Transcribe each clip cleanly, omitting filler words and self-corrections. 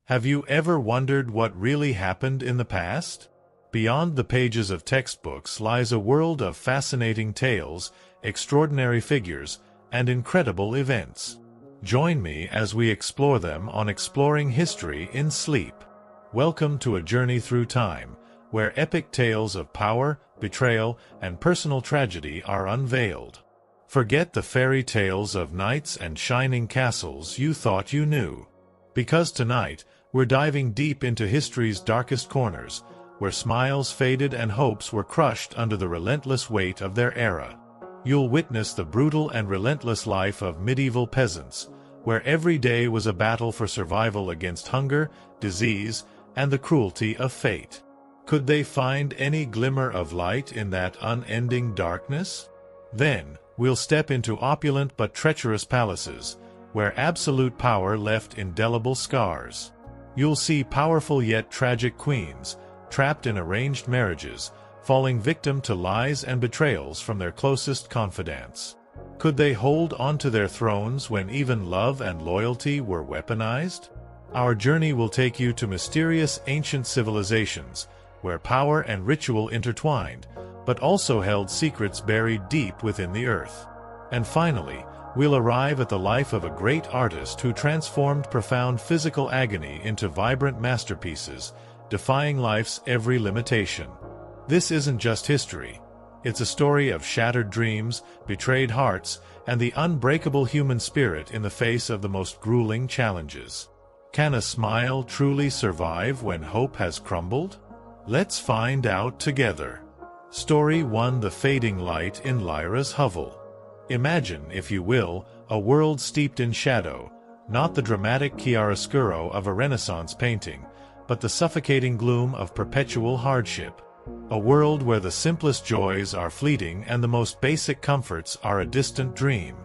Have you ever wondered what really happened in the past? Beyond the pages of textbooks lies a world of fascinating tales, extraordinary figures, and incredible events. Join me as we explore them on Exploring History in Sleep. Welcome to a journey through time, where epic tales of power, betrayal, and personal tragedy are unveiled. Forget the fairy tales of knights and shining castles you thought you knew. Because tonight, we're diving deep into history's darkest corners, where smiles faded and hopes were crushed under the relentless weight of their era. You'll witness the brutal and relentless life of medieval peasants, where every day was a battle for survival against hunger, disease, and the cruelty of fate. Could they find any glimmer of light in that unending darkness? Then, we'll step into opulent but treacherous palaces, where absolute power left indelible scars. You'll see powerful yet tragic queens, trapped in arranged marriages, falling victim to lies and betrayals from their closest confidantes. Could they hold onto their thrones when even love and loyalty were weaponized? Our journey will take you to mysterious ancient civilizations, where power and ritual intertwined, but also held secrets buried deep within the earth. And finally, we'll arrive at the life of a great artist who transformed profound physical agony into vibrant masterpieces, defying life's every limitation. This isn't just history. It's a story of shattered dreams, betrayed hearts, and the unbreakable human spirit in the face of the most grueling challenges. Can a smile truly survive when hope has crumbled? Let's find out together. Story 1: The Fading Light in Lyra's Hovel. Imagine, if you will, a world steeped in shadow, not the dramatic chiaroscuro of a Renaissance painting, but the suffocating gloom of perpetual hardship. A world where the simplest joys are fleeting and the most basic comforts are a distant dream.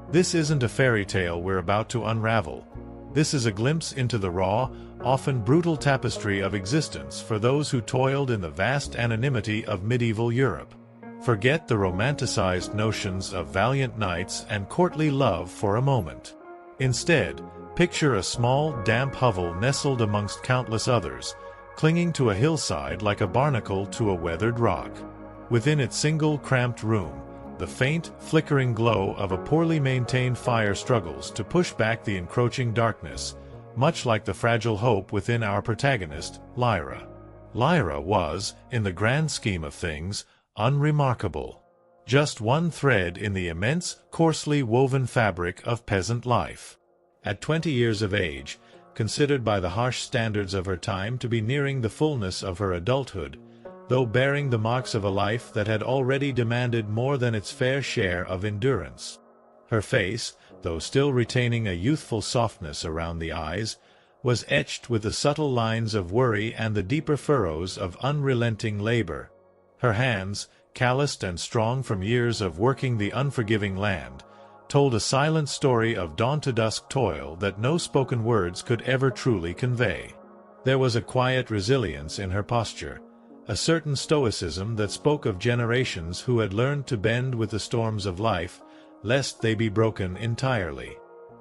This isn't a fairy tale we're about to unravel. This is a glimpse into the raw, often brutal tapestry of existence for those who toiled in the vast anonymity of medieval Europe. Forget the romanticized notions of valiant knights and courtly love for a moment. Instead, picture a small, damp hovel nestled amongst countless others, clinging to a hillside like a barnacle to a weathered rock. Within its single cramped room, the faint, flickering glow of a poorly maintained fire struggles to push back the encroaching darkness, much like the fragile hope within our protagonist, Lyra. Lyra was, in the grand scheme of things, unremarkable. Just one thread in the immense, coarsely woven fabric of peasant life. At 20 years of age, considered by the harsh standards of her time to be nearing the fullness of her adulthood, though bearing the marks of a life that had already demanded more than its fair share of endurance. Her face, though still retaining a youthful softness around the eyes, was etched with the subtle lines of worry and the deeper furrows of unrelenting labor. Her hands, calloused and strong from years of working the unforgiving land, told a silent story of dawn-to-dusk toil that no spoken words could ever truly convey. There was a quiet resilience in her posture, a certain stoicism that spoke of generations who had learned to bend with the storms of life, lest they be broken entirely.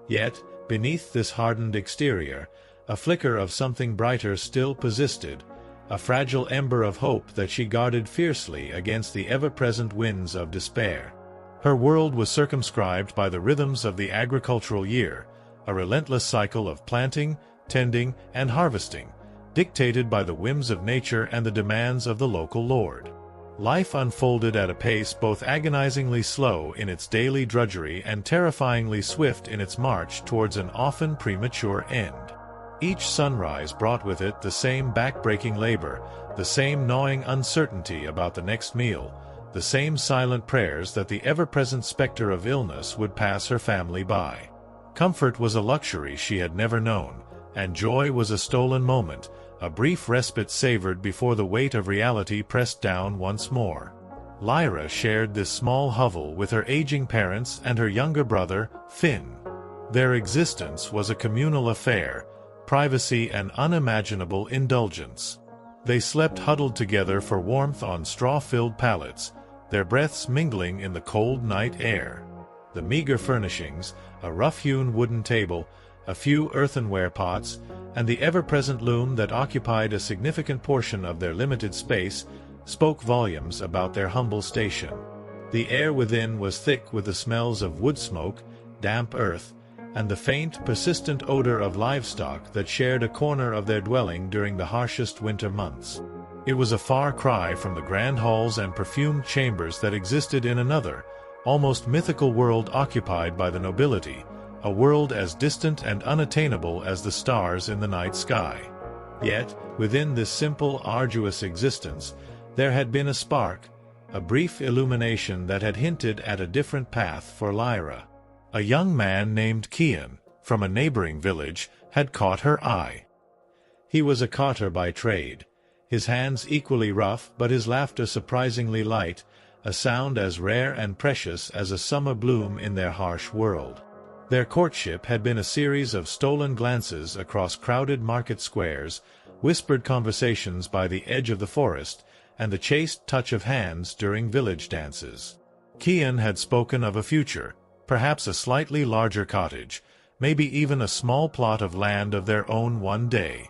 Yet, beneath this hardened exterior, a flicker of something brighter still persisted, a fragile ember of hope that she guarded fiercely against the ever-present winds of despair. Her world was circumscribed by the rhythms of the agricultural year, a relentless cycle of planting, tending, and harvesting, dictated by the whims of nature and the demands of the local lord. Life unfolded at a pace both agonizingly slow in its daily drudgery and terrifyingly swift in its march towards an often premature end. Each sunrise brought with it the same back-breaking labor, the same gnawing uncertainty about the next meal, the same silent prayers that the ever-present specter of illness would pass her family by. Comfort was a luxury she had never known, and joy was a stolen moment, a brief respite savored before the weight of reality pressed down once more. Lyra shared this small hovel with her aging parents and her younger brother, Finn. Their existence was a communal affair, privacy and unimaginable indulgence. They slept huddled together for warmth on straw-filled pallets, their breaths mingling in the cold night air. The meager furnishings, a rough-hewn wooden table, a few earthenware pots, and the ever-present loom that occupied a significant portion of their limited space spoke volumes about their humble station. The air within was thick with the smells of wood smoke, damp earth, and the faint, persistent odor of livestock that shared a corner of their dwelling during the harshest winter months. It was a far cry from the grand halls and perfumed chambers that existed in another, almost mythical world occupied by the nobility, a world as distant and unattainable as the stars in the night sky. Yet, within this simple, arduous existence, there had been a spark, a brief illumination that had hinted at a different path for Lyra. A young man named Cian, from a neighboring village, had caught her eye. He was a carter by trade, his hands equally rough but his laughter surprisingly light, a sound as rare and precious as a summer bloom in their harsh world. Their courtship had been a series of stolen glances across crowded market squares, whispered conversations by the edge of the forest, and the chaste touch of hands during village dances. Cian had spoken of a future, perhaps a slightly larger cottage, maybe even a small plot of land of their own one day.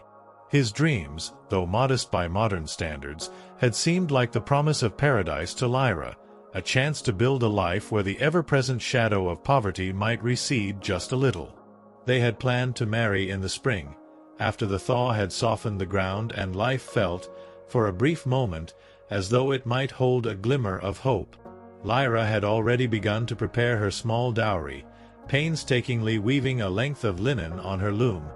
His dreams, though modest by modern standards, had seemed like the promise of paradise to Lyra, a chance to build a life where the ever-present shadow of poverty might recede just a little. They had planned to marry in the spring, after the thaw had softened the ground and life felt, for a brief moment, as though it might hold a glimmer of hope. Lyra had already begun to prepare her small dowry, painstakingly weaving a length of linen on her loom,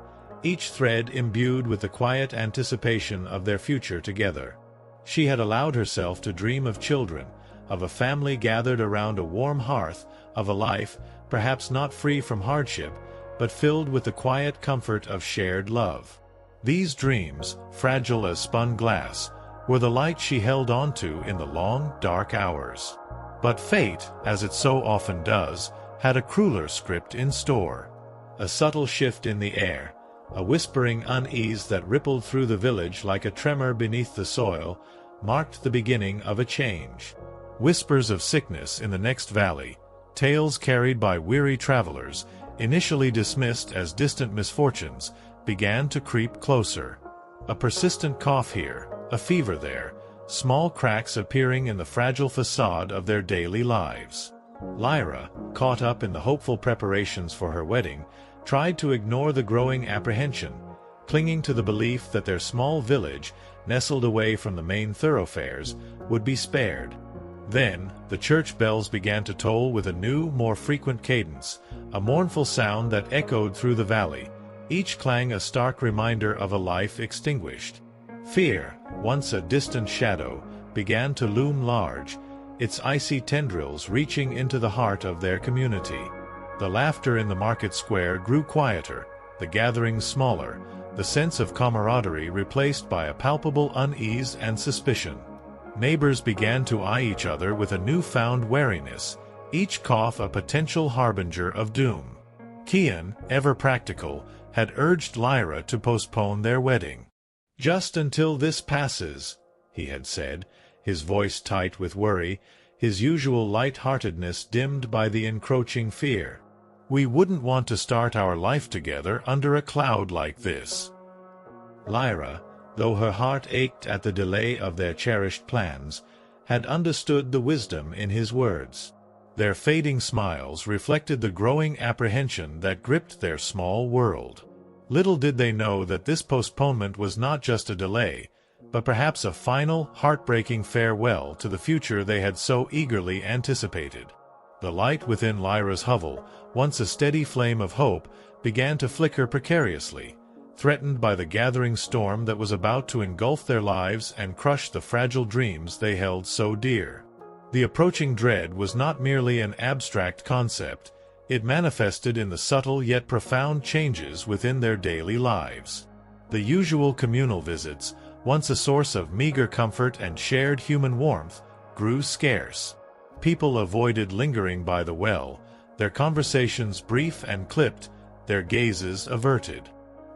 each thread imbued with the quiet anticipation of their future together. She had allowed herself to dream of children, of a family gathered around a warm hearth, of a life, perhaps not free from hardship, but filled with the quiet comfort of shared love. These dreams, fragile as spun glass, were the light she held on to in the long, dark hours. But fate, as it so often does, had a crueler script in store. A subtle shift in the air, a whispering unease that rippled through the village like a tremor beneath the soil, marked the beginning of a change. Whispers of sickness in the next valley, tales carried by weary travelers, initially dismissed as distant misfortunes, began to creep closer. A persistent cough here, a fever there, small cracks appearing in the fragile facade of their daily lives. Lyra, caught up in the hopeful preparations for her wedding, tried to ignore the growing apprehension, clinging to the belief that their small village, nestled away from the main thoroughfares, would be spared. Then, the church bells began to toll with a new, more frequent cadence, a mournful sound that echoed through the valley, each clang a stark reminder of a life extinguished. Fear, once a distant shadow, began to loom large, its icy tendrils reaching into the heart of their community. The laughter in the market square grew quieter, the gatherings smaller, the sense of camaraderie replaced by a palpable unease and suspicion. Neighbors began to eye each other with a newfound wariness, each cough a potential harbinger of doom. Cian, ever practical, had urged Lyra to postpone their wedding. "Just until this passes," he had said, his voice tight with worry, his usual light-heartedness dimmed by the encroaching fear. "We wouldn't want to start our life together under a cloud like this." Lyra, though her heart ached at the delay of their cherished plans, had understood the wisdom in his words. Their fading smiles reflected the growing apprehension that gripped their small world. Little did they know that this postponement was not just a delay, but perhaps a final, heartbreaking farewell to the future they had so eagerly anticipated. The light within Lyra's hovel, once a steady flame of hope, began to flicker precariously, threatened by the gathering storm that was about to engulf their lives and crush the fragile dreams they held so dear. The approaching dread was not merely an abstract concept, it manifested in the subtle yet profound changes within their daily lives. The usual communal visits, once a source of meager comfort and shared human warmth, grew scarce. People avoided lingering by the well, their conversations brief and clipped, their gazes averted.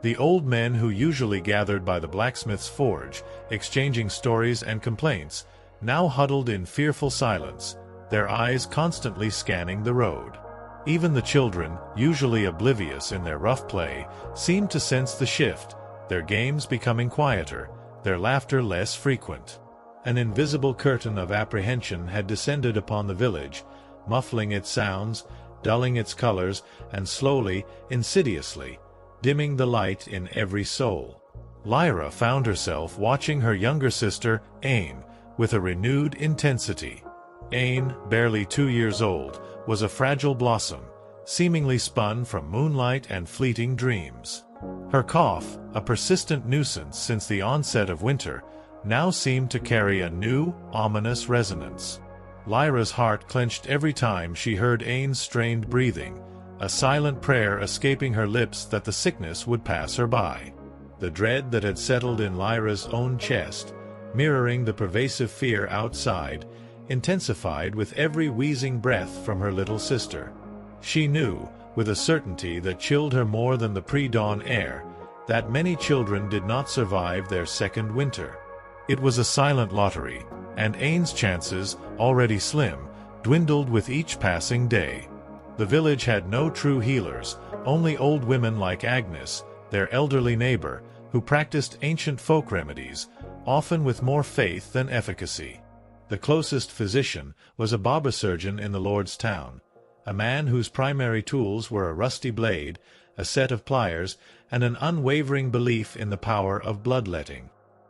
The old men who usually gathered by the blacksmith's forge, exchanging stories and complaints, now huddled in fearful silence, their eyes constantly scanning the road. Even the children, usually oblivious in their rough play, seemed to sense the shift, their games becoming quieter, their laughter less frequent. An invisible curtain of apprehension had descended upon the village, muffling its sounds, dulling its colors, and slowly, insidiously, dimming the light in every soul. Lyra found herself watching her younger sister, Ain, with a renewed intensity. Ain, barely 2 years old, was a fragile blossom, seemingly spun from moonlight and fleeting dreams. Her cough, a persistent nuisance since the onset of winter, now seemed to carry a new, ominous resonance. Lyra's heart clenched every time she heard Ain's strained breathing, a silent prayer escaping her lips that the sickness would pass her by. The dread that had settled in Lyra's own chest, mirroring the pervasive fear outside, intensified with every wheezing breath from her little sister. She knew, with a certainty that chilled her more than the pre-dawn air, that many children did not survive their second winter. It was a silent lottery, and Ain's chances, already slim, dwindled with each passing day. The village had no true healers, only old women like Agnes, their elderly neighbor, who practiced ancient folk remedies, often with more faith than efficacy. The closest physician was a barber surgeon in the Lord's town, a man whose primary tools were a rusty blade, a set of pliers, and an unwavering belief in the power of bloodletting.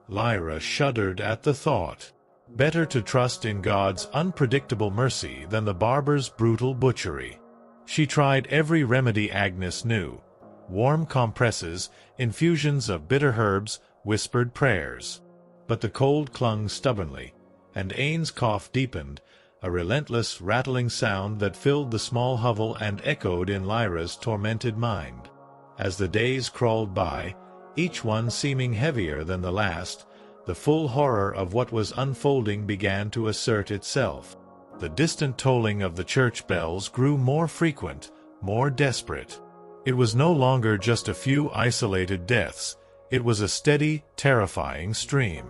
Lyra shuddered at the thought. Better to trust in God's unpredictable mercy than the barber's brutal butchery. She tried every remedy Agnes knew: warm compresses, infusions of bitter herbs, whispered prayers. But the cold clung stubbornly, and Ain's cough deepened, a relentless, rattling sound that filled the small hovel and echoed in Lyra's tormented mind. As the days crawled by, each one seeming heavier than the last, the full horror of what was unfolding began to assert itself. The distant tolling of the church bells grew more frequent, more desperate. It was no longer just a few isolated deaths, it was a steady, terrifying stream.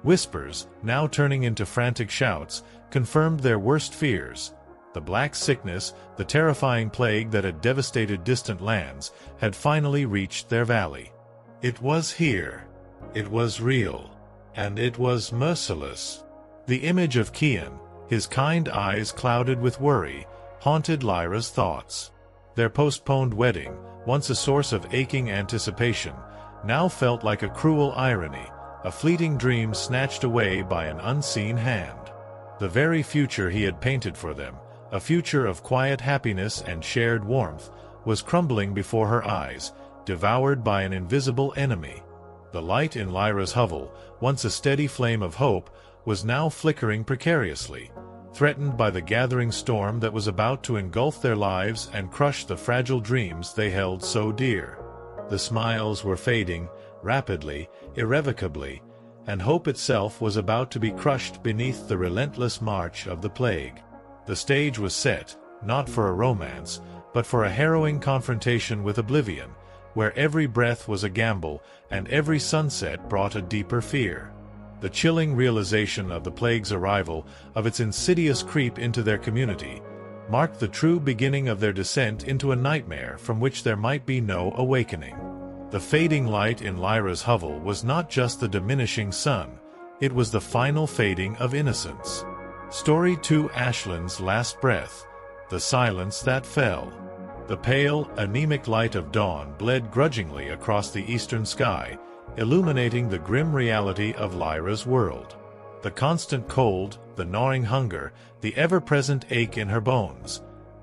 Whispers, now turning into frantic shouts, confirmed their worst fears. The Black Sickness, the terrifying plague that had devastated distant lands, had finally reached their valley. It was here. It was real. And it was merciless. The image of Kian, his kind eyes clouded with worry, haunted Lyra's thoughts. Their postponed wedding, once a source of aching anticipation, now felt like a cruel irony, a fleeting dream snatched away by an unseen hand. The very future he had painted for them, a future of quiet happiness and shared warmth, was crumbling before her eyes, devoured by an invisible enemy. The light in Lyra's hovel, once a steady flame of hope, was now flickering precariously, threatened by the gathering storm that was about to engulf their lives and crush the fragile dreams they held so dear. The smiles were fading, rapidly, irrevocably, and hope itself was about to be crushed beneath the relentless march of the plague. The stage was set, not for a romance, but for a harrowing confrontation with oblivion, where every breath was a gamble and every sunset brought a deeper fear. The chilling realization of the plague's arrival, of its insidious creep into their community, marked the true beginning of their descent into a nightmare from which there might be no awakening. The fading light in Lyra's hovel was not just the diminishing sun, it was the final fading of innocence. Story 2: Ashland's Last Breath. The Silence That Fell. The pale, anemic light of dawn bled grudgingly across the eastern sky, illuminating the grim reality of Lyra's world. The constant cold, the gnawing hunger, the ever-present ache in her bones.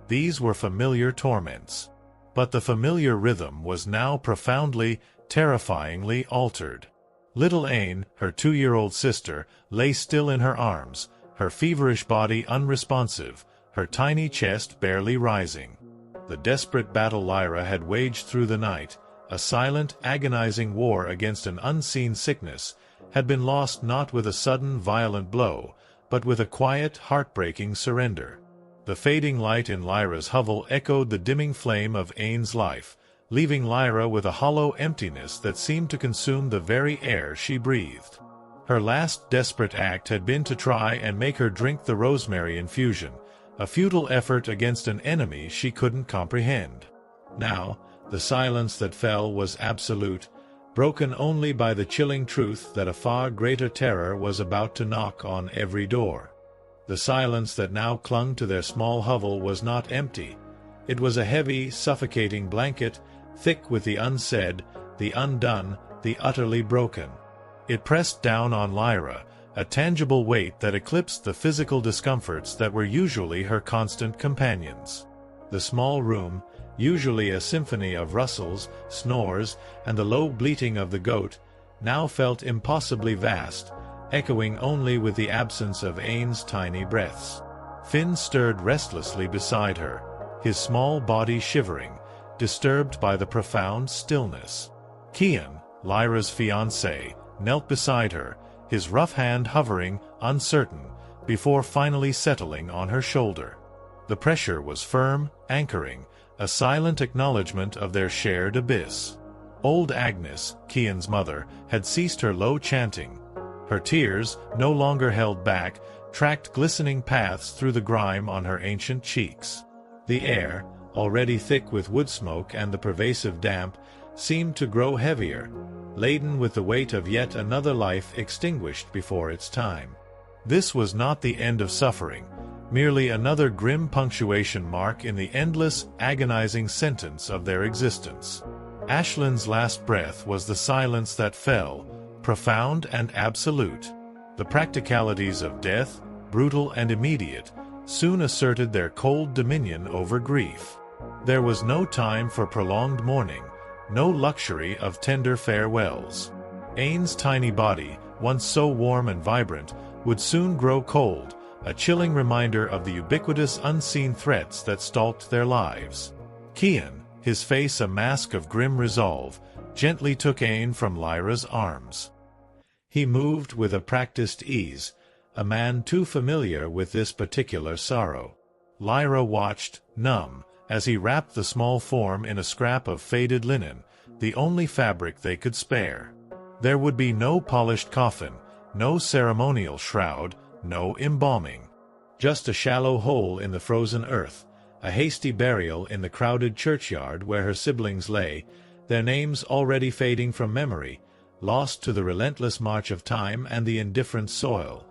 These were familiar torments. But the familiar rhythm was now profoundly, terrifyingly altered. Little Ain, her 2-year-old sister, lay still in her arms, her feverish body unresponsive, her tiny chest barely rising. The desperate battle Lyra had waged through the night, a silent, agonizing war against an unseen sickness, had been lost not with a sudden, violent blow, but with a quiet, heartbreaking surrender. The fading light in Lyra's hovel echoed the dimming flame of Ain's life, leaving Lyra with a hollow emptiness that seemed to consume the very air she breathed. Her last desperate act had been to try and make her drink the rosemary infusion, a futile effort against an enemy she couldn't comprehend. Now, the silence that fell was absolute, broken only by the chilling truth that a far greater terror was about to knock on every door. The silence that now clung to their small hovel was not empty. It was a heavy, suffocating blanket, thick with the unsaid, the undone, the utterly broken. It pressed down on Lyra, a tangible weight that eclipsed the physical discomforts that were usually her constant companions. The small room, usually a symphony of rustles, snores, and the low bleating of the goat, now felt impossibly vast, echoing only with the absence of Ain's tiny breaths. Finn stirred restlessly beside her, his small body shivering, disturbed by the profound stillness. Kian, Lyra's fiancé, knelt beside her, his rough hand hovering, uncertain, before finally settling on her shoulder. The pressure was firm, anchoring, a silent acknowledgment of their shared abyss. Old Agnes, Kian's mother, had ceased her low chanting. Her tears, no longer held back, tracked glistening paths through the grime on her ancient cheeks. The air, already thick with wood smoke and the pervasive damp, seemed to grow heavier, laden with the weight of yet another life extinguished before its time. This was not the end of suffering, merely another grim punctuation mark in the endless, agonizing sentence of their existence. Aislin's last breath was the silence that fell, profound and absolute. The practicalities of death, brutal and immediate, soon asserted their cold dominion over grief. There was no time for prolonged mourning, no luxury of tender farewells. Ain's tiny body, once so warm and vibrant, would soon grow cold, a chilling reminder of the ubiquitous unseen threats that stalked their lives. Kian, his face a mask of grim resolve, gently took Ain from Lyra's arms. He moved with a practiced ease, a man too familiar with this particular sorrow. Lyra watched, numb, as he wrapped the small form in a scrap of faded linen, the only fabric they could spare. There would be no polished coffin, no ceremonial shroud, no embalming. Just a shallow hole in the frozen earth, a hasty burial in the crowded churchyard where her siblings lay, their names already fading from memory, lost to the relentless march of time and the indifferent soil.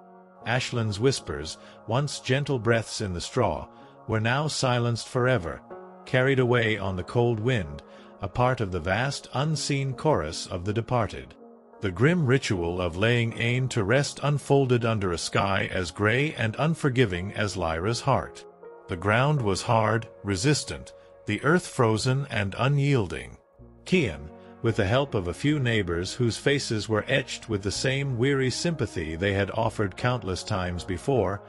Aislin's whispers, once gentle breaths in the straw, were now silenced forever, carried away on the cold wind, a part of the vast, unseen chorus of the departed. The grim ritual of laying Ain to rest unfolded under a sky as gray and unforgiving as Lyra's heart. The ground was hard, resistant, the earth frozen and unyielding. Kian, with the help of a few neighbors whose faces were etched with the same weary sympathy they had offered countless times before,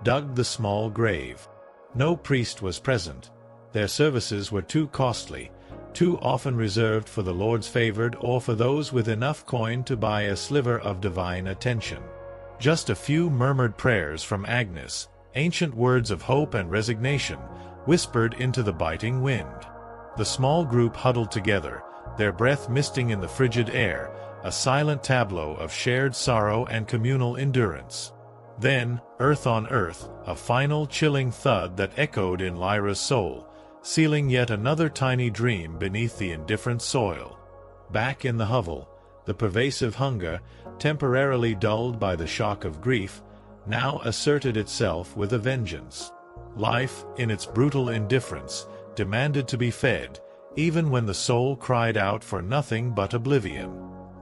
dug the small grave. No priest was present. Their services were too costly, too often reserved for the Lord's favored or for those with enough coin to buy a sliver of divine attention. Just a few murmured prayers from Agnes, ancient words of hope and resignation, whispered into the biting wind. The small group huddled together, their breath misting in the frigid air, a silent tableau of shared sorrow and communal endurance. Then, earth on earth, a final chilling thud that echoed in Lyra's soul, sealing yet another tiny dream beneath the indifferent soil. Back in the hovel, the pervasive hunger, temporarily dulled by the shock of grief, now asserted itself with a vengeance. Life, in its brutal indifference, demanded to be fed, even when the soul cried out for nothing but oblivion.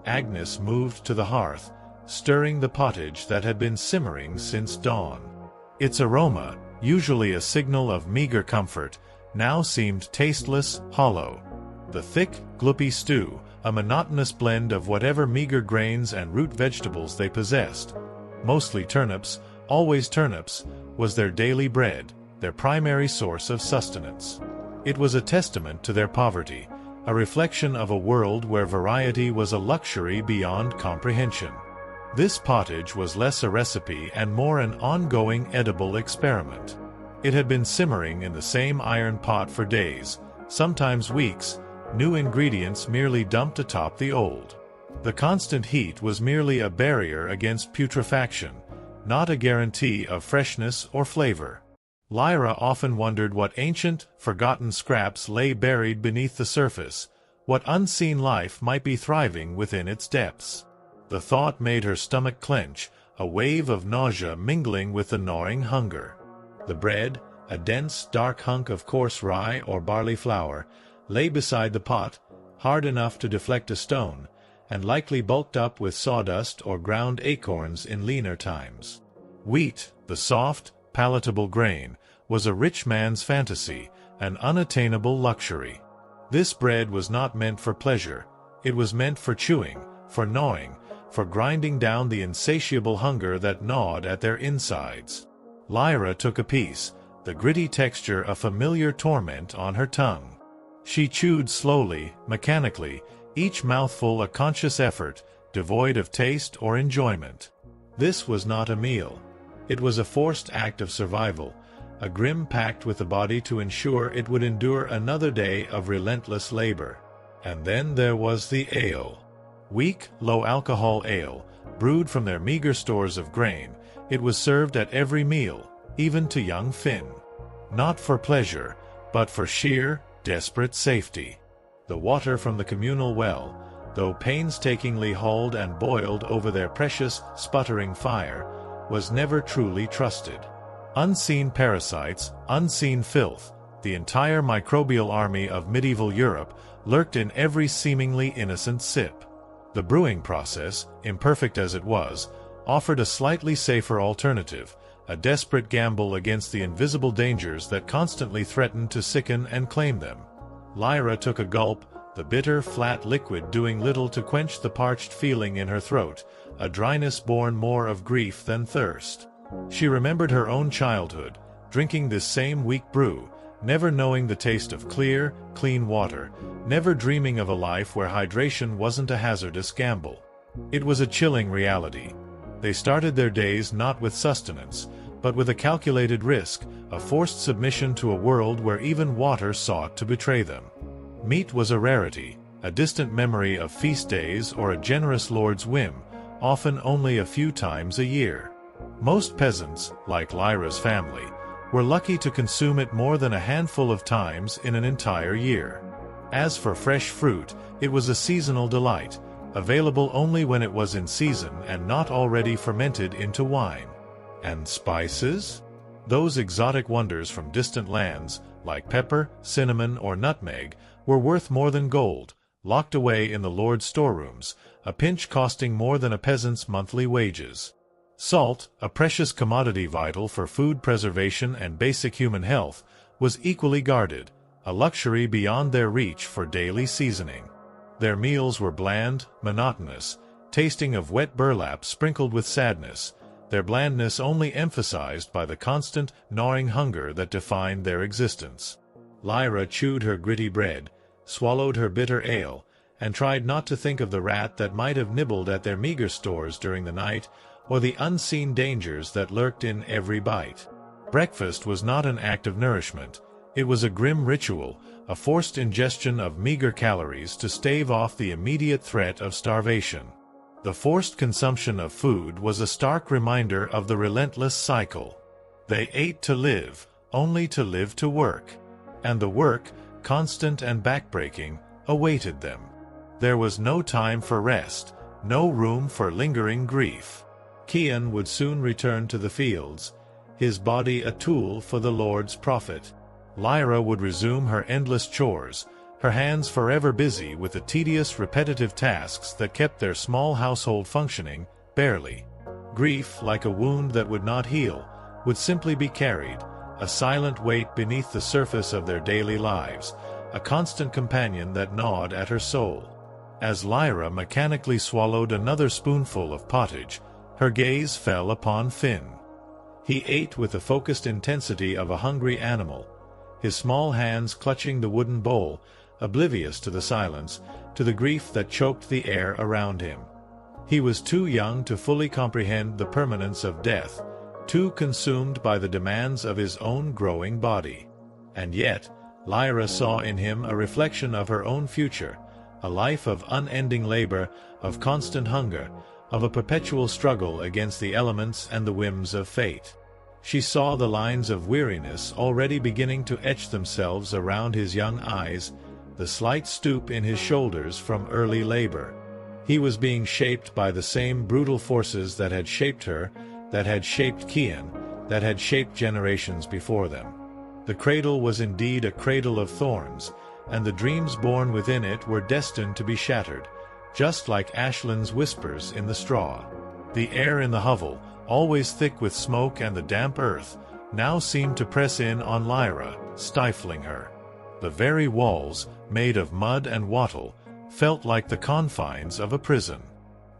Agnes moved to the hearth, stirring the pottage that had been simmering since dawn. Its aroma, usually a signal of meager comfort, now seemed tasteless, hollow. The thick, gloopy stew, a monotonous blend of whatever meager grains and root vegetables they possessed, mostly turnips, always turnips, was their daily bread, their primary source of sustenance. It was a testament to their poverty, a reflection of a world where variety was a luxury beyond comprehension. This pottage was less a recipe and more an ongoing edible experiment. It had been simmering in the same iron pot for days, sometimes weeks, new ingredients merely dumped atop the old. The constant heat was merely a barrier against putrefaction, not a guarantee of freshness or flavor. Lyra often wondered what ancient, forgotten scraps lay buried beneath the surface, What unseen life might be thriving within its depths? The thought made her stomach clench, a wave of nausea mingling with the gnawing hunger. The bread, a dense, dark hunk of coarse rye or barley flour, lay beside the pot, hard enough to deflect a stone, and likely bulked up with sawdust or ground acorns in leaner times. Wheat, the soft, palatable grain, was a rich man's fantasy, an unattainable luxury. This bread was not meant for pleasure. It was meant for chewing, for gnawing, for grinding down the insatiable hunger that gnawed at their insides. Lyra took a piece, the gritty texture a familiar torment on her tongue. She chewed slowly, mechanically, each mouthful a conscious effort, devoid of taste or enjoyment. This was not a meal. It was a forced act of survival, a grim pact with the body to ensure it would endure another day of relentless labor. And then there was the ale. Weak, low-alcohol ale, brewed from their meager stores of grain, it was served at every meal, even to young Finn. Not for pleasure, but for sheer, desperate safety. The water from the communal well, though painstakingly hauled and boiled over their precious, sputtering fire, was never truly trusted. Unseen parasites, unseen filth, the entire microbial army of medieval Europe lurked in every seemingly innocent sip. The brewing process, imperfect as it was, offered a slightly safer alternative, a desperate gamble against the invisible dangers that constantly threatened to sicken and claim them. Lyra took a gulp, the bitter, flat liquid doing little to quench the parched feeling in her throat, a dryness born more of grief than thirst. She remembered her own childhood, drinking this same weak brew, never knowing the taste of clear, clean water, never dreaming of a life where hydration wasn't a hazardous gamble. It was a chilling reality. They started their days not with sustenance, but with a calculated risk, a forced submission to a world where even water sought to betray them. Meat was a rarity, a distant memory of feast days or a generous lord's whim, often only a few times a year. Most peasants, like Lyra's family, were lucky to consume it more than a handful of times in an entire year. As for fresh fruit, it was a seasonal delight, available only when it was in season and not already fermented into wine. And spices? Those exotic wonders from distant lands, like pepper, cinnamon, or nutmeg, were worth more than gold, locked away in the lord's storerooms, a pinch costing more than a peasant's monthly wages. Salt, a precious commodity vital for food preservation and basic human health, was equally guarded, a luxury beyond their reach for daily seasoning. Their meals were bland, monotonous, tasting of wet burlap sprinkled with sadness, their blandness only emphasized by the constant, gnawing hunger that defined their existence. Lyra chewed her gritty bread, swallowed her bitter ale, and tried not to think of the rat that might have nibbled at their meager stores during the night, or the unseen dangers that lurked in every bite. Breakfast was not an act of nourishment. It was a grim ritual, a forced ingestion of meager calories to stave off the immediate threat of starvation. The forced consumption of food was a stark reminder of the relentless cycle. They ate to live, only to live to work. And the work, constant and backbreaking, awaited them. There was no time for rest, no room for lingering grief. Cian would soon return to the fields, his body a tool for the Lord's profit. Lyra would resume her endless chores, her hands forever busy with the tedious, repetitive tasks that kept their small household functioning, barely. Grief, like a wound that would not heal, would simply be carried, a silent weight beneath the surface of their daily lives, a constant companion that gnawed at her soul. As Lyra mechanically swallowed another spoonful of pottage, her gaze fell upon Finn. He ate with the focused intensity of a hungry animal, his small hands clutching the wooden bowl, oblivious to the silence, to the grief that choked the air around him. He was too young to fully comprehend the permanence of death, too consumed by the demands of his own growing body. And yet, Lyra saw in him a reflection of her own future, a life of unending labor, of constant hunger, of a perpetual struggle against the elements and the whims of fate. She saw the lines of weariness already beginning to etch themselves around his young eyes, the slight stoop in his shoulders from early labor. He was being shaped by the same brutal forces that had shaped her, that had shaped Kian, that had shaped generations before them. The cradle was indeed a cradle of thorns, and the dreams born within it were destined to be shattered, just like Ashland's whispers in the straw. The air in the hovel, always thick with smoke and the damp earth, now seemed to press in on Lyra, stifling her. The very walls, made of mud and wattle, felt like the confines of a prison.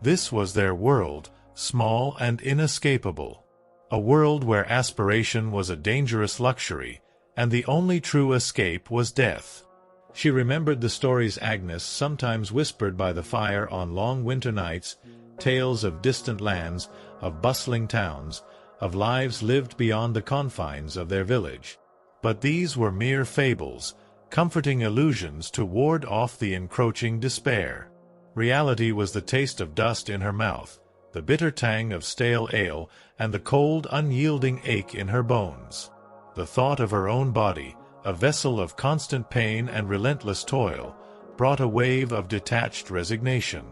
This was their world, small and inescapable. A world where aspiration was a dangerous luxury, and the only true escape was death. She remembered the stories Agnes sometimes whispered by the fire on long winter nights, tales of distant lands, of bustling towns, of lives lived beyond the confines of their village. But these were mere fables, comforting illusions to ward off the encroaching despair. Reality was the taste of dust in her mouth, the bitter tang of stale ale, and the cold, unyielding ache in her bones. The thought of her own body, a vessel of constant pain and relentless toil, brought a wave of detached resignation.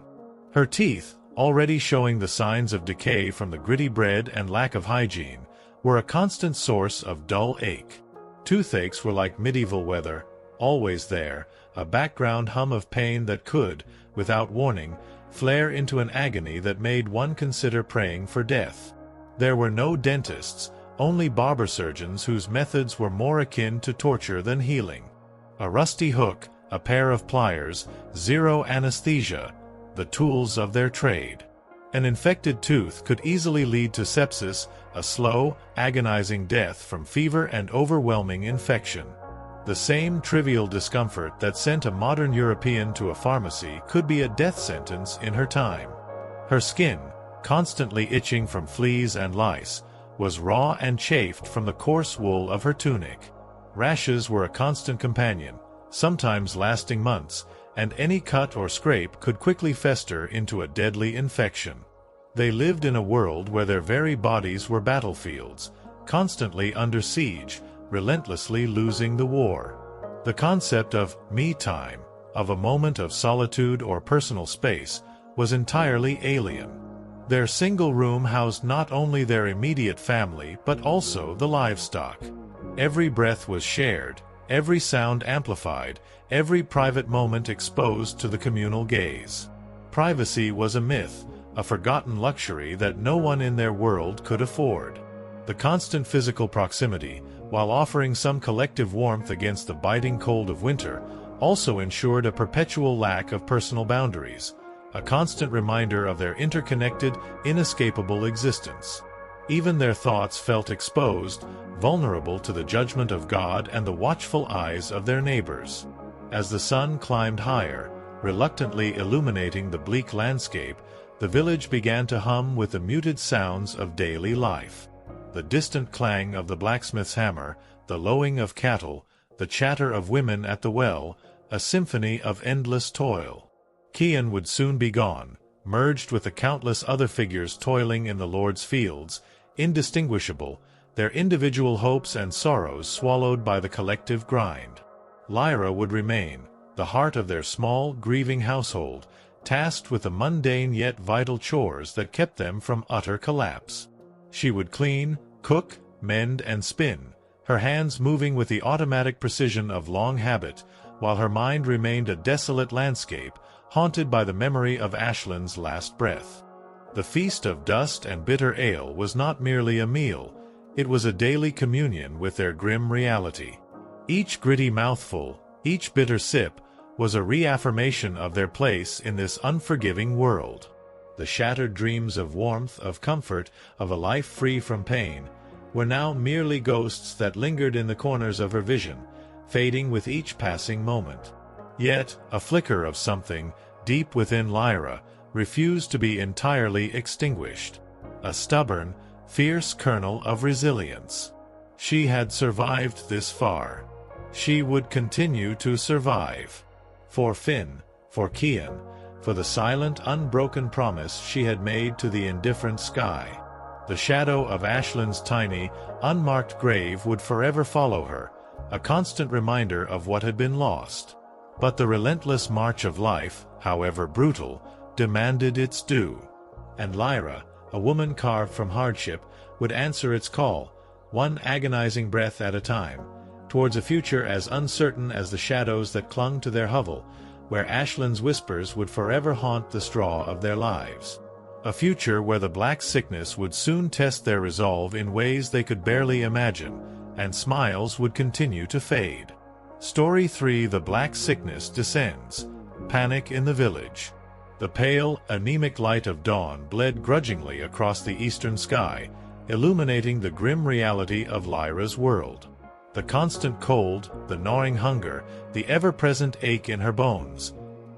Her teeth, already showing the signs of decay from the gritty bread and lack of hygiene, were a constant source of dull ache. Toothaches were like medieval weather, always there, a background hum of pain that could, without warning, flare into an agony that made one consider praying for death. There were no dentists, only barber surgeons whose methods were more akin to torture than healing. A rusty hook, a pair of pliers, zero anesthesia, the tools of their trade. An infected tooth could easily lead to sepsis, a slow, agonizing death from fever and overwhelming infection. The same trivial discomfort that sent a modern European to a pharmacy could be a death sentence in her time. Her skin, constantly itching from fleas and lice, was raw and chafed from the coarse wool of her tunic. Rashes were a constant companion, sometimes lasting months, and any cut or scrape could quickly fester into a deadly infection. They lived in a world where their very bodies were battlefields, constantly under siege, relentlessly losing the war. The concept of me time, of a moment of solitude or personal space, was entirely alien. Their single room housed not only their immediate family but also the livestock. Every breath was shared, every sound amplified, every private moment exposed to the communal gaze. Privacy was a myth, a forgotten luxury that no one in their world could afford. The constant physical proximity, while offering some collective warmth against the biting cold of winter, also ensured a perpetual lack of personal boundaries, a constant reminder of their interconnected, inescapable existence. Even their thoughts felt exposed, vulnerable to the judgment of God and the watchful eyes of their neighbors. As the sun climbed higher, reluctantly illuminating the bleak landscape, the village began to hum with the muted sounds of daily life. The distant clang of the blacksmith's hammer, the lowing of cattle, the chatter of women at the well, a symphony of endless toil. Kian would soon be gone, merged with the countless other figures toiling in the Lord's fields, indistinguishable, their individual hopes and sorrows swallowed by the collective grind. Lyra would remain, the heart of their small, grieving household, tasked with the mundane yet vital chores that kept them from utter collapse. She would clean, cook, mend, and spin, her hands moving with the automatic precision of long habit, while her mind remained a desolate landscape, haunted by the memory of Ashland's last breath. The feast of dust and bitter ale was not merely a meal, it was a daily communion with their grim reality. Each gritty mouthful, each bitter sip, was a reaffirmation of their place in this unforgiving world. The shattered dreams of warmth, of comfort, of a life free from pain, were now merely ghosts that lingered in the corners of her vision, fading with each passing moment. Yet, a flicker of something, deep within Lyra, refused to be entirely extinguished. A stubborn, fierce kernel of resilience. She had survived this far. She would continue to survive. For Finn, for Kian, for the silent, unbroken promise she had made to the indifferent sky. The shadow of Ashland's tiny, unmarked grave would forever follow her, a constant reminder of what had been lost. But the relentless march of life, however brutal, demanded its due. And Lyra, a woman carved from hardship, would answer its call, one agonizing breath at a time, towards a future as uncertain as the shadows that clung to their hovel, where Ashland's whispers would forever haunt the straw of their lives. A future where the black sickness would soon test their resolve in ways they could barely imagine, and smiles would continue to fade. Story 3: The Black Sickness Descends. Panic in the Village. The pale, anemic light of dawn bled grudgingly across the eastern sky, illuminating the grim reality of Lyra's world. The constant cold, the gnawing hunger, the ever-present ache in her bones.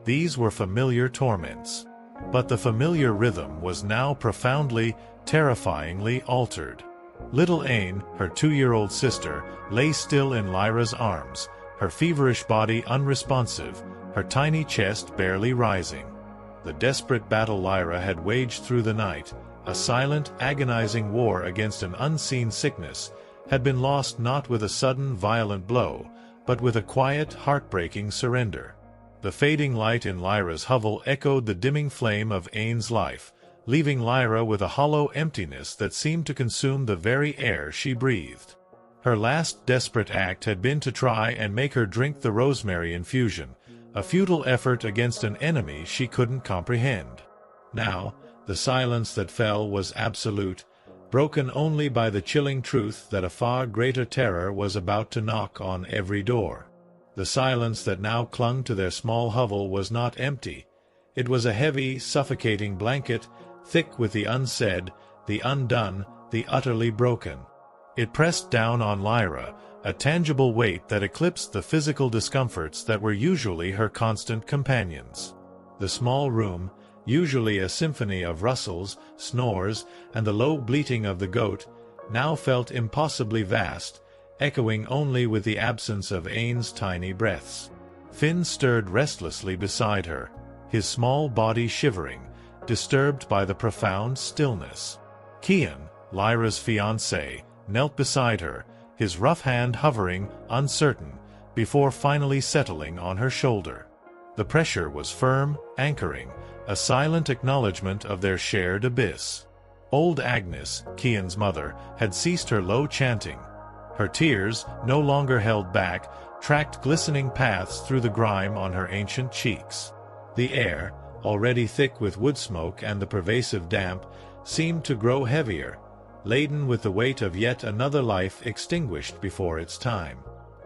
These were familiar torments. But the familiar rhythm was now profoundly, terrifyingly altered. Little Ain, her 2-year-old sister, lay still in Lyra's arms, her feverish body unresponsive, her tiny chest barely rising. The desperate battle Lyra had waged through the night, a silent, agonizing war against an unseen sickness, had been lost not with a sudden, violent blow, but with a quiet, heartbreaking surrender. The fading light in Lyra's hovel echoed the dimming flame of Ain's life, leaving Lyra with a hollow emptiness that seemed to consume the very air she breathed. Her last desperate act had been to try and make her drink the rosemary infusion, a futile effort against an enemy she couldn't comprehend. Now, the silence that fell was absolute, broken only by the chilling truth that a far greater terror was about to knock on every door. The silence that now clung to their small hovel was not empty. It was a heavy, suffocating blanket, thick with the unsaid, the undone, the utterly broken. It pressed down on Lyra, a tangible weight that eclipsed the physical discomforts that were usually her constant companions. The small room, usually a symphony of rustles, snores, and the low bleating of the goat, now felt impossibly vast, echoing only with the absence of Ain's tiny breaths. Finn stirred restlessly beside her, his small body shivering, disturbed by the profound stillness. Kian, Lyra's fiancé, knelt beside her, his rough hand hovering, uncertain, before finally settling on her shoulder. The pressure was firm, anchoring, a silent acknowledgment of their shared abyss. Old Agnes, Kian's mother, had ceased her low chanting. Her tears, no longer held back, tracked glistening paths through the grime on her ancient cheeks. The air, already thick with wood smoke and the pervasive damp, seemed to grow heavier, laden with the weight of yet another life extinguished before its time.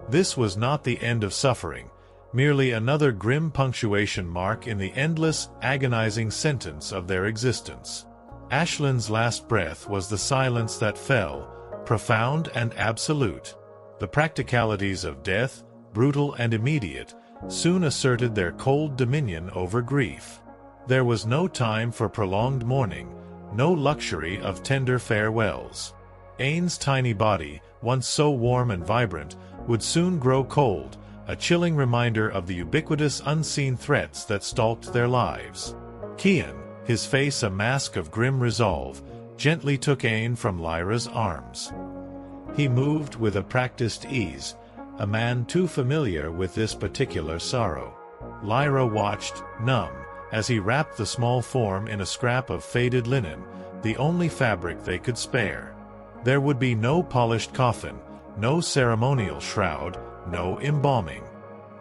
This was not the end of suffering, merely another grim punctuation mark in the endless, agonizing sentence of their existence. Ashland's last breath was the silence that fell, profound and absolute. The practicalities of death, brutal and immediate, soon asserted their cold dominion over grief. There was no time for prolonged mourning, no luxury of tender farewells. Ain's tiny body, once so warm and vibrant, would soon grow cold, a chilling reminder of the ubiquitous unseen threats that stalked their lives. Kian, his face a mask of grim resolve, gently took Ain from Lyra's arms. He moved with a practiced ease, a man too familiar with this particular sorrow. Lyra watched, numb, as he wrapped the small form in a scrap of faded linen, the only fabric they could spare. There would be no polished coffin, no ceremonial shroud, no embalming.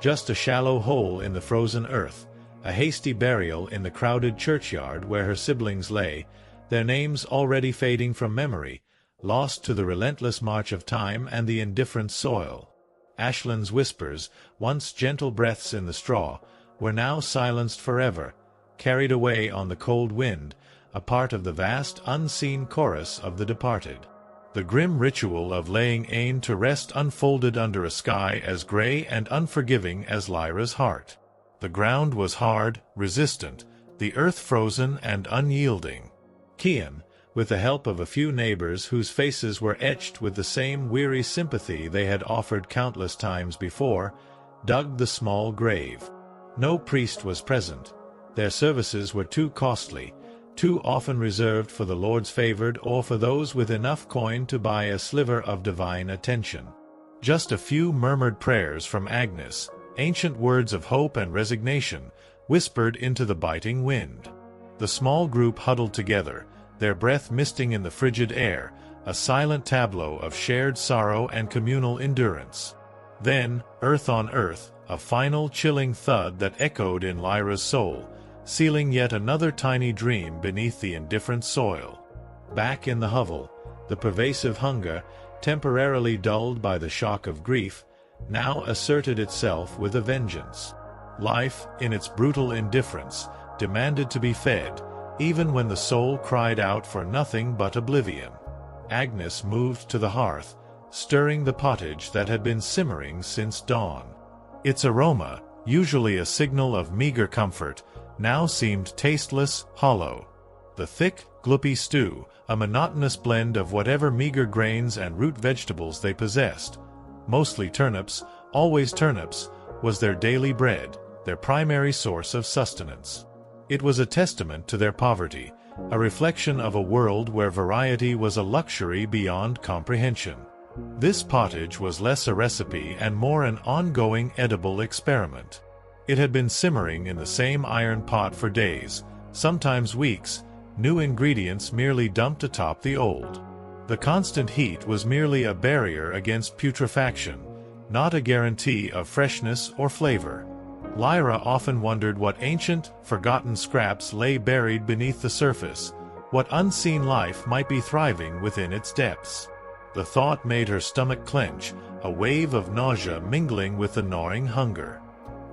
Just a shallow hole in the frozen earth, a hasty burial in the crowded churchyard where her siblings lay, their names already fading from memory, lost to the relentless march of time and the indifferent soil. Ashland's whispers, once gentle breaths in the straw, were now silenced forever, carried away on the cold wind, a part of the vast unseen chorus of the departed. The grim ritual of laying Ain to rest unfolded under a sky as gray and unforgiving as Lyra's heart. The ground was hard, resistant, the earth frozen and unyielding. Kian, with the help of a few neighbors whose faces were etched with the same weary sympathy they had offered countless times before, dug the small grave. No priest was present. Their services were too costly, too often reserved for the Lord's favored or for those with enough coin to buy a sliver of divine attention. Just a few murmured prayers from Agnes, ancient words of hope and resignation, whispered into the biting wind. The small group huddled together, their breath misting in the frigid air, a silent tableau of shared sorrow and communal endurance. Then, earth on earth, a final chilling thud that echoed in Lyra's soul, sealing yet another tiny dream beneath the indifferent soil. Back in the hovel, the pervasive hunger, temporarily dulled by the shock of grief, now asserted itself with a vengeance. Life, in its brutal indifference, demanded to be fed, even when the soul cried out for nothing but oblivion. Agnes moved to the hearth, stirring the pottage that had been simmering since dawn. Its aroma, usually a signal of meager comfort, now seemed tasteless, hollow. The thick, gloopy stew, a monotonous blend of whatever meager grains and root vegetables they possessed, mostly turnips, always turnips, was their daily bread, their primary source of sustenance. It was a testament to their poverty, a reflection of a world where variety was a luxury beyond comprehension. This pottage was less a recipe and more an ongoing edible experiment. It had been simmering in the same iron pot for days, sometimes weeks, new ingredients merely dumped atop the old. The constant heat was merely a barrier against putrefaction, not a guarantee of freshness or flavor. Lyra often wondered what ancient, forgotten scraps lay buried beneath the surface, what unseen life might be thriving within its depths. The thought made her stomach clench, a wave of nausea mingling with the gnawing hunger.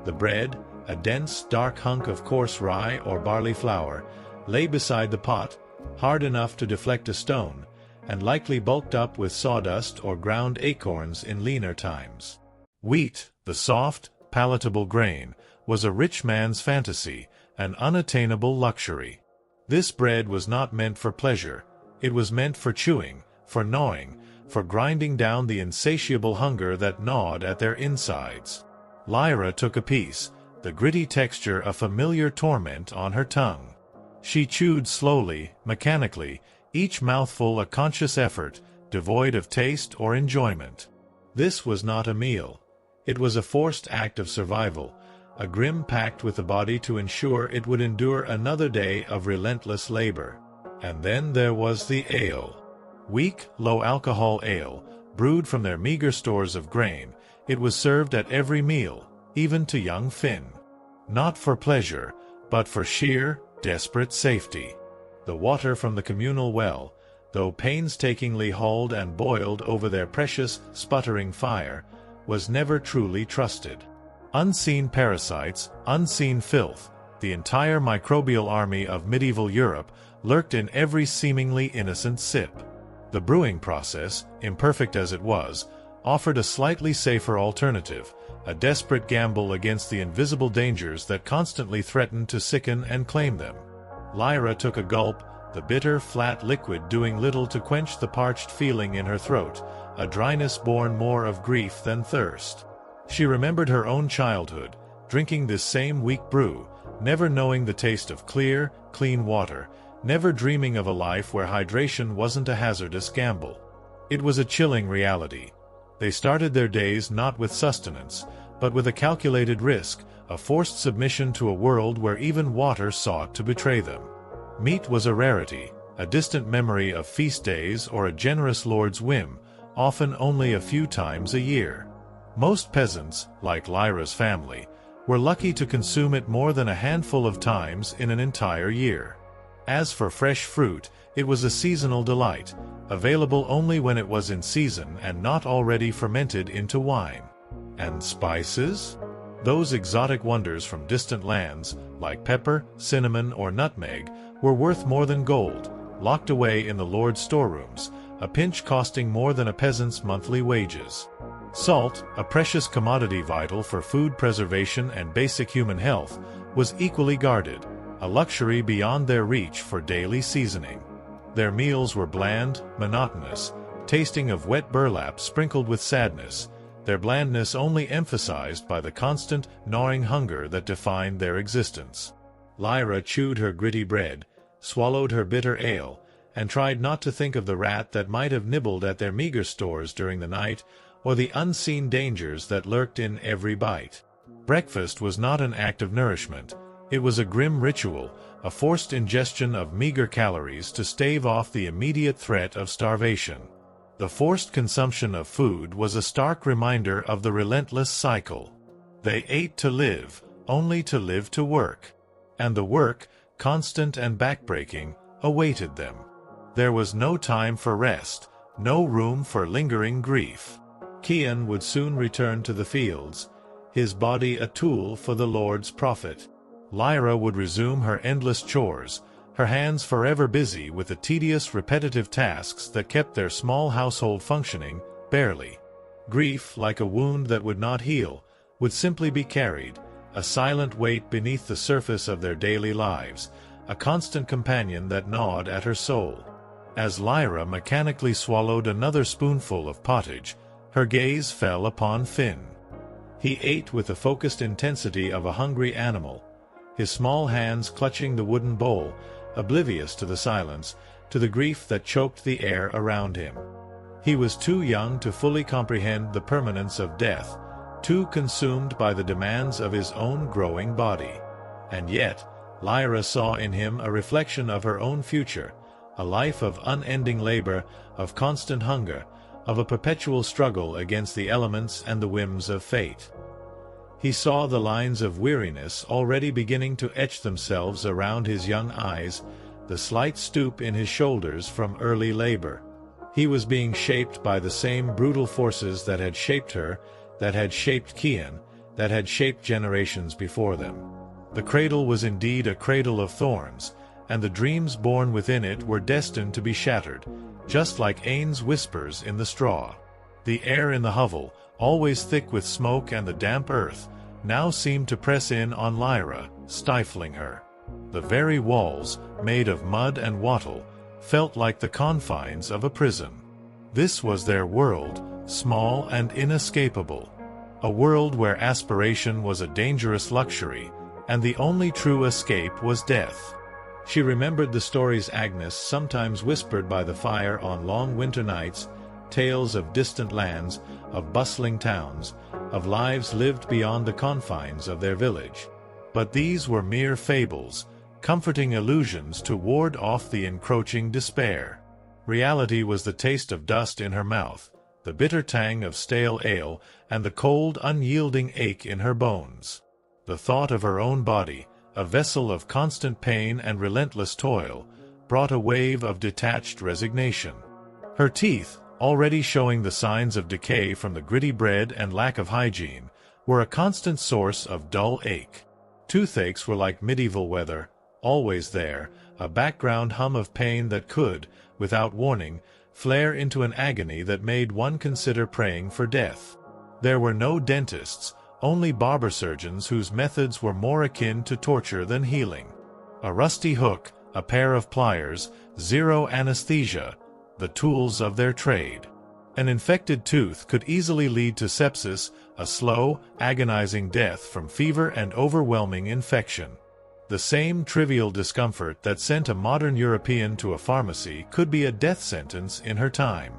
The bread, a dense, dark hunk of coarse rye or barley flour, lay beside the pot, hard enough to deflect a stone, and likely bulked up with sawdust or ground acorns in leaner times. Wheat, the soft, palatable grain, was a rich man's fantasy, an unattainable luxury. This bread was not meant for pleasure, it was meant for chewing, for gnawing, for grinding down the insatiable hunger that gnawed at their insides. Lyra took a piece, the gritty texture a familiar torment on her tongue. She chewed slowly, mechanically, each mouthful a conscious effort, devoid of taste or enjoyment. This was not a meal. It was a forced act of survival, a grim pact with the body to ensure it would endure another day of relentless labor. And then there was the ale. Weak, low-alcohol ale, brewed from their meager stores of grain, it was served at every meal, even to young Finn. Not for pleasure, but for sheer, desperate safety. The water from the communal well, though painstakingly hauled and boiled over their precious, sputtering fire, was never truly trusted. Unseen parasites, unseen filth, the entire microbial army of medieval Europe lurked in every seemingly innocent sip. The brewing process, imperfect as it was, offered a slightly safer alternative, a desperate gamble against the invisible dangers that constantly threatened to sicken and claim them. Lyra took a gulp, the bitter, flat liquid doing little to quench the parched feeling in her throat, a dryness born more of grief than thirst. She remembered her own childhood, drinking this same weak brew, never knowing the taste of clear, clean water, never dreaming of a life where hydration wasn't a hazardous gamble. It was a chilling reality. They started their days not with sustenance, but with a calculated risk, a forced submission to a world where even water sought to betray them. Meat was a rarity, a distant memory of feast days or a generous lord's whim, often only a few times a year. Most peasants, like Lyra's family, were lucky to consume it more than a handful of times in an entire year. As for fresh fruit, it was a seasonal delight, available only when it was in season and not already fermented into wine. And spices? Those exotic wonders from distant lands, like pepper, cinnamon, or nutmeg, were worth more than gold, locked away in the lord's storerooms, a pinch costing more than a peasant's monthly wages. Salt, a precious commodity vital for food preservation and basic human health, was equally guarded, a luxury beyond their reach for daily seasoning. Their meals were bland, monotonous, tasting of wet burlap sprinkled with sadness, their blandness only emphasized by the constant, gnawing hunger that defined their existence. Lyra chewed her gritty bread, swallowed her bitter ale, and tried not to think of the rat that might have nibbled at their meager stores during the night, or the unseen dangers that lurked in every bite. Breakfast was not an act of nourishment. It was a grim ritual, a forced ingestion of meager calories to stave off the immediate threat of starvation. The forced consumption of food was a stark reminder of the relentless cycle. They ate to live, only to live to work. And the work, constant and backbreaking, awaited them. There was no time for rest, no room for lingering grief. Cian would soon return to the fields, his body a tool for the Lord's profit. Lyra would resume her endless chores, her hands forever busy with the tedious, repetitive tasks that kept their small household functioning, barely. Grief, like a wound that would not heal, would simply be carried, a silent weight beneath the surface of their daily lives, a constant companion that gnawed at her soul. As Lyra mechanically swallowed another spoonful of pottage, her gaze fell upon Finn. He ate with the focused intensity of a hungry animal, his small hands clutching the wooden bowl, oblivious to the silence, to the grief that choked the air around him. He was too young to fully comprehend the permanence of death, too consumed by the demands of his own growing body. And yet, Lyra saw in him a reflection of her own future, a life of unending labor, of constant hunger, of a perpetual struggle against the elements and the whims of fate. He saw the lines of weariness already beginning to etch themselves around his young eyes, the slight stoop in his shoulders from early labor. He was being shaped by the same brutal forces that had shaped her, that had shaped Cian, that had shaped generations before them. The cradle was indeed a cradle of thorns, and the dreams born within it were destined to be shattered, just like Ain's whispers in the straw. The air in the hovel, always thick with smoke and the damp earth, now seemed to press in on Lyra, stifling her. The very walls, made of mud and wattle, felt like the confines of a prison. This was their world, small and inescapable. A world where aspiration was a dangerous luxury, and the only true escape was death. She remembered the stories Agnes sometimes whispered by the fire on long winter nights, tales of distant lands, of bustling towns, of lives lived beyond the confines of their village. But these were mere fables, comforting illusions to ward off the encroaching despair. Reality was the taste of dust in her mouth, the bitter tang of stale ale, and the cold, unyielding ache in her bones. The thought of her own body, a vessel of constant pain and relentless toil, brought a wave of detached resignation. Her teeth, already showing the signs of decay from the gritty bread and lack of hygiene, were a constant source of dull ache. Toothaches were like medieval weather, always there, a background hum of pain that could, without warning, flare into an agony that made one consider praying for death. There were no dentists, only barber surgeons whose methods were more akin to torture than healing. A rusty hook, a pair of pliers, zero anesthesia, the tools of their trade. An infected tooth could easily lead to sepsis, a slow, agonizing death from fever and overwhelming infection. The same trivial discomfort that sent a modern European to a pharmacy could be a death sentence in her time.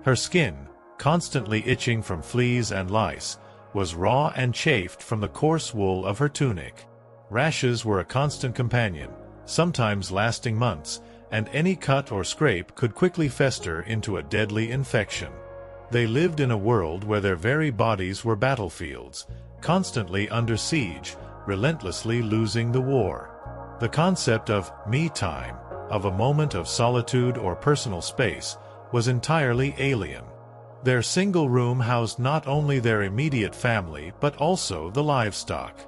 Her skin, constantly itching from fleas and lice, was raw and chafed from the coarse wool of her tunic. Rashes were a constant companion, sometimes lasting months, and any cut or scrape could quickly fester into a deadly infection. They lived in a world where their very bodies were battlefields, constantly under siege, relentlessly losing the war. The concept of me time, of a moment of solitude or personal space, was entirely alien. Their single room housed not only their immediate family but also the livestock.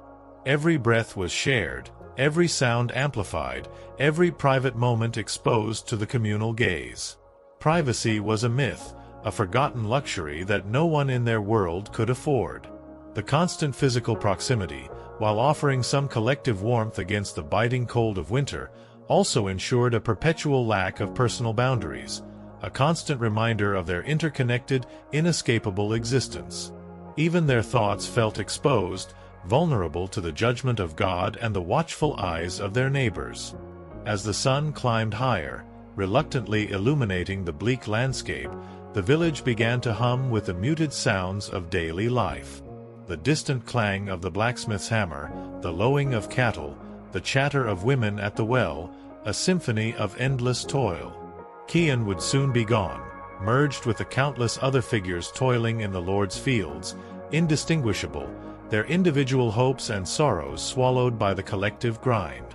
Every breath was shared, every sound amplified, every private moment exposed to the communal gaze. Privacy was a myth, a forgotten luxury that no one in their world could afford. The constant physical proximity, while offering some collective warmth against the biting cold of winter, also ensured a perpetual lack of personal boundaries, a constant reminder of their interconnected, inescapable existence. Even their thoughts felt exposed, vulnerable to the judgment of God and the watchful eyes of their neighbors. As the sun climbed higher, reluctantly illuminating the bleak landscape, the village began to hum with the muted sounds of daily life. the distant clang of the blacksmith's hammer, the lowing of cattle, the chatter of women at the well, a symphony of endless toil. Cian would soon be gone, merged with the countless other figures toiling in the Lord's fields, indistinguishable, their individual hopes and sorrows swallowed by the collective grind.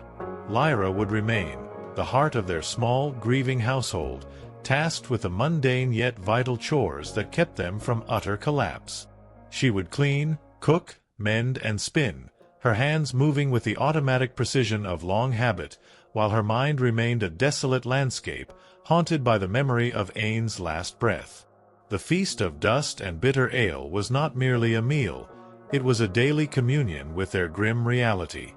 Lyra would remain, the heart of their small, grieving household, tasked with the mundane yet vital chores that kept them from utter collapse. She would clean, cook, mend, and spin, her hands moving with the automatic precision of long habit, while her mind remained a desolate landscape, haunted by the memory of Ain's last breath. The feast of dust and bitter ale was not merely a meal, it was a daily communion with their grim reality.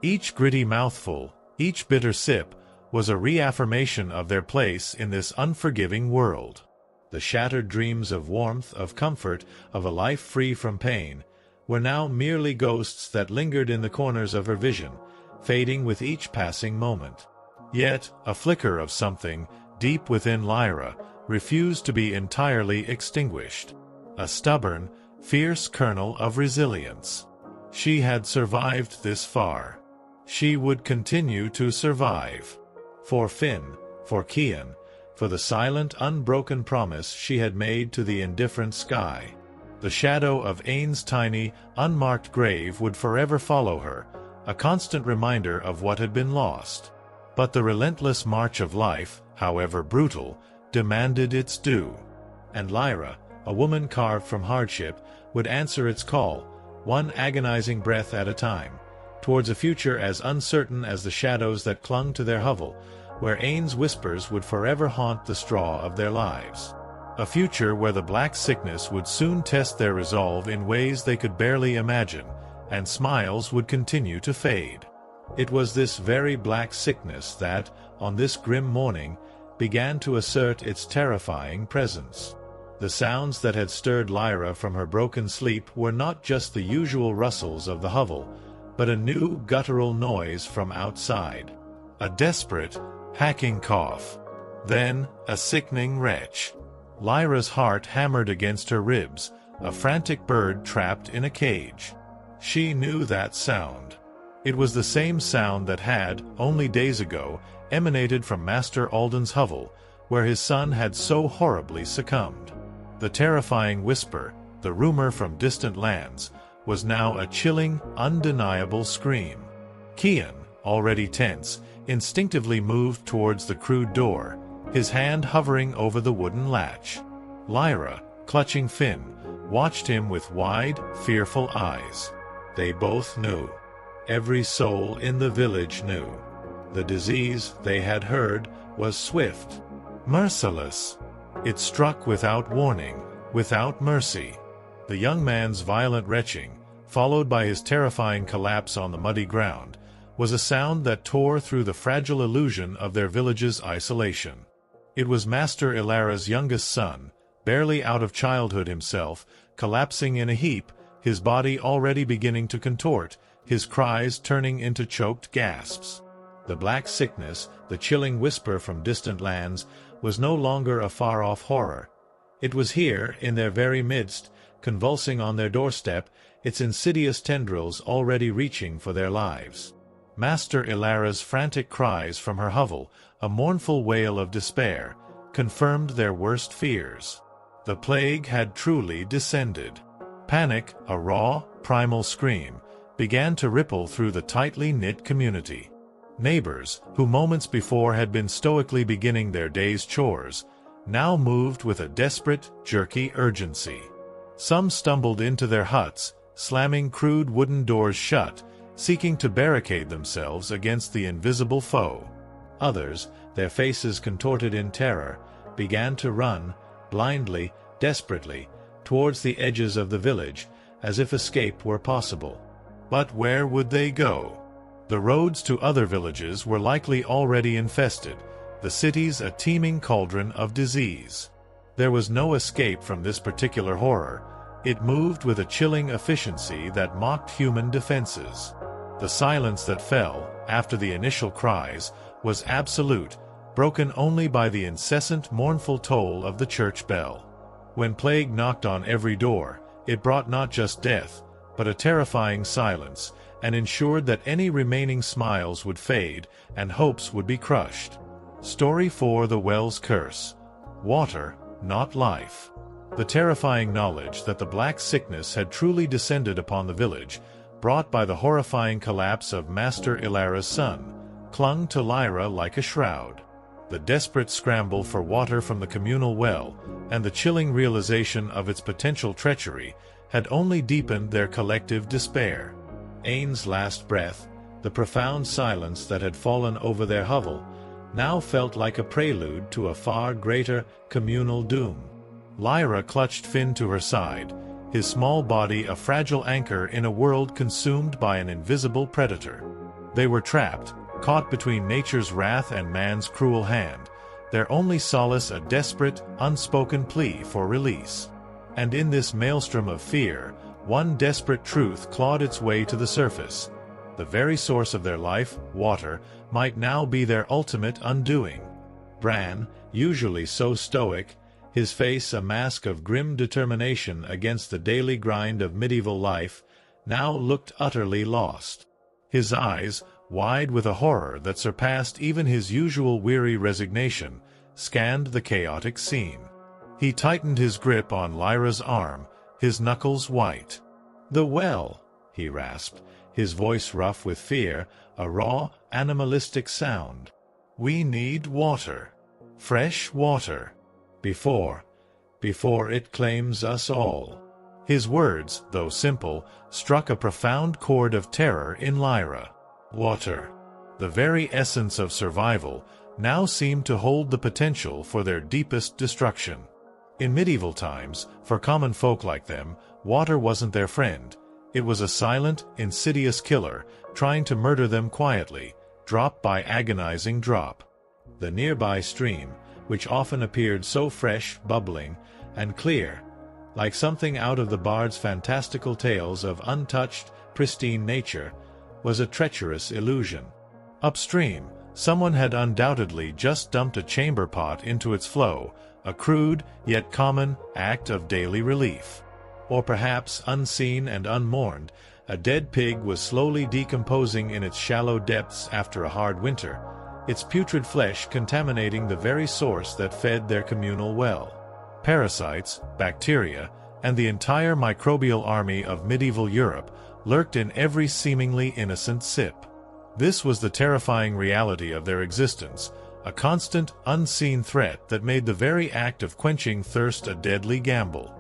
Each gritty mouthful, each bitter sip, was a reaffirmation of their place in this unforgiving world. The shattered dreams of warmth, of comfort, of a life free from pain, were now merely ghosts that lingered in the corners of her vision, fading with each passing moment. Yet, a flicker of something, deep within Lyra, refused to be entirely extinguished. A stubborn, fierce kernel of resilience. She had survived this far. She would continue to survive. For Finn, for Cian, for the silent, unbroken promise she had made to the indifferent sky. The shadow of Ain's tiny, unmarked grave would forever follow her, a constant reminder of what had been lost. But the relentless march of life, however brutal, demanded its due. And Lyra, a woman carved from hardship, would answer its call, one agonizing breath at a time, towards a future as uncertain as the shadows that clung to their hovel, where Ain's whispers would forever haunt the straw of their lives. A future where the black sickness would soon test their resolve in ways they could barely imagine, and smiles would continue to fade. It was this very black sickness that, on this grim morning, began to assert its terrifying presence. The sounds that had stirred Lyra from her broken sleep were not just the usual rustles of the hovel, but a new guttural noise from outside. A desperate, hacking cough. Then, a sickening retch. Lyra's heart hammered against her ribs, a frantic bird trapped in a cage. She knew that sound. It was the same sound that had, only days ago, emanated from Master Alden's hovel, where his son had so horribly succumbed. The terrifying whisper, the rumor from distant lands, was now a chilling, undeniable scream. Cian, already tense, instinctively moved towards the crude door, his hand hovering over the wooden latch. Lyra, clutching Finn, watched him with wide, fearful eyes. They both knew. Every soul in the village knew. The disease, they had heard, was swift, merciless. It struck without warning, without mercy. The young man's violent retching, followed by his terrifying collapse on the muddy ground, was a sound that tore through the fragile illusion of their village's isolation. It was Master Ilara's youngest son, barely out of childhood himself, collapsing in a heap, his body already beginning to contort, his cries turning into choked gasps. The black sickness, the chilling whisper from distant lands, was no longer a far-off horror. It was here, in their very midst, convulsing on their doorstep, its insidious tendrils already reaching for their lives. Master Ilara's frantic cries from her hovel, a mournful wail of despair, confirmed their worst fears. The plague had truly descended. Panic, a raw, primal scream, began to ripple through the tightly knit community. Neighbors, who moments before had been stoically beginning their day's chores, now moved with a desperate, jerky urgency. Some stumbled into their huts, slamming crude wooden doors shut, seeking to barricade themselves against the invisible foe. Others, their faces contorted in terror, began to run, blindly, desperately, towards the edges of the village, as if escape were possible. But where would they go? The roads to other villages were likely already infested, the cities a teeming cauldron of disease. There was no escape from this particular horror. It moved with a chilling efficiency that mocked human defenses. The silence that fell, after the initial cries, was absolute, broken only by the incessant mournful toll of the church bell. When plague knocked on every door, it brought not just death, but a terrifying silence, and ensured that any remaining smiles would fade and hopes would be crushed. Story 4: The Well's Curse. Water, not life. The terrifying knowledge that the Black Sickness had truly descended upon the village, brought by the horrifying collapse of Master Ilara's son, clung to Lyra like a shroud. The desperate scramble for water from the communal well, and the chilling realization of its potential treachery, had only deepened their collective despair. Ain's last breath, the profound silence that had fallen over their hovel, now felt like a prelude to a far greater communal doom. Lyra clutched Finn to her side, his small body a fragile anchor in a world consumed by an invisible predator. They were trapped, caught between nature's wrath and man's cruel hand, their only solace a desperate, unspoken plea for release. And in this maelstrom of fear, one desperate truth clawed its way to the surface. The very source of their life, water, might now be their ultimate undoing. Bran, usually so stoic, his face a mask of grim determination against the daily grind of medieval life, now looked utterly lost. His eyes, wide with a horror that surpassed even his usual weary resignation, scanned the chaotic scene. He tightened his grip on Lyra's arm, his knuckles white. "The well," he rasped, his voice rough with fear, a raw, animalistic sound. "We need water. Fresh water. Before it claims us all." His words, though simple, struck a profound chord of terror in Lyra. Water, the very essence of survival, now seemed to hold the potential for their deepest destruction. In medieval times, for common folk like them, water wasn't their friend. It was a silent, insidious killer, trying to murder them quietly, drop by agonizing drop. The nearby stream, which often appeared so fresh, bubbling, and clear, like something out of the bard's fantastical tales of untouched, pristine nature, was a treacherous illusion. Upstream, someone had undoubtedly just dumped a chamber pot into its flow, a crude, yet common, act of daily relief. Or perhaps, unseen and unmourned, a dead pig was slowly decomposing in its shallow depths after a hard winter, its putrid flesh contaminating the very source that fed their communal well. Parasites, bacteria, and the entire microbial army of medieval Europe lurked in every seemingly innocent sip. This was the terrifying reality of their existence, a constant, unseen threat that made the very act of quenching thirst a deadly gamble.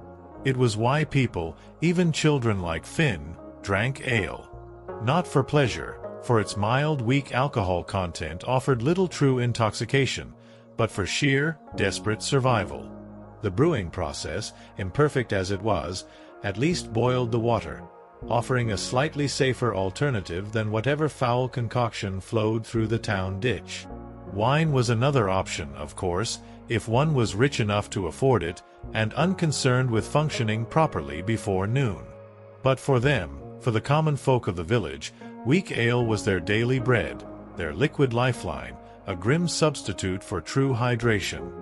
It was why people, even children like Finn, drank ale. Not for pleasure, for its mild, weak alcohol content offered little true intoxication, but for sheer, desperate survival. The brewing process, imperfect as it was, at least boiled the water, offering a slightly safer alternative than whatever foul concoction flowed through the town ditch. Wine was another option, of course, if one was rich enough to afford it, and unconcerned with functioning properly before noon. But for them, for the common folk of the village, weak ale was their daily bread, their liquid lifeline, a grim substitute for true hydration.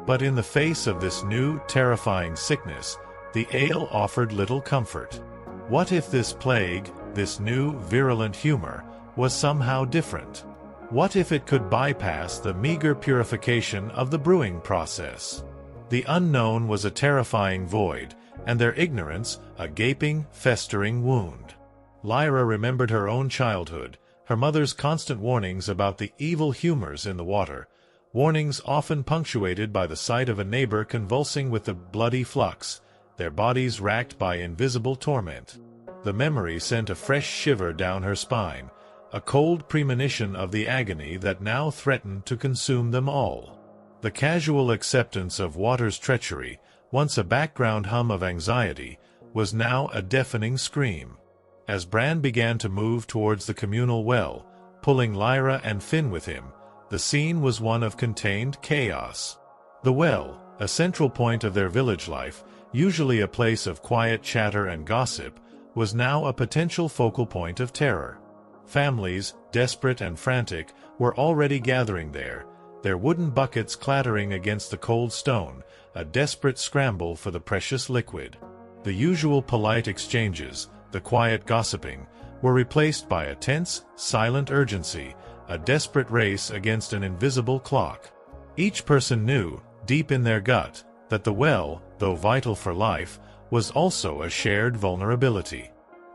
But in the face of this new, terrifying sickness, the ale offered little comfort. What if this plague, this new, virulent humor, was somehow different? What if it could bypass the meager purification of the brewing process? The unknown was a terrifying void, and their ignorance a gaping, festering wound. Lyra remembered her own childhood, her mother's constant warnings about the evil humors in the water, warnings often punctuated by the sight of a neighbor convulsing with the bloody flux, their bodies racked by invisible torment. The memory sent a fresh shiver down her spine, a cold premonition of the agony that now threatened to consume them all. The casual acceptance of water's treachery, once a background hum of anxiety, was now a deafening scream. As Bran began to move towards the communal well, pulling Lyra and Finn with him, the scene was one of contained chaos. The well, a central point of their village life, usually a place of quiet chatter and gossip, was now a potential focal point of terror. Families, desperate and frantic, were already gathering there, their wooden buckets clattering against the cold stone, a desperate scramble for the precious liquid. The usual polite exchanges, the quiet gossiping, were replaced by a tense, silent urgency, a desperate race against an invisible clock. Each person knew, deep in their gut, that the well, though vital for life, was also a shared vulnerability.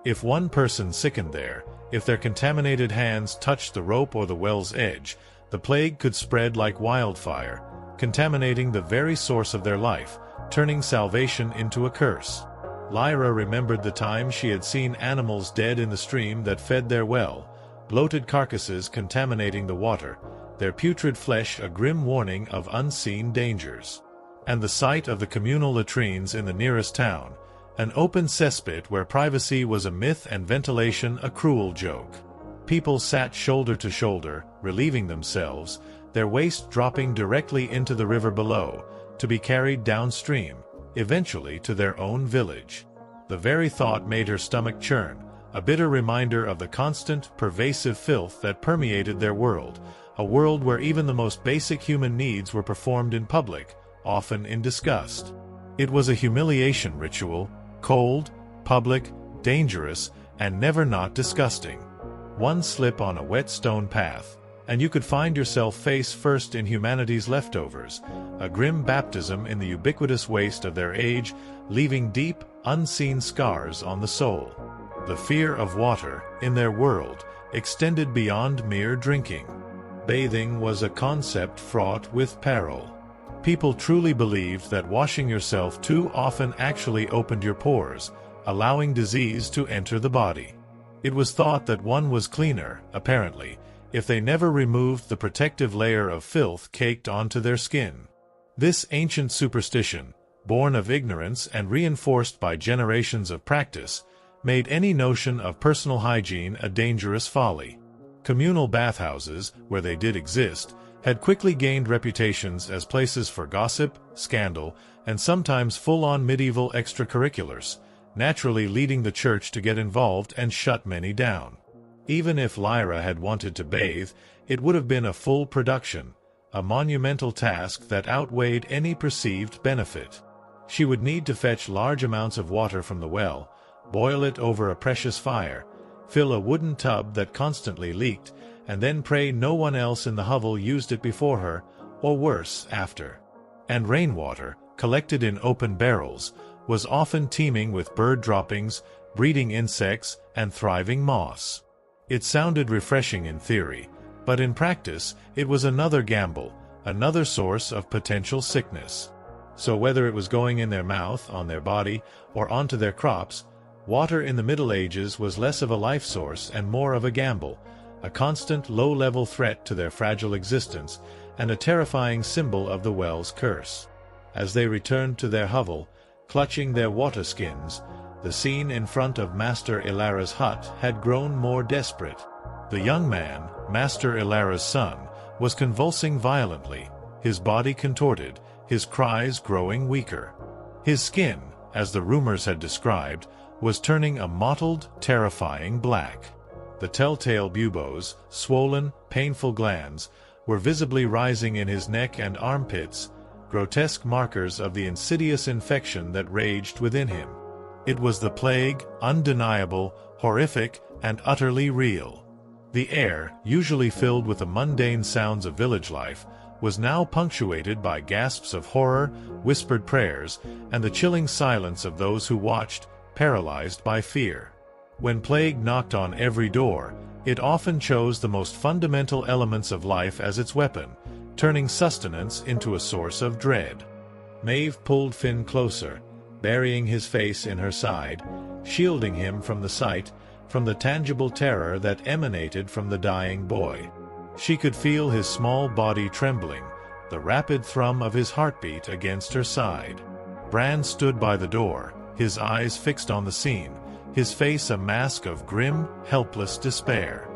If one person sickened there, if their contaminated hands touched the rope or the well's edge, the plague could spread like wildfire, contaminating the very source of their life, turning salvation into a curse. Lyra remembered the time she had seen animals dead in the stream that fed their well, bloated carcasses contaminating the water, their putrid flesh a grim warning of unseen dangers. And the sight of the communal latrines in the nearest town, an open cesspit where privacy was a myth and ventilation a cruel joke. People sat shoulder to shoulder, relieving themselves, their waste dropping directly into the river below, to be carried downstream, eventually to their own village. The very thought made her stomach churn, a bitter reminder of the constant, pervasive filth that permeated their world, a world where even the most basic human needs were performed in public, often in disgust. It was a humiliation ritual, cold, public, dangerous, and never not disgusting. One slip on a wet stone path, and you could find yourself face first in humanity's leftovers, a grim baptism in the ubiquitous waste of their age, leaving deep, unseen scars on the soul. The fear of water, in their world, extended beyond mere drinking. Bathing was a concept fraught with peril. People truly believed that washing yourself too often actually opened your pores, allowing disease to enter the body. It was thought that one was cleaner, apparently, if they never removed the protective layer of filth caked onto their skin. This ancient superstition, born of ignorance and reinforced by generations of practice, made any notion of personal hygiene a dangerous folly. Communal bathhouses, where they did exist, had quickly gained reputations as places for gossip, scandal, and sometimes full-on medieval extracurriculars, naturally leading the church to get involved and shut many down. Even if Lyra had wanted to bathe, it would have been a full production, a monumental task that outweighed any perceived benefit. She would need to fetch large amounts of water from the well, boil it over a precious fire, fill a wooden tub that constantly leaked, and then pray no one else in the hovel used it before her, or worse, after. And rainwater, collected in open barrels, was often teeming with bird droppings, breeding insects, and thriving moss. It sounded refreshing in theory, but in practice it was another gamble, another source of potential sickness. So whether it was going in their mouth, on their body, or onto their crops, water in the Middle Ages was less of a life source and more of a gamble, a constant low-level threat to their fragile existence, and a terrifying symbol of the well's curse. As they returned to their hovel, clutching their water skins, the scene in front of Master Ilara's hut had grown more desperate. The young man, Master Ilara's son, was convulsing violently, his body contorted, his cries growing weaker. His skin, as the rumors had described, was turning a mottled, terrifying black. The telltale buboes, swollen, painful glands, were visibly rising in his neck and armpits, grotesque markers of the insidious infection that raged within him. It was the plague, undeniable, horrific, and utterly real. The air, usually filled with the mundane sounds of village life, was now punctuated by gasps of horror, whispered prayers, and the chilling silence of those who watched, paralyzed by fear. When plague knocked on every door, it often chose the most fundamental elements of life as its weapon, turning sustenance into a source of dread. Maeve pulled Finn closer, burying his face in her side, shielding him from the sight, from the tangible terror that emanated from the dying boy. She could feel his small body trembling, the rapid thrum of his heartbeat against her side. Bran stood by the door, his eyes fixed on the scene, his face a mask of grim, helpless despair.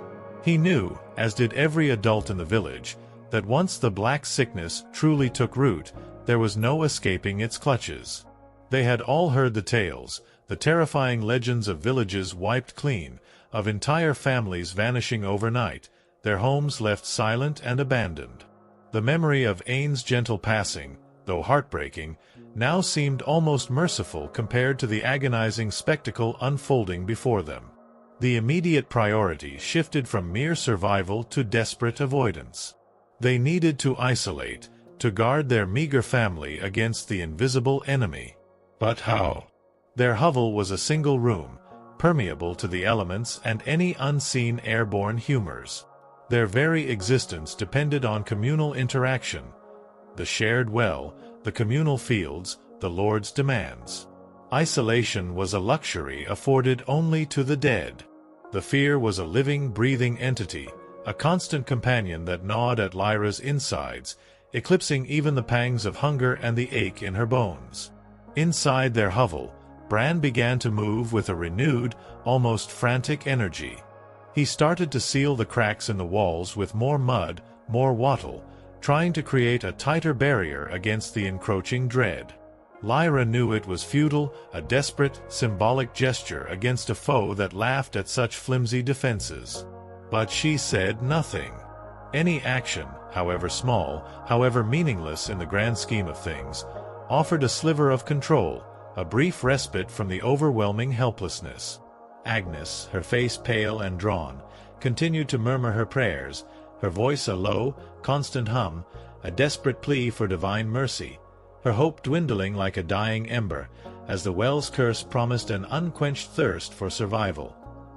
He knew, as did every adult in the village, that once the black sickness truly took root, there was no escaping its clutches. They had all heard the tales, the terrifying legends of villages wiped clean, of entire families vanishing overnight, their homes left silent and abandoned. The memory of Ain's gentle passing, though heartbreaking, now seemed almost merciful compared to the agonizing spectacle unfolding before them. The immediate priority shifted from mere survival to desperate avoidance. They needed to isolate, to guard their meager family against the invisible enemy. But how? Their hovel was a single room, permeable to the elements and any unseen airborne humors. Their very existence depended on communal interaction, the shared well, the communal fields, the Lord's demands. Isolation was a luxury afforded only to the dead. The fear was a living, breathing entity, a constant companion that gnawed at Lyra's insides, eclipsing even the pangs of hunger and the ache in her bones. Inside their hovel, Bran began to move with a renewed, almost frantic energy. He started to seal the cracks in the walls with more mud, more wattle, trying to create a tighter barrier against the encroaching dread. Lyra knew it was futile, a desperate, symbolic gesture against a foe that laughed at such flimsy defenses. But she said nothing. Any action, however small, however meaningless in the grand scheme of things, offered a sliver of control, a brief respite from the overwhelming helplessness. Agnes, her face pale and drawn, continued to murmur her prayers, her voice a low, constant hum, a desperate plea for divine mercy, her hope dwindling like a dying ember, as the well's curse promised an unquenched thirst for survival.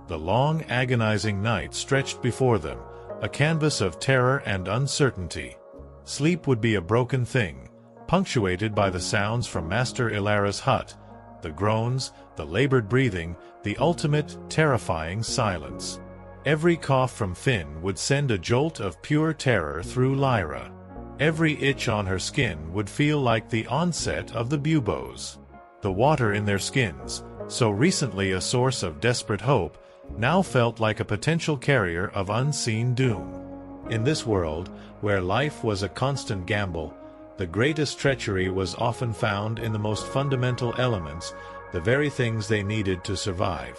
The long, agonizing night stretched before them, a canvas of terror and uncertainty. Sleep would be a broken thing, punctuated by the sounds from Master Ilara's hut, the groans, the labored breathing, the ultimate, terrifying silence. Every cough from Finn would send a jolt of pure terror through Lyra. Every itch on her skin would feel like the onset of the buboes. The water in their skins, so recently a source of desperate hope, now felt like a potential carrier of unseen doom. In this world, where life was a constant gamble, the greatest treachery was often found in the most fundamental elements, the very things they needed to survive.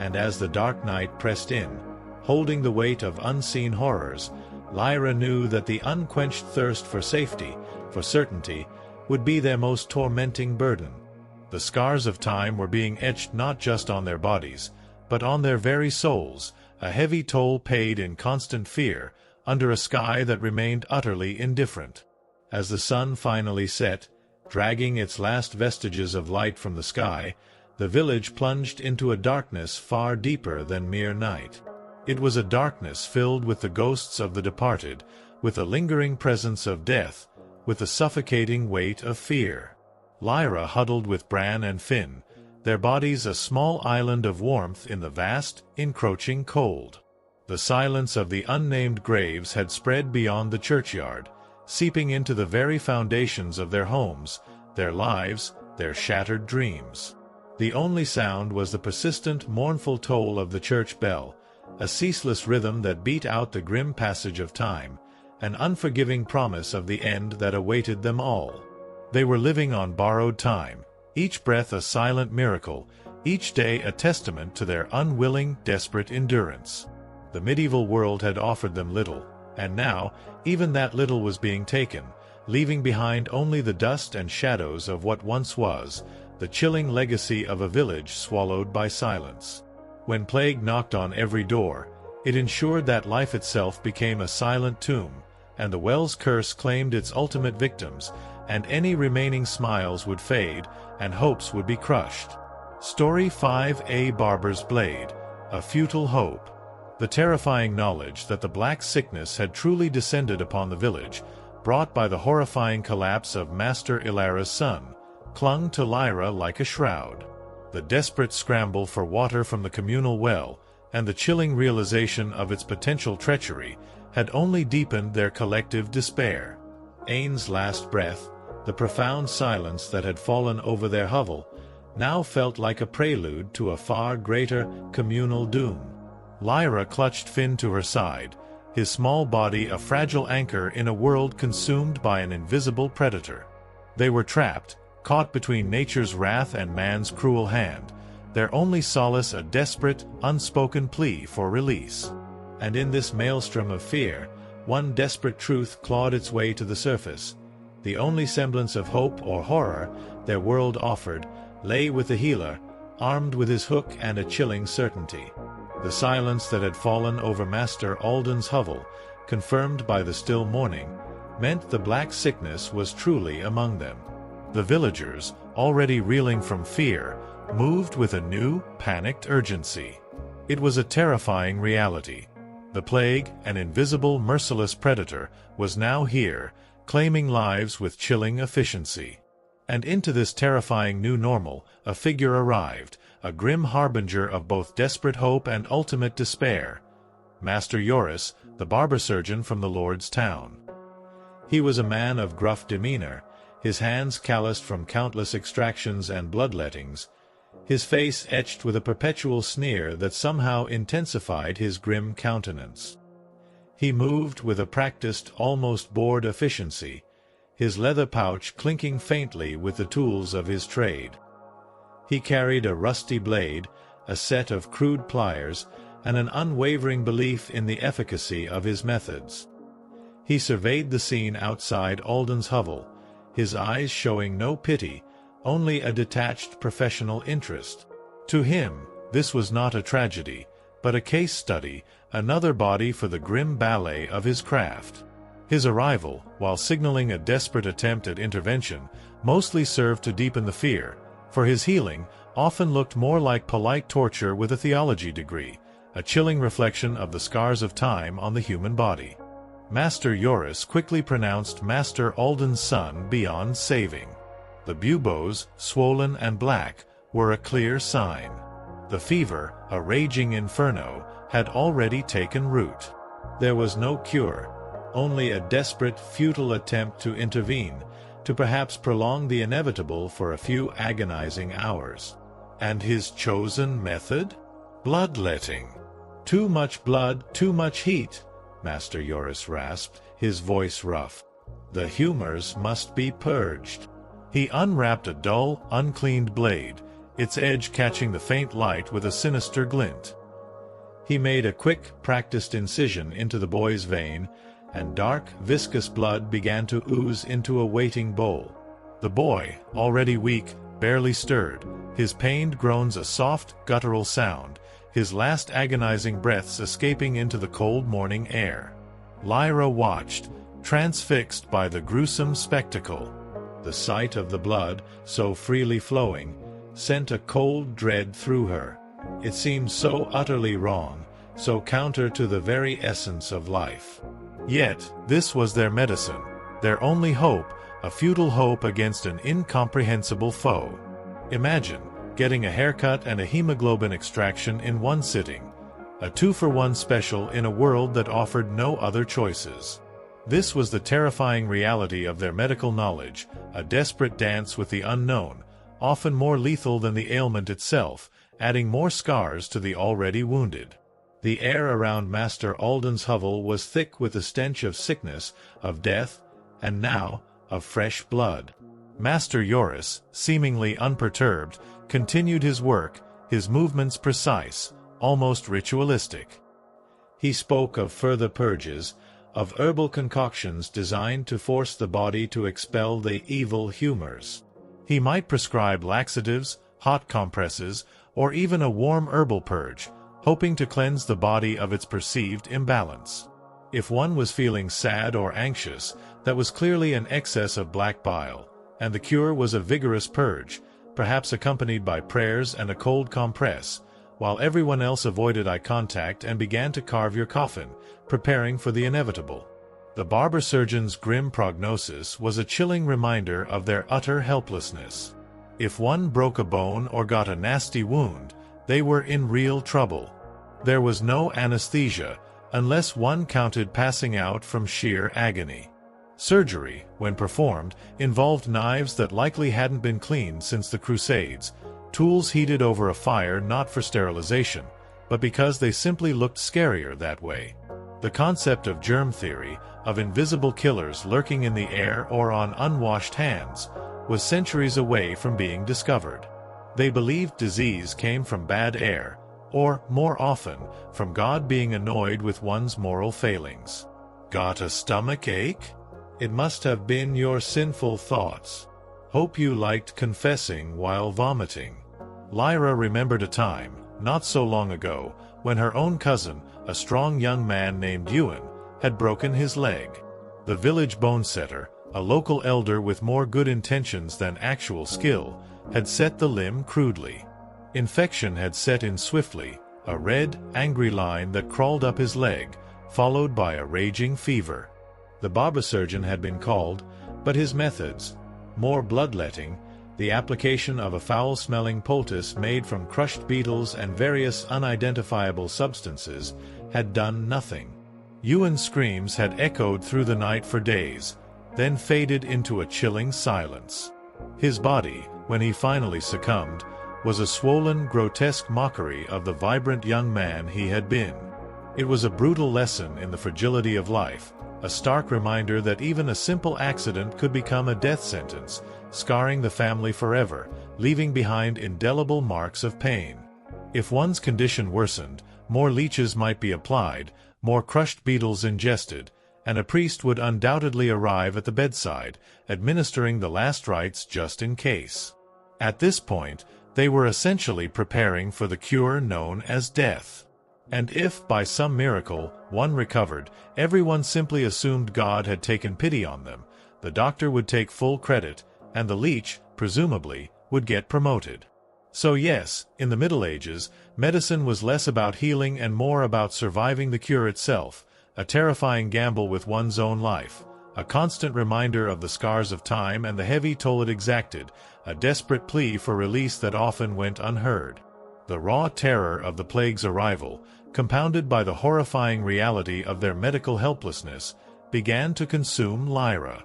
And as the dark night pressed in, holding the weight of unseen horrors, Lyra knew that the unquenched thirst for safety, for certainty, would be their most tormenting burden. The scars of time were being etched not just on their bodies, but on their very souls, a heavy toll paid in constant fear, under a sky that remained utterly indifferent. As the sun finally set, dragging its last vestiges of light from the sky, the village plunged into a darkness far deeper than mere night. It was a darkness filled with the ghosts of the departed, with a lingering presence of death, with a suffocating weight of fear. Lyra huddled with Bran and Finn, their bodies a small island of warmth in the vast, encroaching cold. The silence of the unnamed graves had spread beyond the churchyard, seeping into the very foundations of their homes, their lives, their shattered dreams. The only sound was the persistent, mournful toll of the church bell, a ceaseless rhythm that beat out the grim passage of time, an unforgiving promise of the end that awaited them all. They were living on borrowed time, each breath a silent miracle, each day a testament to their unwilling, desperate endurance. The medieval world had offered them little, and now, even that little was being taken, leaving behind only the dust and shadows of what once was, the chilling legacy of a village swallowed by silence. When plague knocked on every door, it ensured that life itself became a silent tomb, and the well's curse claimed its ultimate victims, and any remaining smiles would fade, and hopes would be crushed. Story 5: A Barber's Blade, a futile hope. The terrifying knowledge that the Black Sickness had truly descended upon the village, brought by the horrifying collapse of Master Ilara's son, clung to Lyra like a shroud. The desperate scramble for water from the communal well, and the chilling realization of its potential treachery, had only deepened their collective despair. Ain's last breath, the profound silence that had fallen over their hovel, now felt like a prelude to a far greater communal doom. Lyra clutched Finn to her side, his small body a fragile anchor in a world consumed by an invisible predator. They were trapped, caught between nature's wrath and man's cruel hand, their only solace a desperate, unspoken plea for release. And in this maelstrom of fear, one desperate truth clawed its way to the surface. The only semblance of hope or horror their world offered lay with the healer, armed with his hook and a chilling certainty. The silence that had fallen over Master Alden's hovel, confirmed by the still morning, meant the black sickness was truly among them. The villagers, already reeling from fear, moved with a new, panicked urgency. It was a terrifying reality. The plague, an invisible, merciless predator, was now here, claiming lives with chilling efficiency. And into this terrifying new normal, a figure arrived, a grim harbinger of both desperate hope and ultimate despair. Master Joris, the barber surgeon from the Lord's town. He was a man of gruff demeanor, his hands calloused from countless extractions and bloodlettings, his face etched with a perpetual sneer that somehow intensified his grim countenance. He moved with a practiced, almost bored efficiency, his leather pouch clinking faintly with the tools of his trade. He carried a rusty blade, a set of crude pliers, and an unwavering belief in the efficacy of his methods. He surveyed the scene outside Alden's hovel, his eyes showing no pity, only a detached professional interest. To him, this was not a tragedy, but a case study, another body for the grim ballet of his craft. His arrival, while signaling a desperate attempt at intervention, mostly served to deepen the fear, for his healing often looked more like polite torture with a theology degree, a chilling reflection of the scars of time on the human body. Master Joris quickly pronounced Master Alden's son beyond saving. The buboes, swollen and black, were a clear sign. The fever, a raging inferno, had already taken root. There was no cure, only a desperate, futile attempt to intervene, to perhaps prolong the inevitable for a few agonizing hours. And his chosen method? Bloodletting. Too much blood, too much heat, Master Joris rasped, his voice rough. The humors must be purged. He unwrapped a dull, uncleaned blade, its edge catching the faint light with a sinister glint. He made a quick, practiced incision into the boy's vein, and dark, viscous blood began to ooze into a waiting bowl. The boy, already weak, barely stirred, his pained groans a soft, guttural sound, his last agonizing breaths escaping into the cold morning air. Lyra watched, transfixed by the gruesome spectacle. The sight of the blood, so freely flowing, sent a cold dread through her. It seemed so utterly wrong, so counter to the very essence of life. Yet, this was their medicine, their only hope, a futile hope against an incomprehensible foe. Imagine getting a haircut and a hemoglobin extraction in one sitting, a 2-for-1 special in a world that offered no other choices. This was the terrifying reality of their medical knowledge, a desperate dance with the unknown, often more lethal than the ailment itself, adding more scars to the already wounded. The air around Master Alden's hovel was thick with the stench of sickness, of death, and now, of fresh blood. Master Joris, seemingly unperturbed, continued his work, his movements precise, almost ritualistic. He spoke of further purges, of herbal concoctions designed to force the body to expel the evil humors. He might prescribe laxatives, hot compresses, or even a warm herbal purge, hoping to cleanse the body of its perceived imbalance. If one was feeling sad or anxious, that was clearly an excess of black bile, and the cure was a vigorous purge, perhaps accompanied by prayers and a cold compress, while everyone else avoided eye contact and began to carve your coffin, preparing for the inevitable. The barber surgeon's grim prognosis was a chilling reminder of their utter helplessness. If one broke a bone or got a nasty wound, they were in real trouble. There was no anesthesia, unless one counted passing out from sheer agony. Surgery, when performed, involved knives that likely hadn't been cleaned since the Crusades, tools heated over a fire not for sterilization, but because they simply looked scarier that way. The concept of germ theory, of invisible killers lurking in the air or on unwashed hands, was centuries away from being discovered. They believed disease came from bad air, or, more often, from God being annoyed with one's moral failings. Got a stomach ache? It must have been your sinful thoughts. Hope you liked confessing while vomiting. Lyra remembered a time, not so long ago, when her own cousin, a strong young man named Ewan, had broken his leg. The village bonesetter, a local elder with more good intentions than actual skill, had set the limb crudely. Infection had set in swiftly, a red, angry line that crawled up his leg, followed by a raging fever. The barber surgeon had been called, but his methods, more bloodletting, the application of a foul-smelling poultice made from crushed beetles and various unidentifiable substances, had done nothing. Ewan's screams had echoed through the night for days, then faded into a chilling silence. His body, when he finally succumbed, was a swollen, grotesque mockery of the vibrant young man he had been. It was a brutal lesson in the fragility of life, a stark reminder that even a simple accident could become a death sentence, scarring the family forever, leaving behind indelible marks of pain. If one's condition worsened, more leeches might be applied, more crushed beetles ingested, and a priest would undoubtedly arrive at the bedside, administering the last rites just in case. At this point, they were essentially preparing for the cure known as death. And if, by some miracle, one recovered, everyone simply assumed God had taken pity on them, the doctor would take full credit, and the leech, presumably, would get promoted. So yes, in the Middle Ages, medicine was less about healing and more about surviving the cure itself, a terrifying gamble with one's own life, a constant reminder of the scars of time and the heavy toll it exacted, a desperate plea for release that often went unheard. The raw terror of the plague's arrival, compounded by the horrifying reality of their medical helplessness, began to consume Lyra.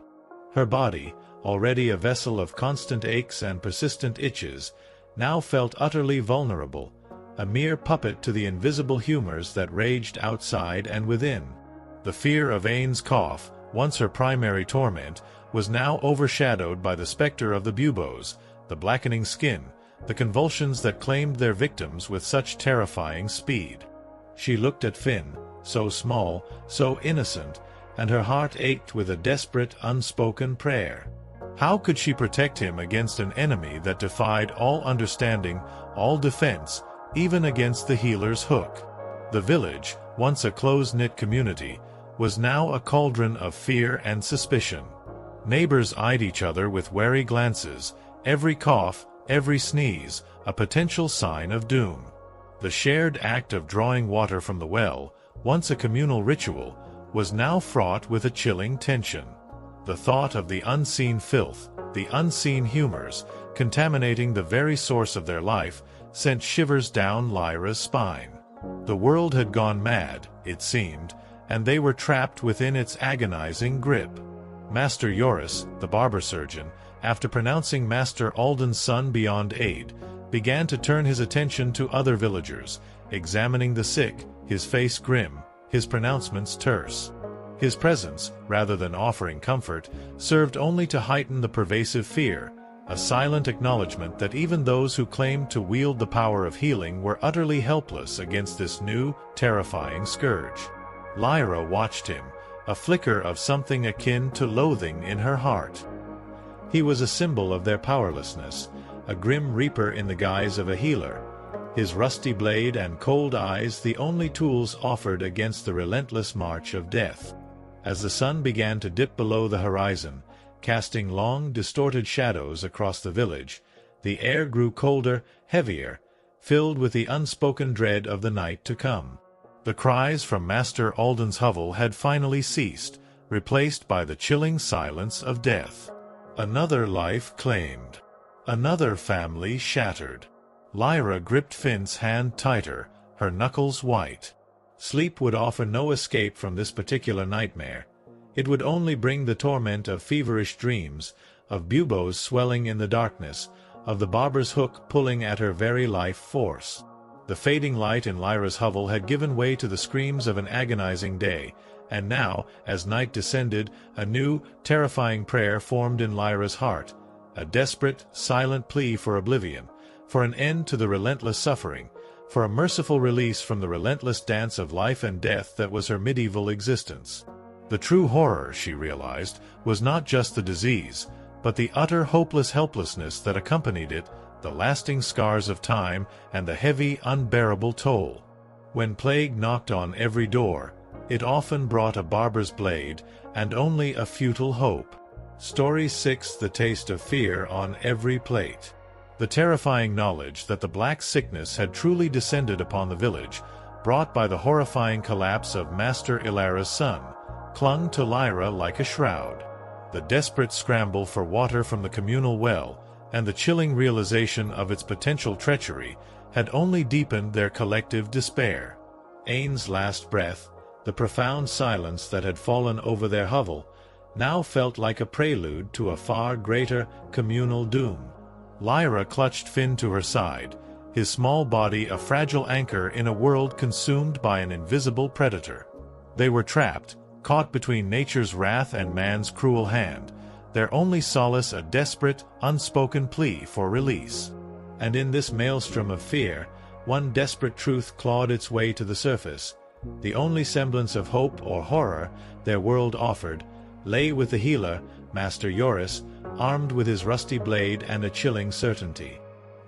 Her body, already a vessel of constant aches and persistent itches, now felt utterly vulnerable, a mere puppet to the invisible humors that raged outside and within. The fear of Ane's cough, once her primary torment, was now overshadowed by the specter of the buboes, the blackening skin, the convulsions that claimed their victims with such terrifying speed. She looked at Finn, so small, so innocent, and her heart ached with a desperate, unspoken prayer. How could she protect him against an enemy that defied all understanding, all defense, even against the healer's hook? The village, once a close-knit community, was now a cauldron of fear and suspicion. Neighbors eyed each other with wary glances, every cough, every sneeze, a potential sign of doom. The shared act of drawing water from the well, once a communal ritual, was now fraught with a chilling tension. The thought of the unseen filth, the unseen humors, contaminating the very source of their life, sent shivers down Lyra's spine. The world had gone mad, it seemed, and they were trapped within its agonizing grip. Master Joris, the barber surgeon, after pronouncing Master Alden's son beyond aid, began to turn his attention to other villagers, examining the sick, his face grim, his pronouncements terse. His presence, rather than offering comfort, served only to heighten the pervasive fear, a silent acknowledgement that even those who claimed to wield the power of healing were utterly helpless against this new, terrifying scourge. Lyra watched him, a flicker of something akin to loathing in her heart. He was a symbol of their powerlessness, a grim reaper in the guise of a healer, his rusty blade and cold eyes the only tools offered against the relentless march of death. As the sun began to dip below the horizon, casting long, distorted shadows across the village, the air grew colder, heavier, filled with the unspoken dread of the night to come. The cries from Master Alden's hovel had finally ceased, replaced by the chilling silence of death. Another life claimed. Another family shattered. Lyra gripped Finn's hand tighter, her knuckles white. Sleep would offer no escape from this particular nightmare. It would only bring the torment of feverish dreams, of buboes swelling in the darkness, of the barber's hook pulling at her very life force. The fading light in Lyra's hovel had given way to the screams of an agonizing day, and now, as night descended, a new, terrifying prayer formed in Lyra's heart, a desperate, silent plea for oblivion, for an end to the relentless suffering, for a merciful release from the relentless dance of life and death that was her medieval existence. The true horror, she realized, was not just the disease, but the utter hopeless helplessness that accompanied it, the lasting scars of time, and the heavy, unbearable toll. When plague knocked on every door, it often brought a barber's blade, and only a futile hope. Story 6: The taste of fear on every plate. The terrifying knowledge that the Black Sickness had truly descended upon the village, brought by the horrifying collapse of Master Ilara's son, clung to Lyra like a shroud. The desperate scramble for water from the communal well, and the chilling realization of its potential treachery, had only deepened their collective despair. Aine's last breath, the profound silence that had fallen over their hovel, now felt like a prelude to a far greater communal doom. Lyra clutched Finn to her side, his small body a fragile anchor in a world consumed by an invisible predator. They were trapped, caught between nature's wrath and man's cruel hand, their only solace a desperate, unspoken plea for release. And in this maelstrom of fear, one desperate truth clawed its way to the surface. The only semblance of hope or horror their world offered lay with the healer, Master Joris, armed with his rusty blade and a chilling certainty.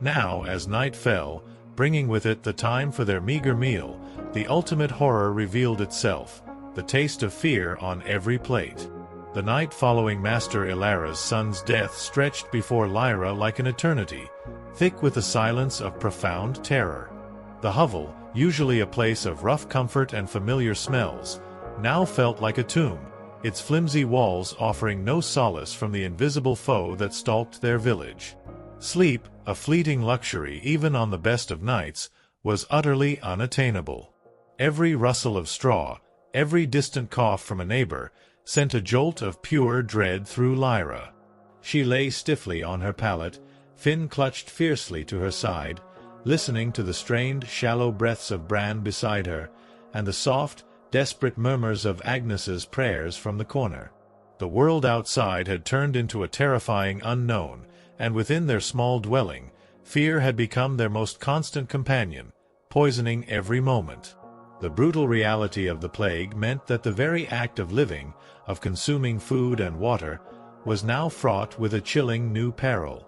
Now, as night fell, bringing with it the time for their meager meal, the ultimate horror revealed itself, the taste of fear on every plate. The night following Master Ilara's son's death stretched before Lyra like an eternity, thick with the silence of profound terror. The hovel, usually a place of rough comfort and familiar smells, now felt like a tomb, its flimsy walls offering no solace from the invisible foe that stalked their village. Sleep, a fleeting luxury even on the best of nights, was utterly unattainable. Every rustle of straw, every distant cough from a neighbor, sent a jolt of pure dread through Lyra. She lay stiffly on her pallet, Finn clutched fiercely to her side, listening to the strained, shallow breaths of Bran beside her, and the soft, desperate murmurs of Agnes's prayers from the corner. The world outside had turned into a terrifying unknown, and within their small dwelling, fear had become their most constant companion, poisoning every moment. The brutal reality of the plague meant that the very act of living, of consuming food and water, was now fraught with a chilling new peril.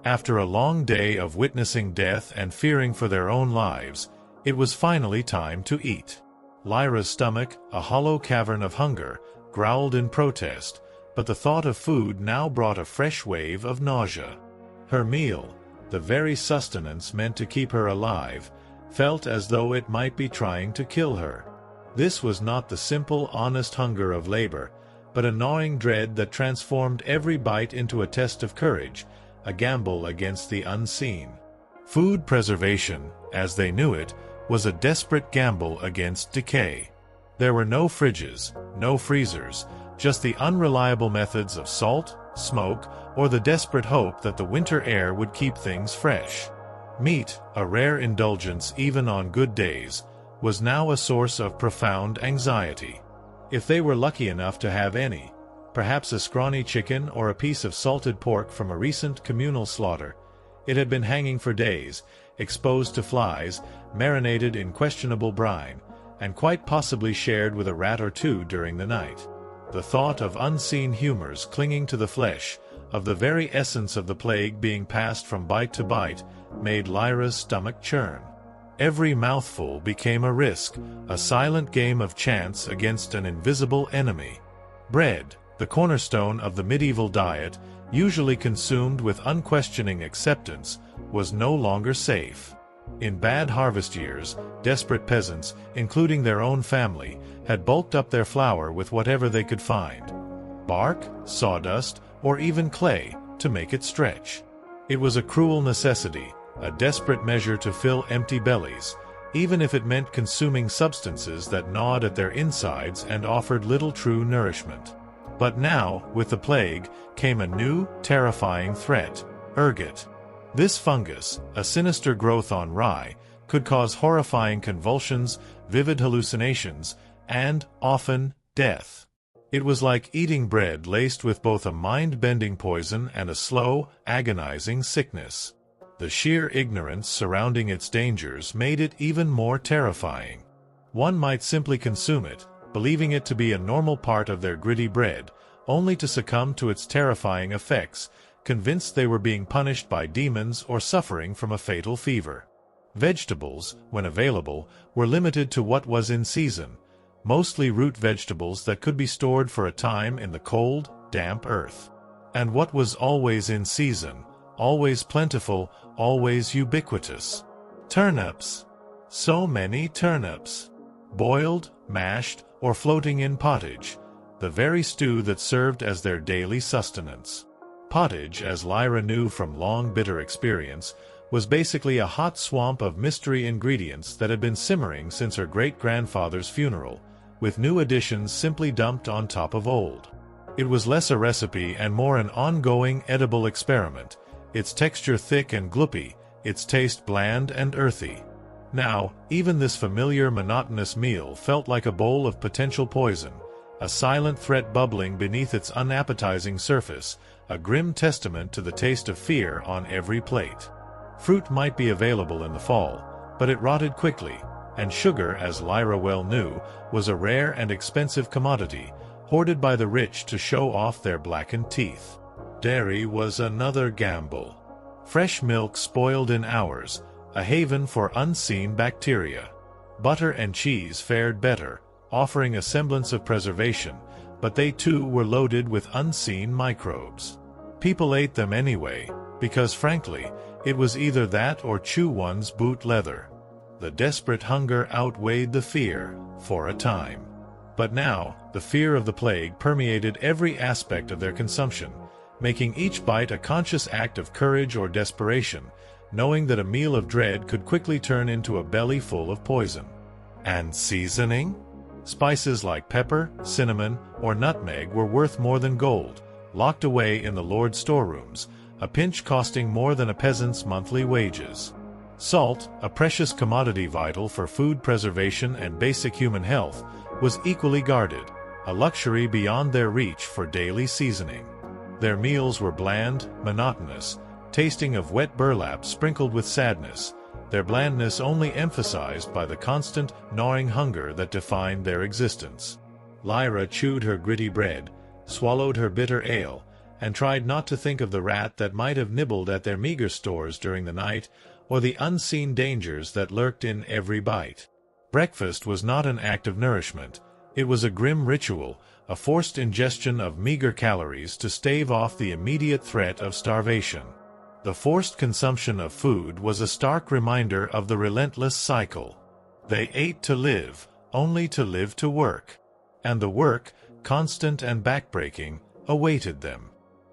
After a long day of witnessing death and fearing for their own lives, it was finally time to eat. Lyra's stomach, a hollow cavern of hunger, growled in protest, but the thought of food now brought a fresh wave of nausea. Her meal, the very sustenance meant to keep her alive, felt as though it might be trying to kill her. This was not the simple, honest hunger of labor, but a gnawing dread that transformed every bite into a test of courage, a gamble against the unseen. Food preservation, as they knew it, was a desperate gamble against decay. There were no fridges, no freezers, just the unreliable methods of salt, smoke, or the desperate hope that the winter air would keep things fresh. Meat, a rare indulgence even on good days, was now a source of profound anxiety. If they were lucky enough to have any, perhaps a scrawny chicken or a piece of salted pork from a recent communal slaughter, it had been hanging for days, exposed to flies, marinated in questionable brine, and quite possibly shared with a rat or two during the night. The thought of unseen humors clinging to the flesh, of the very essence of the plague being passed from bite to bite, made Lyra's stomach churn. Every mouthful became a risk, a silent game of chance against an invisible enemy. Bread, the cornerstone of the medieval diet, usually consumed with unquestioning acceptance, was no longer safe. In bad harvest years, desperate peasants, including their own family, had bulked up their flour with whatever they could find. Bark, sawdust, or even clay, to make it stretch. It was a cruel necessity, a desperate measure to fill empty bellies, even if it meant consuming substances that gnawed at their insides and offered little true nourishment. But now, with the plague, came a new, terrifying threat: ergot. This fungus, a sinister growth on rye, could cause horrifying convulsions, vivid hallucinations, and, often, death. It was like eating bread laced with both a mind-bending poison and a slow, agonizing sickness. The sheer ignorance surrounding its dangers made it even more terrifying. One might simply consume it, believing it to be a normal part of their gritty bread, only to succumb to its terrifying effects, convinced they were being punished by demons or suffering from a fatal fever. Vegetables, when available, were limited to what was in season, mostly root vegetables that could be stored for a time in the cold, damp earth. And what was always in season, always plentiful, always ubiquitous? Turnips. So many turnips. Boiled, mashed, or floating in pottage, the very stew that served as their daily sustenance. Pottage, as Lyra knew from long bitter experience, was basically a hot swamp of mystery ingredients that had been simmering since her great-grandfather's funeral, with new additions simply dumped on top of old. It was less a recipe and more an ongoing edible experiment, its texture thick and gloopy, its taste bland and earthy. Now, even this familiar monotonous meal felt like a bowl of potential poison, a silent threat bubbling beneath its unappetizing surface, a grim testament to the taste of fear on every plate. Fruit might be available in the fall, but it rotted quickly, and sugar, as Lyra well knew, was a rare and expensive commodity, hoarded by the rich to show off their blackened teeth. Dairy was another gamble. Fresh milk spoiled in hours, a haven for unseen bacteria. Butter and cheese fared better, offering a semblance of preservation, but they too were loaded with unseen microbes. People ate them anyway, because frankly, it was either that or chew one's boot leather. The desperate hunger outweighed the fear, for a time. But now, the fear of the plague permeated every aspect of their consumption, making each bite a conscious act of courage or desperation, knowing that a meal of dread could quickly turn into a belly full of poison. And seasoning? Spices like pepper, cinnamon, or nutmeg were worth more than gold, locked away in the Lord's storerooms, a pinch costing more than a peasant's monthly wages. Salt, a precious commodity vital for food preservation and basic human health, was equally guarded, a luxury beyond their reach for daily seasoning. Their meals were bland, monotonous, tasting of wet burlap sprinkled with sadness, their blandness only emphasized by the constant, gnawing hunger that defined their existence. Lyra chewed her gritty bread, swallowed her bitter ale, and tried not to think of the rat that might have nibbled at their meager stores during the night, or the unseen dangers that lurked in every bite. Breakfast was not an act of nourishment. It was a grim ritual, a forced ingestion of meager calories to stave off the immediate threat of starvation. The forced consumption of food was a stark reminder of the relentless cycle. They ate to live, only to live to work. And the work, constant and backbreaking, awaited them.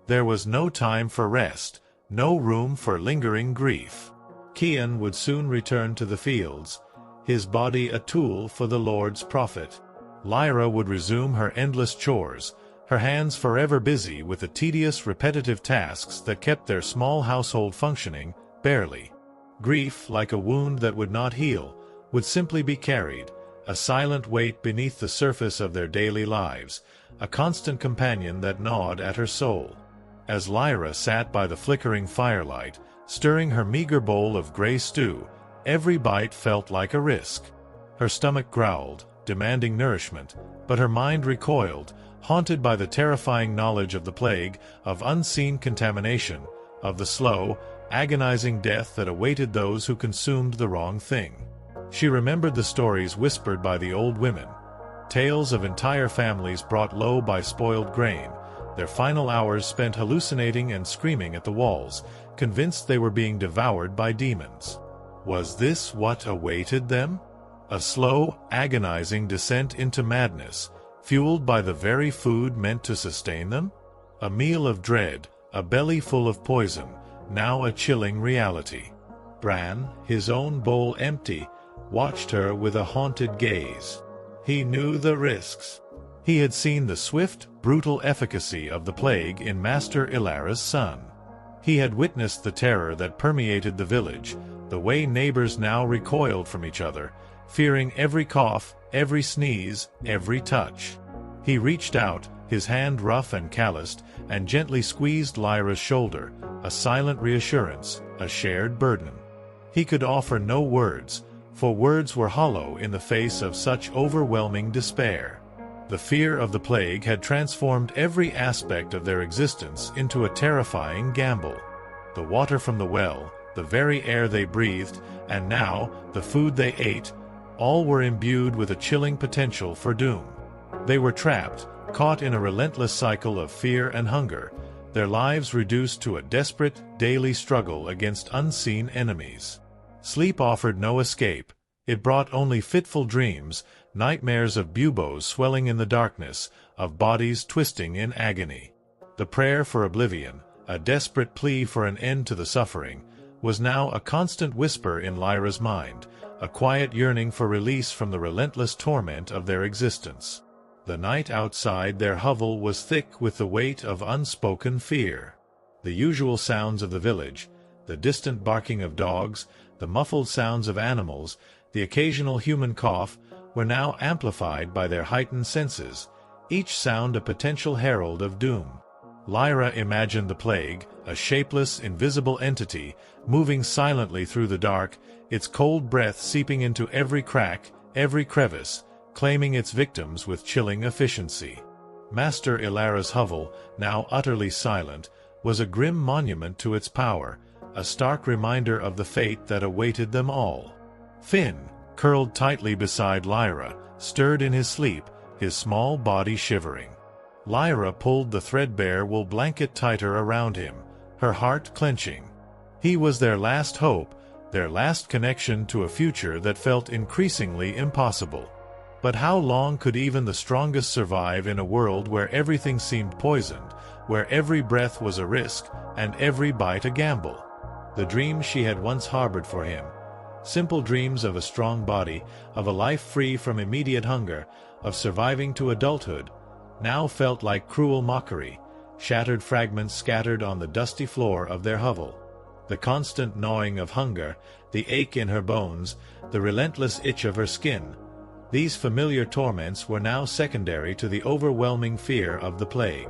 There was no time for rest, no room for lingering grief. Cian would soon return to the fields, his body a tool for the Lord's profit. Lyra would resume her endless chores, her hands forever busy with the tedious, repetitive tasks that kept their small household functioning, barely. Grief, like a wound that would not heal, would simply be carried, a silent weight beneath the surface of their daily lives, a constant companion that gnawed at her soul. As Lyra sat by the flickering firelight, stirring her meager bowl of gray stew, every bite felt like a risk. Her stomach growled, demanding nourishment, but her mind recoiled, haunted by the terrifying knowledge of the plague, of unseen contamination, of the slow, agonizing death that awaited those who consumed the wrong thing. She remembered the stories whispered by the old women, tales of entire families brought low by spoiled grain, their final hours spent hallucinating and screaming at the walls, convinced they were being devoured by demons. Was this what awaited them? A slow, agonizing descent into madness, fueled by the very food meant to sustain them? A meal of dread, a belly full of poison, now a chilling reality. Bran, his own bowl empty, watched her with a haunted gaze. He knew the risks. He had seen the swift, brutal efficacy of the plague in Master Ilara's son. He had witnessed the terror that permeated the village, the way neighbors now recoiled from each other, fearing every cough, every sneeze, every touch. He reached out, his hand rough and calloused, and gently squeezed Lyra's shoulder, a silent reassurance, a shared burden. He could offer no words, for words were hollow in the face of such overwhelming despair. The fear of the plague had transformed every aspect of their existence into a terrifying gamble. The water from the well, the very air they breathed, and now the food they ate, all were imbued with a chilling potential for doom. They were trapped, caught in a relentless cycle of fear and hunger, their lives reduced to a desperate, daily struggle against unseen enemies. Sleep offered no escape. It brought only fitful dreams, nightmares of buboes swelling in the darkness, of bodies twisting in agony. The prayer for oblivion, a desperate plea for an end to the suffering, was now a constant whisper in Lyra's mind, a quiet yearning for release from the relentless torment of their existence. The night outside their hovel was thick with the weight of unspoken fear. The usual sounds of the village, the distant barking of dogs, the muffled sounds of animals, the occasional human cough, were now amplified by their heightened senses, each sound a potential herald of doom. Lyra imagined the plague, a shapeless, invisible entity, moving silently through the dark, its cold breath seeping into every crack, every crevice, claiming its victims with chilling efficiency. Master Ilara's hovel, now utterly silent, was a grim monument to its power, a stark reminder of the fate that awaited them all. Finn, curled tightly beside Lyra, stirred in his sleep, his small body shivering. Lyra pulled the threadbare wool blanket tighter around him, her heart clenching. He was their last hope, their last connection to a future that felt increasingly impossible. But how long could even the strongest survive in a world where everything seemed poisoned, where every breath was a risk, and every bite a gamble? The dreams she had once harbored for him, simple dreams of a strong body, of a life free from immediate hunger, of surviving to adulthood, now felt like cruel mockery, shattered fragments scattered on the dusty floor of their hovel. The constant gnawing of hunger, the ache in her bones, the relentless itch of her skin, these familiar torments were now secondary to the overwhelming fear of the plague.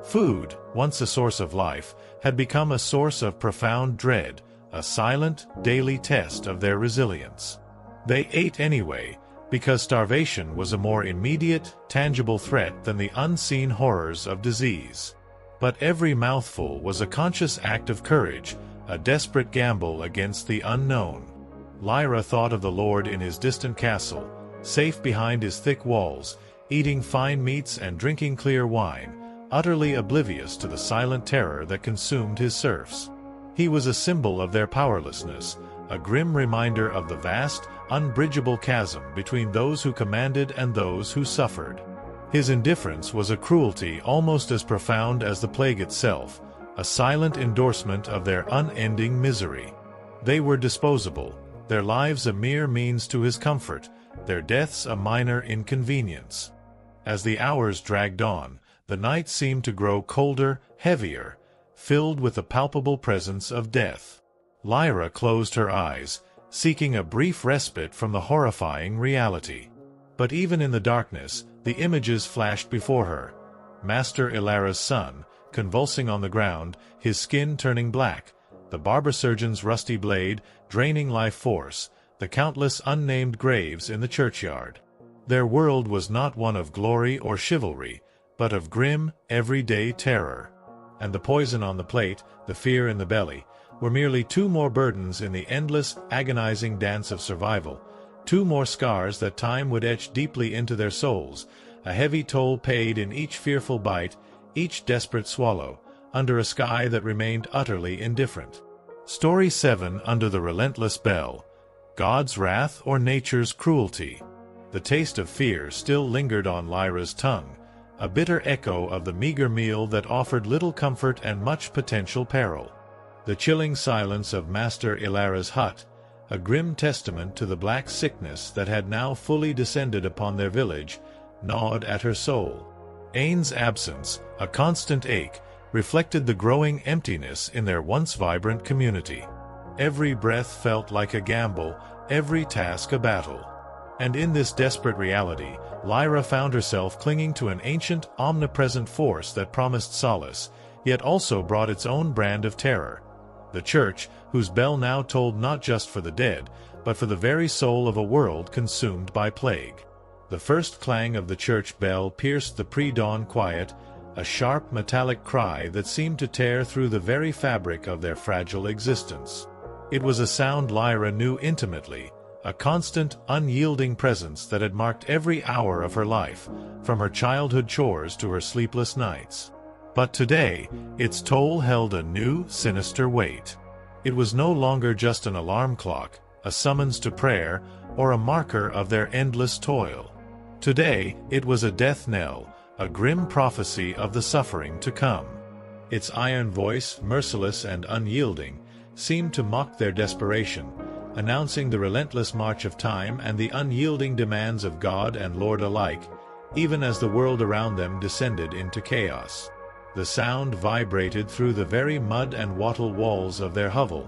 Food, once a source of life, had become a source of profound dread, a silent, daily test of their resilience. They ate anyway, because starvation was a more immediate, tangible threat than the unseen horrors of disease. But every mouthful was a conscious act of courage, a desperate gamble against the unknown. Lyra thought of the lord in his distant castle, safe behind his thick walls, eating fine meats and drinking clear wine, utterly oblivious to the silent terror that consumed his serfs. He was a symbol of their powerlessness, a grim reminder of the vast, unbridgeable chasm between those who commanded and those who suffered. His indifference was a cruelty almost as profound as the plague itself, a silent endorsement of their unending misery. They were disposable, their lives a mere means to his comfort, their deaths a minor inconvenience. As the hours dragged on, the night seemed to grow colder, heavier, filled with the palpable presence of death. Lyra closed her eyes, seeking a brief respite from the horrifying reality. But even in the darkness, the images flashed before her. Master Ilara's son, convulsing on the ground, his skin turning black, the barber surgeon's rusty blade, draining life force, the countless unnamed graves in the churchyard. Their world was not one of glory or chivalry, but of grim, everyday terror. And the poison on the plate, the fear in the belly, were merely two more burdens in the endless, agonizing dance of survival, two more scars that time would etch deeply into their souls, a heavy toll paid in each fearful bite, each desperate swallow, under a sky that remained utterly indifferent. Story 7 Under the Relentless Bell. God's Wrath or Nature's Cruelty? The taste of fear still lingered on Lyra's tongue, a bitter echo of the meager meal that offered little comfort and much potential peril. The chilling silence of Master Ilara's hut, a grim testament to the black sickness that had now fully descended upon their village, gnawed at her soul. Ain's absence, a constant ache, reflected the growing emptiness in their once vibrant community. Every breath felt like a gamble, every task a battle. And in this desperate reality, Lyra found herself clinging to an ancient, omnipresent force that promised solace, yet also brought its own brand of terror. The church, whose bell now tolled not just for the dead, but for the very soul of a world consumed by plague. The first clang of the church bell pierced the pre-dawn quiet, a sharp metallic cry that seemed to tear through the very fabric of their fragile existence. It was a sound Lyra knew intimately, a constant, unyielding presence that had marked every hour of her life, from her childhood chores to her sleepless nights. But today, its toll held a new, sinister weight. It was no longer just an alarm clock, a summons to prayer, or a marker of their endless toil. Today, it was a death knell, a grim prophecy of the suffering to come. Its iron voice, merciless and unyielding, seemed to mock their desperation, announcing the relentless march of time and the unyielding demands of God and Lord alike, even as the world around them descended into chaos. The sound vibrated through the very mud and wattle walls of their hovel,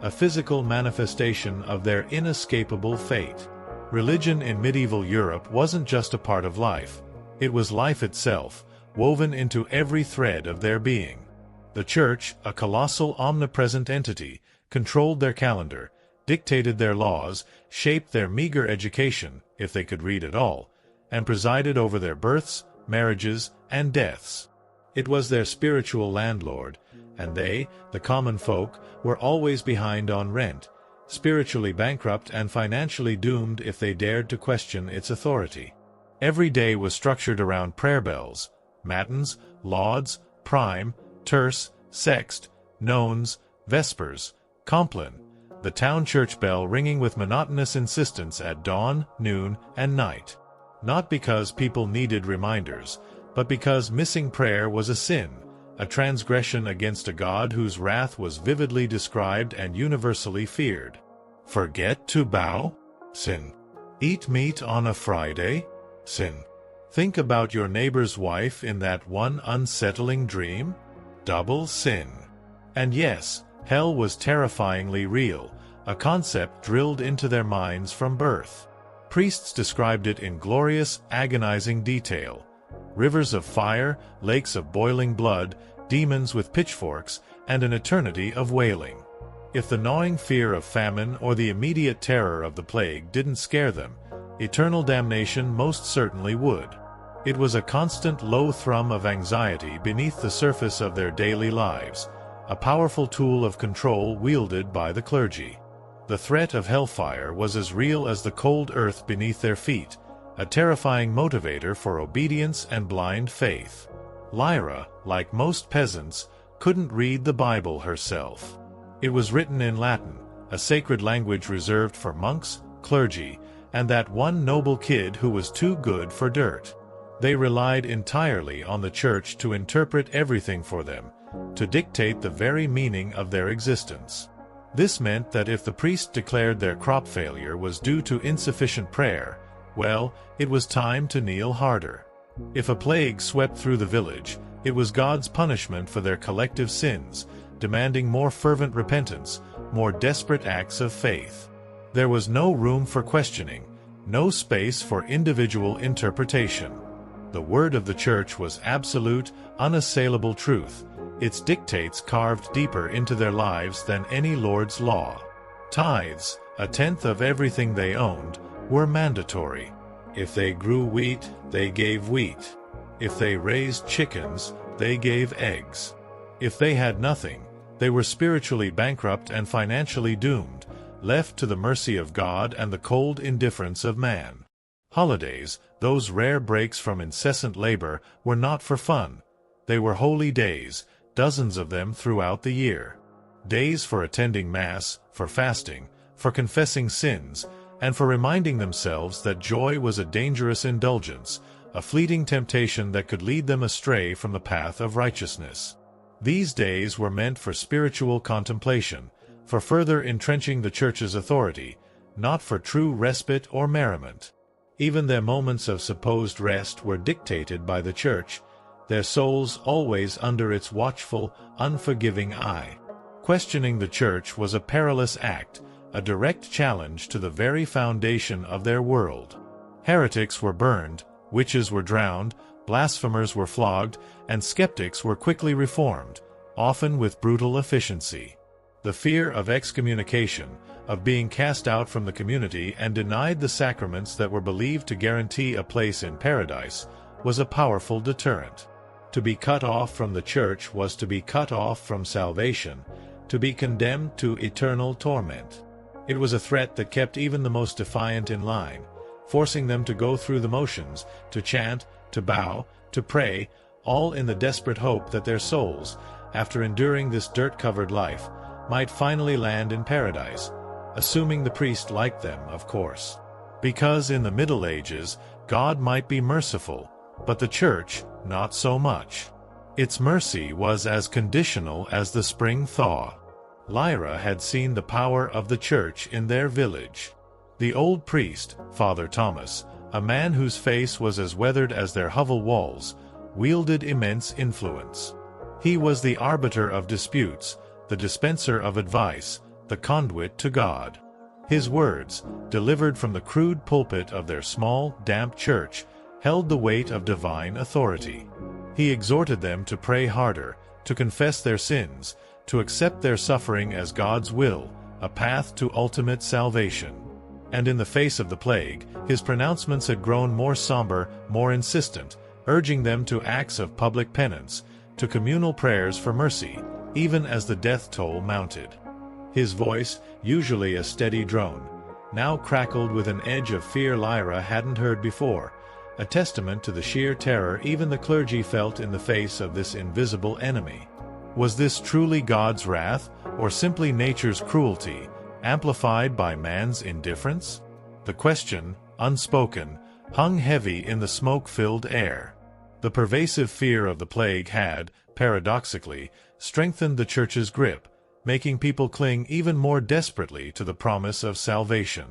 a physical manifestation of their inescapable fate. Religion in medieval Europe wasn't just a part of life. It was life itself, woven into every thread of their being. The Church, a colossal omnipresent entity, controlled their calendar, dictated their laws, shaped their meager education, if they could read at all, and presided over their births, marriages, and deaths. It was their spiritual landlord, and they, the common folk, were always behind on rent, spiritually bankrupt and financially doomed if they dared to question its authority. Every day was structured around prayer bells, matins, lauds, prime, terce, sext, nones, vespers, compline, the town church bell ringing with monotonous insistence at dawn, noon, and night. Not because people needed reminders, but because missing prayer was a sin, a transgression against a God whose wrath was vividly described and universally feared. Forget to bow? Sin. Eat meat on a Friday? Sin. Think about your neighbor's wife in that one unsettling dream? Double sin. And yes, hell was terrifyingly real, a concept drilled into their minds from birth. Priests described it in glorious, agonizing detail. Rivers of fire, lakes of boiling blood, demons with pitchforks, and an eternity of wailing. If the gnawing fear of famine or the immediate terror of the plague didn't scare them, eternal damnation most certainly would. It was a constant low thrum of anxiety beneath the surface of their daily lives, a powerful tool of control wielded by the clergy. The threat of hellfire was as real as the cold earth beneath their feet, a terrifying motivator for obedience and blind faith. Lyra, like most peasants, couldn't read the Bible herself. It was written in Latin, a sacred language reserved for monks, clergy, and that one noble kid who was too good for dirt. They relied entirely on the church to interpret everything for them, to dictate the very meaning of their existence. This meant that if the priest declared their crop failure was due to insufficient prayer, well, it was time to kneel harder. If a plague swept through the village, it was God's punishment for their collective sins, demanding more fervent repentance, more desperate acts of faith. There was no room for questioning, no space for individual interpretation. The word of the church was absolute, unassailable truth, its dictates carved deeper into their lives than any lord's law. Tithes, a tenth of everything they owned, were mandatory. If they grew wheat, they gave wheat. If they raised chickens, they gave eggs. If they had nothing, they were spiritually bankrupt and financially doomed, left to the mercy of God and the cold indifference of man. Holidays, those rare breaks from incessant labor, were not for fun. They were holy days, dozens of them throughout the year. Days for attending Mass, for fasting, for confessing sins, and for reminding themselves that joy was a dangerous indulgence, a fleeting temptation that could lead them astray from the path of righteousness. These days were meant for spiritual contemplation, for further entrenching the Church's authority, not for true respite or merriment. Even their moments of supposed rest were dictated by the Church, their souls always under its watchful, unforgiving eye. Questioning the Church was a perilous act, a direct challenge to the very foundation of their world. Heretics were burned, witches were drowned, blasphemers were flogged, and skeptics were quickly reformed, often with brutal efficiency. The fear of excommunication, of being cast out from the community and denied the sacraments that were believed to guarantee a place in paradise, was a powerful deterrent. To be cut off from the church was to be cut off from salvation, to be condemned to eternal torment. It was a threat that kept even the most defiant in line, forcing them to go through the motions, to chant, to bow, to pray, all in the desperate hope that their souls, after enduring this dirt-covered life, might finally land in paradise, assuming the priest liked them, of course. Because in the Middle Ages, God might be merciful, but the church, not so much. Its mercy was as conditional as the spring thaw. Lyra had seen the power of the church in their village. The old priest, Father Thomas, a man whose face was as weathered as their hovel walls, wielded immense influence. He was the arbiter of disputes, the dispenser of advice, the conduit to God. His words, delivered from the crude pulpit of their small, damp church, held the weight of divine authority. He exhorted them to pray harder, to confess their sins, to accept their suffering as God's will, a path to ultimate salvation. And in the face of the plague, his pronouncements had grown more somber, more insistent, urging them to acts of public penance, to communal prayers for mercy, even as the death toll mounted. His voice, usually a steady drone, now crackled with an edge of fear Lyra hadn't heard before, a testament to the sheer terror even the clergy felt in the face of this invisible enemy. Was this truly God's wrath, or simply nature's cruelty, amplified by man's indifference? The question, unspoken, hung heavy in the smoke-filled air. The pervasive fear of the plague had, paradoxically, strengthened the church's grip, making people cling even more desperately to the promise of salvation.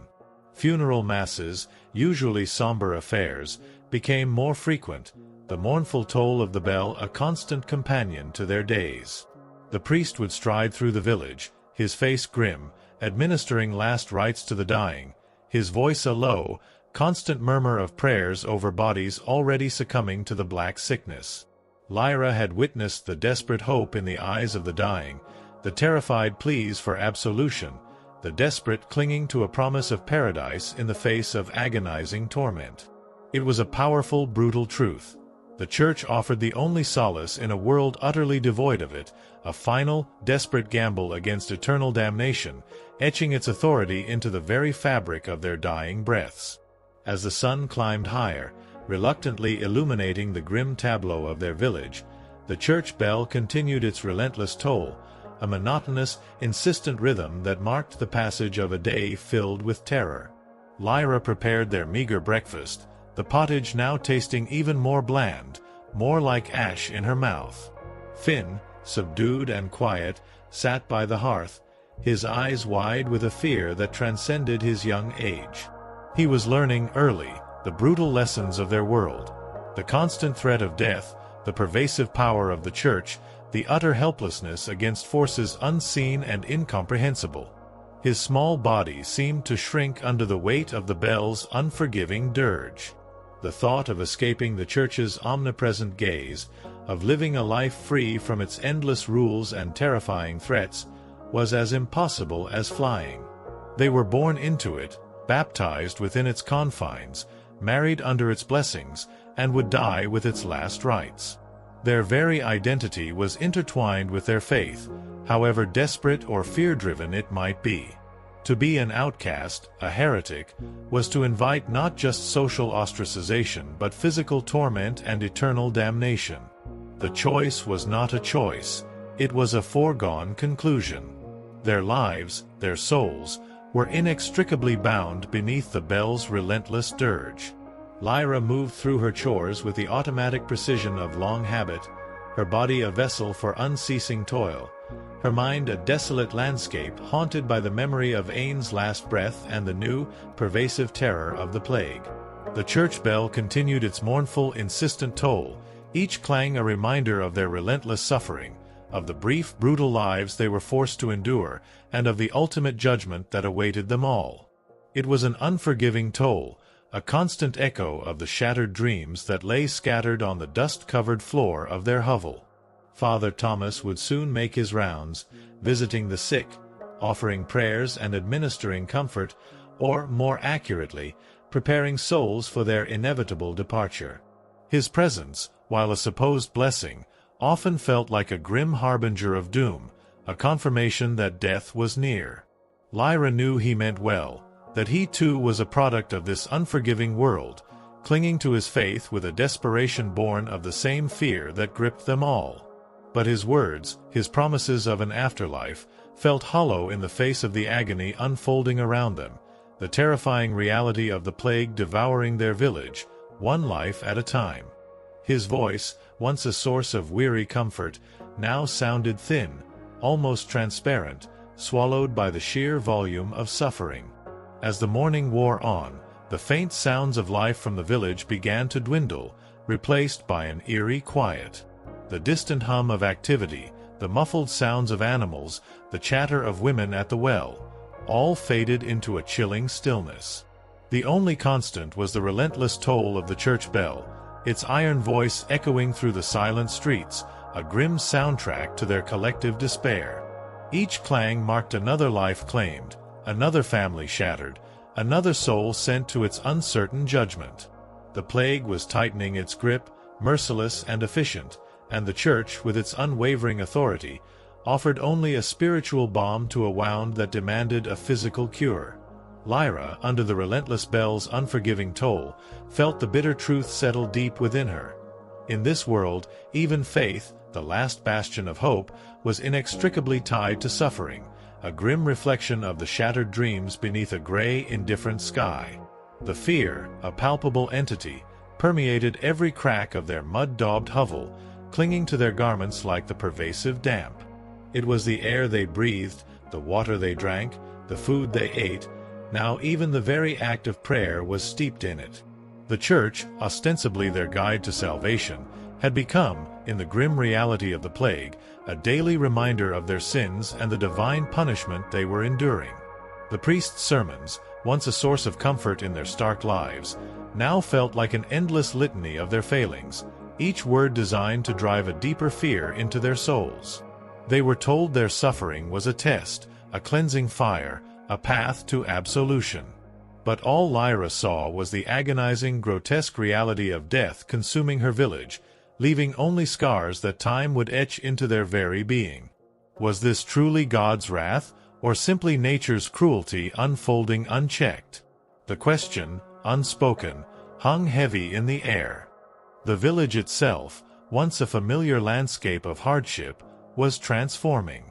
Funeral masses, usually somber affairs, became more frequent, the mournful toll of the bell a constant companion to their days. The priest would stride through the village, his face grim, administering last rites to the dying, his voice a low, constant murmur of prayers over bodies already succumbing to the black sickness. Lyra had witnessed the desperate hope in the eyes of the dying, the terrified pleas for absolution, the desperate clinging to a promise of paradise in the face of agonizing torment. It was a powerful, brutal truth. The church offered the only solace in a world utterly devoid of it, a final, desperate gamble against eternal damnation, etching its authority into the very fabric of their dying breaths. As the sun climbed higher, reluctantly illuminating the grim tableau of their village, the church bell continued its relentless toll, a monotonous, insistent rhythm that marked the passage of a day filled with terror. Lyra prepared their meager breakfast, the pottage now tasting even more bland, more like ash in her mouth. Finn, subdued and quiet, sat by the hearth, his eyes wide with a fear that transcended his young age. He was learning early the brutal lessons of their world, the constant threat of death, the pervasive power of the church, the utter helplessness against forces unseen and incomprehensible. His small body seemed to shrink under the weight of the bell's unforgiving dirge. The thought of escaping the church's omnipresent gaze, of living a life free from its endless rules and terrifying threats, was as impossible as flying. They were born into it, baptized within its confines, married under its blessings, and would die with its last rites. Their very identity was intertwined with their faith, however desperate or fear-driven it might be. To be an outcast, a heretic, was to invite not just social ostracization but physical torment and eternal damnation. The choice was not a choice, it was a foregone conclusion. Their lives, their souls, were inextricably bound beneath the bell's relentless dirge. Lyra moved through her chores with the automatic precision of long habit, her body a vessel for unceasing toil, her mind a desolate landscape haunted by the memory of Aen's last breath and the new, pervasive terror of the plague. The church bell continued its mournful, insistent toll, each clang a reminder of their relentless suffering, of the brief, brutal lives they were forced to endure, and of the ultimate judgment that awaited them all. It was an unforgiving toll, a constant echo of the shattered dreams that lay scattered on the dust-covered floor of their hovel. Father Thomas would soon make his rounds, visiting the sick, offering prayers and administering comfort, or, more accurately, preparing souls for their inevitable departure. His presence, while a supposed blessing, often felt like a grim harbinger of doom, a confirmation that death was near. Lyra knew he meant well, that he too was a product of this unforgiving world, clinging to his faith with a desperation born of the same fear that gripped them all. But his words, his promises of an afterlife, felt hollow in the face of the agony unfolding around them, the terrifying reality of the plague devouring their village, one life at a time. His voice, once a source of weary comfort, now sounded thin, almost transparent, swallowed by the sheer volume of suffering. As the morning wore on, the faint sounds of life from the village began to dwindle, replaced by an eerie quiet. The distant hum of activity, the muffled sounds of animals, the chatter of women at the well, all faded into a chilling stillness. The only constant was the relentless toll of the church bell, its iron voice echoing through the silent streets, a grim soundtrack to their collective despair. Each clang marked another life claimed, another family shattered, another soul sent to its uncertain judgment. The plague was tightening its grip, merciless and efficient, and the church, with its unwavering authority, offered only a spiritual balm to a wound that demanded a physical cure. Lyra, under the relentless bell's unforgiving toll, felt the bitter truth settle deep within her. In this world, even faith, the last bastion of hope, was inextricably tied to suffering, a grim reflection of the shattered dreams beneath a gray, indifferent sky. The fear, a palpable entity, permeated every crack of their mud-daubed hovel, clinging to their garments like the pervasive damp. It was the air they breathed, the water they drank, the food they ate. Now even the very act of prayer was steeped in it. The church, ostensibly their guide to salvation, had become, in the grim reality of the plague, a daily reminder of their sins and the divine punishment they were enduring. The priest's sermons, once a source of comfort in their stark lives, now felt like an endless litany of their failings, each word designed to drive a deeper fear into their souls. They were told their suffering was a test, a cleansing fire, a path to absolution. But all Lyra saw was the agonizing, grotesque reality of death consuming her village, leaving only scars that time would etch into their very being. Was this truly God's wrath, or simply nature's cruelty unfolding unchecked? The question, unspoken, hung heavy in the air. The village itself, once a familiar landscape of hardship, was transforming.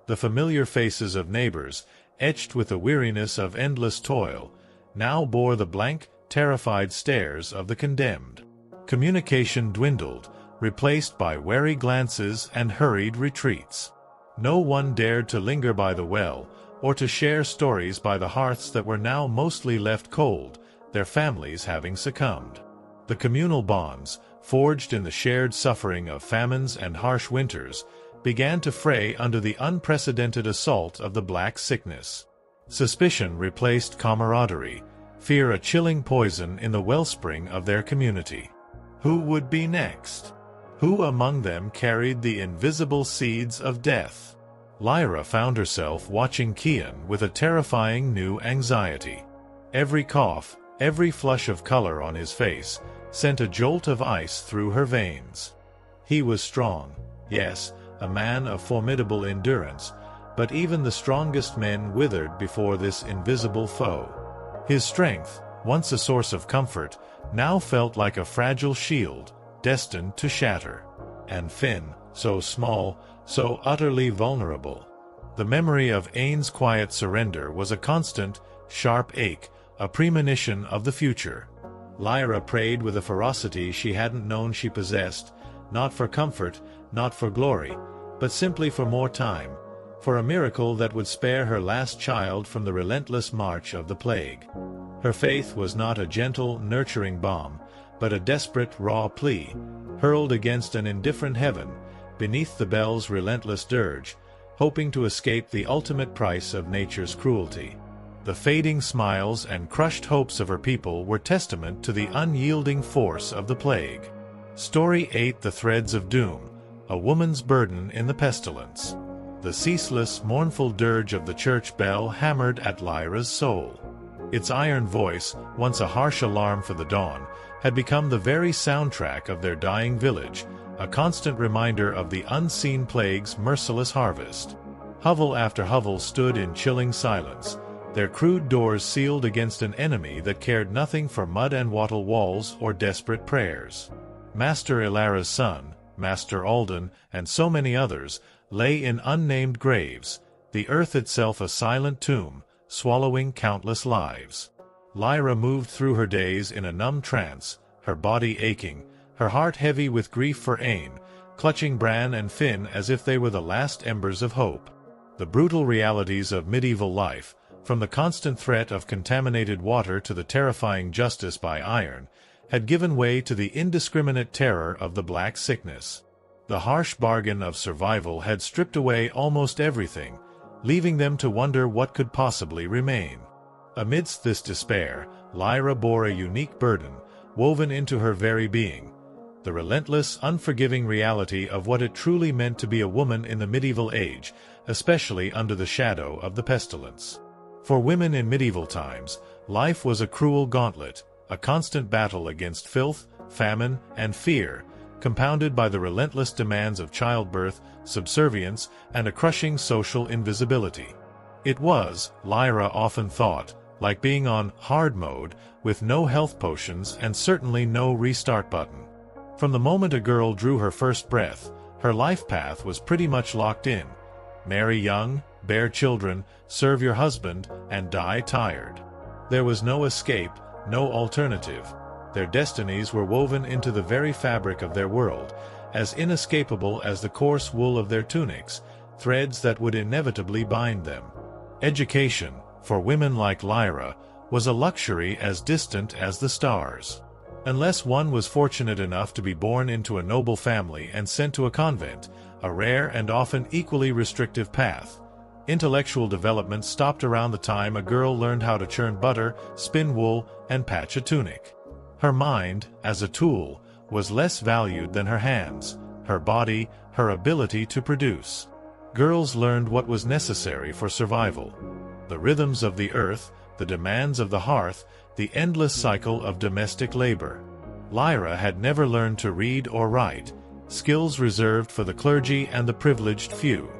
The familiar faces of neighbors, etched with the weariness of endless toil, now bore the blank, terrified stares of the condemned. Communication dwindled, replaced by wary glances and hurried retreats. No one dared to linger by the well, or to share stories by the hearths that were now mostly left cold, their families having succumbed. The communal bonds, forged in the shared suffering of famines and harsh winters, began to fray under the unprecedented assault of the Black Sickness. Suspicion replaced camaraderie, fear a chilling poison in the wellspring of their community. Who would be next? Who among them carried the invisible seeds of death? Lyra found herself watching Kian with a terrifying new anxiety. Every cough, every flush of color on his face, sent a jolt of ice through her veins. He was strong, yes, a man of formidable endurance, but even the strongest men withered before this invisible foe. His strength, once a source of comfort, now felt like a fragile shield, destined to shatter. And Finn, so small, so utterly vulnerable. The memory of Ain's quiet surrender was a constant, sharp ache, a premonition of the future. Lyra prayed with a ferocity she hadn't known she possessed, not for comfort, not for glory, but simply for more time, for a miracle that would spare her last child from the relentless march of the plague. Her faith was not a gentle, nurturing balm, but a desperate, raw plea, hurled against an indifferent heaven, beneath the bell's relentless dirge, hoping to escape the ultimate price of nature's cruelty. The fading smiles and crushed hopes of her people were testament to the unyielding force of the plague. Story 8: The Threads of Doom, a woman's burden in the pestilence. The ceaseless, mournful dirge of the church bell hammered at Lyra's soul. Its iron voice, once a harsh alarm for the dawn, had become the very soundtrack of their dying village, a constant reminder of the unseen plague's merciless harvest. Hovel after hovel stood in chilling silence, their crude doors sealed against an enemy that cared nothing for mud and wattle walls or desperate prayers. Master Ilara's son, Master Alden, and so many others, lay in unnamed graves, the earth itself a silent tomb, swallowing countless lives. Lyra moved through her days in a numb trance, her body aching, her heart heavy with grief for Ain, clutching Bran and Finn as if they were the last embers of hope. The brutal realities of medieval life, from the constant threat of contaminated water to the terrifying justice by iron, had given way to the indiscriminate terror of the Black Sickness. The harsh bargain of survival had stripped away almost everything, leaving them to wonder what could possibly remain. Amidst this despair, Lyra bore a unique burden, woven into her very being, the relentless, unforgiving reality of what it truly meant to be a woman in the medieval age, especially under the shadow of the pestilence. For women in medieval times, life was a cruel gauntlet, a constant battle against filth, famine, and fear, compounded by the relentless demands of childbirth, subservience, and a crushing social invisibility. It was, Lyra often thought, like being on hard mode, with no health potions and certainly no restart button. From the moment a girl drew her first breath, her life path was pretty much locked in. Marry young, bear children, serve your husband, and die tired. There was no escape, no alternative. Their destinies were woven into the very fabric of their world, as inescapable as the coarse wool of their tunics, threads that would inevitably bind them. Education, for women like Lyra, was a luxury as distant as the stars. Unless one was fortunate enough to be born into a noble family and sent to a convent, a rare and often equally restrictive path, intellectual development stopped around the time a girl learned how to churn butter, spin wool, and patch a tunic. Her mind, as a tool, was less valued than her hands, her body, her ability to produce. Girls learned what was necessary for survival: the rhythms of the earth, the demands of the hearth, the endless cycle of domestic labor. Lyra had never learned to read or write, skills reserved for the clergy and the privileged few.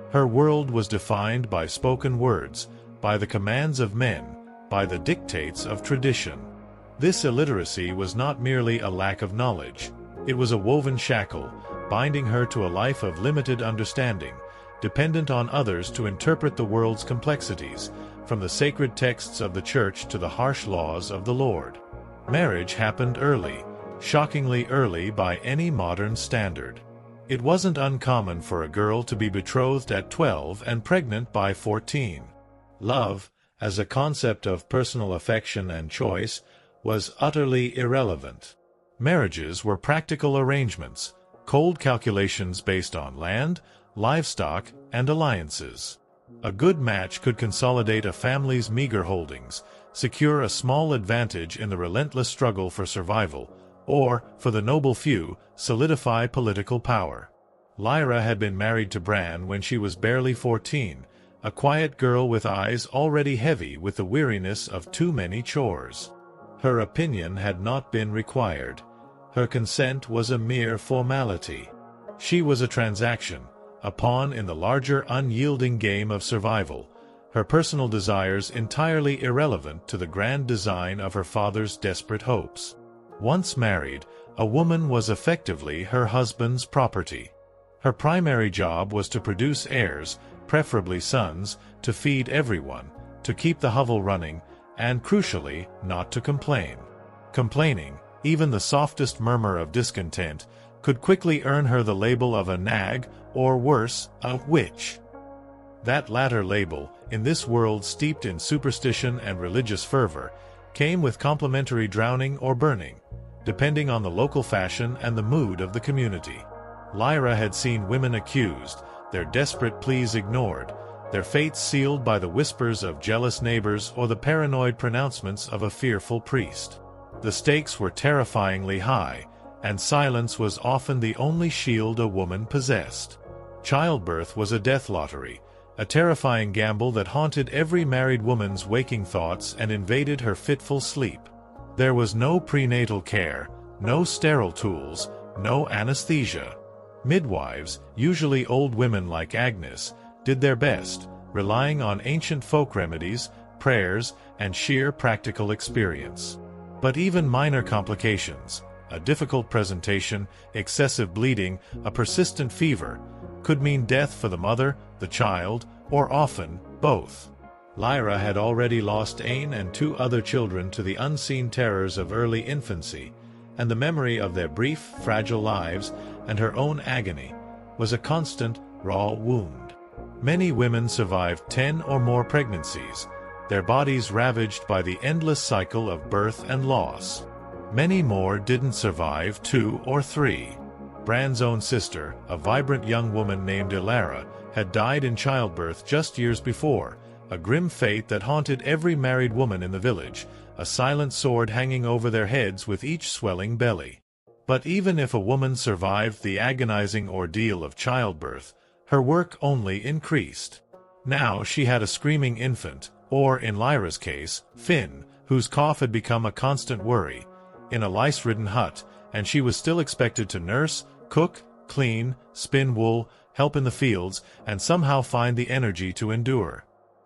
Her world was defined by spoken words, by the commands of men, by the dictates of tradition. This illiteracy was not merely a lack of knowledge. It was a woven shackle, binding her to a life of limited understanding, dependent on others to interpret the world's complexities, from the sacred texts of the Church to the harsh laws of the Lord. Marriage happened early, shockingly early by any modern standard. It wasn't uncommon for a girl to be betrothed at 12 and pregnant by 14. Love, as a concept of personal affection and choice, was utterly irrelevant. Marriages were practical arrangements, cold calculations based on land, livestock, and alliances. A good match could consolidate a family's meager holdings, secure a small advantage in the relentless struggle for survival, or, for the noble few, solidify political power. Lyra had been married to Bran when she was barely 14, a quiet girl with eyes already heavy with the weariness of too many chores. Her opinion had not been required. Her consent was a mere formality. She was a transaction, a pawn in the larger unyielding game of survival, her personal desires entirely irrelevant to the grand design of her father's desperate hopes. Once married, a woman was effectively her husband's property. Her primary job was to produce heirs, preferably sons, to feed everyone, to keep the hovel running, and, crucially, not to complain. Complaining, even the softest murmur of discontent, could quickly earn her the label of a nag, or worse, a witch. That latter label, in this world steeped in superstition and religious fervor, came with complimentary drowning or burning, depending on the local fashion and the mood of the community. Lyra had seen women accused, their desperate pleas ignored, their fates sealed by the whispers of jealous neighbors or the paranoid pronouncements of a fearful priest. The stakes were terrifyingly high, and silence was often the only shield a woman possessed. Childbirth was a death lottery, a terrifying gamble that haunted every married woman's waking thoughts and invaded her fitful sleep. There was no prenatal care, no sterile tools, no anesthesia. Midwives, usually old women like Agnes, did their best, relying on ancient folk remedies, prayers, and sheer practical experience. But even minor complications, a difficult presentation, excessive bleeding, a persistent fever, could mean death for the mother, the child, or often, both. Lyra had already lost Ain and 2 other children to the unseen terrors of early infancy, and the memory of their brief, fragile lives and her own agony was a constant, raw wound. Many women survived 10 or more pregnancies, their bodies ravaged by the endless cycle of birth and loss. Many more didn't survive 2 or 3. Bran's own sister, a vibrant young woman named Ilara, had died in childbirth just years before, a grim fate that haunted every married woman in the village, a silent sword hanging over their heads with each swelling belly. But even if a woman survived the agonizing ordeal of childbirth, her work only increased. Now she had a screaming infant, or in Lyra's case, Finn, whose cough had become a constant worry, in a lice-ridden hut, and she was still expected to nurse, cook, clean, spin wool, help in the fields, and somehow find the energy to endure.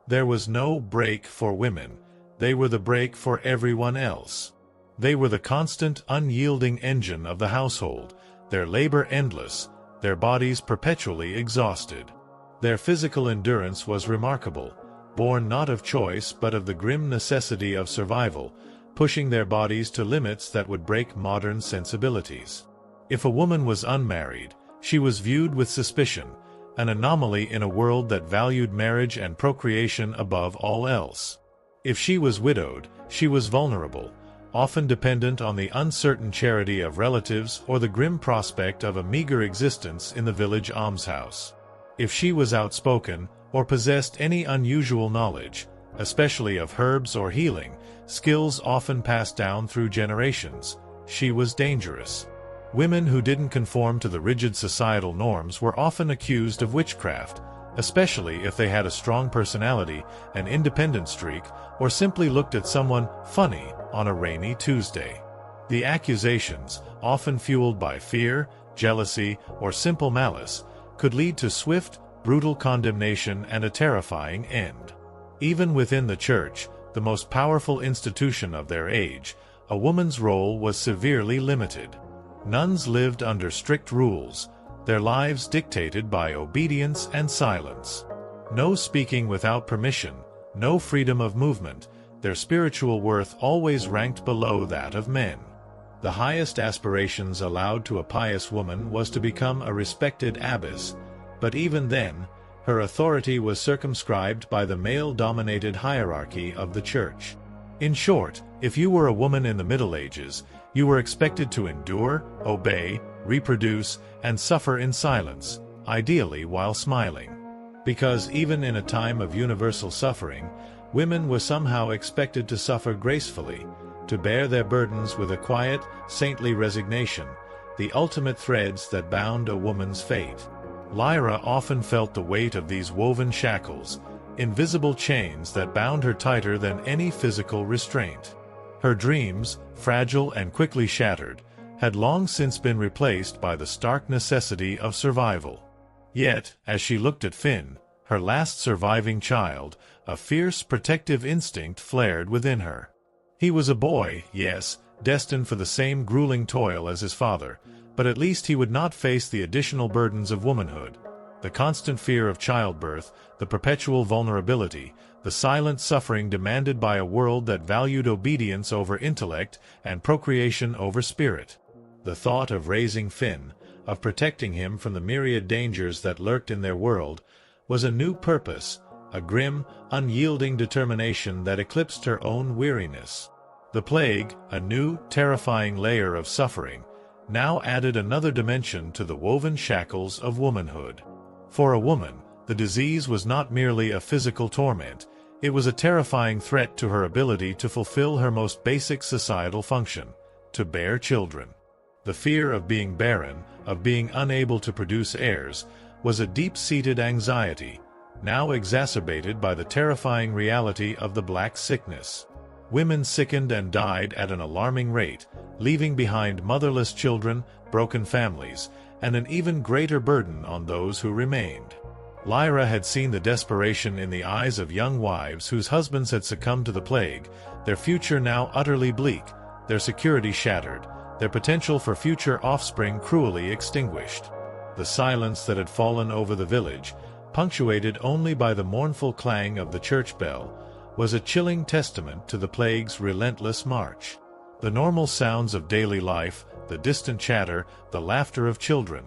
There was no break for women. They were the break for everyone else. They were the constant, unyielding engine of the household, their labor endless, their bodies perpetually exhausted. Their physical endurance was remarkable, born not of choice but of the grim necessity of survival, pushing their bodies to limits that would break modern sensibilities. If a woman was unmarried, she was viewed with suspicion, an anomaly in a world that valued marriage and procreation above all else. If she was widowed, she was vulnerable, often dependent on the uncertain charity of relatives or the grim prospect of a meager existence in the village almshouse. If she was outspoken, or possessed any unusual knowledge, especially of herbs or healing, skills often passed down through generations, she was dangerous. Women who didn't conform to the rigid societal norms were often accused of witchcraft, especially if they had a strong personality, an independent streak, or simply looked at someone funny on a rainy Tuesday. The accusations, often fueled by fear, jealousy, or simple malice, could lead to swift, brutal condemnation and a terrifying end. Even within the church, the most powerful institution of their age, a woman's role was severely limited. Nuns lived under strict rules, their lives dictated by obedience and silence. No speaking without permission, no freedom of movement, their spiritual worth always ranked below that of men. The highest aspirations allowed to a pious woman was to become a respected abbess, but even then, her authority was circumscribed by the male-dominated hierarchy of the church. In short, if you were a woman in the Middle Ages, you were expected to endure, obey, reproduce, and suffer in silence, ideally while smiling. Because even in a time of universal suffering, women were somehow expected to suffer gracefully, to bear their burdens with a quiet, saintly resignation, the ultimate threads that bound a woman's fate. Lyra often felt the weight of these woven shackles, invisible chains that bound her tighter than any physical restraint. Her dreams, fragile and quickly shattered, had long since been replaced by the stark necessity of survival. Yet, as she looked at Finn, her last surviving child, a fierce protective instinct flared within her. He was a boy, yes, destined for the same grueling toil as his father, but at least he would not face the additional burdens of womanhood, the constant fear of childbirth, the perpetual vulnerability, the silent suffering demanded by a world that valued obedience over intellect and procreation over spirit. The thought of raising Finn, of protecting him from the myriad dangers that lurked in their world, was a new purpose, a grim, unyielding determination that eclipsed her own weariness. The plague, a new, terrifying layer of suffering, now added another dimension to the woven shackles of womanhood. For a woman, the disease was not merely a physical torment, it was a terrifying threat to her ability to fulfill her most basic societal function, to bear children. The fear of being barren, of being unable to produce heirs, was a deep-seated anxiety, now exacerbated by the terrifying reality of the Black Sickness. Women sickened and died at an alarming rate, leaving behind motherless children, broken families, and an even greater burden on those who remained. Lyra had seen the desperation in the eyes of young wives whose husbands had succumbed to the plague, their future now utterly bleak, their security shattered, their potential for future offspring cruelly extinguished. The silence that had fallen over the village, punctuated only by the mournful clang of the church bell, was a chilling testament to the plague's relentless march. The normal sounds of daily life, the distant chatter, the laughter of children,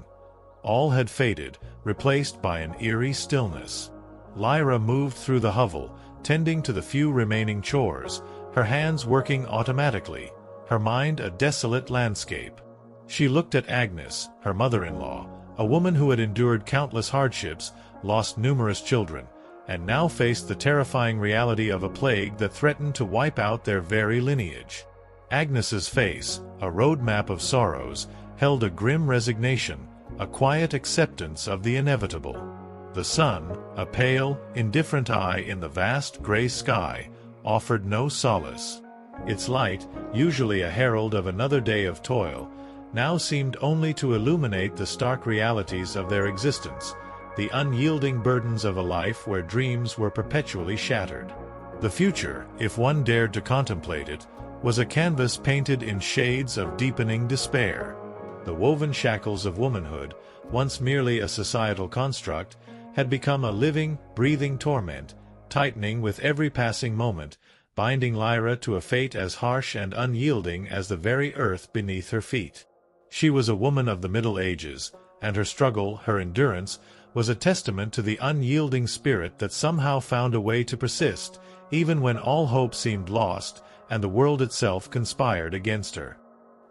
all had faded, replaced by an eerie stillness. Lyra moved through the hovel, tending to the few remaining chores, her hands working automatically, her mind a desolate landscape. She looked at Agnes, her mother-in-law, a woman who had endured countless hardships, lost numerous children, and now faced the terrifying reality of a plague that threatened to wipe out their very lineage. Agnes's face, a roadmap of sorrows, held a grim resignation, a quiet acceptance of the inevitable. The sun, a pale, indifferent eye in the vast gray sky, offered no solace. Its light, usually a herald of another day of toil, now seemed only to illuminate the stark realities of their existence, the unyielding burdens of a life where dreams were perpetually shattered. The future, if one dared to contemplate it, was a canvas painted in shades of deepening despair. The woven shackles of womanhood, once merely a societal construct, had become a living, breathing torment, tightening with every passing moment, binding Lyra to a fate as harsh and unyielding as the very earth beneath her feet. She was a woman of the Middle Ages, and her struggle, her endurance, was a testament to the unyielding spirit that somehow found a way to persist, even when all hope seemed lost and the world itself conspired against her.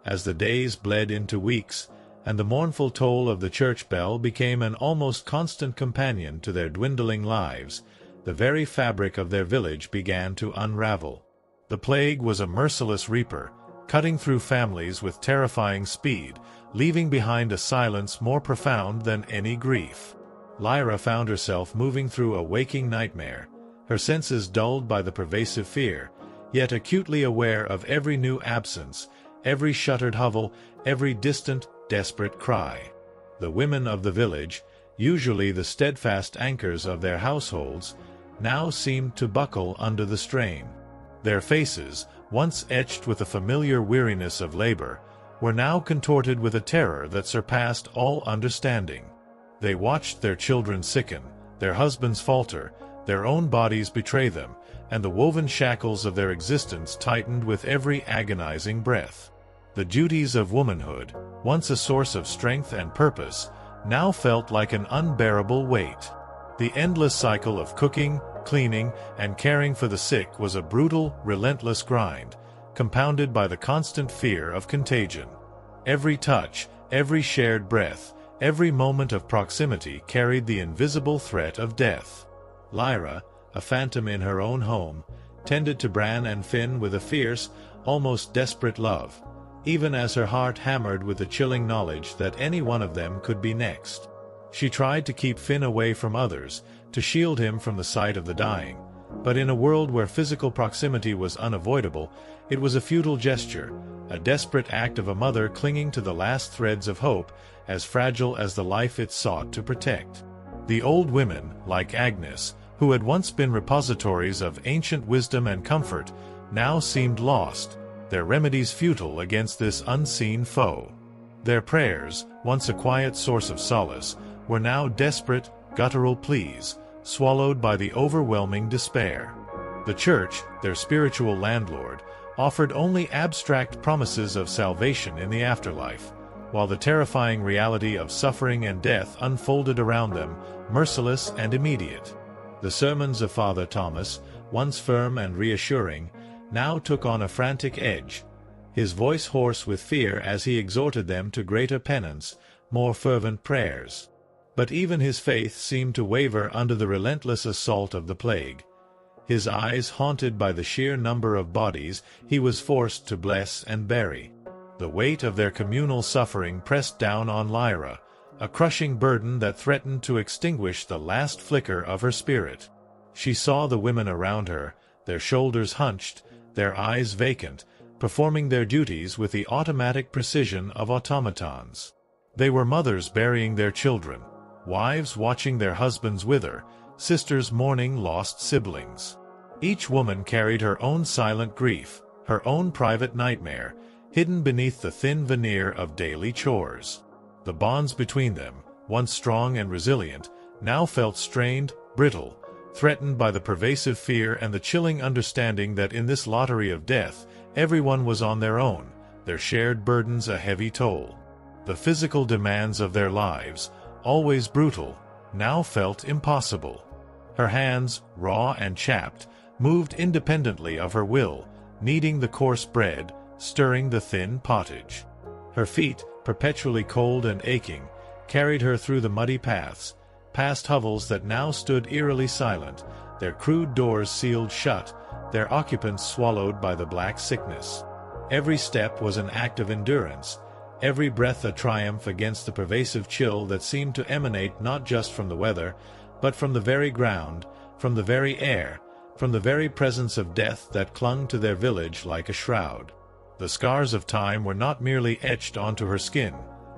As the days bled into weeks, and the mournful toll of the church bell became an almost constant companion to their dwindling lives, the very fabric of their village began to unravel. The plague was a merciless reaper, cutting through families with terrifying speed, leaving behind a silence more profound than any grief. Lyra found herself moving through a waking nightmare, her senses dulled by the pervasive fear, yet acutely aware of every new absence, every shuttered hovel, every distant, desperate cry. The women of the village, usually the steadfast anchors of their households, now seemed to buckle under the strain. Their faces, once etched with the familiar weariness of labor, were now contorted with a terror that surpassed all understanding. They watched their children sicken, their husbands falter, their own bodies betray them, and the woven shackles of their existence tightened with every agonizing breath. The duties of womanhood, once a source of strength and purpose, now felt like an unbearable weight. The endless cycle of cooking, cleaning, and caring for the sick was a brutal, relentless grind, compounded by the constant fear of contagion. Every touch, every shared breath, every moment of proximity carried the invisible threat of death. Lyra, a phantom in her own home, tended to Bran and Finn with a fierce, almost desperate love, even as her heart hammered with the chilling knowledge that any one of them could be next. She tried to keep Finn away from others, to shield him from the sight of the dying, but in a world where physical proximity was unavoidable, it was a futile gesture, a desperate act of a mother clinging to the last threads of hope, as fragile as the life it sought to protect. The old women, like Agnes, who had once been repositories of ancient wisdom and comfort, now seemed lost, their remedies futile against this unseen foe. Their prayers, once a quiet source of solace, were now desperate, guttural pleas, swallowed by the overwhelming despair. The church, their spiritual landlord, offered only abstract promises of salvation in the afterlife, while the terrifying reality of suffering and death unfolded around them, merciless and immediate. The sermons of Father Thomas, once firm and reassuring, now took on a frantic edge, his voice hoarse with fear as he exhorted them to greater penance, more fervent prayers. But even his faith seemed to waver under the relentless assault of the plague. His eyes haunted by the sheer number of bodies he was forced to bless and bury. The weight of their communal suffering pressed down on Lyra, a crushing burden that threatened to extinguish the last flicker of her spirit. She saw the women around her, their shoulders hunched, their eyes vacant, performing their duties with the automatic precision of automatons. They were mothers burying their children, wives watching their husbands wither, sisters mourning lost siblings. Each woman carried her own silent grief, her own private nightmare, hidden beneath the thin veneer of daily chores. The bonds between them, once strong and resilient, now felt strained, brittle, threatened by the pervasive fear and the chilling understanding that in this lottery of death, everyone was on their own, their shared burdens a heavy toll. The physical demands of their lives, always brutal, now felt impossible. Her hands, raw and chapped, moved independently of her will, kneading the coarse bread, stirring the thin pottage. Her feet, perpetually cold and aching, carried her through the muddy paths, past hovels that now stood eerily silent, their crude doors sealed shut, their occupants swallowed by the black sickness. Every step was an act of endurance, every breath a triumph against the pervasive chill that seemed to emanate not just from the weather, but from the very ground, from the very air, from the very presence of death that clung to their village like a shroud. The scars of time were not merely etched onto her skin,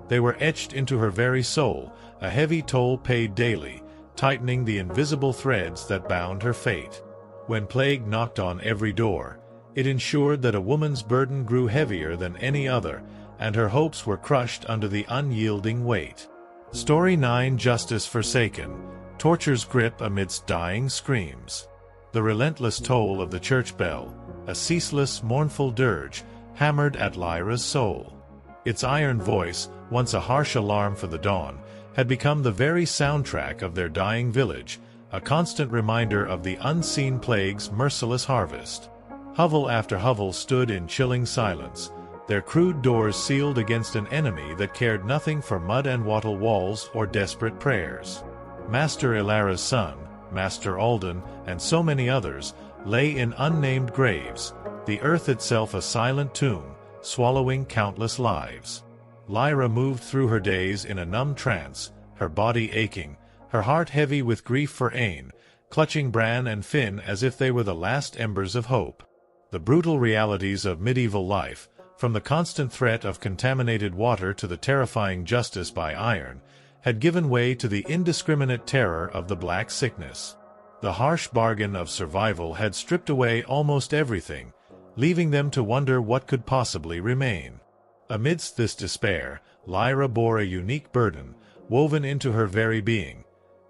they were etched into her very soul, a heavy toll paid daily, tightening the invisible threads that bound her fate. When plague knocked on every door, it ensured that a woman's burden grew heavier than any other, and her hopes were crushed under the unyielding weight. Story 9: Justice Forsaken. Torture's grip amidst dying screams. The relentless toll of the church bell, a ceaseless, mournful dirge, hammered at Lyra's soul. Its iron voice, once a harsh alarm for the dawn, had become the very soundtrack of their dying village, a constant reminder of the unseen plague's merciless harvest. Hovel after hovel stood in chilling silence, their crude doors sealed against an enemy that cared nothing for mud and wattle walls or desperate prayers. Master Ilara's son, Master Alden, and so many others, lay in unnamed graves, the earth itself a silent tomb, swallowing countless lives. Lyra moved through her days in a numb trance, her body aching, her heart heavy with grief for Ain, clutching Bran and Finn as if they were the last embers of hope. The brutal realities of medieval life, from the constant threat of contaminated water to the terrifying justice by iron, had given way to the indiscriminate terror of the black sickness. The harsh bargain of survival had stripped away almost everything, leaving them to wonder what could possibly remain. Amidst this despair, Lyra bore a unique burden, woven into her very being,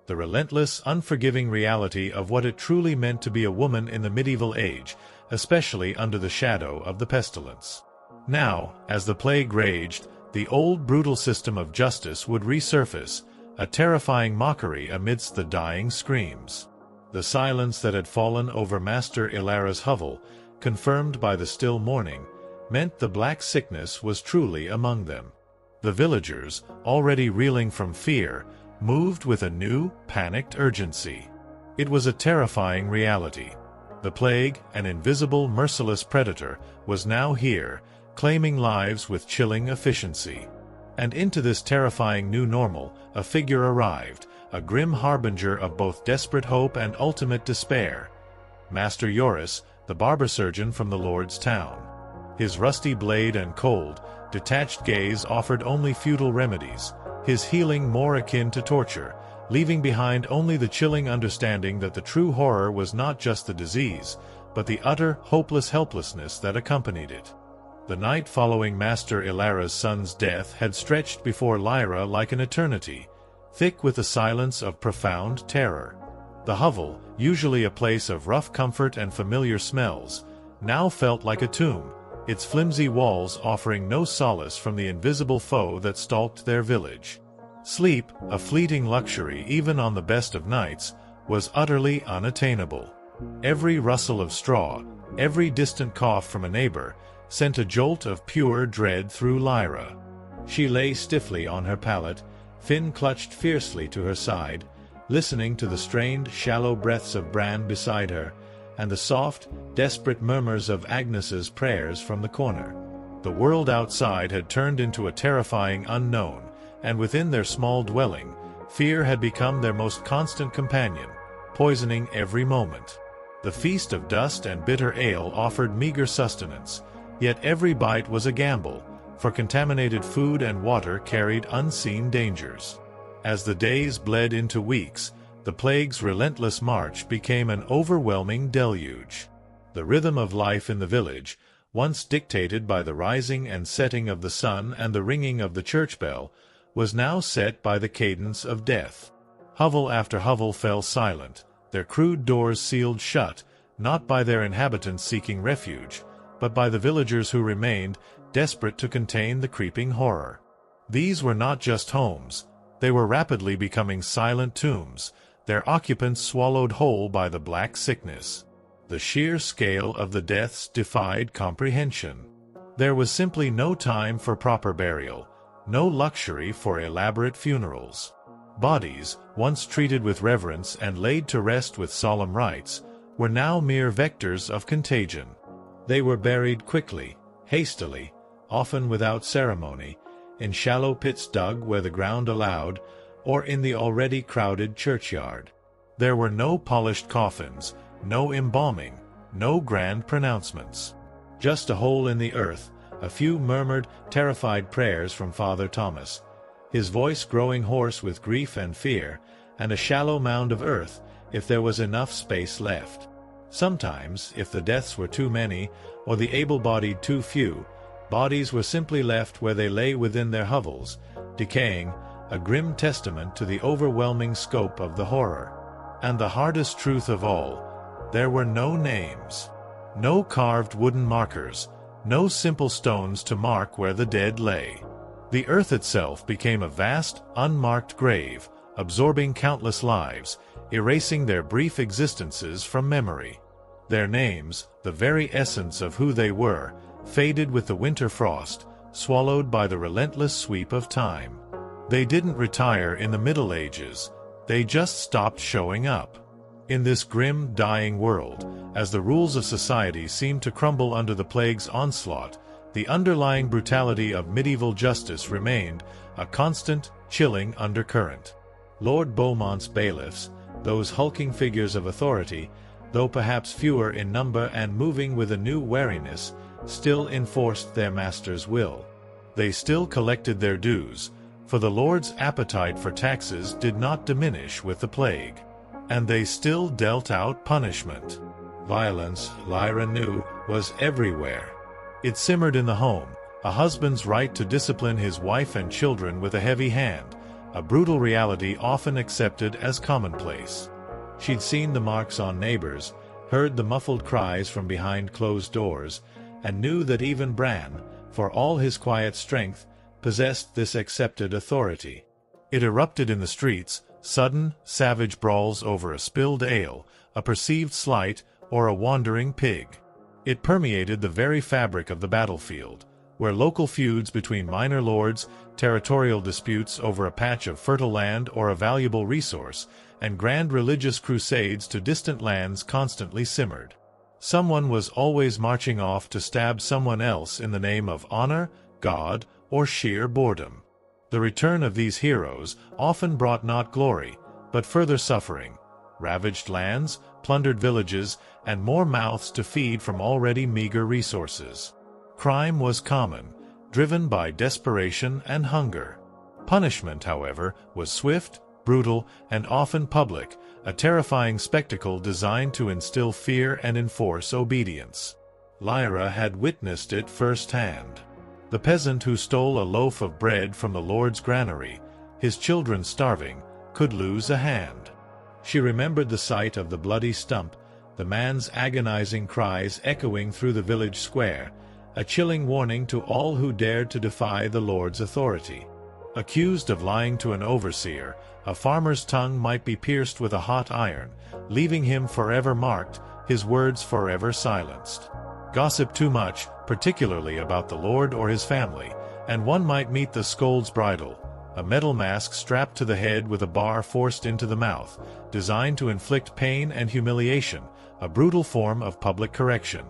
the relentless, unforgiving reality of what it truly meant to be a woman in the medieval age, especially under the shadow of the pestilence. Now, as the plague raged, the old brutal system of justice would resurface, a terrifying mockery amidst the dying screams. The silence that had fallen over Master Ilara's hovel, confirmed by the still morning, meant the black sickness was truly among them. The villagers, already reeling from fear, moved with a new, panicked urgency. It was a terrifying reality. The plague, an invisible, merciless predator, was now here, claiming lives with chilling efficiency. And into this terrifying new normal, a figure arrived, a grim harbinger of both desperate hope and ultimate despair. Master Joris, the barber surgeon from the Lord's town. His rusty blade and cold, detached gaze offered only futile remedies, his healing more akin to torture, leaving behind only the chilling understanding that the true horror was not just the disease, but the utter, hopeless helplessness that accompanied it. The night following Master Ilara's son's death had stretched before Lyra like an eternity, thick with the silence of profound terror. The hovel, usually a place of rough comfort and familiar smells, now felt like a tomb, its flimsy walls offering no solace from the invisible foe that stalked their village. Sleep, a fleeting luxury even on the best of nights, was utterly unattainable. Every rustle of straw, every distant cough from a neighbor, sent a jolt of pure dread through Lyra. She lay stiffly on her pallet, Finn clutched fiercely to her side, listening to the strained, shallow breaths of Bran beside her, and the soft, desperate murmurs of Agnes's prayers from the corner. The world outside had turned into a terrifying unknown, and within their small dwelling, fear had become their most constant companion, poisoning every moment. The feast of dust and bitter ale offered meager sustenance, yet every bite was a gamble, for contaminated food and water carried unseen dangers. As the days bled into weeks, the plague's relentless march became an overwhelming deluge. The rhythm of life in the village, once dictated by the rising and setting of the sun and the ringing of the church bell, was now set by the cadence of death. Hovel after hovel fell silent, their crude doors sealed shut, not by their inhabitants seeking refuge, but by the villagers who remained, desperate to contain the creeping horror. These were not just homes, they were rapidly becoming silent tombs, their occupants swallowed whole by the black sickness. The sheer scale of the deaths defied comprehension. There was simply no time for proper burial, no luxury for elaborate funerals. Bodies, once treated with reverence and laid to rest with solemn rites, were now mere vectors of contagion. They were buried quickly, hastily, often without ceremony, in shallow pits dug where the ground allowed, or in the already crowded churchyard. There were no polished coffins, no embalming, no grand pronouncements. Just a hole in the earth, a few murmured, terrified prayers from Father Thomas, his voice growing hoarse with grief and fear, and a shallow mound of earth, if there was enough space left. Sometimes, if the deaths were too many, or the able-bodied too few, bodies were simply left where they lay within their hovels, decaying, a grim testament to the overwhelming scope of the horror. And the hardest truth of all, there were no names. No carved wooden markers, no simple stones to mark where the dead lay. The earth itself became a vast, unmarked grave, absorbing countless lives, erasing their brief existences from memory. Their names, the very essence of who they were, faded with the winter frost, swallowed by the relentless sweep of time. They didn't retire in the Middle Ages, they just stopped showing up. In this grim, dying world, as the rules of society seemed to crumble under the plague's onslaught, the underlying brutality of medieval justice remained, a constant, chilling undercurrent. Lord Beaumont's bailiffs, those hulking figures of authority, though perhaps fewer in number and moving with a new wariness, still enforced their master's will. They still collected their dues, for the Lord's appetite for taxes did not diminish with the plague. And they still dealt out punishment. Violence, Lyra knew, was everywhere. It simmered in the home, a husband's right to discipline his wife and children with a heavy hand, a brutal reality often accepted as commonplace. She'd seen the marks on neighbors, heard the muffled cries from behind closed doors, and knew that even Bran, for all his quiet strength, possessed this accepted authority. It erupted in the streets, sudden, savage brawls over a spilled ale, a perceived slight, or a wandering pig. It permeated the very fabric of the battlefield, where local feuds between minor lords, territorial disputes over a patch of fertile land or a valuable resource, and grand religious crusades to distant lands constantly simmered. Someone was always marching off to stab someone else in the name of honor, God, or sheer boredom. The return of these heroes often brought not glory, but further suffering, ravaged lands, plundered villages, and more mouths to feed from already meager resources. Crime was common, driven by desperation and hunger. Punishment, however, was swift, brutal, and often public, a terrifying spectacle designed to instill fear and enforce obedience. Lyra had witnessed it firsthand. The peasant who stole a loaf of bread from the Lord's granary, his children starving, could lose a hand. She remembered the sight of the bloody stump, the man's agonizing cries echoing through the village square, a chilling warning to all who dared to defy the Lord's authority. Accused of lying to an overseer, a farmer's tongue might be pierced with a hot iron, leaving him forever marked, his words forever silenced. Gossip too much, particularly about the Lord or his family, and one might meet the scold's bridle, a metal mask strapped to the head with a bar forced into the mouth, designed to inflict pain and humiliation, a brutal form of public correction.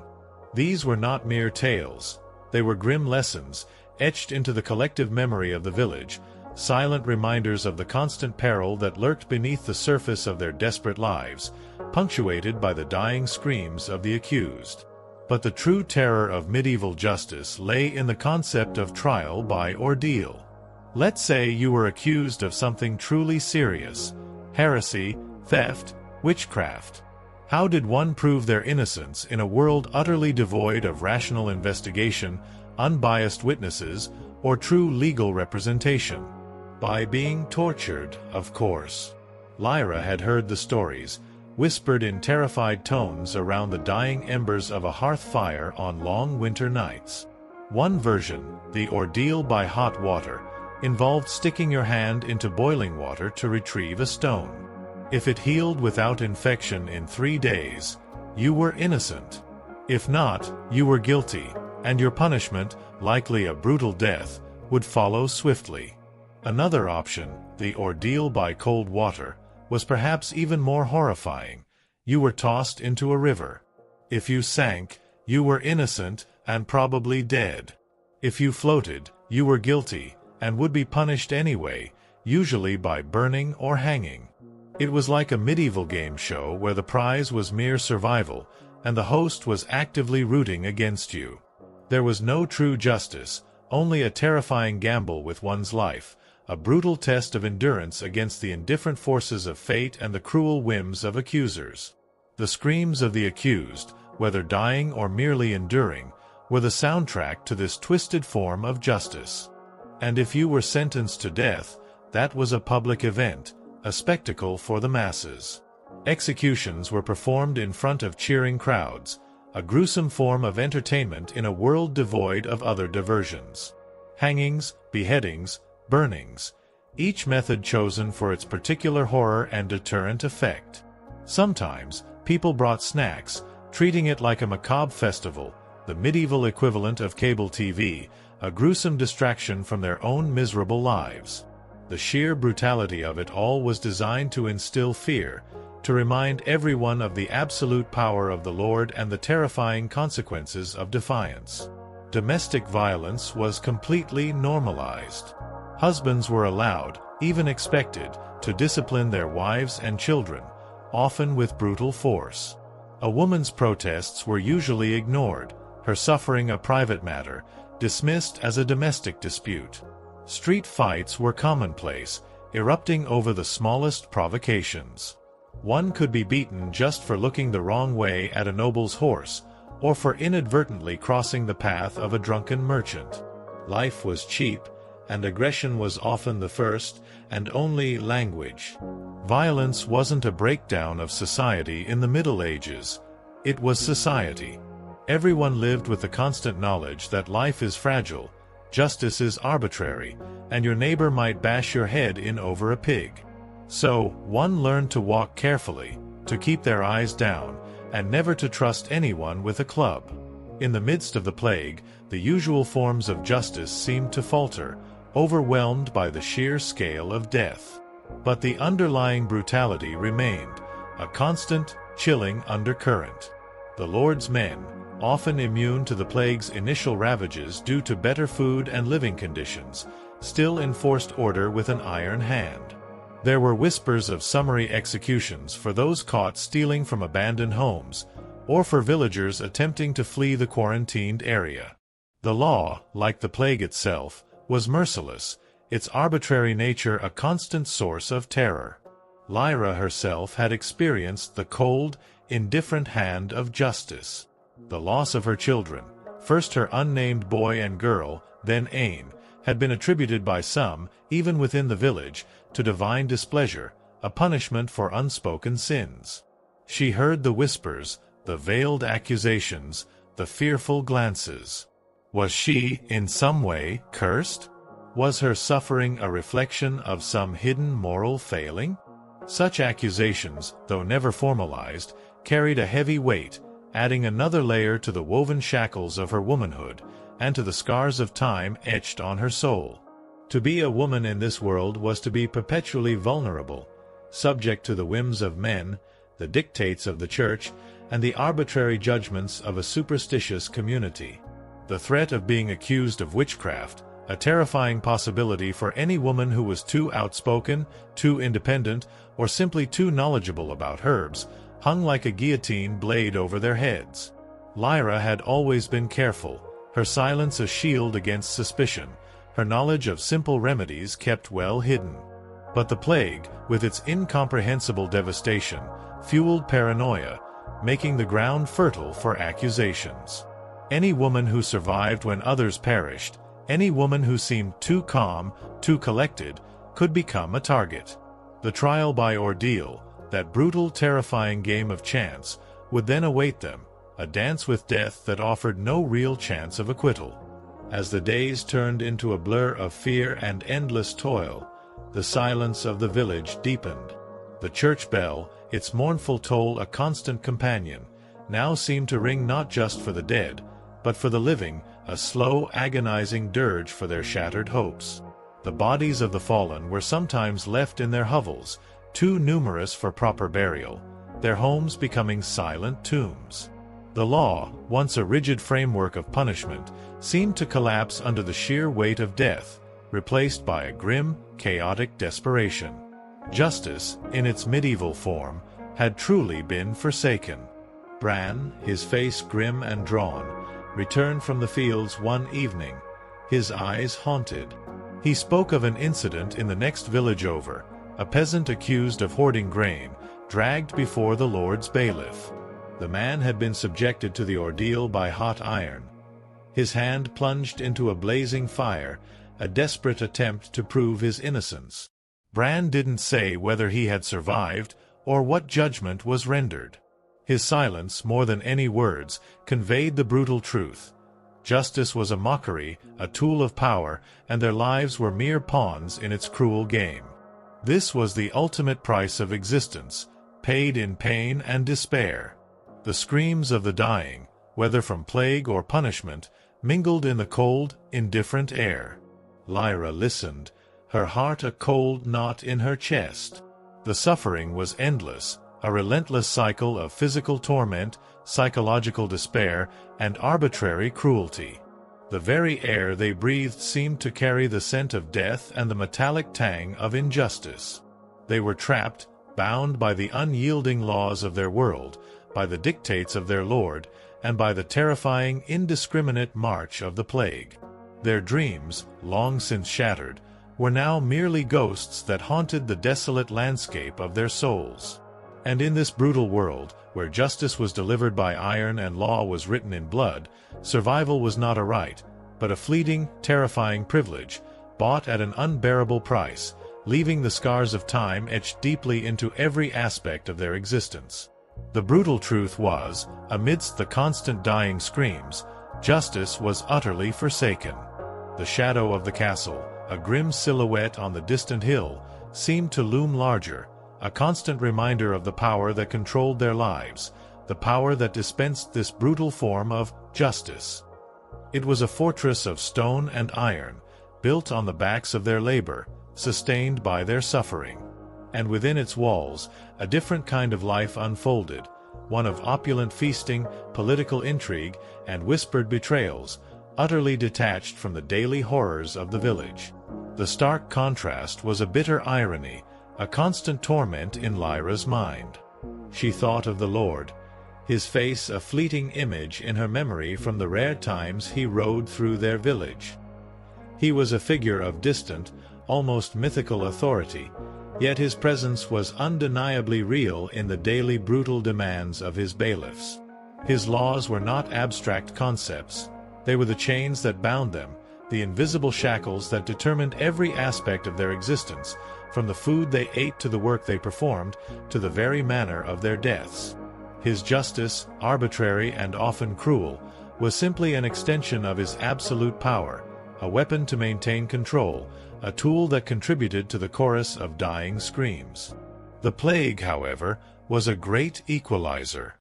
These were not mere tales. They were grim lessons, etched into the collective memory of the village, silent reminders of the constant peril that lurked beneath the surface of their desperate lives, punctuated by the dying screams of the accused. But the true terror of medieval justice lay in the concept of trial by ordeal. Let's say you were accused of something truly serious: heresy, theft, witchcraft. How did one prove their innocence in a world utterly devoid of rational investigation, unbiased witnesses, or true legal representation? By being tortured, of course. Lyra had heard the stories, whispered in terrified tones around the dying embers of a hearth fire on long winter nights. One version, the ordeal by hot water, involved sticking your hand into boiling water to retrieve a stone. If it healed without infection in 3 days, you were innocent. If not, you were guilty, and your punishment, likely a brutal death, would follow swiftly. Another option, the ordeal by cold water, was perhaps even more horrifying. You were tossed into a river. If you sank, you were innocent and probably dead. If you floated, you were guilty and would be punished anyway, usually by burning or hanging. It was like a medieval game show where the prize was mere survival, and the host was actively rooting against you. There was no true justice, only a terrifying gamble with one's life, a brutal test of endurance against the indifferent forces of fate and the cruel whims of accusers. The screams of the accused, whether dying or merely enduring, were the soundtrack to this twisted form of justice. And if you were sentenced to death, that was a public event, a spectacle for the masses. Executions were performed in front of cheering crowds, a gruesome form of entertainment in a world devoid of other diversions. Hangings, beheadings, burnings, each method chosen for its particular horror and deterrent effect. Sometimes, people brought snacks, treating it like a macabre festival, the medieval equivalent of cable TV, a gruesome distraction from their own miserable lives. The sheer brutality of it all was designed to instill fear, to remind everyone of the absolute power of the Lord and the terrifying consequences of defiance. Domestic violence was completely normalized. Husbands were allowed, even expected, to discipline their wives and children, often with brutal force. A woman's protests were usually ignored, her suffering a private matter, dismissed as a domestic dispute. Street fights were commonplace, erupting over the smallest provocations. One could be beaten just for looking the wrong way at a noble's horse, or for inadvertently crossing the path of a drunken merchant. Life was cheap, and aggression was often the first and only language. Violence wasn't a breakdown of society in the Middle Ages. It was society. Everyone lived with the constant knowledge that life is fragile, justice is arbitrary, and your neighbor might bash your head in over a pig. So, one learned to walk carefully, to keep their eyes down, and never to trust anyone with a club. In the midst of the plague, the usual forms of justice seemed to falter, overwhelmed by the sheer scale of death. But the underlying brutality remained, a constant, chilling undercurrent. The Lord's men, often immune to the plague's initial ravages due to better food and living conditions, still enforced order with an iron hand. There were whispers of summary executions for those caught stealing from abandoned homes, or for villagers attempting to flee the quarantined area. The law, like the plague itself, was merciless, its arbitrary nature a constant source of terror. Lyra herself had experienced the cold, indifferent hand of justice. The loss of her children, first her unnamed boy and girl, then Ain, had been attributed by some, even within the village, to divine displeasure, a punishment for unspoken sins. She heard the whispers, the veiled accusations, the fearful glances. Was she, in some way, cursed? Was her suffering a reflection of some hidden moral failing? Such accusations, though never formalized, carried a heavy weight, adding another layer to the woven shackles of her womanhood, and to the scars of time etched on her soul. To be a woman in this world was to be perpetually vulnerable, subject to the whims of men, the dictates of the church, and the arbitrary judgments of a superstitious community. The threat of being accused of witchcraft, a terrifying possibility for any woman who was too outspoken, too independent, or simply too knowledgeable about herbs, hung like a guillotine blade over their heads. Lyra had always been careful, her silence a shield against suspicion, her knowledge of simple remedies kept well hidden. But the plague, with its incomprehensible devastation, fueled paranoia, making the ground fertile for accusations. Any woman who survived when others perished, any woman who seemed too calm, too collected, could become a target. The trial by ordeal, that brutal, terrifying game of chance, would then await them, a dance with death that offered no real chance of acquittal. As the days turned into a blur of fear and endless toil, the silence of the village deepened. The church bell, its mournful toll a constant companion, now seemed to ring not just for the dead, but for the living, a slow, agonizing dirge for their shattered hopes. The bodies of the fallen were sometimes left in their hovels, too numerous for proper burial, their homes becoming silent tombs. The law, once a rigid framework of punishment, seemed to collapse under the sheer weight of death, replaced by a grim, chaotic desperation. Justice, in its medieval form, had truly been forsaken. Bran, his face grim and drawn, returned from the fields one evening, his eyes haunted. He spoke of an incident in the next village over, a peasant accused of hoarding grain, dragged before the Lord's bailiff. The man had been subjected to the ordeal by hot iron. His hand plunged into a blazing fire, a desperate attempt to prove his innocence. Bran didn't say whether he had survived or what judgment was rendered. His silence, more than any words, conveyed the brutal truth. Justice was a mockery, a tool of power, and their lives were mere pawns in its cruel game. This was the ultimate price of existence, paid in pain and despair. The screams of the dying, whether from plague or punishment, mingled in the cold, indifferent air. Lyra listened, her heart a cold knot in her chest. The suffering was endless, a relentless cycle of physical torment, psychological despair, and arbitrary cruelty. The very air they breathed seemed to carry the scent of death and the metallic tang of injustice. They were trapped, bound by the unyielding laws of their world, by the dictates of their lord, and by the terrifying, indiscriminate march of the plague. Their dreams, long since shattered, were now merely ghosts that haunted the desolate landscape of their souls. And in this brutal world, where justice was delivered by iron and law was written in blood, survival was not a right, but a fleeting, terrifying privilege, bought at an unbearable price, leaving the scars of time etched deeply into every aspect of their existence. The brutal truth was, amidst the constant dying screams, justice was utterly forsaken. The shadow of the castle, a grim silhouette on the distant hill, seemed to loom larger, a constant reminder of the power that controlled their lives, the power that dispensed this brutal form of justice. It was a fortress of stone and iron, built on the backs of their labor, sustained by their suffering. And within its walls, a different kind of life unfolded, one of opulent feasting, political intrigue, and whispered betrayals, utterly detached from the daily horrors of the village. The stark contrast was a bitter irony, a constant torment in Lyra's mind. She thought of the Lord, his face a fleeting image in her memory from the rare times he rode through their village. He was a figure of distant, almost mythical authority, yet his presence was undeniably real in the daily brutal demands of his bailiffs. His laws were not abstract concepts, they were the chains that bound them, the invisible shackles that determined every aspect of their existence, from the food they ate to the work they performed, to the very manner of their deaths. His justice, arbitrary and often cruel, was simply an extension of his absolute power, a weapon to maintain control, a tool that contributed to the chorus of dying screams. The plague, however, was a great equalizer.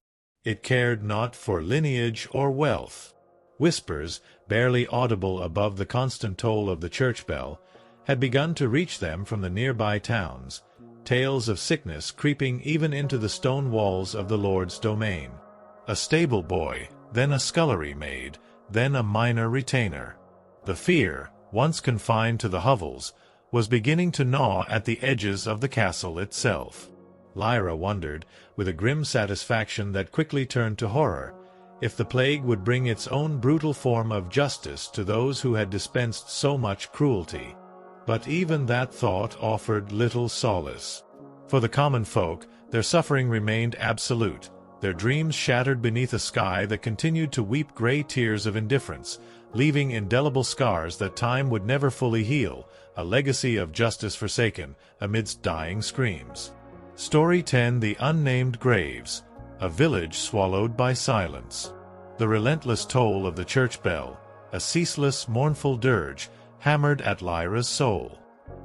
It cared not for lineage or wealth. Whispers, barely audible above the constant toll of the church bell, had begun to reach them from the nearby towns, tales of sickness creeping even into the stone walls of the Lord's domain. A stable boy, then a scullery maid, then a minor retainer. The fear, once confined to the hovels, was beginning to gnaw at the edges of the castle itself. Lyra wondered, with a grim satisfaction that quickly turned to horror, if the plague would bring its own brutal form of justice to those who had dispensed so much cruelty. But even that thought offered little solace. For the common folk, their suffering remained absolute, their dreams shattered beneath a sky that continued to weep gray tears of indifference, leaving indelible scars that time would never fully heal, a legacy of justice forsaken amidst dying screams. Story 10: The Unnamed Graves, a village swallowed by silence. The relentless toll of the church bell, a ceaseless, mournful dirge, hammered at Lyra's soul.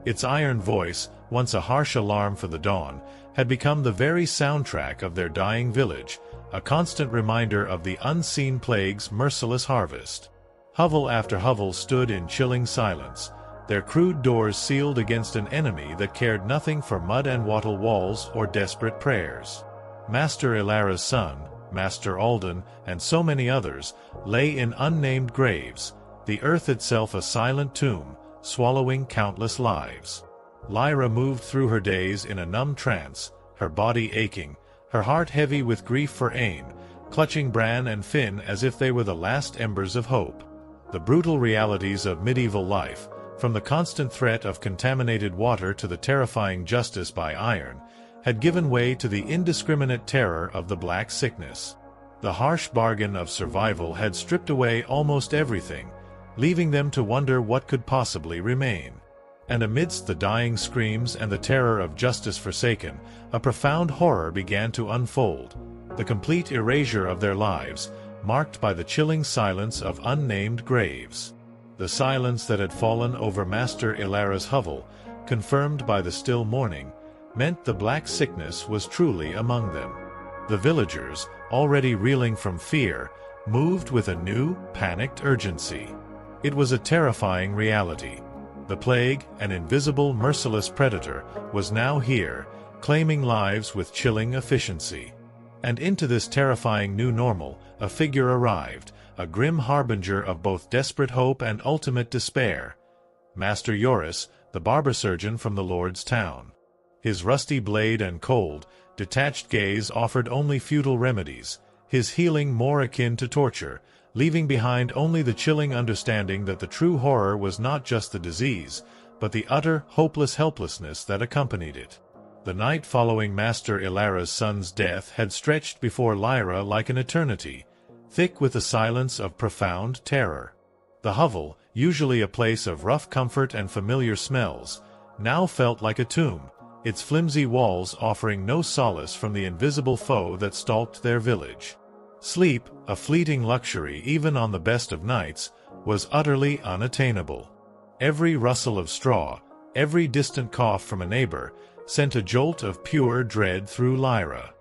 Its iron voice, once a harsh alarm for the dawn, had become the very soundtrack of their dying village, a constant reminder of the unseen plague's merciless harvest. Hovel after hovel stood in chilling silence, their crude doors sealed against an enemy that cared nothing for mud and wattle walls or desperate prayers. Master Ilara's son, Master Alden, and so many others, lay in unnamed graves, the earth itself a silent tomb, swallowing countless lives. Lyra moved through her days in a numb trance, her body aching, her heart heavy with grief for Ain, clutching Bran and Finn as if they were the last embers of hope. The brutal realities of medieval life, from the constant threat of contaminated water to the terrifying justice by iron, had given way to the indiscriminate terror of the Black Sickness. The harsh bargain of survival had stripped away almost everything, leaving them to wonder what could possibly remain. And amidst the dying screams and the terror of justice forsaken, a profound horror began to unfold, the complete erasure of their lives, marked by the chilling silence of unnamed graves. The silence that had fallen over Master Ilara's hovel, confirmed by the still morning, meant the Black Sickness was truly among them. The villagers, already reeling from fear, moved with a new, panicked urgency. It was a terrifying reality. The plague, an invisible, merciless predator, was now here, claiming lives with chilling efficiency. And into this terrifying new normal, a figure arrived, a grim harbinger of both desperate hope and ultimate despair. Master Joris, the barber surgeon from the Lord's town. His rusty blade and cold, detached gaze offered only futile remedies, his healing more akin to torture, leaving behind only the chilling understanding that the true horror was not just the disease, but the utter, hopeless helplessness that accompanied it. The night following Master Ilara's son's death had stretched before Lyra like an eternity, thick with the silence of profound terror. The hovel, usually a place of rough comfort and familiar smells, now felt like a tomb, its flimsy walls offering no solace from the invisible foe that stalked their village. Sleep, a fleeting luxury even on the best of nights, was utterly unattainable. Every rustle of straw, every distant cough from a neighbor, sent a jolt of pure dread through Lyra.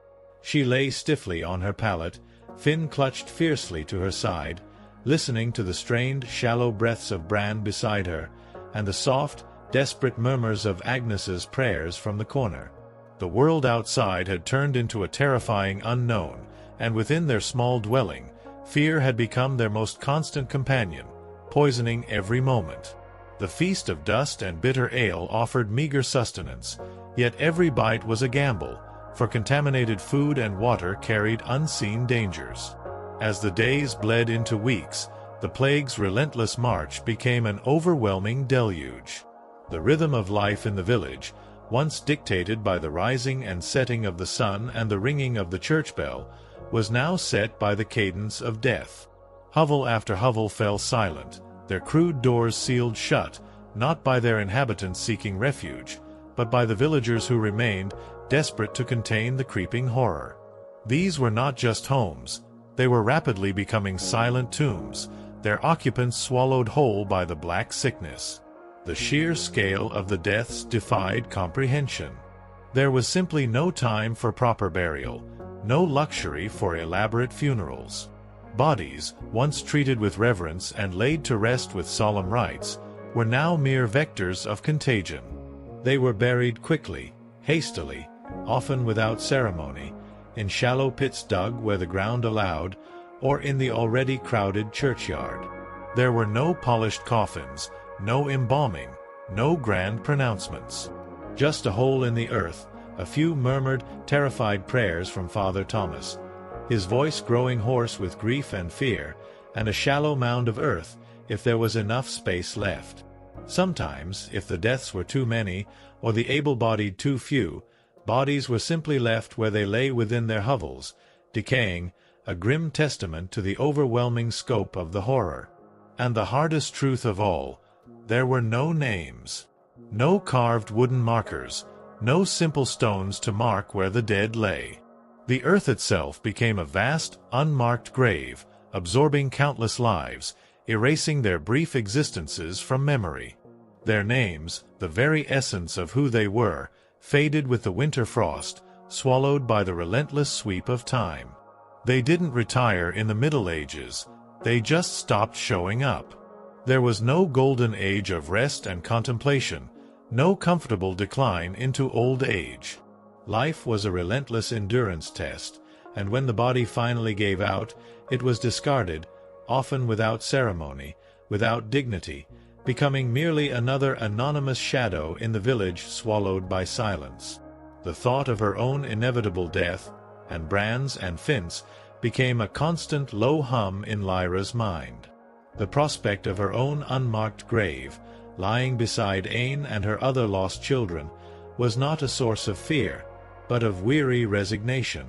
She lay stiffly on her pallet, Finn clutched fiercely to her side, listening to the strained, shallow breaths of Bran beside her, and the soft, desperate murmurs of Agnes's prayers from the corner. The world outside had turned into a terrifying unknown, and within their small dwelling, fear had become their most constant companion, poisoning every moment. The feast of dust and bitter ale offered meager sustenance, yet every bite was a gamble, for contaminated food and water carried unseen dangers. As the days bled into weeks, the plague's relentless march became an overwhelming deluge. The rhythm of life in the village, once dictated by the rising and setting of the sun and the ringing of the church bell, was now set by the cadence of death. Hovel after hovel fell silent, their crude doors sealed shut, not by their inhabitants seeking refuge, but by the villagers who remained, desperate to contain the creeping horror. These were not just homes, they were rapidly becoming silent tombs, their occupants swallowed whole by the Black Sickness. The sheer scale of the deaths defied comprehension. There was simply no time for proper burial, no luxury for elaborate funerals. Bodies, once treated with reverence and laid to rest with solemn rites, were now mere vectors of contagion. They were buried quickly, hastily, often without ceremony, in shallow pits dug where the ground allowed, or in the already crowded churchyard. There were no polished coffins, no embalming, no grand pronouncements. Just a hole in the earth, a few murmured, terrified prayers from Father Thomas, his voice growing hoarse with grief and fear, and a shallow mound of earth, if there was enough space left. Sometimes, if the deaths were too many, or the able-bodied too few, bodies were simply left where they lay within their hovels, decaying, a grim testament to the overwhelming scope of the horror. And the hardest truth of all, there were no names. No carved wooden markers, no simple stones to mark where the dead lay. The earth itself became a vast, unmarked grave, absorbing countless lives, erasing their brief existences from memory. Their names, the very essence of who they were, faded with the winter frost, swallowed by the relentless sweep of time. They didn't retire in the Middle Ages, they just stopped showing up. There was no golden age of rest and contemplation, no comfortable decline into old age. Life was a relentless endurance test, and when the body finally gave out, it was discarded, often without ceremony, without dignity, becoming merely another anonymous shadow in the village swallowed by silence. The thought of her own inevitable death, and Bran's and Fint's, became a constant low hum in Lyra's mind. The prospect of her own unmarked grave, lying beside Ain and her other lost children, was not a source of fear, but of weary resignation.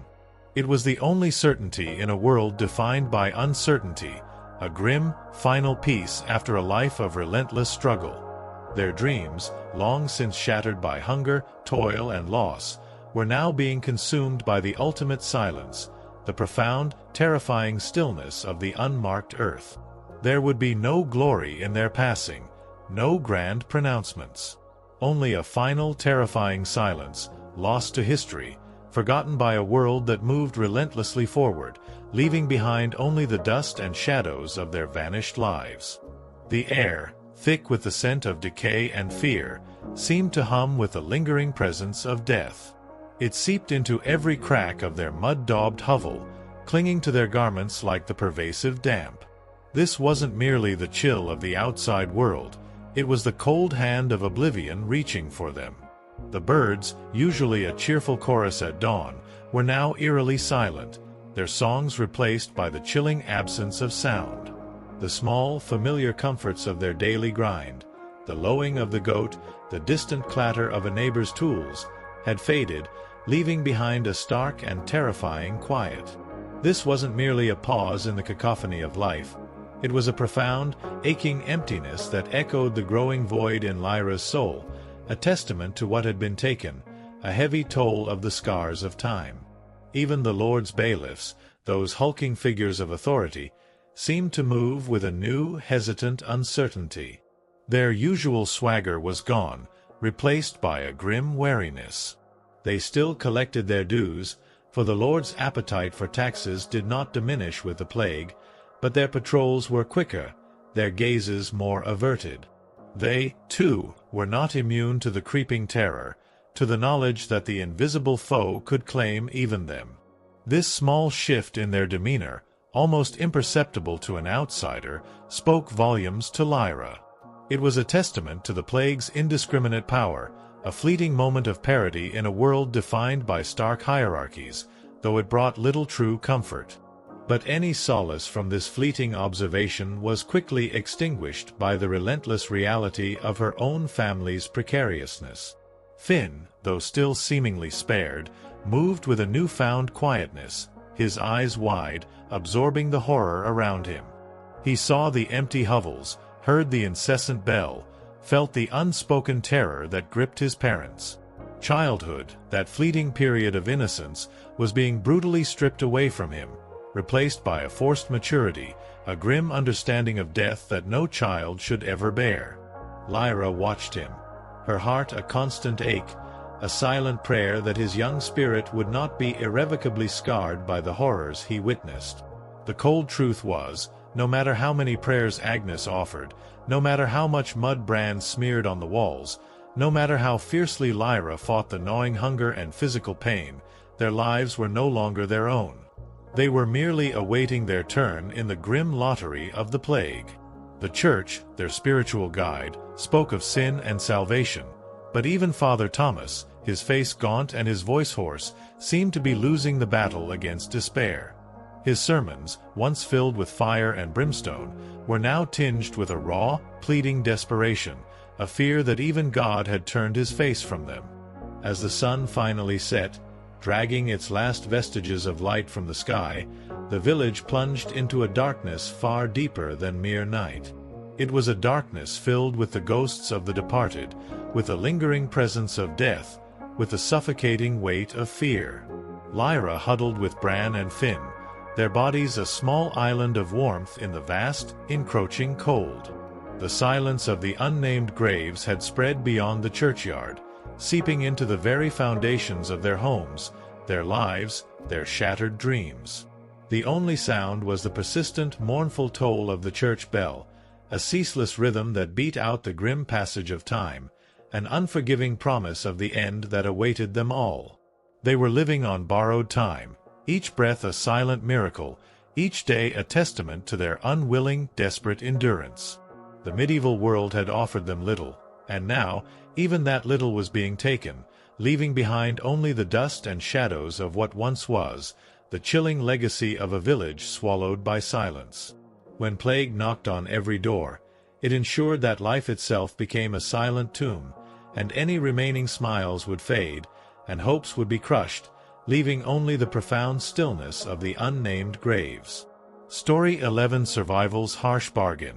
It was the only certainty in a world defined by uncertainty, a grim, final peace after a life of relentless struggle. Their dreams, long since shattered by hunger, toil, and loss, were now being consumed by the ultimate silence, the profound, terrifying stillness of the unmarked earth. There would be no glory in their passing, no grand pronouncements. Only a final, terrifying silence, lost to history, forgotten by a world that moved relentlessly forward, leaving behind only the dust and shadows of their vanished lives. The air, thick with the scent of decay and fear, seemed to hum with the lingering presence of death. It seeped into every crack of their mud-daubed hovel, clinging to their garments like the pervasive damp. This wasn't merely the chill of the outside world, it was the cold hand of oblivion reaching for them. The birds, usually a cheerful chorus at dawn, were now eerily silent, their songs replaced by the chilling absence of sound. The small, familiar comforts of their daily grind, the lowing of the goat, the distant clatter of a neighbor's tools, had faded, leaving behind a stark and terrifying quiet. This wasn't merely a pause in the cacophony of life. It was a profound, aching emptiness that echoed the growing void in Lyra's soul, a testament to what had been taken, a heavy toll of the scars of time. Even the Lord's bailiffs, those hulking figures of authority, seemed to move with a new, hesitant uncertainty. Their usual swagger was gone, replaced by a grim wariness. They still collected their dues, for the Lord's appetite for taxes did not diminish with the plague, but their patrols were quicker, their gazes more averted. They, too, were not immune to the creeping terror, to the knowledge that the invisible foe could claim even them. This small shift in their demeanor, almost imperceptible to an outsider, spoke volumes to Lyra. It was a testament to the plague's indiscriminate power, a fleeting moment of parity in a world defined by stark hierarchies, though it brought little true comfort. But any solace from this fleeting observation was quickly extinguished by the relentless reality of her own family's precariousness. Finn, though still seemingly spared, moved with a newfound quietness, his eyes wide, absorbing the horror around him. He saw the empty hovels, heard the incessant bell, felt the unspoken terror that gripped his parents. Childhood, that fleeting period of innocence, was being brutally stripped away from him, replaced by a forced maturity, a grim understanding of death that no child should ever bear. Lyra watched him, her heart a constant ache, a silent prayer that his young spirit would not be irrevocably scarred by the horrors he witnessed. The cold truth was, no matter how many prayers Agnes offered, no matter how much mud Bran smeared on the walls, no matter how fiercely Lyra fought the gnawing hunger and physical pain, their lives were no longer their own. They were merely awaiting their turn in the grim lottery of the plague. The church, their spiritual guide, spoke of sin and salvation, but even Father Thomas, his face gaunt and his voice hoarse, seemed to be losing the battle against despair. His sermons, once filled with fire and brimstone, were now tinged with a raw, pleading desperation, a fear that even God had turned his face from them. As the sun finally set, dragging its last vestiges of light from the sky, the village plunged into a darkness far deeper than mere night. It was a darkness filled with the ghosts of the departed, with the lingering presence of death, with the suffocating weight of fear. Lyra huddled with Bran and Finn, their bodies a small island of warmth in the vast, encroaching cold. The silence of the unnamed graves had spread beyond the churchyard, seeping into the very foundations of their homes, their lives, their shattered dreams. The only sound was the persistent, mournful toll of the church bell, a ceaseless rhythm that beat out the grim passage of time, an unforgiving promise of the end that awaited them all. They were living on borrowed time, each breath a silent miracle, each day a testament to their unwilling, desperate endurance. The medieval world had offered them little, and now, even that little was being taken, leaving behind only the dust and shadows of what once was, the chilling legacy of a village swallowed by silence. When plague knocked on every door, it ensured that life itself became a silent tomb, and any remaining smiles would fade, and hopes would be crushed, leaving only the profound stillness of the unnamed graves. Story 11: Survival's Harsh Bargain.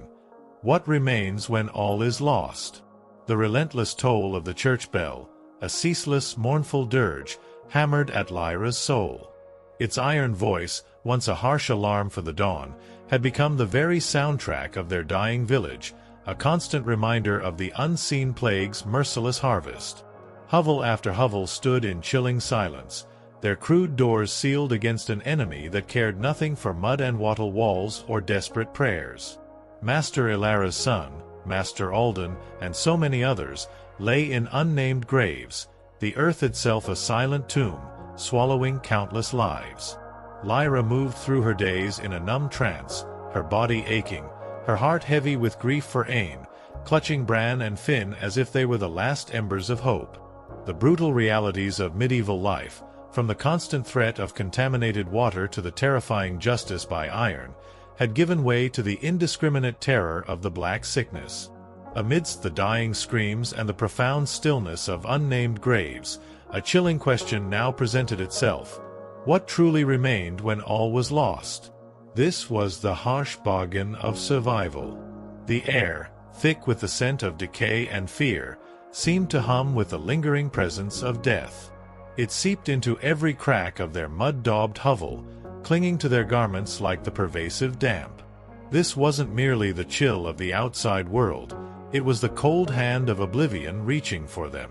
What remains when all is lost? The relentless toll of the church bell, a ceaseless, mournful dirge, hammered at Lyra's soul. Its iron voice, once a harsh alarm for the dawn, had become the very soundtrack of their dying village, a constant reminder of the unseen plague's merciless harvest. Hovel after hovel stood in chilling silence, their crude doors sealed against an enemy that cared nothing for mud and wattle walls or desperate prayers. Master Ilara's son, Master Alden, and so many others, lay in unnamed graves, the earth itself a silent tomb, swallowing countless lives. Lyra moved through her days in a numb trance, her body aching, her heart heavy with grief for Ain, clutching Bran and Finn as if they were the last embers of hope. The brutal realities of medieval life, from the constant threat of contaminated water to the terrifying justice by iron, had given way to the indiscriminate terror of the Black Sickness. Amidst the dying screams and the profound stillness of unnamed graves, a chilling question now presented itself. What truly remained when all was lost? This was the harsh bargain of survival. The air, thick with the scent of decay and fear, seemed to hum with the lingering presence of death. It seeped into every crack of their mud-daubed hovel, clinging to their garments like the pervasive damp. This wasn't merely the chill of the outside world, it was the cold hand of oblivion reaching for them.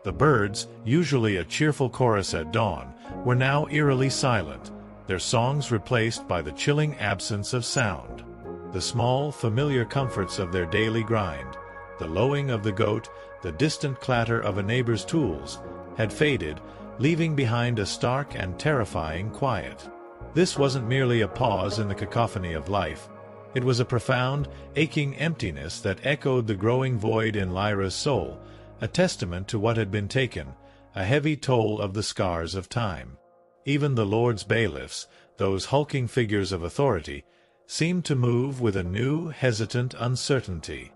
The birds, usually a cheerful chorus at dawn, were now eerily silent, their songs replaced by the chilling absence of sound. The small, familiar comforts of their daily grind, the lowing of the goat, the distant clatter of a neighbor's tools, had faded, leaving behind a stark and terrifying quiet. This wasn't merely a pause in the cacophony of life. It was a profound, aching emptiness that echoed the growing void in Lyra's soul, a testament to what had been taken, a heavy toll of the scars of time. Even the Lord's bailiffs, those hulking figures of authority, seemed to move with a new, hesitant uncertainty.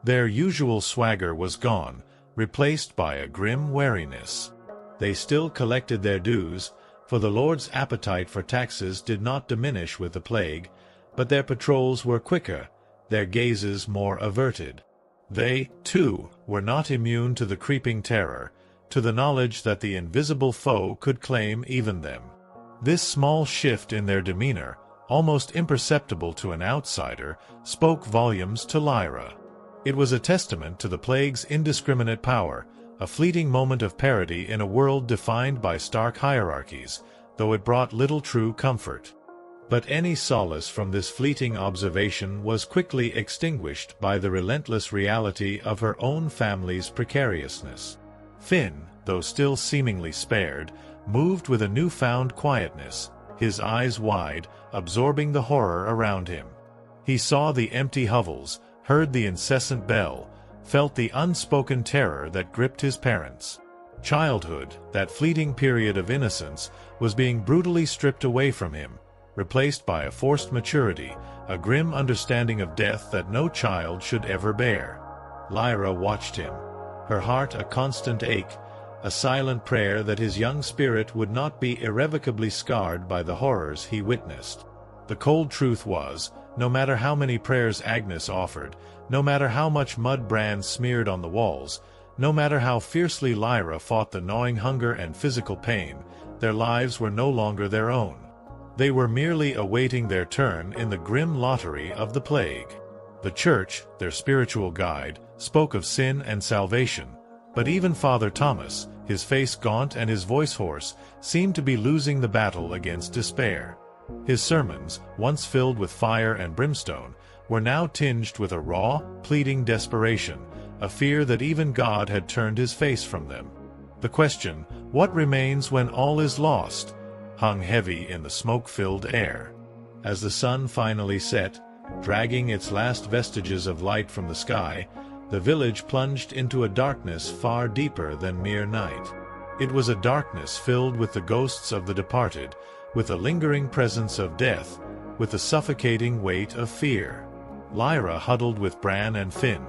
Their usual swagger was gone, replaced by a grim wariness. They still collected their dues, for the Lord's appetite for taxes did not diminish with the plague, but their patrols were quicker, their gazes more averted. They, too, were not immune to the creeping terror, to the knowledge that the invisible foe could claim even them. This small shift in their demeanor, almost imperceptible to an outsider, spoke volumes to Lyra. It was a testament to the plague's indiscriminate power, a fleeting moment of parity in a world defined by stark hierarchies, though it brought little true comfort. But any solace from this fleeting observation was quickly extinguished by the relentless reality of her own family's precariousness. Finn, though still seemingly spared, moved with a newfound quietness, his eyes wide, absorbing the horror around him. He saw the empty hovels, heard the incessant bell, felt the unspoken terror that gripped his parents. Childhood, that fleeting period of innocence, was being brutally stripped away from him, replaced by a forced maturity, a grim understanding of death that no child should ever bear. Lyra watched him, her heart a constant ache, a silent prayer that his young spirit would not be irrevocably scarred by the horrors he witnessed. The cold truth was, no matter how many prayers Agnes offered, no matter how much mud Bran smeared on the walls, no matter how fiercely Lyra fought the gnawing hunger and physical pain, their lives were no longer their own. They were merely awaiting their turn in the grim lottery of the plague. The Church, their spiritual guide, spoke of sin and salvation, but even Father Thomas, his face gaunt and his voice hoarse, seemed to be losing the battle against despair. His sermons, once filled with fire and brimstone, were now tinged with a raw, pleading desperation, a fear that even God had turned his face from them. The question, "What remains when all is lost?" hung heavy in the smoke-filled air. As the sun finally set, dragging its last vestiges of light from the sky, the village plunged into a darkness far deeper than mere night. It was a darkness filled with the ghosts of the departed, with the lingering presence of death, with the suffocating weight of fear. Lyra huddled with Bran and Finn,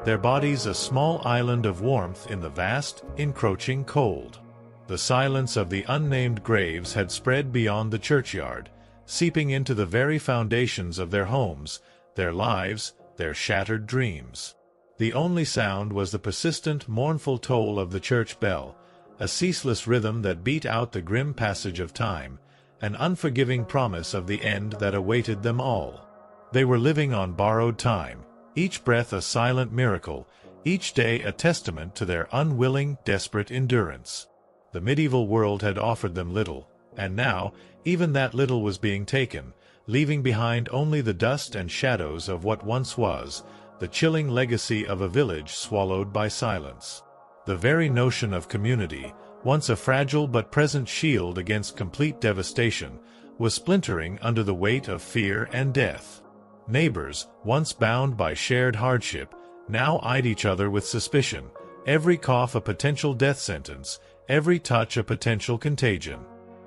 their bodies a small island of warmth in the vast, encroaching cold. The silence of the unnamed graves had spread beyond the churchyard, seeping into the very foundations of their homes, their lives, their shattered dreams. The only sound was the persistent, mournful toll of the church bell, a ceaseless rhythm that beat out the grim passage of time, an unforgiving promise of the end that awaited them all. They were living on borrowed time, each breath a silent miracle, each day a testament to their unwilling, desperate endurance. The medieval world had offered them little, and now, even that little was being taken, leaving behind only the dust and shadows of what once was, the chilling legacy of a village swallowed by silence. The very notion of community, once a fragile but present shield against complete devastation, was splintering under the weight of fear and death. Neighbors, once bound by shared hardship, now eyed each other with suspicion, every cough a potential death sentence, every touch a potential contagion.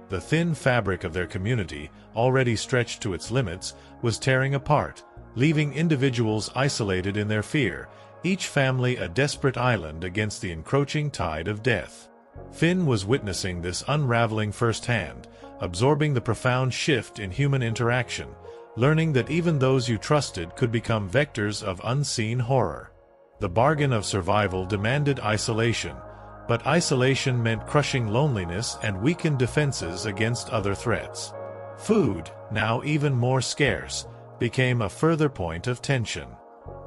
The thin fabric of their community, already stretched to its limits, was tearing apart, leaving individuals isolated in their fear, each family a desperate island against the encroaching tide of death. Finn was witnessing this unraveling firsthand, absorbing the profound shift in human interaction, learning that even those you trusted could become vectors of unseen horror. The bargain of survival demanded isolation, but isolation meant crushing loneliness and weakened defenses against other threats. Food, now even more scarce, became a further point of tension.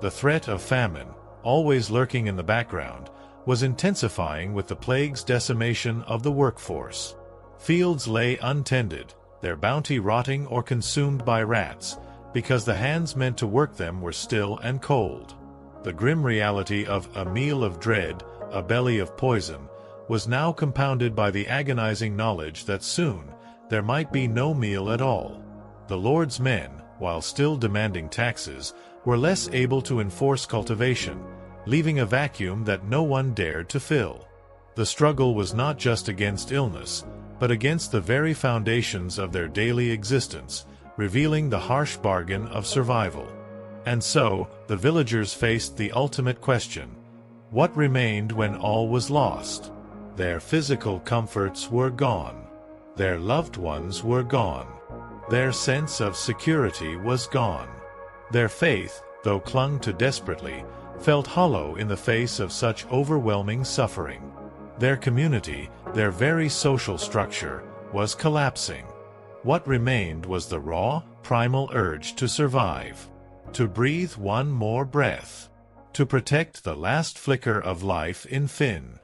The threat of famine, always lurking in the background, was intensifying with the plague's decimation of the workforce. Fields lay untended, their bounty rotting or consumed by rats, because the hands meant to work them were still and cold. The grim reality of a meal of dread, a belly of poison, was now compounded by the agonizing knowledge that soon there might be no meal at all. The Lord's men, while still demanding taxes, were less able to enforce cultivation, leaving a vacuum that no one dared to fill. The struggle was not just against illness, but against the very foundations of their daily existence, revealing the harsh bargain of survival. And so, the villagers faced the ultimate question: what remained when all was lost? Their physical comforts were gone. Their loved ones were gone. Their sense of security was gone. Their faith, though clung to desperately, felt hollow in the face of such overwhelming suffering. Their community, their very social structure, was collapsing. What remained was the raw, primal urge to survive, to breathe one more breath, to protect the last flicker of life in Finn.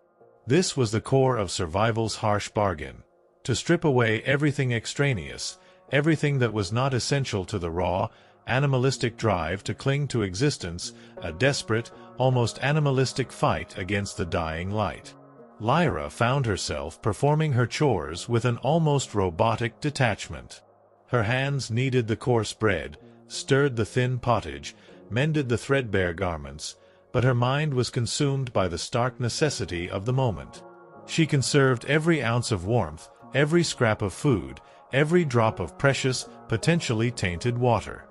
This was the core of survival's harsh bargain: to strip away everything extraneous, everything that was not essential to the raw, animalistic drive to cling to existence, a desperate, almost animalistic fight against the dying light. Lyra found herself performing her chores with an almost robotic detachment. Her hands kneaded the coarse bread, stirred the thin pottage, mended the threadbare garments, but her mind was consumed by the stark necessity of the moment. She conserved every ounce of warmth, every scrap of food, every drop of precious, potentially tainted water.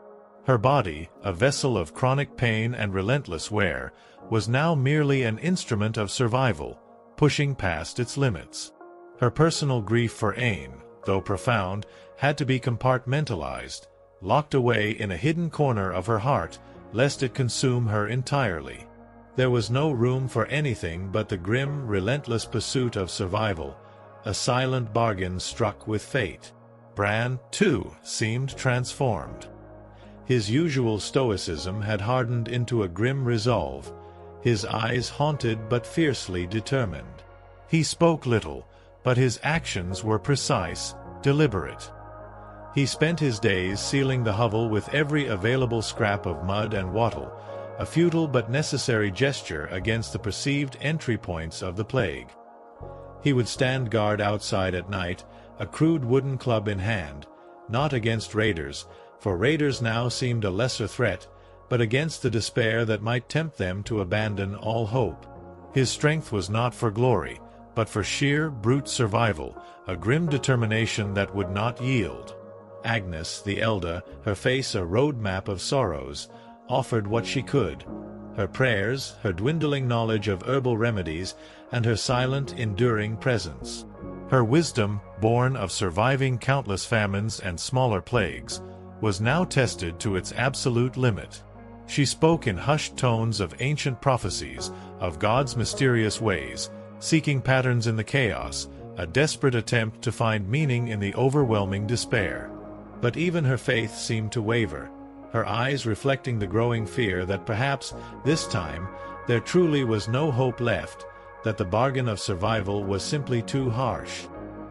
Her body, a vessel of chronic pain and relentless wear, was now merely an instrument of survival, pushing past its limits. Her personal grief for Ain, though profound, had to be compartmentalized, locked away in a hidden corner of her heart, lest it consume her entirely. There was no room for anything but the grim, relentless pursuit of survival, a silent bargain struck with fate. Bran, too, seemed transformed. His usual stoicism had hardened into a grim resolve, his eyes haunted but fiercely determined. He spoke little, but his actions were precise, deliberate. He spent his days sealing the hovel with every available scrap of mud and wattle, a futile but necessary gesture against the perceived entry points of the plague. He would stand guard outside at night, a crude wooden club in hand, not against raiders, for raiders now seemed a lesser threat, but against the despair that might tempt them to abandon all hope. His strength was not for glory, but for sheer, brute survival, a grim determination that would not yield. Agnes, the elder, her face a road-map of sorrows, offered what she could. Her prayers, her dwindling knowledge of herbal remedies, and her silent, enduring presence. Her wisdom, born of surviving countless famines and smaller plagues, was now tested to its absolute limit. She spoke in hushed tones of ancient prophecies, of God's mysterious ways, seeking patterns in the chaos, a desperate attempt to find meaning in the overwhelming despair. But even her faith seemed to waver, her eyes reflecting the growing fear that perhaps, this time, there truly was no hope left, that the bargain of survival was simply too harsh.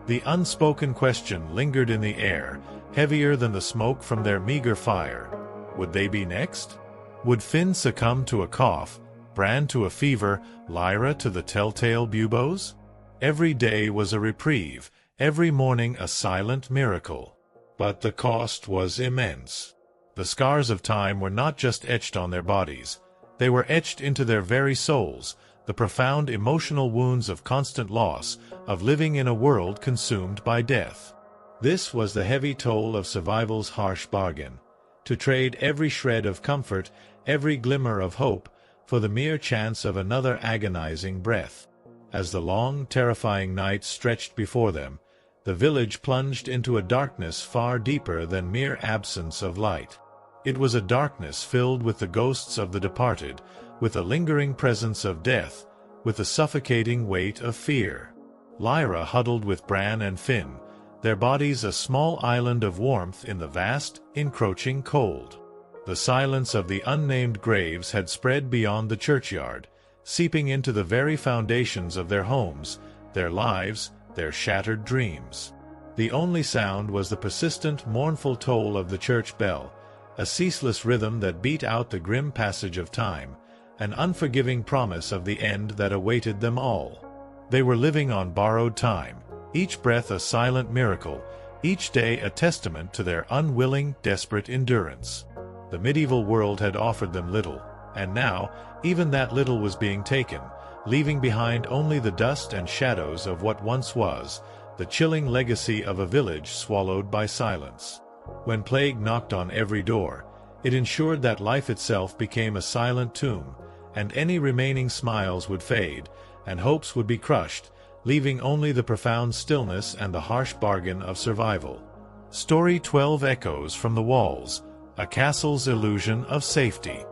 The unspoken question lingered in the air, heavier than the smoke from their meager fire. Would they be next? Would Finn succumb to a cough, Bran to a fever, Lyra to the telltale buboes? Every day was a reprieve, every morning a silent miracle. But the cost was immense. The scars of time were not just etched on their bodies, they were etched into their very souls, the profound emotional wounds of constant loss, of living in a world consumed by death. This was the heavy toll of survival's harsh bargain, to trade every shred of comfort, every glimmer of hope, for the mere chance of another agonizing breath. As the long, terrifying night stretched before them, the village plunged into a darkness far deeper than mere absence of light. It was a darkness filled with the ghosts of the departed, with a lingering presence of death, with the suffocating weight of fear. Lyra huddled with Bran and Finn, their bodies a small island of warmth in the vast, encroaching cold. The silence of the unnamed graves had spread beyond the churchyard, seeping into the very foundations of their homes, their lives, their shattered dreams. The only sound was the persistent, mournful toll of the church bell, a ceaseless rhythm that beat out the grim passage of time, an unforgiving promise of the end that awaited them all. They were living on borrowed time, each breath a silent miracle, each day a testament to their unwilling, desperate endurance. The medieval world had offered them little, and now, even that little was being taken, leaving behind only the dust and shadows of what once was, the chilling legacy of a village swallowed by silence. When plague knocked on every door, it ensured that life itself became a silent tomb, and any remaining smiles would fade, and hopes would be crushed, leaving only the profound stillness and the harsh bargain of survival. Story 12 echoes from the walls, a castle's illusion of safety.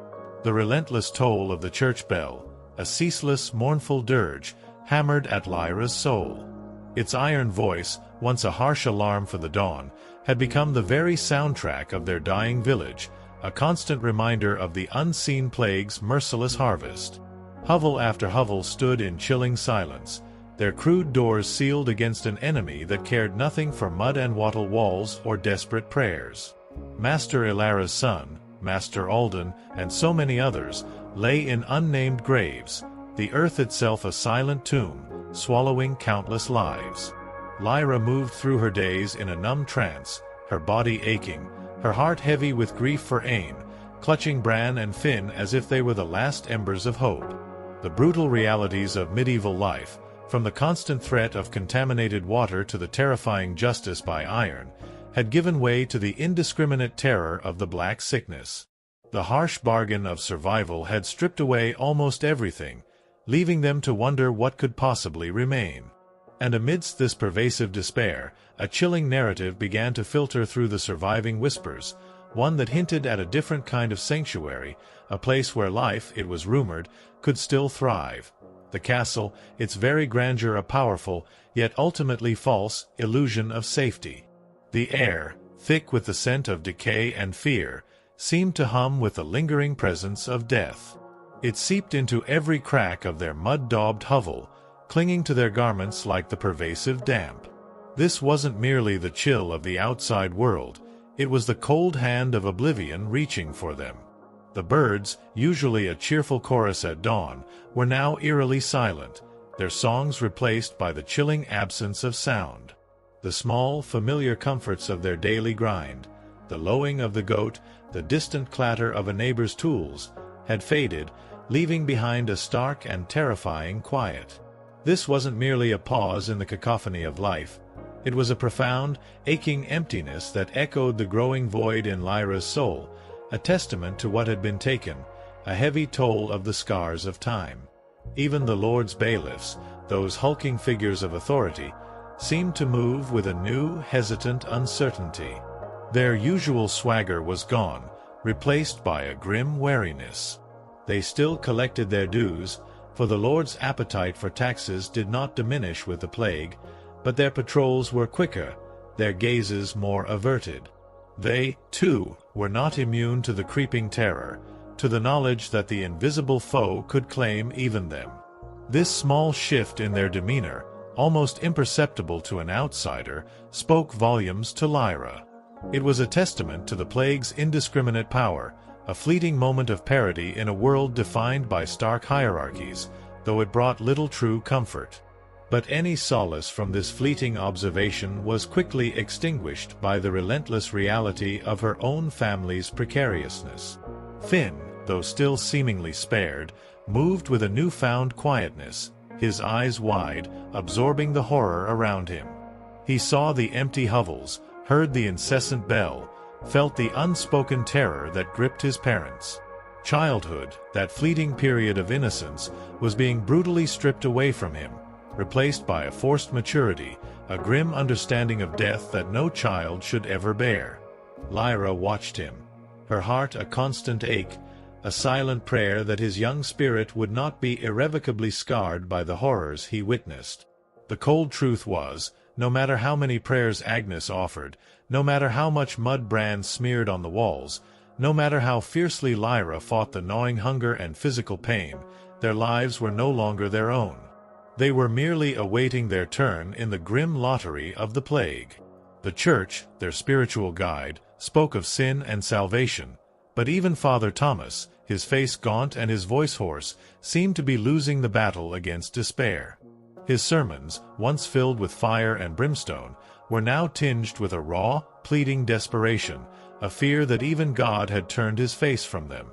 The relentless toll of the church bell, a ceaseless, mournful dirge, hammered at Lyra's soul. Its iron voice, once a harsh alarm for the dawn, had become the very soundtrack of their dying village, a constant reminder of the unseen plague's merciless harvest. Hovel after hovel stood in chilling silence, their crude doors sealed against an enemy that cared nothing for mud and wattle walls or desperate prayers. Master Ilara's son, Master Alden, and so many others, lay in unnamed graves, the earth itself a silent tomb, swallowing countless lives. Lyra moved through her days in a numb trance, her body aching, her heart heavy with grief for Ain, clutching Bran and Finn as if they were the last embers of hope. The brutal realities of medieval life, from the constant threat of contaminated water to the terrifying justice by iron, had given way to the indiscriminate terror of the Black Sickness. The harsh bargain of survival had stripped away almost everything, leaving them to wonder what could possibly remain. And amidst this pervasive despair, a chilling narrative began to filter through the surviving whispers, one that hinted at a different kind of sanctuary, a place where life, it was rumored, could still thrive. The castle, its very grandeur a powerful, yet ultimately false, illusion of safety. The air, thick with the scent of decay and fear, seemed to hum with the lingering presence of death. It seeped into every crack of their mud-daubed hovel, clinging to their garments like the pervasive damp. This wasn't merely the chill of the outside world, it was the cold hand of oblivion reaching for them. The birds, usually a cheerful chorus at dawn, were now eerily silent, their songs replaced by the chilling absence of sound. The small, familiar comforts of their daily grind, the lowing of the goat, the distant clatter of a neighbor's tools, had faded, leaving behind a stark and terrifying quiet. This wasn't merely a pause in the cacophony of life. It was a profound, aching emptiness that echoed the growing void in Lyra's soul, a testament to what had been taken, a heavy toll of the scars of time. Even the Lord's bailiffs, those hulking figures of authority, seemed to move with a new, hesitant uncertainty. Their usual swagger was gone, replaced by a grim wariness. They still collected their dues, for the Lord's appetite for taxes did not diminish with the plague, but their patrols were quicker, their gazes more averted. They, too, were not immune to the creeping terror, to the knowledge that the invisible foe could claim even them. This small shift in their demeanor, almost imperceptible to an outsider, spoke volumes to Lyra. It was a testament to the plague's indiscriminate power, a fleeting moment of parity in a world defined by stark hierarchies, though it brought little true comfort. But any solace from this fleeting observation was quickly extinguished by the relentless reality of her own family's precariousness. Finn, though still seemingly spared, moved with a newfound quietness, his eyes wide, absorbing the horror around him. He saw the empty hovels, heard the incessant bell, felt the unspoken terror that gripped his parents. Childhood, that fleeting period of innocence, was being brutally stripped away from him, replaced by a forced maturity, a grim understanding of death that no child should ever bear. Lyra watched him, her heart a constant ache, a silent prayer that his young spirit would not be irrevocably scarred by the horrors he witnessed. The cold truth was, no matter how many prayers Agnes offered, no matter how much mud Bran smeared on the walls, no matter how fiercely Lyra fought the gnawing hunger and physical pain, their lives were no longer their own. They were merely awaiting their turn in the grim lottery of the plague. The Church, their spiritual guide, spoke of sin and salvation, but even Father Thomas, his face gaunt and his voice hoarse, seemed to be losing the battle against despair. His sermons, once filled with fire and brimstone, were now tinged with a raw, pleading desperation, a fear that even God had turned his face from them.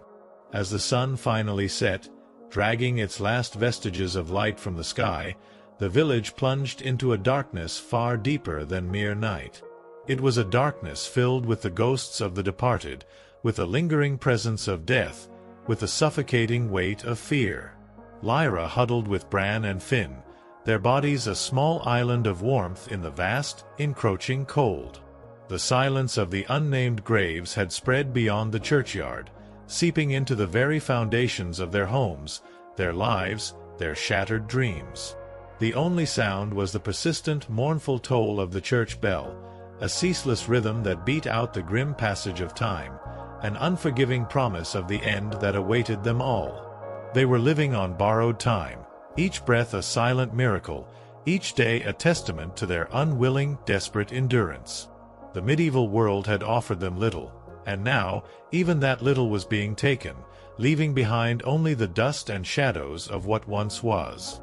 As the sun finally set, dragging its last vestiges of light from the sky, the village plunged into a darkness far deeper than mere night. It was a darkness filled with the ghosts of the departed, with the lingering presence of death, with the suffocating weight of fear. Lyra huddled with Bran and Finn, their bodies a small island of warmth in the vast, encroaching cold. The silence of the unnamed graves had spread beyond the churchyard, seeping into the very foundations of their homes, their lives, their shattered dreams. The only sound was the persistent, mournful toll of the church bell, a ceaseless rhythm that beat out the grim passage of time, an unforgiving promise of the end that awaited them all. They were living on borrowed time, each breath a silent miracle, each day a testament to their unwilling, desperate endurance. The medieval world had offered them little, and now, even that little was being taken, leaving behind only the dust and shadows of what once was.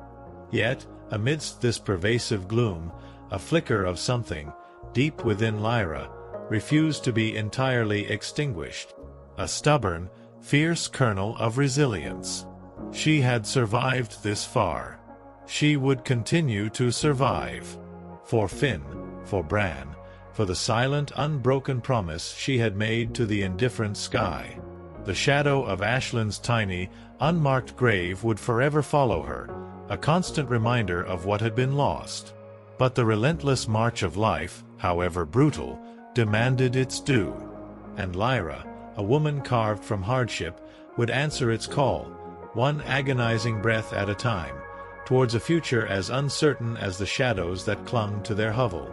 Yet, amidst this pervasive gloom, a flicker of something, deep within Lyra, refused to be entirely extinguished. a stubborn, fierce kernel of resilience. She had survived this far. She would continue to survive. For Finn, for Bran, for the silent, unbroken promise she had made to the indifferent sky. The shadow of Aislin's tiny, unmarked grave would forever follow her, a constant reminder of what had been lost. But the relentless march of life, however brutal, demanded its due. And Lyra, a woman carved from hardship, would answer its call, one agonizing breath at a time, towards a future as uncertain as the shadows that clung to their hovel.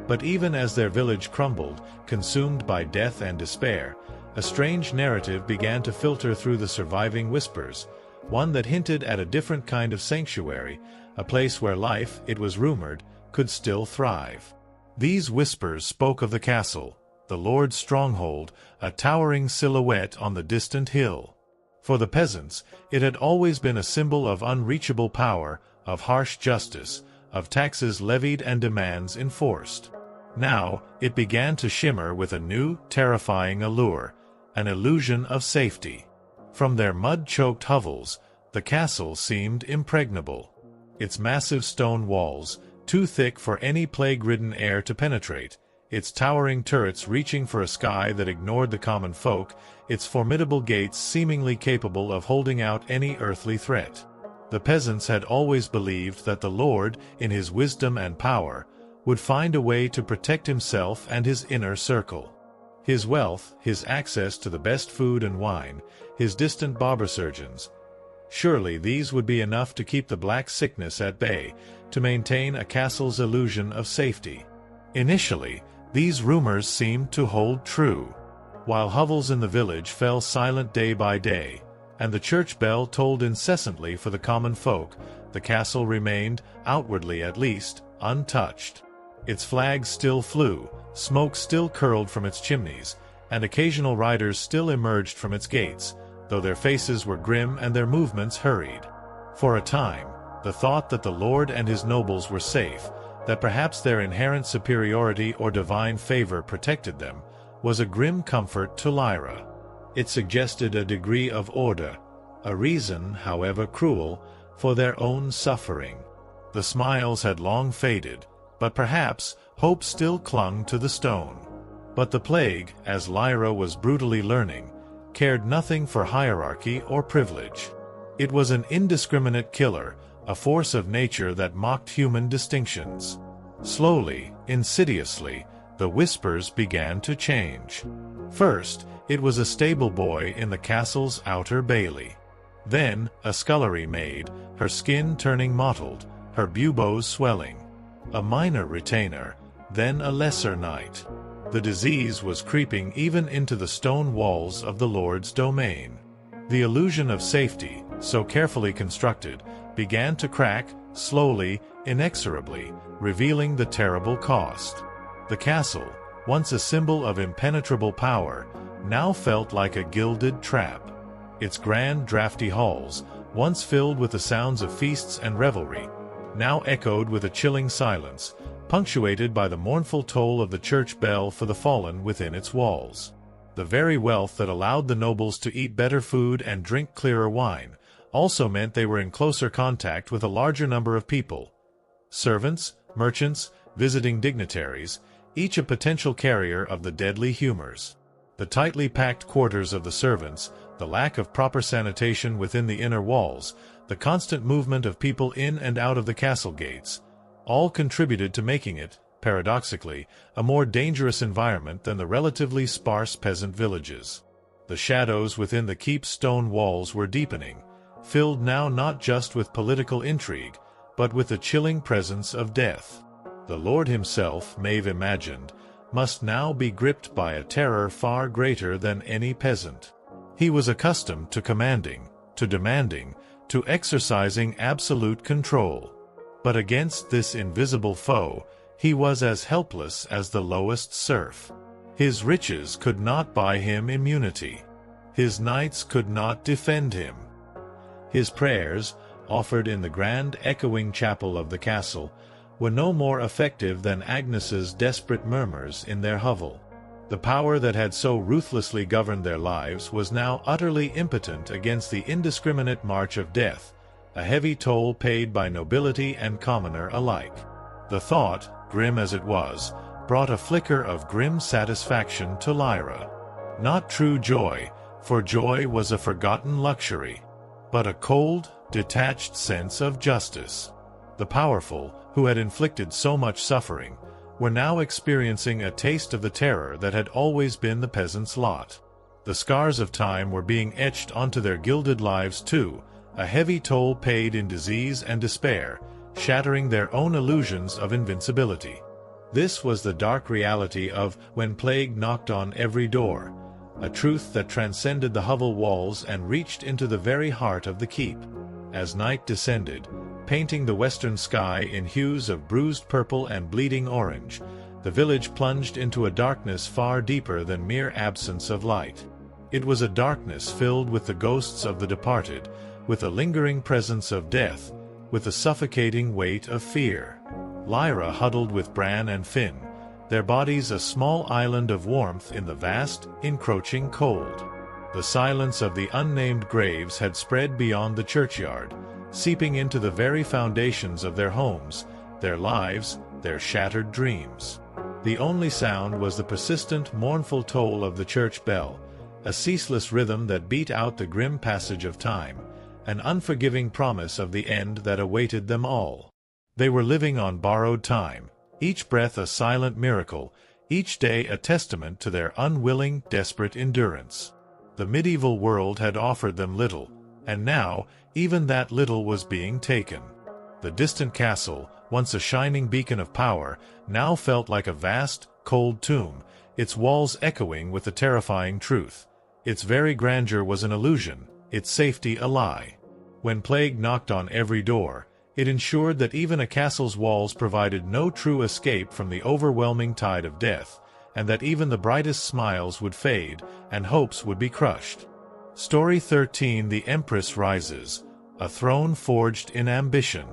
But even as their village crumbled, consumed by death and despair, a strange narrative began to filter through the surviving whispers, one that hinted at a different kind of sanctuary, a place where life, it was rumored, could still thrive. These whispers spoke of the castle, the Lord's stronghold, a towering silhouette on the distant hill. For the peasants, it had always been a symbol of unreachable power, of harsh justice, of taxes levied and demands enforced. Now, it began to shimmer with a new, terrifying allure, an illusion of safety. From their mud-choked hovels, the castle seemed impregnable. Its massive stone walls, too thick for any plague-ridden air to penetrate, its towering turrets reaching for a sky that ignored the common folk, its formidable gates seemingly capable of holding out any earthly threat. The peasants had always believed that the Lord, in his wisdom and power, would find a way to protect himself and his inner circle. His wealth, his access to the best food and wine, his distant barber surgeons. Surely these would be enough to keep the black sickness at bay, to maintain a castle's illusion of safety. Initially, these rumors seemed to hold true. While hovels in the village fell silent day by day, and the church bell tolled incessantly for the common folk, the castle remained, outwardly at least, untouched. Its flags still flew, smoke still curled from its chimneys, and occasional riders still emerged from its gates, though their faces were grim and their movements hurried. For a time, the thought that the Lord and his nobles were safe, that perhaps their inherent superiority or divine favor protected them, was a grim comfort to Lyra. It suggested a degree of order, a reason, however cruel, for their own suffering. The smiles had long faded, but perhaps hope still clung to the stone. But the plague, as Lyra was brutally learning, cared nothing for hierarchy or privilege. It was an indiscriminate killer, a force of nature that mocked human distinctions. Slowly, insidiously, the whispers began to change. First, it was a stable boy in the castle's outer bailey. Then, a scullery maid, her skin turning mottled, her buboes swelling. A minor retainer, then a lesser knight. The disease was creeping even into the stone walls of the Lord's domain. The illusion of safety, so carefully constructed, began to crack, slowly, inexorably, revealing the terrible cost. The castle, once a symbol of impenetrable power, now felt like a gilded trap. Its grand, drafty halls, once filled with the sounds of feasts and revelry, now echoed with a chilling silence, punctuated by the mournful toll of the church bell for the fallen within its walls. The very wealth that allowed the nobles to eat better food and drink clearer wine also meant they were in closer contact with a larger number of people. Servants, merchants, visiting dignitaries, each a potential carrier of the deadly humors. The tightly packed quarters of the servants, the lack of proper sanitation within the inner walls, the constant movement of people in and out of the castle gates, all contributed to making it, paradoxically, a more dangerous environment than the relatively sparse peasant villages. The shadows within the keep's stone walls were deepening, filled now not just with political intrigue, but with the chilling presence of death. The Lord himself, Maeve imagined, must now be gripped by a terror far greater than any peasant. He was accustomed to commanding, to demanding, to exercising absolute control. But against this invisible foe, he was as helpless as the lowest serf. His riches could not buy him immunity. His knights could not defend him. His prayers, offered in the grand echoing chapel of the castle, were no more effective than Agnes's desperate murmurs in their hovel. The power that had so ruthlessly governed their lives was now utterly impotent against the indiscriminate march of death, a heavy toll paid by nobility and commoner alike. The thought, grim as it was, brought a flicker of grim satisfaction to Lyra. Not true joy, for joy was a forgotten luxury, but a cold, detached sense of justice. The powerful, who had inflicted so much suffering, were now experiencing a taste of the terror that had always been the peasant's lot. The scars of time were being etched onto their gilded lives too, a heavy toll paid in disease and despair, shattering their own illusions of invincibility. This was the dark reality of when plague knocked on every door, a truth that transcended the hovel walls and reached into the very heart of the keep. As night descended, painting the western sky in hues of bruised purple and bleeding orange, the village plunged into a darkness far deeper than mere absence of light. It was a darkness filled with the ghosts of the departed, with a lingering presence of death, with a suffocating weight of fear. Lyra huddled with Bran and Finn, their bodies a small island of warmth in the vast, encroaching cold. The silence of the unnamed graves had spread beyond the churchyard, seeping into the very foundations of their homes, their lives, their shattered dreams. The only sound was the persistent, mournful toll of the church bell, a ceaseless rhythm that beat out the grim passage of time, an unforgiving promise of the end that awaited them all. They were living on borrowed time, each breath a silent miracle, each day a testament to their unwilling, desperate endurance. The medieval world had offered them little, and now, even that little was being taken. The distant castle, once a shining beacon of power, now felt like a vast, cold tomb, its walls echoing with the terrifying truth. Its very grandeur was an illusion, its safety a lie. When plague knocked on every door, it ensured that even a castle's walls provided no true escape from the overwhelming tide of death, and that even the brightest smiles would fade, and hopes would be crushed. Story 13: The Empress Rises, a throne forged in ambition.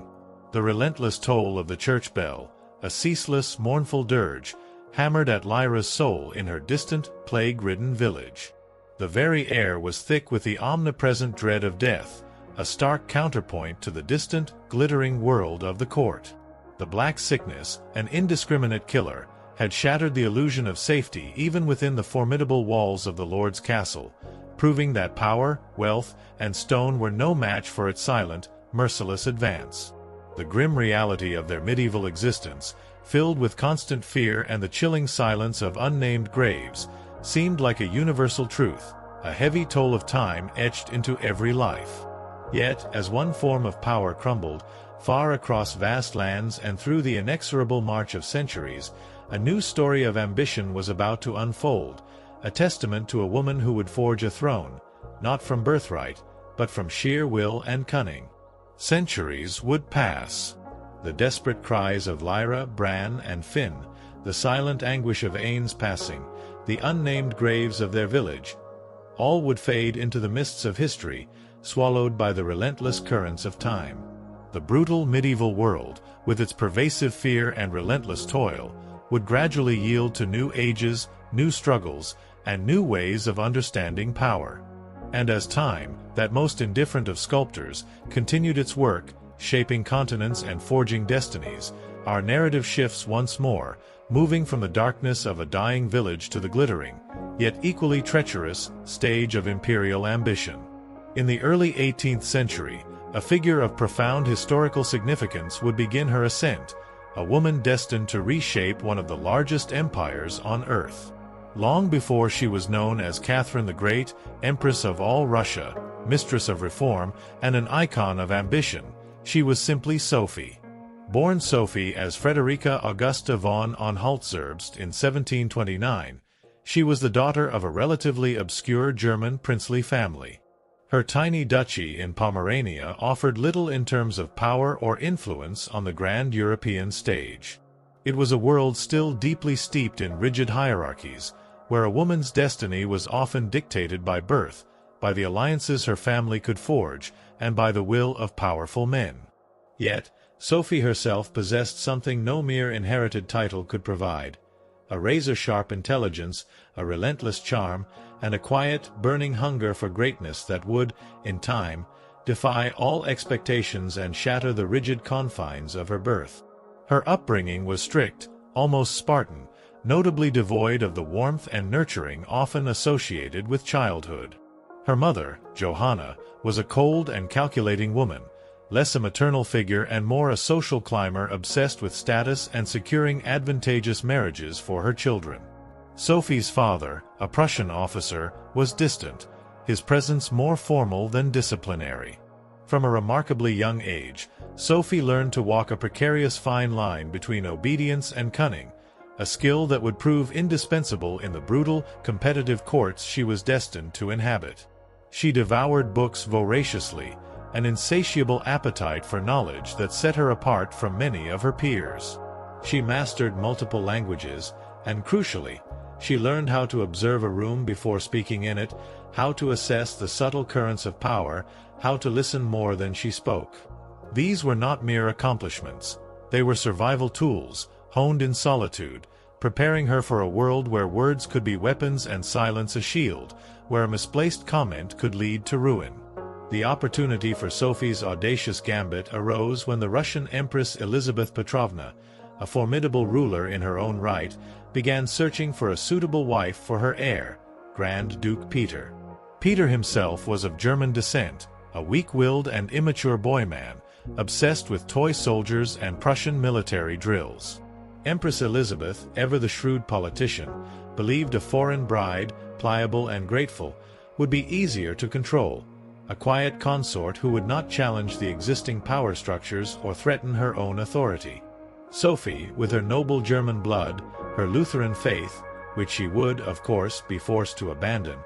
The relentless toll of the church bell, a ceaseless, mournful dirge, hammered at Lyra's soul in her distant, plague-ridden village. The very air was thick with the omnipresent dread of death, a stark counterpoint to the distant, glittering world of the court. The Black Sickness, an indiscriminate killer, had shattered the illusion of safety even within the formidable walls of the Lord's castle, proving that power, wealth, and stone were no match for its silent, merciless advance. The grim reality of their medieval existence, filled with constant fear and the chilling silence of unnamed graves, seemed like a universal truth, a heavy toll of time etched into every life. Yet, as one form of power crumbled, far across vast lands and through the inexorable march of centuries, a new story of ambition was about to unfold, a testament to a woman who would forge a throne, not from birthright, but from sheer will and cunning. Centuries would pass. The desperate cries of Lyra, Bran, and Finn, the silent anguish of Aen's passing, the unnamed graves of their village, all would fade into the mists of history, swallowed by the relentless currents of time. The brutal medieval world, with its pervasive fear and relentless toil, would gradually yield to new ages, new struggles, and new ways of understanding power. And as time, that most indifferent of sculptors, continued its work, shaping continents and forging destinies, our narrative shifts once more, moving from the darkness of a dying village to the glittering, yet equally treacherous, stage of imperial ambition. In the early 18th century, a figure of profound historical significance would begin her ascent, a woman destined to reshape one of the largest empires on earth. Long before she was known as Catherine the Great, Empress of all Russia, mistress of reform, and an icon of ambition, she was simply Sophie. Born Sophie as Friederike Augusta von Anhalt-Zerbst in 1729, she was the daughter of a relatively obscure German princely family. Her tiny duchy in Pomerania offered little in terms of power or influence on the grand European stage. It was a world still deeply steeped in rigid hierarchies, where a woman's destiny was often dictated by birth, by the alliances her family could forge, and by the will of powerful men. Yet, Sophie herself possessed something no mere inherited title could provide: a razor-sharp intelligence, a relentless charm, and a quiet, burning hunger for greatness that would, in time, defy all expectations and shatter the rigid confines of her birth. Her upbringing was strict, almost Spartan, notably devoid of the warmth and nurturing often associated with childhood. Her mother, Johanna, was a cold and calculating woman, less a maternal figure and more a social climber obsessed with status and securing advantageous marriages for her children. Sophie's father, a Prussian officer, was distant, his presence more formal than disciplinary. From a remarkably young age, Sophie learned to walk a precarious fine line between obedience and cunning, a skill that would prove indispensable in the brutal, competitive courts she was destined to inhabit. She devoured books voraciously, an insatiable appetite for knowledge that set her apart from many of her peers. She mastered multiple languages, and crucially, she learned how to observe a room before speaking in it, how to assess the subtle currents of power, how to listen more than she spoke. These were not mere accomplishments. They were survival tools, honed in solitude, preparing her for a world where words could be weapons and silence a shield, where a misplaced comment could lead to ruin. The opportunity for Sophie's audacious gambit arose when the Russian Empress Elizabeth Petrovna, a formidable ruler in her own right, began searching for a suitable wife for her heir, Grand Duke Peter. Peter himself was of German descent, a weak-willed and immature boy-man, obsessed with toy soldiers and Prussian military drills. Empress Elizabeth, ever the shrewd politician, believed a foreign bride, pliable and grateful, would be easier to control, a quiet consort who would not challenge the existing power structures or threaten her own authority. Sophie, with her noble German blood, her Lutheran faith, which she would, of course, be forced to abandon,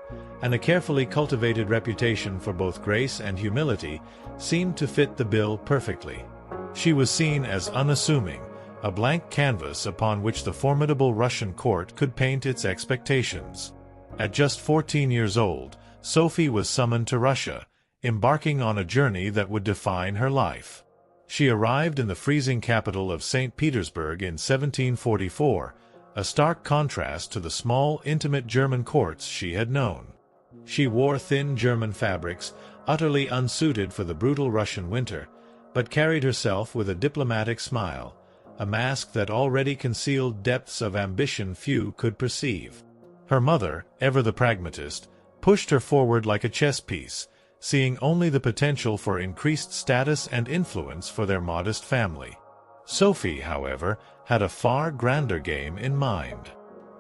and a carefully cultivated reputation for both grace and humility, seemed to fit the bill perfectly. She was seen as unassuming, a blank canvas upon which the formidable Russian court could paint its expectations. At just 14 years old, Sophie was summoned to Russia, embarking on a journey that would define her life. She arrived in the freezing capital of St. Petersburg in 1744, a stark contrast to the small, intimate German courts she had known. She wore thin German fabrics, utterly unsuited for the brutal Russian winter, but carried herself with a diplomatic smile, a mask that already concealed depths of ambition few could perceive. Her mother, ever the pragmatist, pushed her forward like a chess piece, seeing only the potential for increased status and influence for their modest family. Sophie, however, had a far grander game in mind.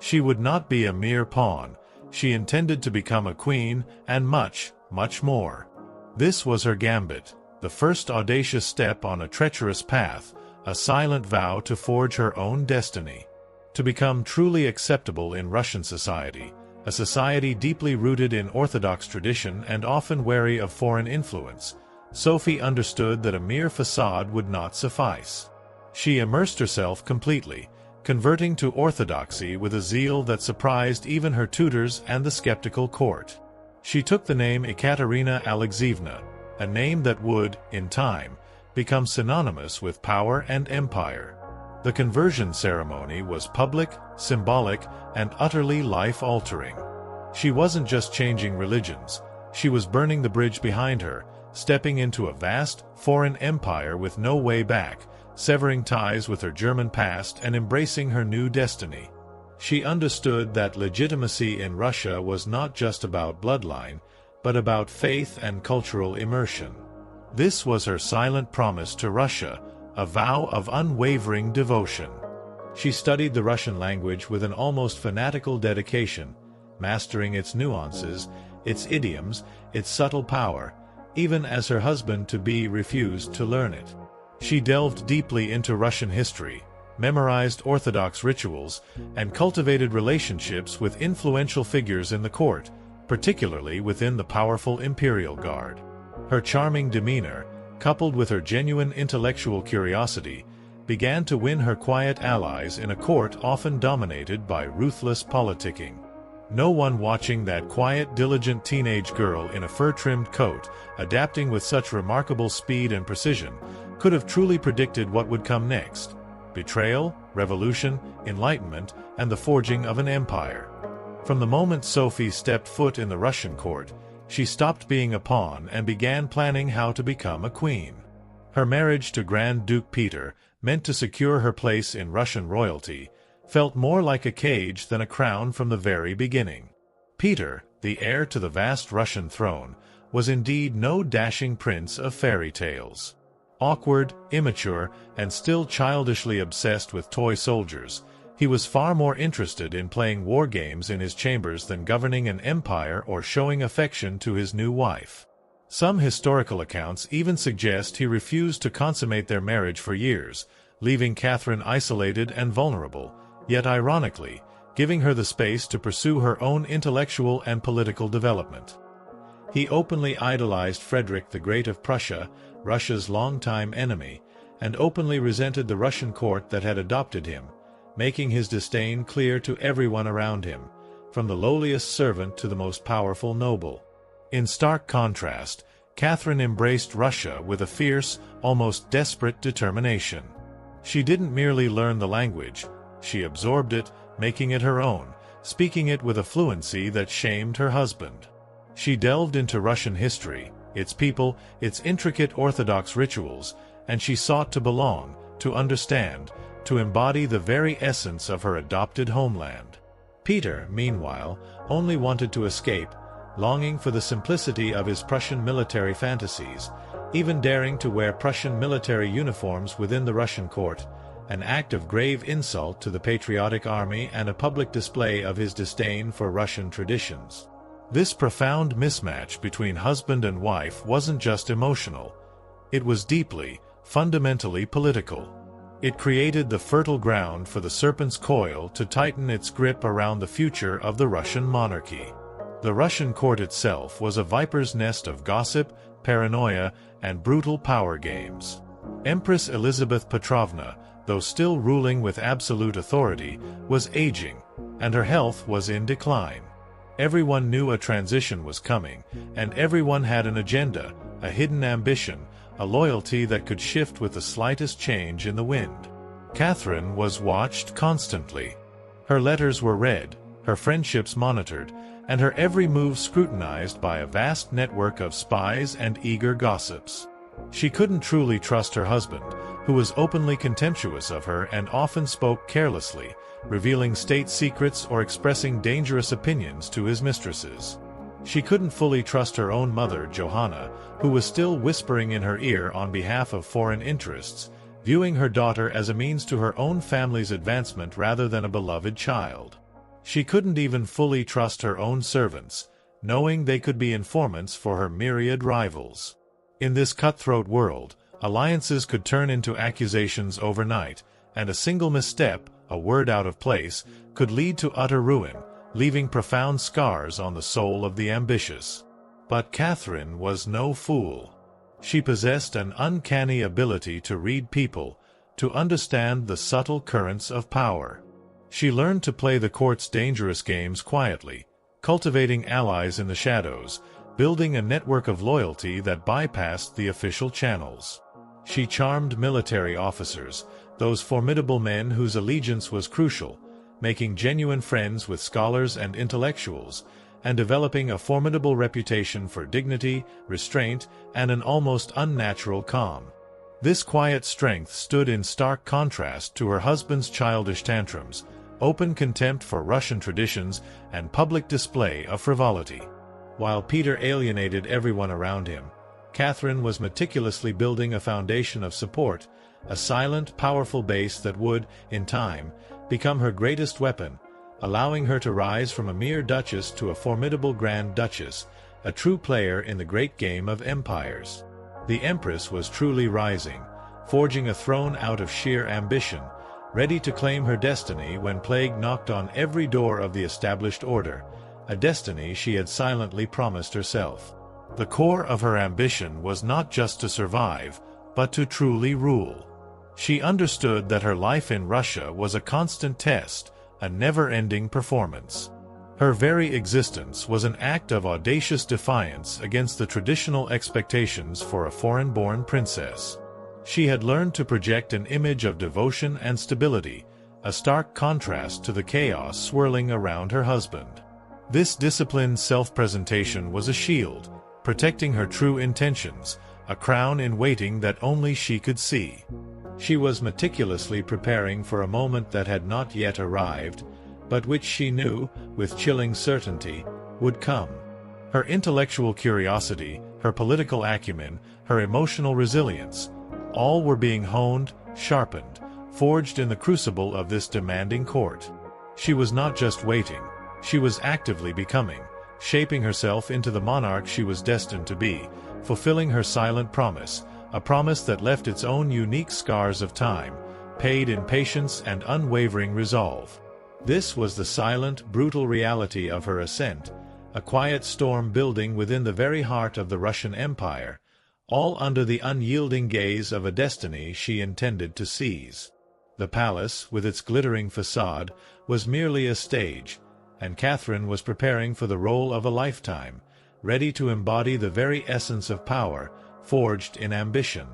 She would not be a mere pawn. She intended to become a queen, and much, much more. This was her gambit, the first audacious step on a treacherous path, a silent vow to forge her own destiny. To become truly acceptable in Russian society, a society deeply rooted in Orthodox tradition and often wary of foreign influence, Sophie understood that a mere facade would not suffice. She immersed herself completely, converting to orthodoxy with a zeal that surprised even her tutors and the skeptical court. She took the name Ekaterina Alexeyevna, a name that would, in time, become synonymous with power and empire. The conversion ceremony was public, symbolic, and utterly life-altering. She wasn't just changing religions, she was burning the bridge behind her, stepping into a vast, foreign empire with no way back, severing ties with her German past and embracing her new destiny. She understood that legitimacy in Russia was not just about bloodline, but about faith and cultural immersion. This was her silent promise to Russia, a vow of unwavering devotion. She studied the Russian language with an almost fanatical dedication, mastering its nuances, its idioms, its subtle power, even as her husband-to-be refused to learn it. She delved deeply into Russian history, memorized Orthodox rituals, and cultivated relationships with influential figures in the court, particularly within the powerful imperial guard. Her charming demeanor, coupled with her genuine intellectual curiosity, began to win her quiet allies in a court often dominated by ruthless politicking. No one watching that quiet, diligent teenage girl in a fur-trimmed coat, adapting with such remarkable speed and precision, could have truly predicted what would come next. betrayal, revolution, enlightenment, and the forging of an empire. From the moment Sophie stepped foot in the Russian court, she stopped being a pawn and began planning how to become a queen. Her marriage to Grand Duke Peter, meant to secure her place in Russian royalty, felt more like a cage than a crown from the very beginning. Peter, the heir to the vast Russian throne, was indeed no dashing prince of fairy tales. Awkward, immature, and still childishly obsessed with toy soldiers, he was far more interested in playing war games in his chambers than governing an empire or showing affection to his new wife. Some historical accounts even suggest he refused to consummate their marriage for years, leaving Catherine isolated and vulnerable, yet ironically, giving her the space to pursue her own intellectual and political development. He openly idolized Frederick the Great of Prussia, Russia's longtime enemy, and openly resented the Russian court that had adopted him, making his disdain clear to everyone around him, from the lowliest servant to the most powerful noble. In stark contrast, Catherine embraced Russia with a fierce, almost desperate determination. She didn't merely learn the language, she absorbed it, making it her own, speaking it with a fluency that shamed her husband. She delved into Russian history, its people, its intricate Orthodox rituals, and she sought to belong, to understand, to embody the very essence of her adopted homeland. Peter, meanwhile, only wanted to escape, longing for the simplicity of his Prussian military fantasies, even daring to wear Prussian military uniforms within the Russian court, an act of grave insult to the patriotic army and a public display of his disdain for Russian traditions. This profound mismatch between husband and wife wasn't just emotional. It was deeply, fundamentally political. It created the fertile ground for the serpent's coil to tighten its grip around the future of the Russian monarchy. The Russian court itself was a viper's nest of gossip, paranoia, and brutal power games. Empress Elizabeth Petrovna, though still ruling with absolute authority, was aging, and her health was in decline. Everyone knew a transition was coming, and everyone had an agenda, a hidden ambition, a loyalty that could shift with the slightest change in the wind. Catherine was watched constantly. Her letters were read, her friendships monitored, and her every move scrutinized by a vast network of spies and eager gossips. She couldn't truly trust her husband, who was openly contemptuous of her and often spoke carelessly, revealing state secrets or expressing dangerous opinions to his mistresses. She couldn't fully trust her own mother, Johanna, who was still whispering in her ear on behalf of foreign interests, viewing her daughter as a means to her own family's advancement rather than a beloved child. She couldn't even fully trust her own servants, knowing they could be informants for her myriad rivals. In this cutthroat world, alliances could turn into accusations overnight, and a single misstep, a word out of place, could lead to utter ruin, leaving profound scars on the soul of the ambitious. But Catherine was no fool. She possessed an uncanny ability to read people, to understand the subtle currents of power. She learned to play the court's dangerous games quietly, cultivating allies in the shadows, building a network of loyalty that bypassed the official channels. She charmed military officers, those formidable men whose allegiance was crucial, making genuine friends with scholars and intellectuals, and developing a formidable reputation for dignity, restraint, and an almost unnatural calm. This quiet strength stood in stark contrast to her husband's childish tantrums, open contempt for Russian traditions, and public display of frivolity. While Peter alienated everyone around him, Catherine was meticulously building a foundation of support, a silent, powerful base that would, in time, become her greatest weapon, allowing her to rise from a mere duchess to a formidable Grand Duchess, a true player in the great game of empires. The Empress was truly rising, forging a throne out of sheer ambition, ready to claim her destiny when plague knocked on every door of the established order, a destiny she had silently promised herself. The core of her ambition was not just to survive, but to truly rule. She understood that her life in Russia was a constant test, a never-ending performance. Her very existence was an act of audacious defiance against the traditional expectations for a foreign-born princess. She had learned to project an image of devotion and stability, a stark contrast to the chaos swirling around her husband. This disciplined self-presentation was a shield, protecting her true intentions, a crown in waiting that only she could see. She was meticulously preparing for a moment that had not yet arrived, but which she knew, with chilling certainty, would come. Her intellectual curiosity, her political acumen, her emotional resilience, all were being honed, sharpened, forged in the crucible of this demanding court. She was not just waiting, she was actively becoming, shaping herself into the monarch she was destined to be, fulfilling her silent promise, a promise that left its own unique scars of time, paid in patience and unwavering resolve. This was the silent, brutal reality of her ascent, a quiet storm building within the very heart of the Russian Empire, all under the unyielding gaze of a destiny she intended to seize. The palace, with its glittering facade, was merely a stage, and Catherine was preparing for the role of a lifetime, ready to embody the very essence of power, forged in ambition.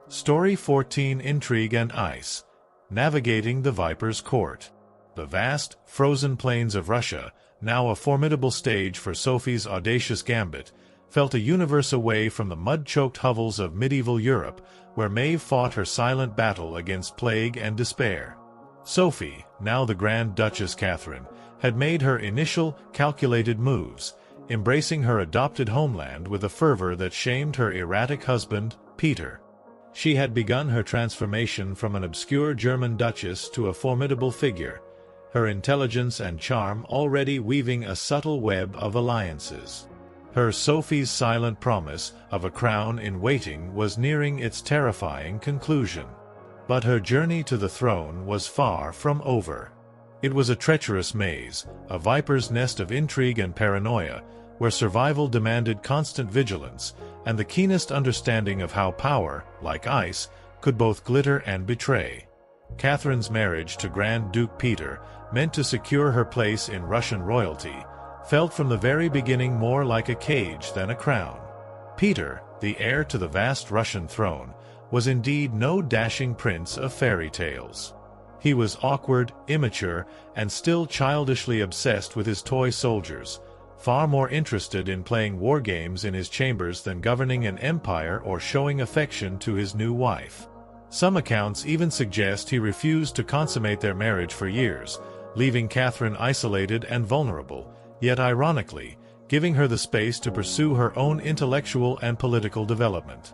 Story 14: Intrigue and Ice. Navigating the Viper's Court. The vast, frozen plains of Russia, now a formidable stage for Sophie's audacious gambit, felt a universe away from the mud-choked hovels of medieval Europe, where Maeve fought her silent battle against plague and despair. Sophie, now the Grand Duchess Catherine, had made her initial, calculated moves, embracing her adopted homeland with a fervor that shamed her erratic husband, Peter. She had begun her transformation from an obscure German duchess to a formidable figure, her intelligence and charm already weaving a subtle web of alliances. Her Sophie's silent promise of a crown in waiting was nearing its terrifying conclusion. But her journey to the throne was far from over. It was a treacherous maze, a viper's nest of intrigue and paranoia, where survival demanded constant vigilance and the keenest understanding of how power, like ice, could both glitter and betray. Catherine's marriage to Grand Duke Peter, meant to secure her place in Russian royalty, felt from the very beginning more like a cage than a crown. Peter, the heir to the vast Russian throne, was indeed no dashing prince of fairy tales. He was awkward, immature, and still childishly obsessed with his toy soldiers, far more interested in playing war games in his chambers than governing an empire or showing affection to his new wife. Some accounts even suggest he refused to consummate their marriage for years, leaving Catherine isolated and vulnerable, yet ironically, giving her the space to pursue her own intellectual and political development.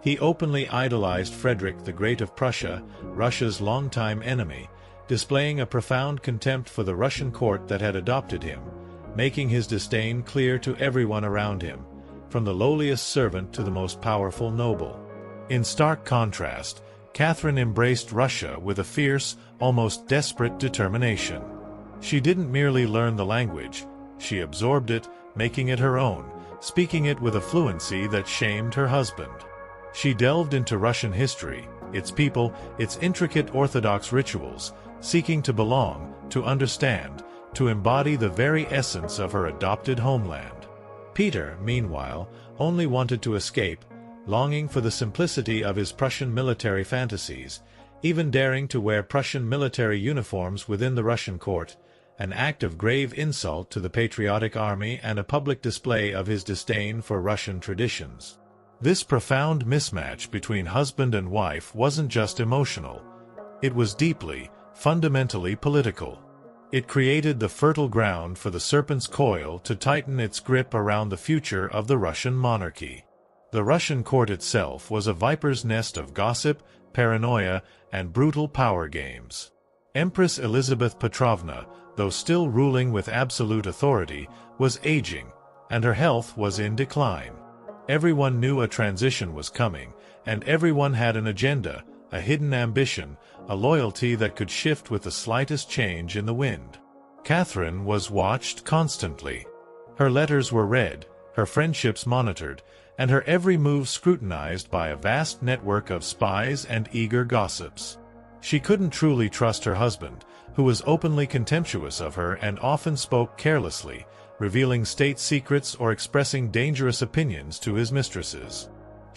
He openly idolized Frederick the Great of Prussia, Russia's longtime enemy, displaying a profound contempt for the Russian court that had adopted him, making his disdain clear to everyone around him, from the lowliest servant to the most powerful noble. In stark contrast, Catherine embraced Russia with a fierce, almost desperate determination. She didn't merely learn the language, she absorbed it, making it her own, speaking it with a fluency that shamed her husband. She delved into Russian history, its people, its intricate Orthodox rituals, seeking to belong, to understand, to embody the very essence of her adopted homeland. Peter, meanwhile, only wanted to escape, longing for the simplicity of his Prussian military fantasies, even daring to wear Prussian military uniforms within the Russian court, an act of grave insult to the patriotic army and a public display of his disdain for Russian traditions. This profound mismatch between husband and wife wasn't just emotional. It was deeply, fundamentally political. It created the fertile ground for the serpent's coil to tighten its grip around the future of the Russian monarchy. The Russian court itself was a viper's nest of gossip, paranoia, and brutal power games. Empress Elizabeth Petrovna, though still ruling with absolute authority, was aging, and her health was in decline. Everyone knew a transition was coming, and everyone had an agenda, a hidden ambition, a loyalty that could shift with the slightest change in the wind. Catherine was watched constantly. Her letters were read, her friendships monitored, and her every move scrutinized by a vast network of spies and eager gossips. She couldn't truly trust her husband, who was openly contemptuous of her and often spoke carelessly, revealing state secrets or expressing dangerous opinions to his mistresses.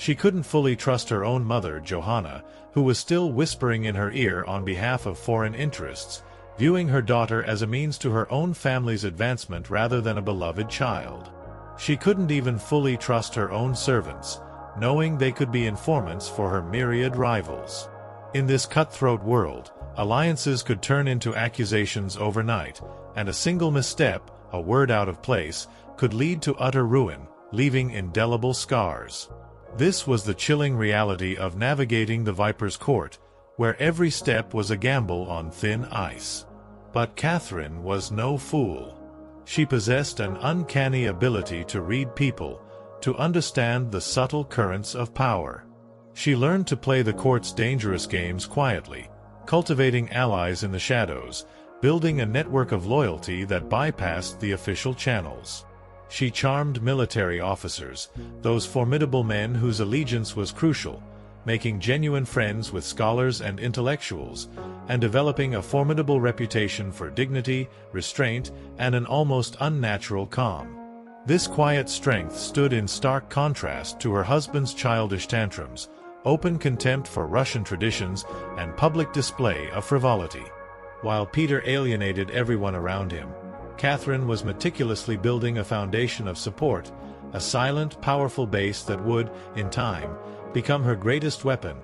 She couldn't fully trust her own mother, Johanna, who was still whispering in her ear on behalf of foreign interests, viewing her daughter as a means to her own family's advancement rather than a beloved child. She couldn't even fully trust her own servants, knowing they could be informants for her myriad rivals. In this cutthroat world, alliances could turn into accusations overnight, and a single misstep, a word out of place, could lead to utter ruin, leaving indelible scars. This was the chilling reality of navigating the Viper's court, where every step was a gamble on thin ice. But Catherine was no fool. She possessed an uncanny ability to read people, to understand the subtle currents of power. She learned to play the court's dangerous games quietly, cultivating allies in the shadows, building a network of loyalty that bypassed the official channels. She charmed military officers, those formidable men whose allegiance was crucial, making genuine friends with scholars and intellectuals, and developing a formidable reputation for dignity, restraint, and an almost unnatural calm. This quiet strength stood in stark contrast to her husband's childish tantrums, open contempt for Russian traditions, and public display of frivolity. While Peter alienated everyone around him, Catherine was meticulously building a foundation of support, a silent, powerful base that would, in time, become her greatest weapon,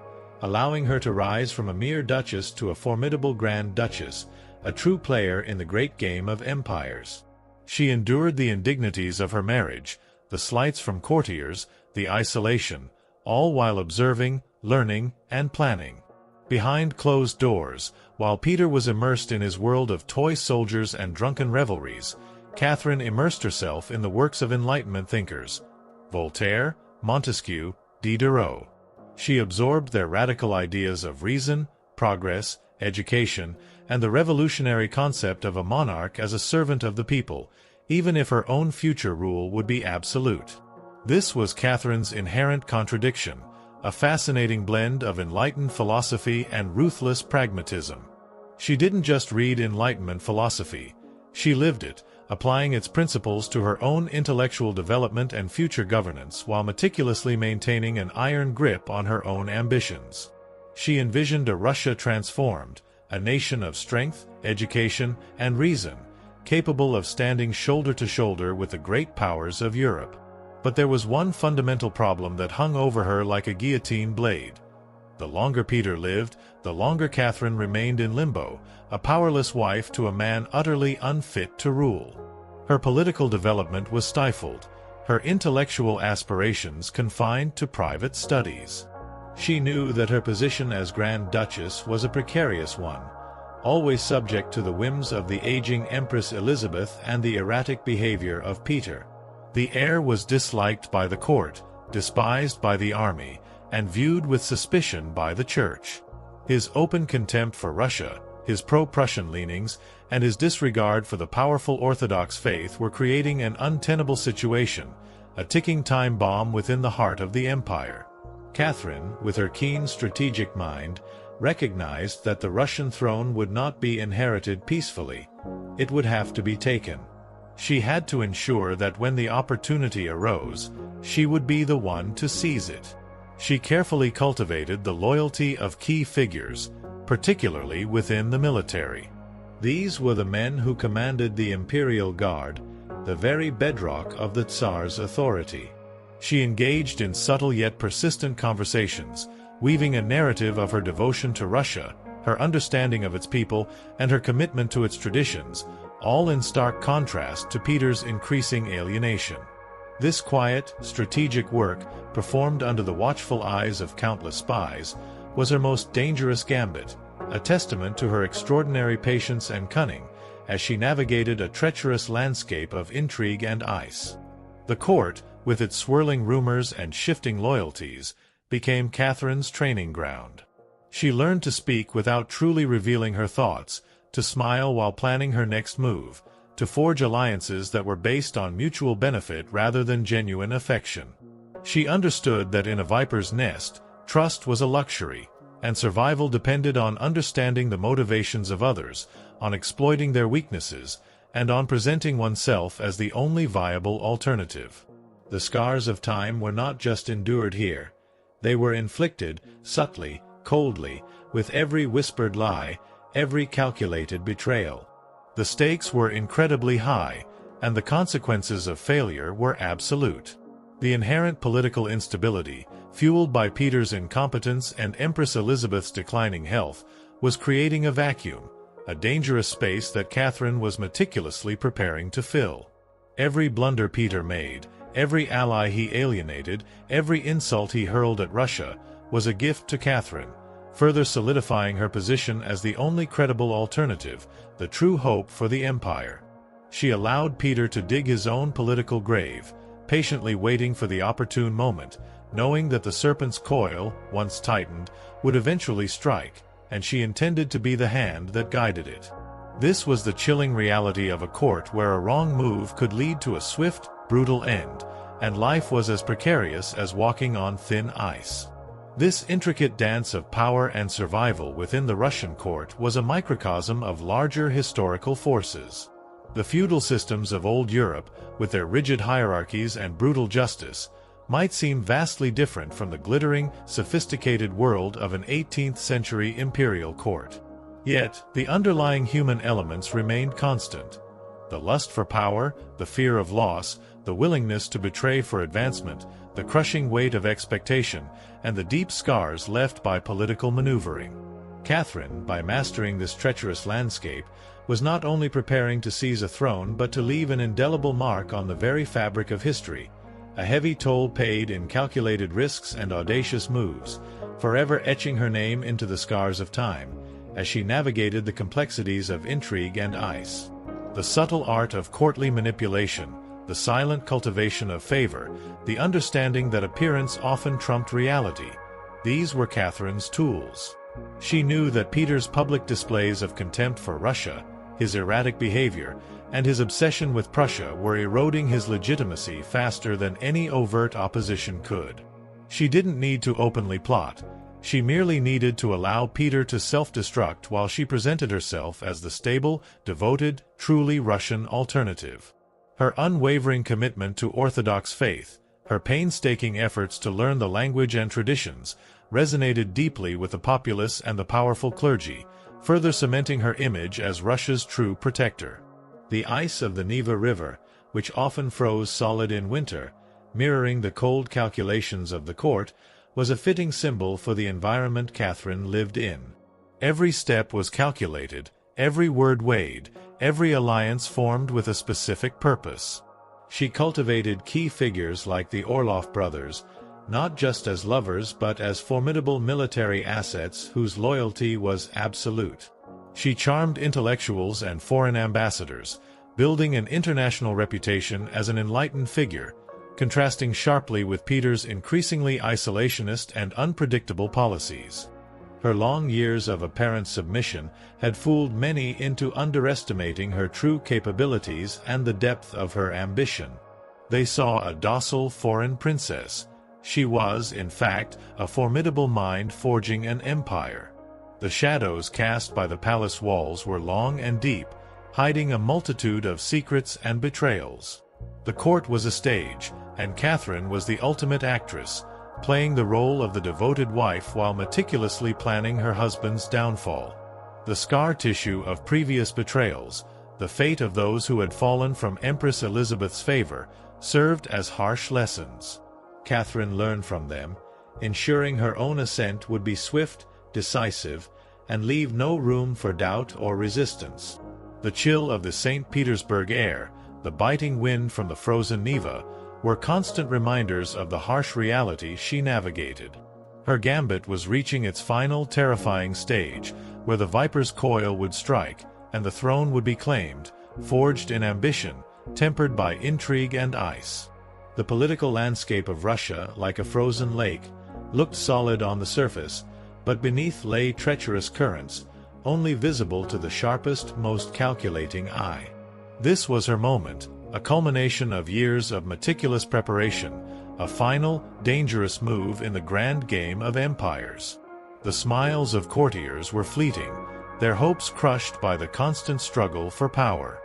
allowing her to rise from a mere duchess to a formidable Grand Duchess, a true player in the great game of empires. She endured the indignities of her marriage, the slights from courtiers, the isolation, all while observing, learning, and planning. Behind closed doors, while Peter was immersed in his world of toy soldiers and drunken revelries, Catherine immersed herself in the works of Enlightenment thinkers, Voltaire, Montesquieu, Diderot. She absorbed their radical ideas of reason, progress, education, and the revolutionary concept of a monarch as a servant of the people, even if her own future rule would be absolute. This was Catherine's inherent contradiction, a fascinating blend of enlightened philosophy and ruthless pragmatism. She didn't just read Enlightenment philosophy, she lived it, applying its principles to her own intellectual development and future governance while meticulously maintaining an iron grip on her own ambitions. She envisioned a Russia transformed, a nation of strength, education, and reason, capable of standing shoulder to shoulder with the great powers of Europe. But there was one fundamental problem that hung over her like a guillotine blade. The longer Peter lived, the longer Catherine remained in limbo, a powerless wife to a man utterly unfit to rule. Her political development was stifled, her intellectual aspirations confined to private studies. She knew that her position as Grand Duchess was a precarious one, always subject to the whims of the aging Empress Elizabeth and the erratic behavior of Peter. The heir was disliked by the court, despised by the army, and viewed with suspicion by the church. His open contempt for Russia, his pro-Prussian leanings, and his disregard for the powerful Orthodox faith were creating an untenable situation, a ticking time bomb within the heart of the empire. Catherine, with her keen strategic mind, recognized that the Russian throne would not be inherited peacefully. It would have to be taken. She had to ensure that when the opportunity arose, she would be the one to seize it. She carefully cultivated the loyalty of key figures, particularly within the military. These were the men who commanded the Imperial Guard, the very bedrock of the Tsar's authority. She engaged in subtle yet persistent conversations, weaving a narrative of her devotion to Russia, her understanding of its people, and her commitment to its traditions, all in stark contrast to Peter's increasing alienation. This quiet, strategic work, performed under the watchful eyes of countless spies, was her most dangerous gambit, a testament to her extraordinary patience and cunning, as she navigated a treacherous landscape of intrigue and ice. The court, with its swirling rumors and shifting loyalties, became Catherine's training ground. She learned to speak without truly revealing her thoughts, to smile while planning her next move, to forge alliances that were based on mutual benefit rather than genuine affection. She understood that in a viper's nest, trust was a luxury, and survival depended on understanding the motivations of others, on exploiting their weaknesses, and on presenting oneself as the only viable alternative. The scars of time were not just endured here, They were inflicted, subtly, coldly, with every whispered lie, every calculated betrayal. The stakes were incredibly high, and the consequences of failure were absolute. The inherent political instability, fueled by Peter's incompetence and Empress Elizabeth's declining health, was creating a vacuum, a dangerous space that Catherine was meticulously preparing to fill. Every blunder Peter made, every ally he alienated, every insult he hurled at Russia, was a gift to Catherine, further solidifying her position as the only credible alternative, the true hope for the empire. She allowed Peter to dig his own political grave, patiently waiting for the opportune moment, knowing that the serpent's coil, once tightened, would eventually strike, and she intended to be the hand that guided it. This was the chilling reality of a court where a wrong move could lead to a swift, brutal end, and life was as precarious as walking on thin ice. This intricate dance of power and survival within the Russian court was a microcosm of larger historical forces. The feudal systems of old Europe, with their rigid hierarchies and brutal justice, might seem vastly different from the glittering, sophisticated world of an 18th-century imperial court. Yet, the underlying human elements remained constant. The lust for power, the fear of loss, the willingness to betray for advancement, the crushing weight of expectation, and the deep scars left by political maneuvering. Catherine, by mastering this treacherous landscape, was not only preparing to seize a throne but to leave an indelible mark on the very fabric of history, a heavy toll paid in calculated risks and audacious moves, forever etching her name into the scars of time, as she navigated the complexities of intrigue and ice. The subtle art of courtly manipulation, the silent cultivation of favor, the understanding that appearance often trumped reality, these were Catherine's tools. She knew that Peter's public displays of contempt for Russia, his erratic behavior, and his obsession with Prussia were eroding his legitimacy faster than any overt opposition could. She didn't need to openly plot. She merely needed to allow Peter to self-destruct while she presented herself as the stable, devoted, truly Russian alternative. Her unwavering commitment to Orthodox faith, her painstaking efforts to learn the language and traditions, resonated deeply with the populace and the powerful clergy, further cementing her image as Russia's true protector. The ice of the Neva River, which often froze solid in winter, mirroring the cold calculations of the court, was a fitting symbol for the environment Catherine lived in. Every step was calculated, every word weighed, every alliance formed with a specific purpose. She cultivated key figures like the Orloff brothers, not just as lovers but as formidable military assets whose loyalty was absolute. She charmed intellectuals and foreign ambassadors, building an international reputation as an enlightened figure, contrasting sharply with Peter's increasingly isolationist and unpredictable policies. Her long years of apparent submission had fooled many into underestimating her true capabilities and the depth of her ambition. They saw a docile foreign princess. She was, in fact, a formidable mind forging an empire. The shadows cast by the palace walls were long and deep, hiding a multitude of secrets and betrayals. The court was a stage, and Catherine was the ultimate actress, playing the role of the devoted wife while meticulously planning her husband's downfall. The scar tissue of previous betrayals, the fate of those who had fallen from Empress Elizabeth's favor, served as harsh lessons. Catherine learned from them, ensuring her own ascent would be swift, decisive, and leave no room for doubt or resistance. The chill of the St. Petersburg air, the biting wind from the frozen Neva, were constant reminders of the harsh reality she navigated. Her gambit was reaching its final terrifying stage, where the viper's coil would strike, and the throne would be claimed, forged in ambition, tempered by intrigue and ice. The political landscape of Russia, like a frozen lake, looked solid on the surface, but beneath lay treacherous currents, only visible to the sharpest, most calculating eye. This was her moment, a culmination of years of meticulous preparation, a final, dangerous move in the grand game of empires. The smiles of courtiers were fleeting, their hopes crushed by the constant struggle for power.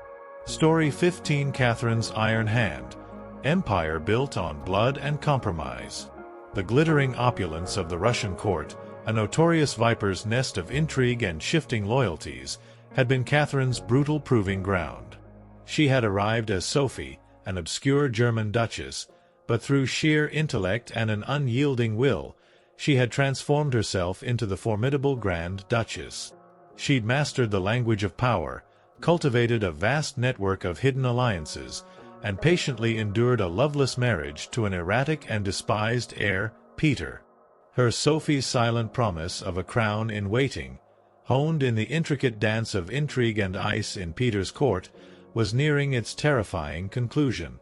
Story 15: Catherine's Iron Hand. Empire built on blood and compromise. The glittering opulence of the Russian court, a notorious viper's nest of intrigue and shifting loyalties, had been Catherine's brutal proving ground. She had arrived as Sophie, an obscure German duchess, but through sheer intellect and an unyielding will, she had transformed herself into the formidable Grand Duchess. She'd mastered the language of power, cultivated a vast network of hidden alliances, and patiently endured a loveless marriage to an erratic and despised heir, Peter. Her Sophie's silent promise of a crown in waiting, honed in the intricate dance of intrigue and ice in Peter's court, was nearing its terrifying conclusion.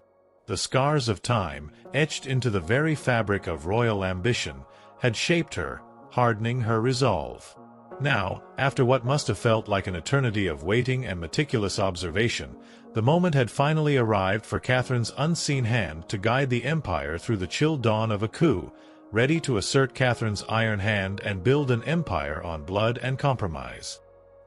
The scars of time, etched into the very fabric of royal ambition, had shaped her, hardening her resolve. Now, after what must have felt like an eternity of waiting and meticulous observation, the moment had finally arrived for Catherine's unseen hand to guide the empire through the chill dawn of a coup, ready to assert Catherine's iron hand and build an empire on blood and compromise.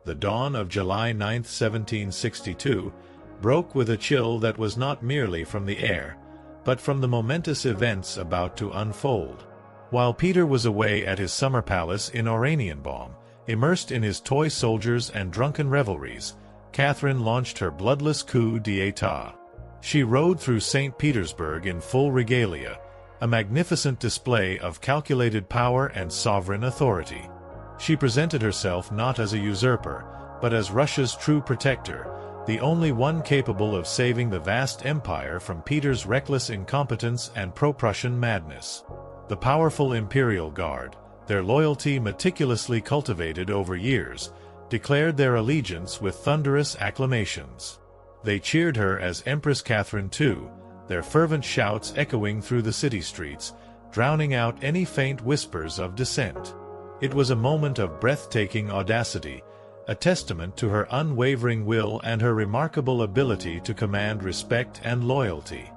The dawn of July 9, 1762, broke with a chill that was not merely from the air, but from the momentous events about to unfold. While Peter was away at his summer palace in Oranienbaum, immersed in his toy soldiers and drunken revelries, Catherine launched her bloodless coup d'état. She rode through St. Petersburg in full regalia, a magnificent display of calculated power and sovereign authority. She presented herself not as a usurper, but as Russia's true protector, the only one capable of saving the vast empire from Peter's reckless incompetence and pro-Prussian madness. The powerful Imperial Guard, their loyalty meticulously cultivated over years, declared their allegiance with thunderous acclamations. They cheered her as Empress Catherine II, their fervent shouts echoing through the city streets, drowning out any faint whispers of dissent. It was a moment of breathtaking audacity, a testament to her unwavering will and her remarkable ability to command respect and loyalty.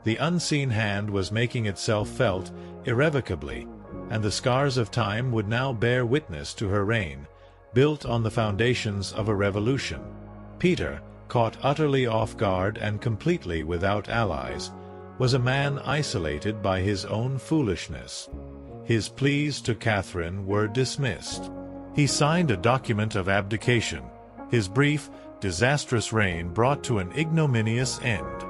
The unseen hand was making itself felt irrevocably, and the scars of time would now bear witness to her reign, built on the foundations of a revolution. Peter, caught utterly off guard and completely without allies, was a man isolated by his own foolishness. His pleas to Catherine were dismissed. He signed a document of abdication, his brief, disastrous reign brought to an ignominious end.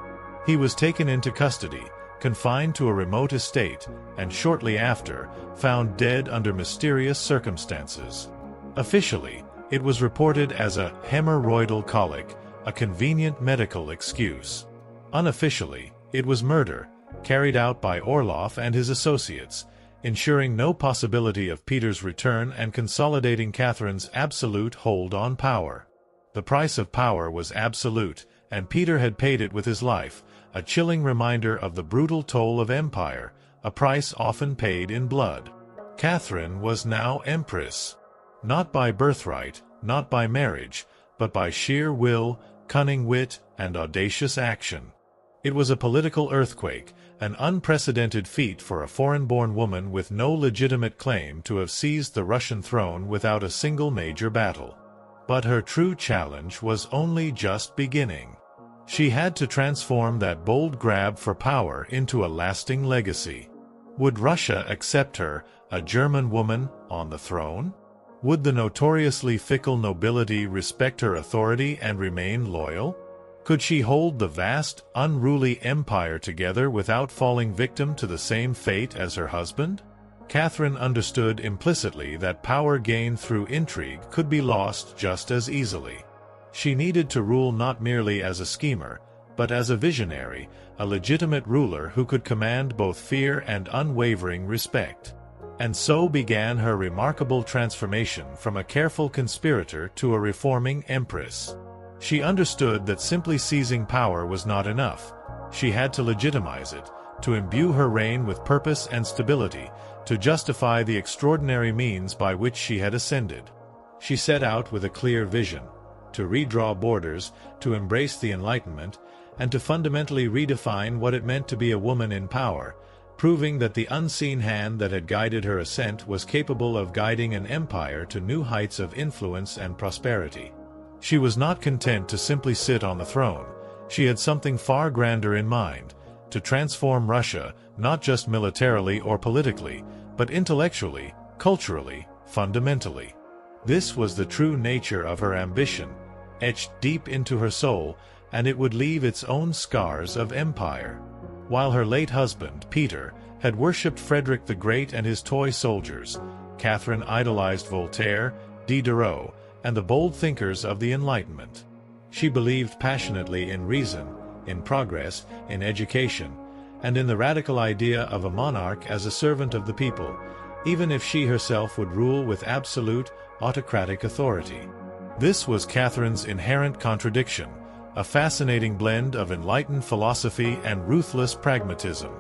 He was taken into custody, confined to a remote estate, and shortly after, found dead under mysterious circumstances. Officially, it was reported as a hemorrhoidal colic, a convenient medical excuse. Unofficially, it was murder, carried out by Orloff and his associates, ensuring no possibility of Peter's return and consolidating Catherine's absolute hold on power. The price of power was absolute, and Peter had paid it with his life, a chilling reminder of the brutal toll of empire, a price often paid in blood. Catherine was now empress. Not by birthright, not by marriage, but by sheer will, cunning wit, and audacious action. It was a political earthquake, an unprecedented feat for a foreign-born woman with no legitimate claim to have seized the Russian throne without a single major battle. But her true challenge was only just beginning. She had to transform that bold grab for power into a lasting legacy. Would Russia accept her, a German woman, on the throne? Would the notoriously fickle nobility respect her authority and remain loyal? Could she hold the vast, unruly empire together without falling victim to the same fate as her husband? Catherine understood implicitly that power gained through intrigue could be lost just as easily. She needed to rule not merely as a schemer, but as a visionary, a legitimate ruler who could command both fear and unwavering respect. And so began her remarkable transformation from a careful conspirator to a reforming empress. She understood that simply seizing power was not enough. She had to legitimize it, to imbue her reign with purpose and stability, to justify the extraordinary means by which she had ascended. She set out with a clear vision, to redraw borders, to embrace the Enlightenment, and to fundamentally redefine what it meant to be a woman in power, proving that the unseen hand that had guided her ascent was capable of guiding an empire to new heights of influence and prosperity. She was not content to simply sit on the throne. She had something far grander in mind, to transform Russia, not just militarily or politically, but intellectually, culturally, fundamentally. This was the true nature of her ambition, etched deep into her soul, and it would leave its own scars of empire. While her late husband, Peter, had worshipped Frederick the Great and his toy soldiers, Catherine idolized Voltaire, Diderot, and the bold thinkers of the Enlightenment. She believed passionately in reason, in progress, in education, and in the radical idea of a monarch as a servant of the people, even if she herself would rule with absolute, autocratic authority. This was Catherine's inherent contradiction, a fascinating blend of enlightened philosophy and ruthless pragmatism.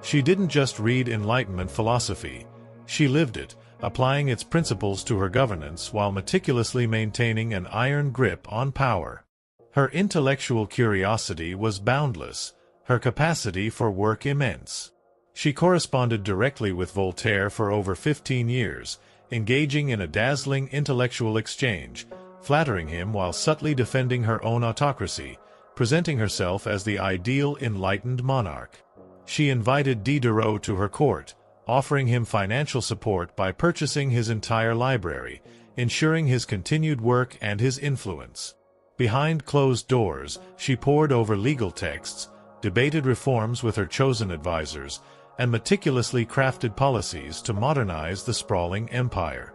She didn't just read Enlightenment philosophy, she lived it, applying its principles to her governance while meticulously maintaining an iron grip on power. Her intellectual curiosity was boundless, her capacity for work immense. She corresponded directly with Voltaire for over 15 years, engaging in a dazzling intellectual exchange, flattering him while subtly defending her own autocracy, presenting herself as the ideal enlightened monarch. She invited Diderot to her court, offering him financial support by purchasing his entire library, ensuring his continued work and his influence. Behind closed doors, she pored over legal texts, debated reforms with her chosen advisors, and meticulously crafted policies to modernize the sprawling empire.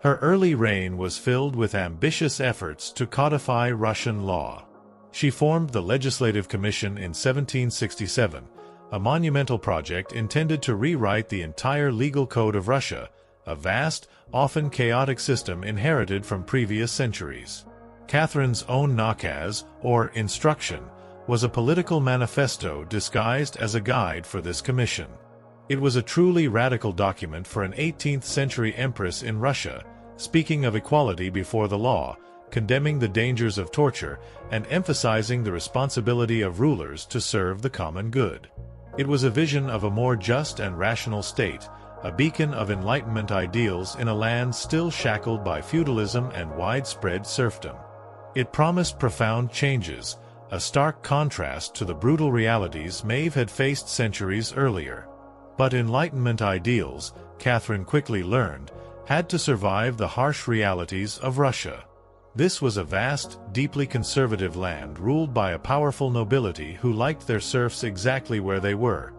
Her early reign was filled with ambitious efforts to codify Russian law. She formed the Legislative Commission in 1767, a monumental project intended to rewrite the entire legal code of Russia, a vast, often chaotic system inherited from previous centuries. Catherine's own nakaz, or instruction, was a political manifesto disguised as a guide for this commission. It was a truly radical document for an 18th-century empress in Russia, speaking of equality before the law, condemning the dangers of torture, and emphasizing the responsibility of rulers to serve the common good. It was a vision of a more just and rational state, a beacon of Enlightenment ideals in a land still shackled by feudalism and widespread serfdom. It promised profound changes, a stark contrast to the brutal realities Maeve had faced centuries earlier. But Enlightenment ideals, Catherine quickly learned, had to survive the harsh realities of Russia. This was a vast, deeply conservative land ruled by a powerful nobility who liked their serfs exactly where they were,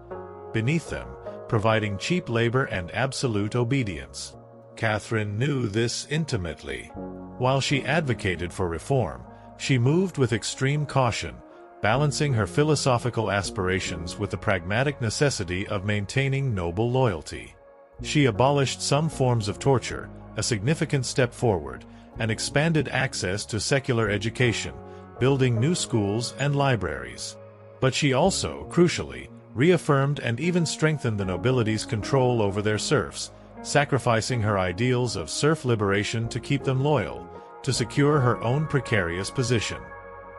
beneath them, providing cheap labor and absolute obedience. Catherine knew this intimately. While she advocated for reform, she moved with extreme caution, balancing her philosophical aspirations with the pragmatic necessity of maintaining noble loyalty. She abolished some forms of torture, a significant step forward, and expanded access to secular education, building new schools and libraries. But she also, crucially, reaffirmed and even strengthened the nobility's control over their serfs, sacrificing her ideals of serf liberation to keep them loyal, to secure her own precarious position.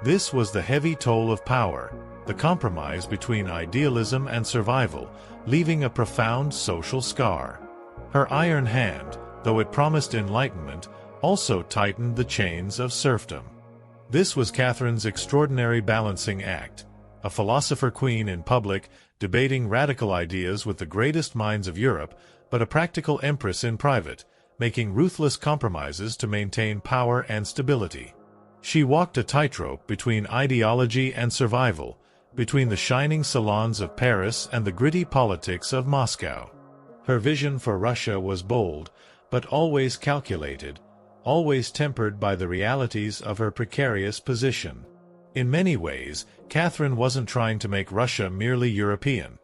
This was the heavy toll of power, the compromise between idealism and survival, leaving a profound social scar. Her iron hand, though it promised enlightenment, also tightened the chains of serfdom. This was Catherine's extraordinary balancing act, a philosopher queen in public, debating radical ideas with the greatest minds of Europe, but a practical empress in private, making ruthless compromises to maintain power and stability. She walked a tightrope between ideology and survival, between the shining salons of Paris and the gritty politics of Moscow. Her vision for Russia was bold, but always calculated, always tempered by the realities of her precarious position. In many ways, Catherine wasn't trying to make Russia merely European.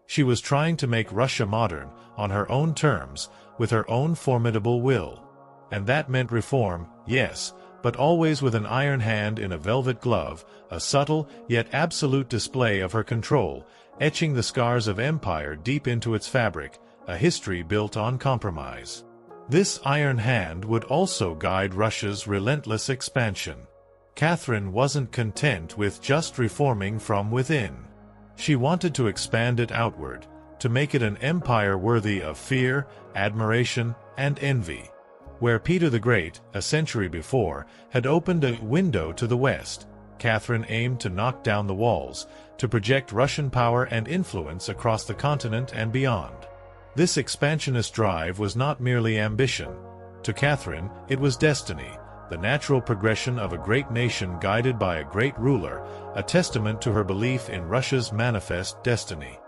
She was trying to make Russia modern, on her own terms, with her own formidable will. And that meant reform, yes, but always with an iron hand in a velvet glove, a subtle yet absolute display of her control, etching the scars of empire deep into its fabric, a history built on compromise. This iron hand would also guide Russia's relentless expansion. Catherine wasn't content with just reforming from within. She wanted to expand it outward, to make it an empire worthy of fear, admiration, and envy. Where Peter the Great, a century before, had opened a window to the west, Catherine aimed to knock down the walls, to project Russian power and influence across the continent and beyond. This expansionist drive was not merely ambition. To Catherine, it was destiny, the natural progression of a great nation guided by a great ruler, a testament to her belief in Russia's manifest destiny.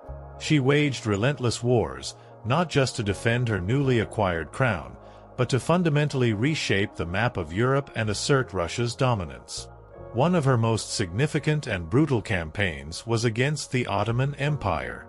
She waged relentless wars, not just to defend her newly acquired crown, but to fundamentally reshape the map of Europe and assert Russia's dominance. One of her most significant and brutal campaigns was against the Ottoman Empire.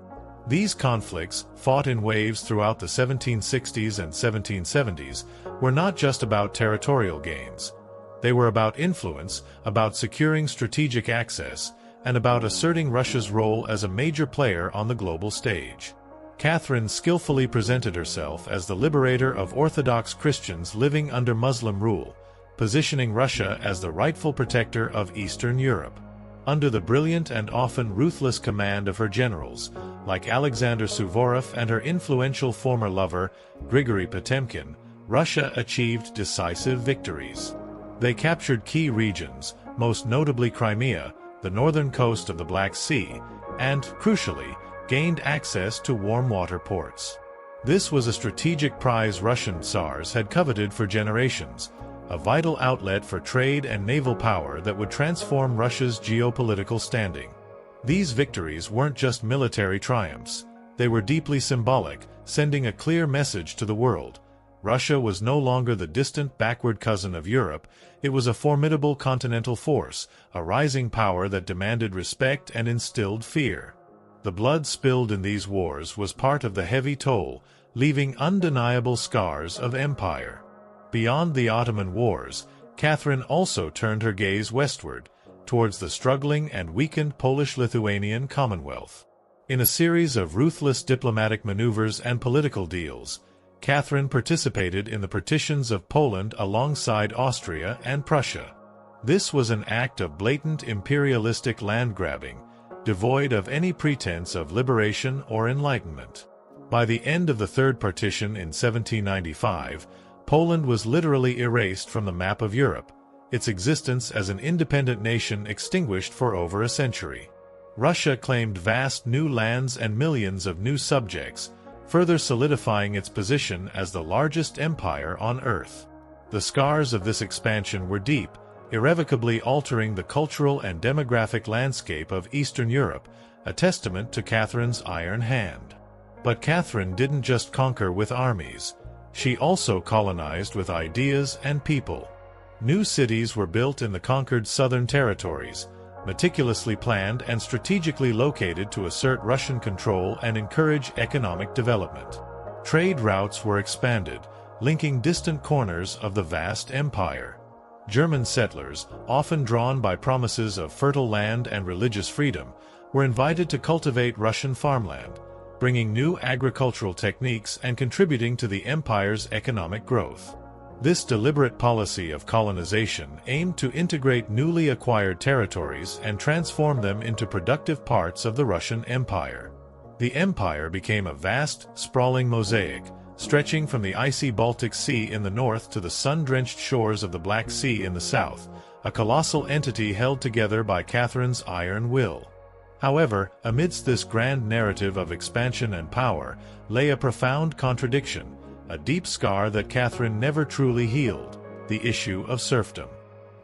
These conflicts, fought in waves throughout the 1760s and 1770s, were not just about territorial gains. They were about influence, about securing strategic access, and about asserting Russia's role as a major player on the global stage. Catherine skillfully presented herself as the liberator of Orthodox Christians living under Muslim rule, positioning Russia as the rightful protector of Eastern Europe. Under the brilliant and often ruthless command of her generals, like Alexander Suvorov and her influential former lover, Grigory Potemkin, Russia achieved decisive victories. They captured key regions, most notably Crimea, the northern coast of the Black Sea, and, crucially, gained access to warm water ports. This was a strategic prize Russian Tsars had coveted for generations, a vital outlet for trade and naval power that would transform Russia's geopolitical standing. These victories weren't just military triumphs. They were deeply symbolic, sending a clear message to the world. Russia was no longer the distant backward cousin of Europe. It was a formidable continental force, a rising power that demanded respect and instilled fear. The blood spilled in these wars was part of the heavy toll, leaving undeniable scars of empire. Beyond the Ottoman wars, Catherine also turned her gaze westward, towards the struggling and weakened Polish-Lithuanian Commonwealth. In a series of ruthless diplomatic maneuvers and political deals, Catherine participated in the partitions of Poland alongside Austria and Prussia. This was an act of blatant imperialistic land-grabbing, devoid of any pretense of liberation or enlightenment. By the end of the Third Partition in 1795, Poland was literally erased from the map of Europe, its existence as an independent nation extinguished for over a century. Russia claimed vast new lands and millions of new subjects, further solidifying its position as the largest empire on Earth. The scars of this expansion were deep, irrevocably altering the cultural and demographic landscape of Eastern Europe, a testament to Catherine's iron hand. But Catherine didn't just conquer with armies. She also colonized with ideas and people. New cities were built in the conquered southern territories, meticulously planned and strategically located to assert Russian control and encourage economic development. Trade routes were expanded, linking distant corners of the vast empire. German settlers, often drawn by promises of fertile land and religious freedom, were invited to cultivate Russian farmland, bringing new agricultural techniques and contributing to the empire's economic growth. This deliberate policy of colonization aimed to integrate newly acquired territories and transform them into productive parts of the Russian Empire. The empire became a vast, sprawling mosaic, stretching from the icy Baltic Sea in the north to the sun-drenched shores of the Black Sea in the south, a colossal entity held together by Catherine's iron will. However, amidst this grand narrative of expansion and power, lay a profound contradiction, a deep scar that Catherine never truly healed: the issue of serfdom.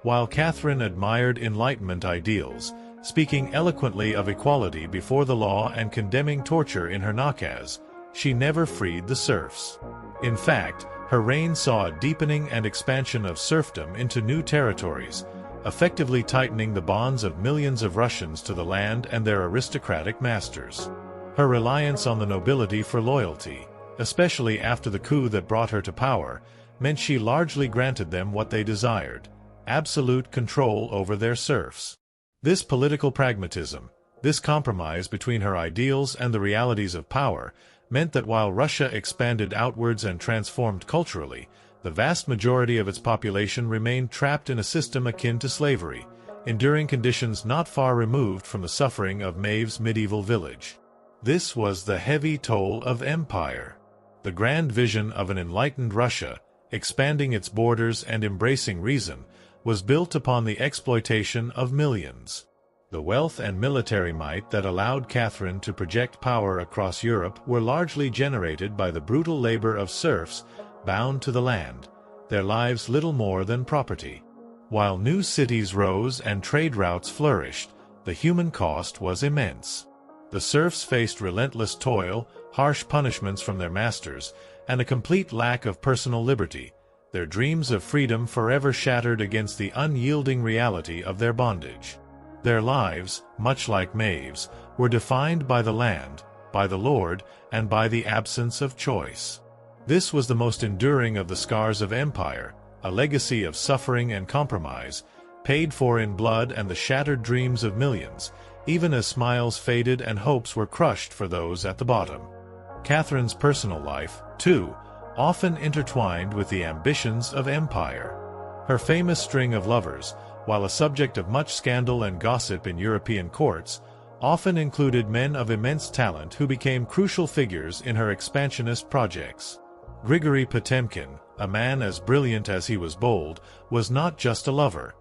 While Catherine admired Enlightenment ideals, speaking eloquently of equality before the law and condemning torture in her nakaz, she never freed the serfs. In fact, her reign saw a deepening and expansion of serfdom into new territories, effectively tightening the bonds of millions of Russians to the land and their aristocratic masters. Her reliance on the nobility for loyalty, especially after the coup that brought her to power, meant she largely granted them what they desired: absolute control over their serfs. This political pragmatism, this compromise between her ideals and the realities of power, meant that while Russia expanded outwards and transformed culturally, the vast majority of its population remained trapped in a system akin to slavery, enduring conditions not far removed from the suffering of Maeve's medieval village. This was the heavy toll of empire. The grand vision of an enlightened Russia, expanding its borders and embracing reason, was built upon the exploitation of millions. The wealth and military might that allowed Catherine to project power across Europe were largely generated by the brutal labor of serfs bound to the land, their lives little more than property. While new cities rose and trade routes flourished, the human cost was immense. The serfs faced relentless toil, harsh punishments from their masters, and a complete lack of personal liberty, their dreams of freedom forever shattered against the unyielding reality of their bondage. Their lives, much like Maeve's, were defined by the land, by the Lord, and by the absence of choice. This was the most enduring of the scars of empire, a legacy of suffering and compromise, paid for in blood and the shattered dreams of millions, even as smiles faded and hopes were crushed for those at the bottom. Catherine's personal life, too, often intertwined with the ambitions of empire. Her famous string of lovers, while a subject of much scandal and gossip in European courts, often included men of immense talent who became crucial figures in her expansionist projects. Grigory Potemkin, a man as brilliant as he was bold, was not just a lover.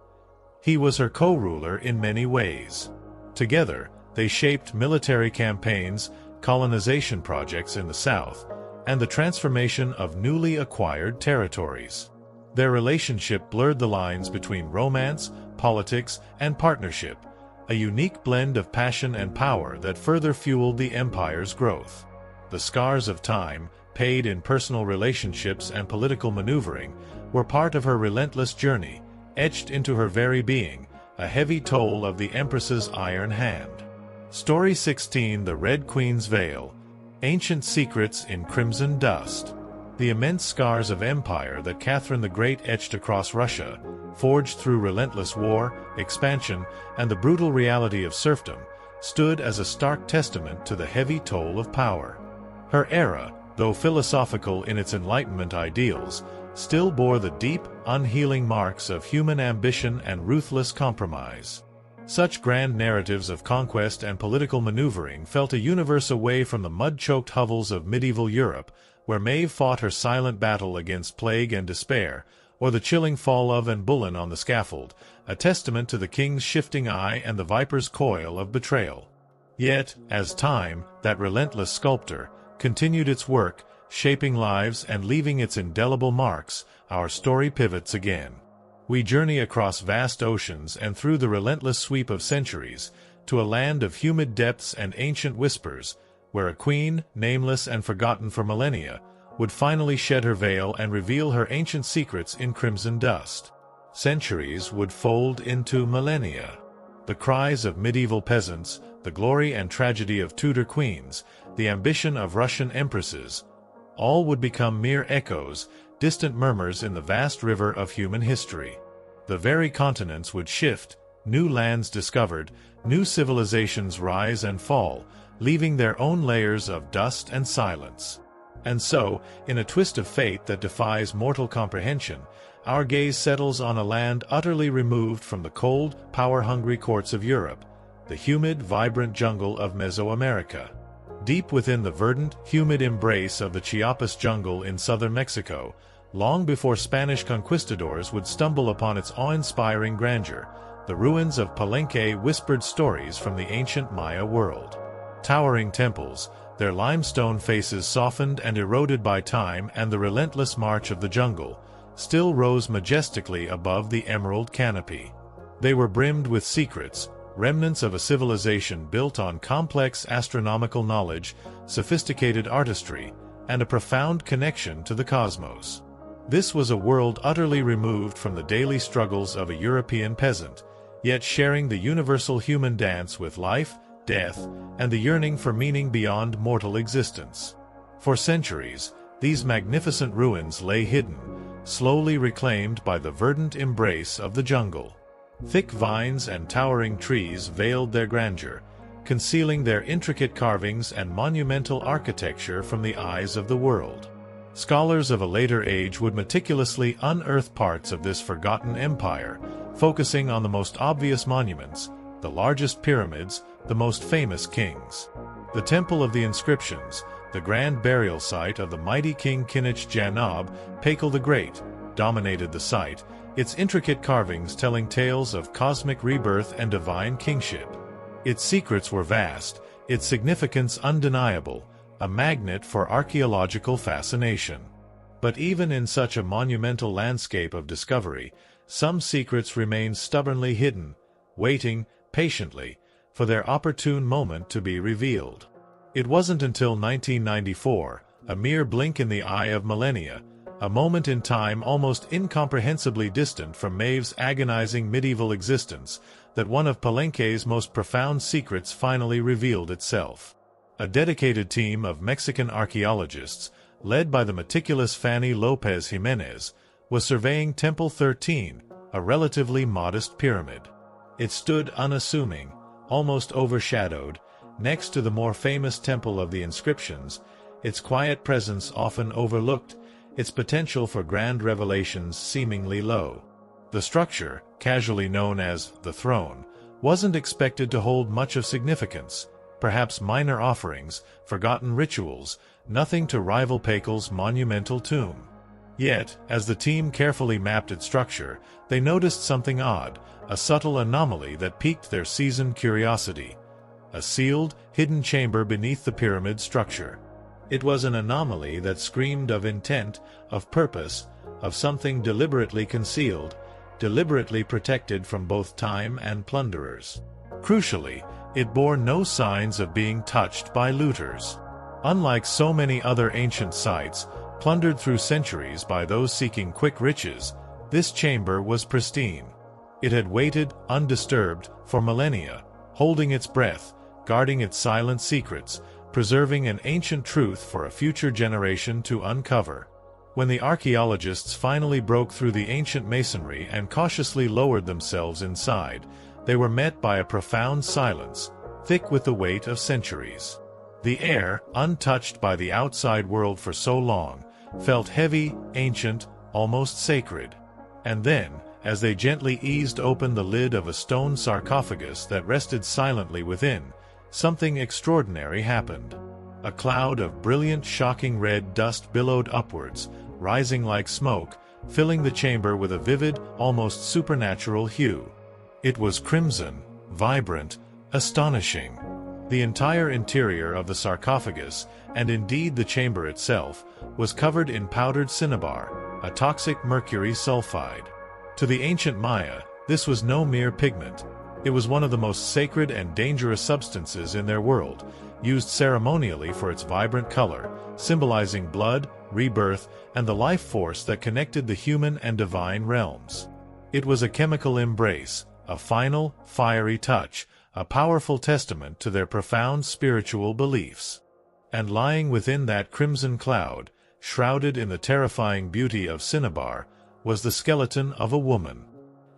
He was her co-ruler in many ways. Together, they shaped military campaigns, colonization projects in the south, and the transformation of newly acquired territories. Their relationship blurred the lines between romance, politics, and partnership, a unique blend of passion and power that further fueled the empire's growth. The scars of time, paid in personal relationships and political maneuvering, were part of her relentless journey, etched into her very being, a heavy toll of the Empress's iron hand. Story 16: The Red Queen's Veil. Ancient Secrets in Crimson Dust. The immense scars of empire that Catherine the Great etched across Russia, forged through relentless war, expansion, and the brutal reality of serfdom, stood as a stark testament to the heavy toll of power. Her era, though philosophical in its Enlightenment ideals, still bore the deep, unhealing marks of human ambition and ruthless compromise. Such grand narratives of conquest and political maneuvering felt a universe away from the mud-choked hovels of medieval Europe, where Maeve fought her silent battle against plague and despair, or the chilling fall of Anne Boleyn on the scaffold, a testament to the king's shifting eye and the viper's coil of betrayal. Yet, as time, that relentless sculptor, continued its work, shaping lives and leaving its indelible marks, our story pivots again. We journey across vast oceans and through the relentless sweep of centuries, to a land of humid depths and ancient whispers, where a queen, nameless and forgotten for millennia, would finally shed her veil and reveal her ancient secrets in crimson dust. Centuries would fold into millennia. The cries of medieval peasants, the glory and tragedy of Tudor queens, the ambition of Russian empresses, all would become mere echoes, distant murmurs in the vast river of human history. The very continents would shift, new lands discovered, new civilizations rise and fall, leaving their own layers of dust and silence. And so, in a twist of fate that defies mortal comprehension, our gaze settles on a land utterly removed from the cold, power-hungry courts of Europe, the humid, vibrant jungle of Mesoamerica. Deep within the verdant, humid embrace of the Chiapas jungle in southern Mexico, long before Spanish conquistadors would stumble upon its awe-inspiring grandeur, the ruins of Palenque whispered stories from the ancient Maya world. Towering temples, their limestone faces softened and eroded by time and the relentless march of the jungle, still rose majestically above the emerald canopy. They were brimmed with secrets, remnants of a civilization built on complex astronomical knowledge, sophisticated artistry, and a profound connection to the cosmos. This was a world utterly removed from the daily struggles of a European peasant, yet sharing the universal human dance with life, death, and the yearning for meaning beyond mortal existence. For centuries, these magnificent ruins lay hidden, slowly reclaimed by the verdant embrace of the jungle. Thick vines and towering trees veiled their grandeur, concealing their intricate carvings and monumental architecture from the eyes of the world. Scholars of a later age would meticulously unearth parts of this forgotten empire, focusing on the most obvious monuments, the largest pyramids, the most famous kings. The Temple of the Inscriptions, the grand burial site of the mighty King Kinich Janab, Pakel the Great, dominated the site, its intricate carvings telling tales of cosmic rebirth and divine kingship. Its secrets were vast, its significance undeniable, a magnet for archaeological fascination. But even in such a monumental landscape of discovery, some secrets remain stubbornly hidden, waiting, patiently, for their opportune moment to be revealed. It wasn't until 1994, a mere blink in the eye of millennia, a moment in time almost incomprehensibly distant from Maeve's agonizing medieval existence, that one of Palenque's most profound secrets finally revealed itself. A dedicated team of Mexican archaeologists, led by the meticulous Fanny Lopez Jimenez, was surveying Temple 13, a relatively modest pyramid. It stood unassuming, almost overshadowed, next to the more famous Temple of the Inscriptions, its quiet presence often overlooked, its potential for grand revelations seemingly low. The structure, casually known as the throne, wasn't expected to hold much of significance, perhaps minor offerings, forgotten rituals, nothing to rival Pakal's monumental tomb. Yet, as the team carefully mapped its structure, they noticed something odd, a subtle anomaly that piqued their seasoned curiosity. A sealed, hidden chamber beneath the pyramid structure. It was an anomaly that screamed of intent, of purpose, of something deliberately concealed, deliberately protected from both time and plunderers. Crucially, it bore no signs of being touched by looters. Unlike so many other ancient sites, plundered through centuries by those seeking quick riches, this chamber was pristine. It had waited, undisturbed, for millennia, holding its breath, guarding its silent secrets, preserving an ancient truth for a future generation to uncover. When the archaeologists finally broke through the ancient masonry and cautiously lowered themselves inside, they were met by a profound silence, thick with the weight of centuries. The air, untouched by the outside world for so long, felt heavy, ancient, almost sacred. And then, as they gently eased open the lid of a stone sarcophagus that rested silently within, something extraordinary happened. A cloud of brilliant, shocking red dust billowed upwards, rising like smoke, filling the chamber with a vivid, almost supernatural hue. It was crimson, vibrant, astonishing. The entire interior of the sarcophagus, and indeed the chamber itself, was covered in powdered cinnabar, a toxic mercury sulfide. To the ancient Maya, this was no mere pigment. It was one of the most sacred and dangerous substances in their world, used ceremonially for its vibrant color, symbolizing blood, rebirth, and the life force that connected the human and divine realms. It was a chemical embrace, a final, fiery touch, a powerful testament to their profound spiritual beliefs. And lying within that crimson cloud, shrouded in the terrifying beauty of cinnabar, was the skeleton of a woman.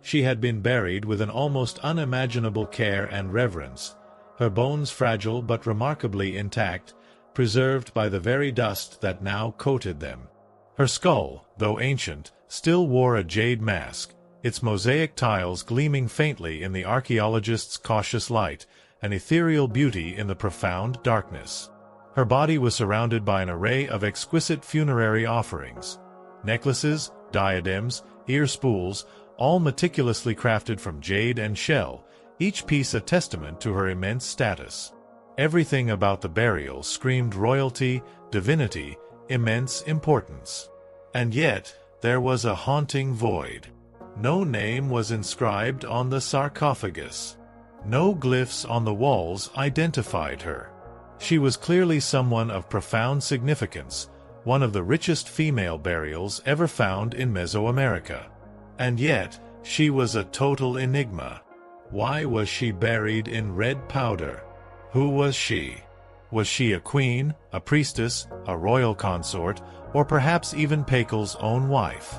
She had been buried with an almost unimaginable care and reverence, her bones fragile but remarkably intact, preserved by the very dust that now coated them. Her skull, though ancient, still wore a jade mask, its mosaic tiles gleaming faintly in the archaeologist's cautious light, an ethereal beauty in the profound darkness. Her body was surrounded by an array of exquisite funerary offerings. Necklaces, diadems, ear spools, all meticulously crafted from jade and shell, each piece a testament to her immense status. Everything about the burial screamed royalty, divinity, immense importance. And yet, there was a haunting void. No name was inscribed on the sarcophagus. No glyphs on the walls identified her. She was clearly someone of profound significance, one of the richest female burials ever found in Mesoamerica. And yet, she was a total enigma. Why was she buried in red powder? Who was she? Was she a queen, a priestess, a royal consort, or perhaps even Pakal's own wife?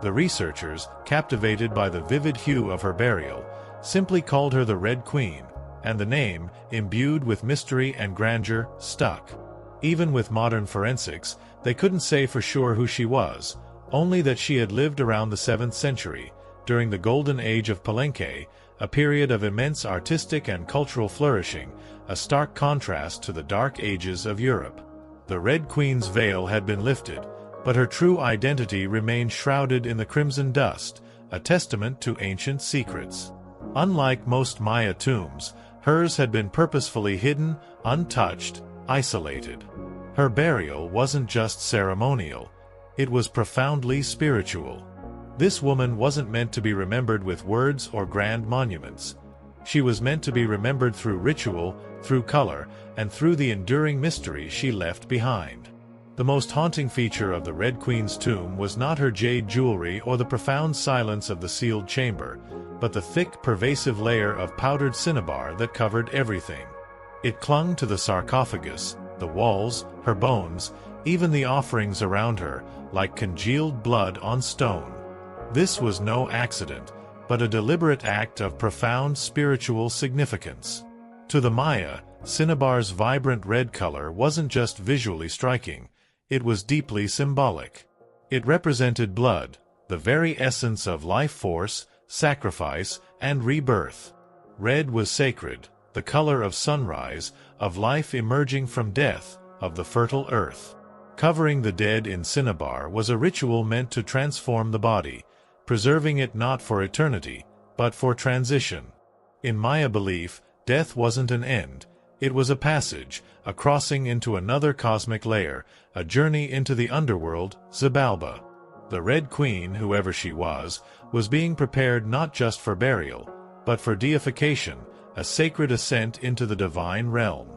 The researchers, captivated by the vivid hue of her burial, simply called her the Red Queen, and the name, imbued with mystery and grandeur, stuck. Even with modern forensics, they couldn't say for sure who she was, only that she had lived around the 7th century, during the golden age of Palenque, a period of immense artistic and cultural flourishing, a stark contrast to the dark ages of Europe. The Red Queen's veil had been lifted, but her true identity remained shrouded in the crimson dust, a testament to ancient secrets. Unlike most Maya tombs, hers had been purposefully hidden, untouched, isolated. Her burial wasn't just ceremonial, it was profoundly spiritual. This woman wasn't meant to be remembered with words or grand monuments. She was meant to be remembered through ritual, through color, and through the enduring mystery she left behind. The most haunting feature of the Red Queen's tomb was not her jade jewelry or the profound silence of the sealed chamber, but the thick, pervasive layer of powdered cinnabar that covered everything. It clung to the sarcophagus, the walls, her bones, even the offerings around her, like congealed blood on stone. This was no accident, but a deliberate act of profound spiritual significance. To the Maya, cinnabar's vibrant red color wasn't just visually striking, it was deeply symbolic. It represented blood, the very essence of life force, sacrifice, and rebirth. Red was sacred, the color of sunrise, of life emerging from death, of the fertile earth. Covering the dead in cinnabar was a ritual meant to transform the body, preserving it not for eternity, but for transition. In Maya belief, death wasn't an end, it was a passage, a crossing into another cosmic layer, a journey into the underworld, Xibalba. The Red Queen, whoever she was being prepared not just for burial, but for deification, a sacred ascent into the divine realm.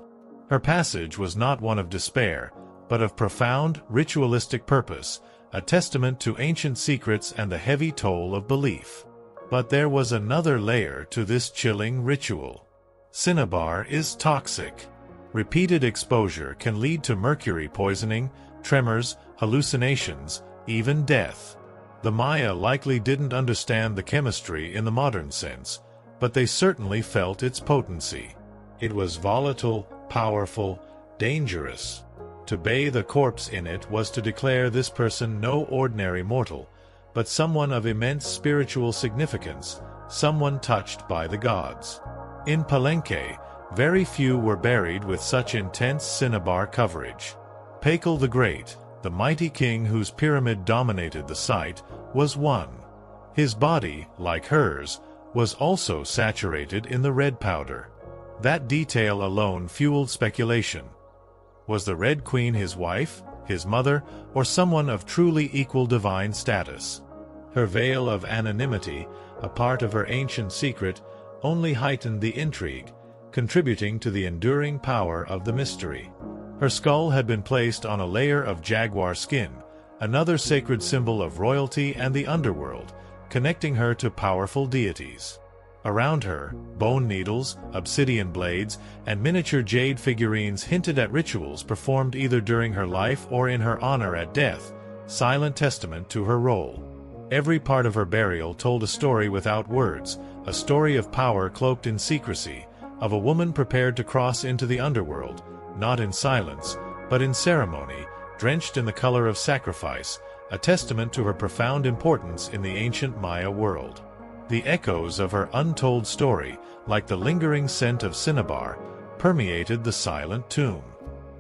Her passage was not one of despair, but of profound, ritualistic purpose, a testament to ancient secrets and the heavy toll of belief. But there was another layer to this chilling ritual. Cinnabar is toxic. Repeated exposure can lead to mercury poisoning, tremors, hallucinations, even death. The Maya likely didn't understand the chemistry in the modern sense, but they certainly felt its potency. It was volatile, powerful, dangerous. To bathe a corpse in it was to declare this person no ordinary mortal, but someone of immense spiritual significance, someone touched by the gods. In Palenque, very few were buried with such intense cinnabar coverage. Pakal the Great, the mighty king whose pyramid dominated the site, was one. His body, like hers, was also saturated in the red powder. That detail alone fueled speculation. Was the Red Queen his wife, his mother, or someone of truly equal divine status? Her veil of anonymity, a part of her ancient secret, only heightened the intrigue, contributing to the enduring power of the mystery. Her skull had been placed on a layer of jaguar skin, another sacred symbol of royalty and the underworld, connecting her to powerful deities. Around her, bone needles, obsidian blades, and miniature jade figurines hinted at rituals performed either during her life or in her honor at death, silent testament to her role. Every part of her burial told a story without words, a story of power cloaked in secrecy, of a woman prepared to cross into the underworld, not in silence, but in ceremony, drenched in the color of sacrifice, a testament to her profound importance in the ancient Maya world. The echoes of her untold story, like the lingering scent of cinnabar, permeated the silent tomb.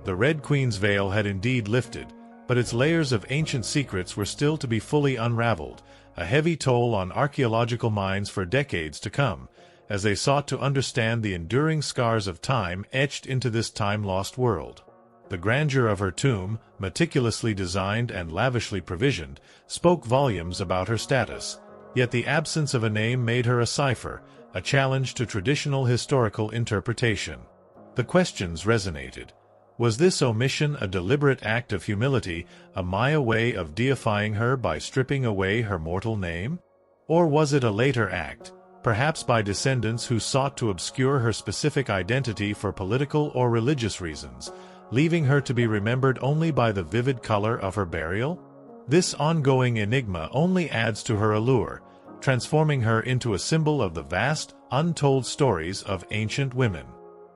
The Red Queen's veil had indeed lifted, but its layers of ancient secrets were still to be fully unraveled, a heavy toll on archaeological minds for decades to come, as they sought to understand the enduring scars of time etched into this time-lost world. The grandeur of her tomb, meticulously designed and lavishly provisioned, spoke volumes about her status. Yet the absence of a name made her a cipher, a challenge to traditional historical interpretation. The questions resonated. Was this omission a deliberate act of humility, a Maya way of deifying her by stripping away her mortal name? Or was it a later act, perhaps by descendants who sought to obscure her specific identity for political or religious reasons, leaving her to be remembered only by the vivid color of her burial? This ongoing enigma only adds to her allure, transforming her into a symbol of the vast, untold stories of ancient women.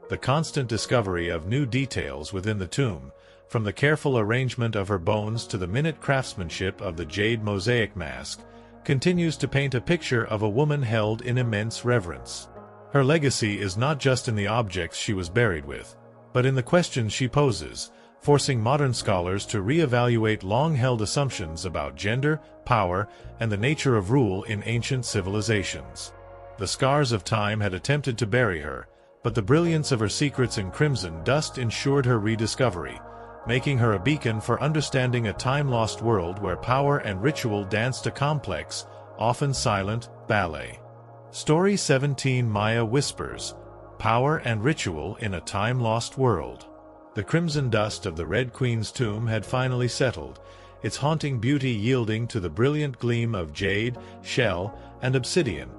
The constant discovery of new details within the tomb, from the careful arrangement of her bones to the minute craftsmanship of the jade mosaic mask, continues to paint a picture of a woman held in immense reverence. Her legacy is not just in the objects she was buried with, but in the questions she poses, forcing modern scholars to re-evaluate long-held assumptions about gender, power, and the nature of rule in ancient civilizations. The scars of time had attempted to bury her, but the brilliance of her secrets in crimson dust ensured her rediscovery, making her a beacon for understanding a time-lost world where power and ritual danced a complex, often silent, ballet. Story 17 Maya Whispers, Power and Ritual in a Time-Lost World. The crimson dust of the Red Queen's tomb had finally settled, its haunting beauty yielding to the brilliant gleam of jade, shell, and obsidian,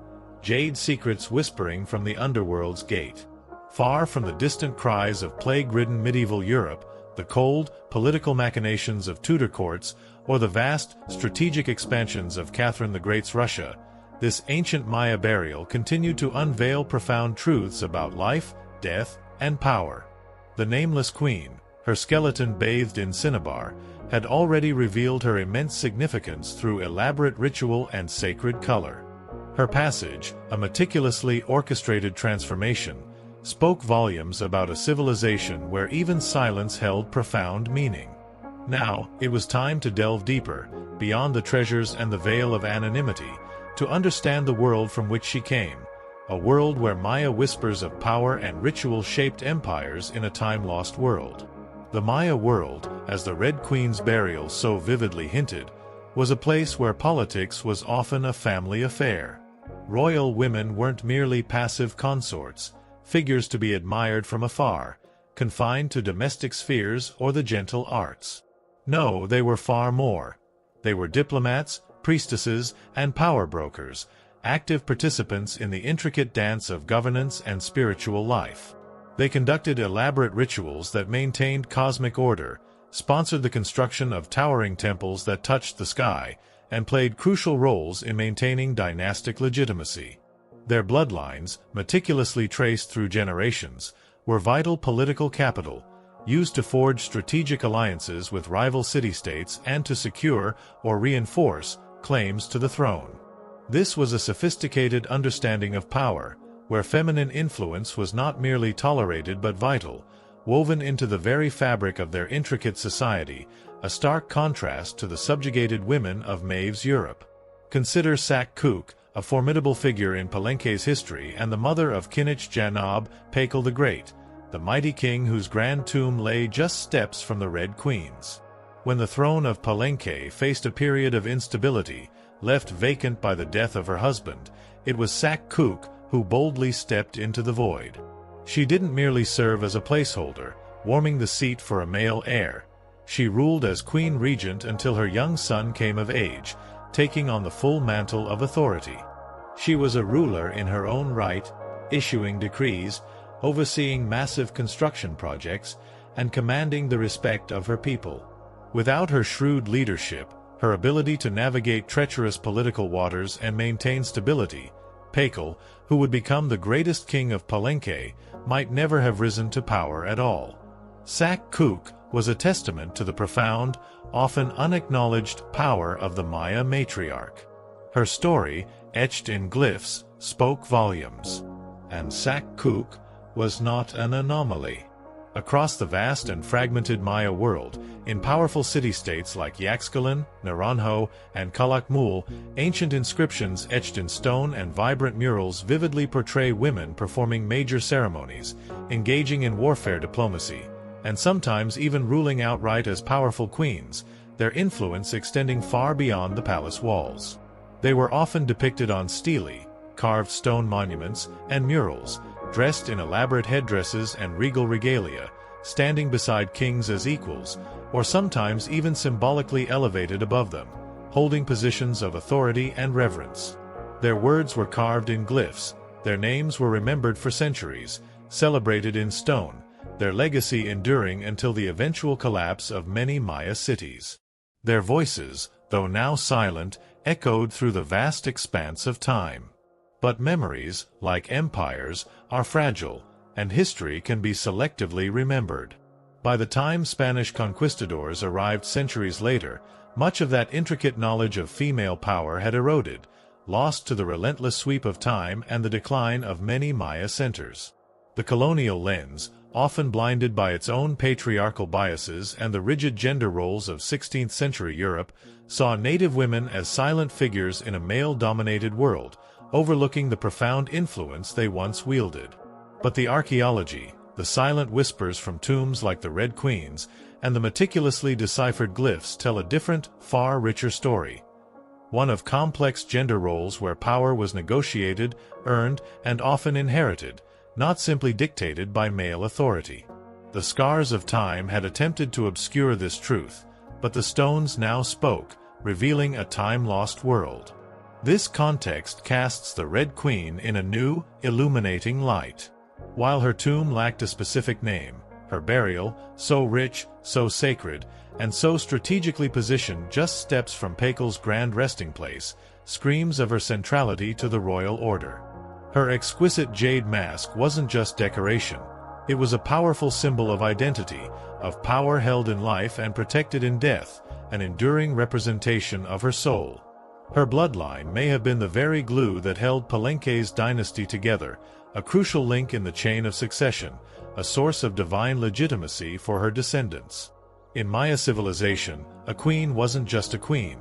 jade secrets whispering from the underworld's gate. Far from the distant cries of plague-ridden medieval Europe, the cold, political machinations of Tudor courts, or the vast, strategic expansions of Catherine the Great's Russia, this ancient Maya burial continued to unveil profound truths about life, death, and power. The nameless queen, her skeleton bathed in cinnabar, had already revealed her immense significance through elaborate ritual and sacred color. Her passage, a meticulously orchestrated transformation, spoke volumes about a civilization where even silence held profound meaning. Now, it was time to delve deeper, beyond the treasures and the veil of anonymity, to understand the world from which she came, a world where Maya whispers of power and ritual shaped empires in a time-lost world. The Maya world, as the Red Queen's burial so vividly hinted, was a place where politics was often a family affair. Royal women weren't merely passive consorts, figures to be admired from afar, confined to domestic spheres or the gentle arts. No, they were far more. They were diplomats, priestesses, and power brokers, active participants in the intricate dance of governance and spiritual life. They conducted elaborate rituals that maintained cosmic order, sponsored the construction of towering temples that touched the sky, and played crucial roles in maintaining dynastic legitimacy. Their bloodlines, meticulously traced through generations, were vital political capital, used to forge strategic alliances with rival city-states and to secure or reinforce claims to the throne. This was a sophisticated understanding of power, where feminine influence was not merely tolerated but vital, woven into the very fabric of their intricate society, a stark contrast to the subjugated women of Maeve's Europe. Consider Sak-Kuk, a formidable figure in Palenque's history and the mother of Kinich Janab Pakel the Great, the mighty king whose grand tomb lay just steps from the Red Queen's. When the throne of Palenque faced a period of instability, left vacant by the death of her husband, it was Sak-Kuk who boldly stepped into the void. She didn't merely serve as a placeholder, warming the seat for a male heir. She ruled as queen regent until her young son came of age, taking on the full mantle of authority. She was a ruler in her own right, issuing decrees, overseeing massive construction projects, and commanding the respect of her people. Without her shrewd leadership, her ability to navigate treacherous political waters and maintain stability, Pakel, who would become the greatest king of Palenque, might never have risen to power at all. Sak-Kuk was a testament to the profound, often unacknowledged power of the Maya matriarch. Her story, etched in glyphs, spoke volumes. And Sak-Kuk was not an anomaly. Across the vast and fragmented Maya world, in powerful city-states like Yaxchilan, Naranjo, and Calakmul, ancient inscriptions etched in stone and vibrant murals vividly portray women performing major ceremonies, engaging in warfare diplomacy, and sometimes even ruling outright as powerful queens, their influence extending far beyond the palace walls. They were often depicted on stelae, carved stone monuments, and murals, dressed in elaborate headdresses and regal regalia, standing beside kings as equals, or sometimes even symbolically elevated above them, holding positions of authority and reverence. Their words were carved in glyphs, their names were remembered for centuries, celebrated in stone, their legacy enduring until the eventual collapse of many Maya cities. Their voices, though now silent, echoed through the vast expanse of time. But memories, like empires, are fragile, and history can be selectively remembered. By the time Spanish conquistadors arrived centuries later, much of that intricate knowledge of female power had eroded, lost to the relentless sweep of time and the decline of many Maya centers. The colonial lens, often blinded by its own patriarchal biases and the rigid gender roles of 16th-century Europe, saw native women as silent figures in a male-dominated world, overlooking the profound influence they once wielded. But the archaeology, the silent whispers from tombs like the Red Queen's, and the meticulously deciphered glyphs tell a different, far richer story. One of complex gender roles where power was negotiated, earned, and often inherited, not simply dictated by male authority. The scars of time had attempted to obscure this truth, but the stones now spoke, revealing a time-lost world. This context casts the Red Queen in a new, illuminating light. While her tomb lacked a specific name, her burial, so rich, so sacred, and so strategically positioned just steps from Pakal's grand resting place, screams of her centrality to the royal order. Her exquisite jade mask wasn't just decoration. It was a powerful symbol of identity, of power held in life and protected in death, an enduring representation of her soul. Her bloodline may have been the very glue that held Palenque's dynasty together, a crucial link in the chain of succession, a source of divine legitimacy for her descendants. In Maya civilization, a queen wasn't just a queen.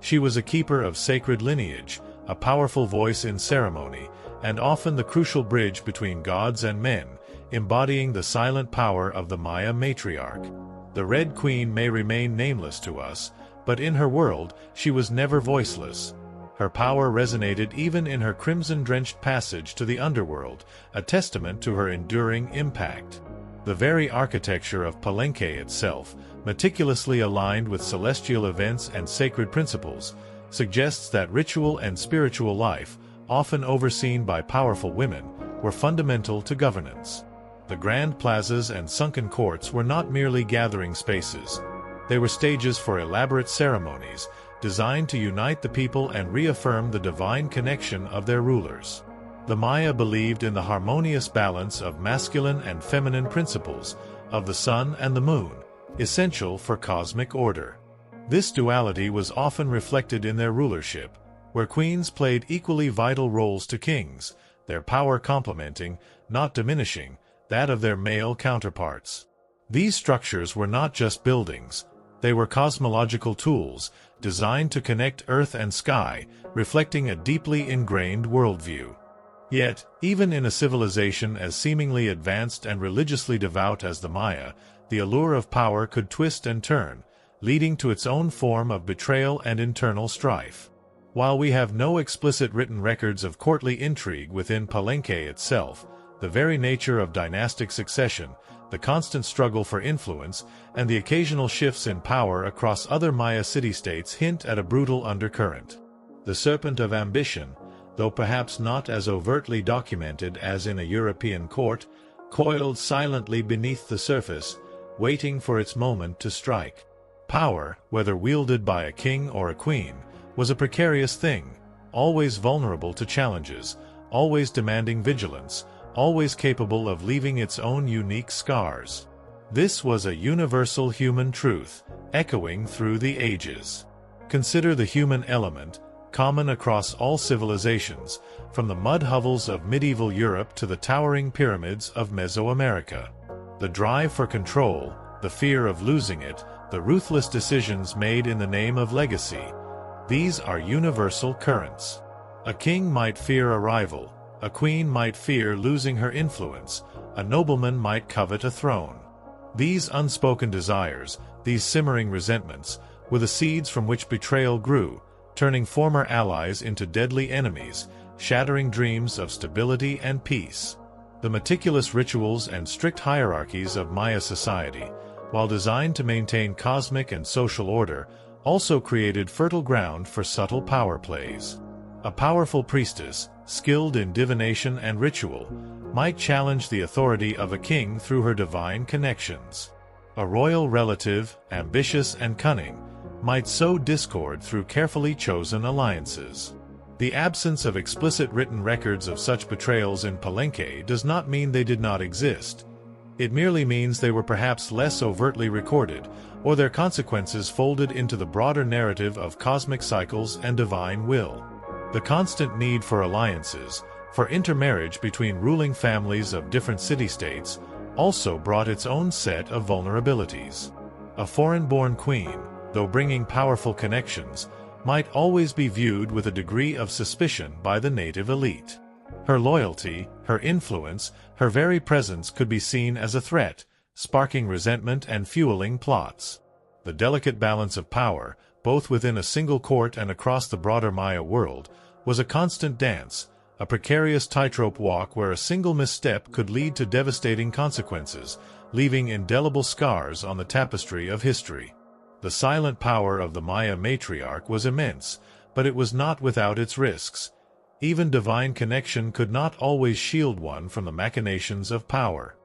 She was a keeper of sacred lineage, a powerful voice in ceremony, and often the crucial bridge between gods and men, embodying the silent power of the Maya matriarch. The Red Queen may remain nameless to us, but in her world, she was never voiceless. Her power resonated even in her crimson-drenched passage to the underworld, a testament to her enduring impact. The very architecture of Palenque itself, meticulously aligned with celestial events and sacred principles, suggests that ritual and spiritual life, often overseen by powerful women, were fundamental to governance. The grand plazas and sunken courts were not merely gathering spaces. They were stages for elaborate ceremonies, designed to unite the people and reaffirm the divine connection of their rulers. The Maya believed in the harmonious balance of masculine and feminine principles, of the sun and the moon, essential for cosmic order. This duality was often reflected in their rulership, where queens played equally vital roles to kings, their power complementing, not diminishing, that of their male counterparts. These structures were not just buildings. They were cosmological tools, designed to connect earth and sky, reflecting a deeply ingrained worldview. Yet, even in a civilization as seemingly advanced and religiously devout as the Maya, the allure of power could twist and turn, leading to its own form of betrayal and internal strife. While we have no explicit written records of courtly intrigue within Palenque itself, the very nature of dynastic succession, the constant struggle for influence, and the occasional shifts in power across other Maya city-states hint at a brutal undercurrent. The serpent of ambition, though perhaps not as overtly documented as in a European court, coiled silently beneath the surface, waiting for its moment to strike. Power, whether wielded by a king or a queen, was a precarious thing, always vulnerable to challenges, always demanding vigilance, always capable of leaving its own unique scars. This was a universal human truth, echoing through the ages. Consider the human element, common across all civilizations, from the mud hovels of medieval Europe to the towering pyramids of Mesoamerica. The drive for control, the fear of losing it, the ruthless decisions made in the name of legacy. These are universal currents. A king might fear a rival. A queen might fear losing her influence, a nobleman might covet a throne. These unspoken desires, these simmering resentments, were the seeds from which betrayal grew, turning former allies into deadly enemies, shattering dreams of stability and peace. The meticulous rituals and strict hierarchies of Maya society, while designed to maintain cosmic and social order, also created fertile ground for subtle power plays. A powerful priestess, skilled in divination and ritual, might challenge the authority of a king through her divine connections. A royal relative, ambitious and cunning, might sow discord through carefully chosen alliances. The absence of explicit written records of such betrayals in Palenque does not mean they did not exist. It merely means they were perhaps less overtly recorded, or their consequences folded into the broader narrative of cosmic cycles and divine will. The constant need for alliances, for intermarriage between ruling families of different city-states, also brought its own set of vulnerabilities. A foreign-born queen, though bringing powerful connections, might always be viewed with a degree of suspicion by the native elite. Her loyalty, her influence, her very presence could be seen as a threat, sparking resentment and fueling plots. The delicate balance of power, both within a single court and across the broader Maya world, was a constant dance, a precarious tightrope walk where a single misstep could lead to devastating consequences, leaving indelible scars on the tapestry of history. The silent power of the Maya matriarch was immense, but it was not without its risks. Even divine connection could not always shield one from the machinations of power.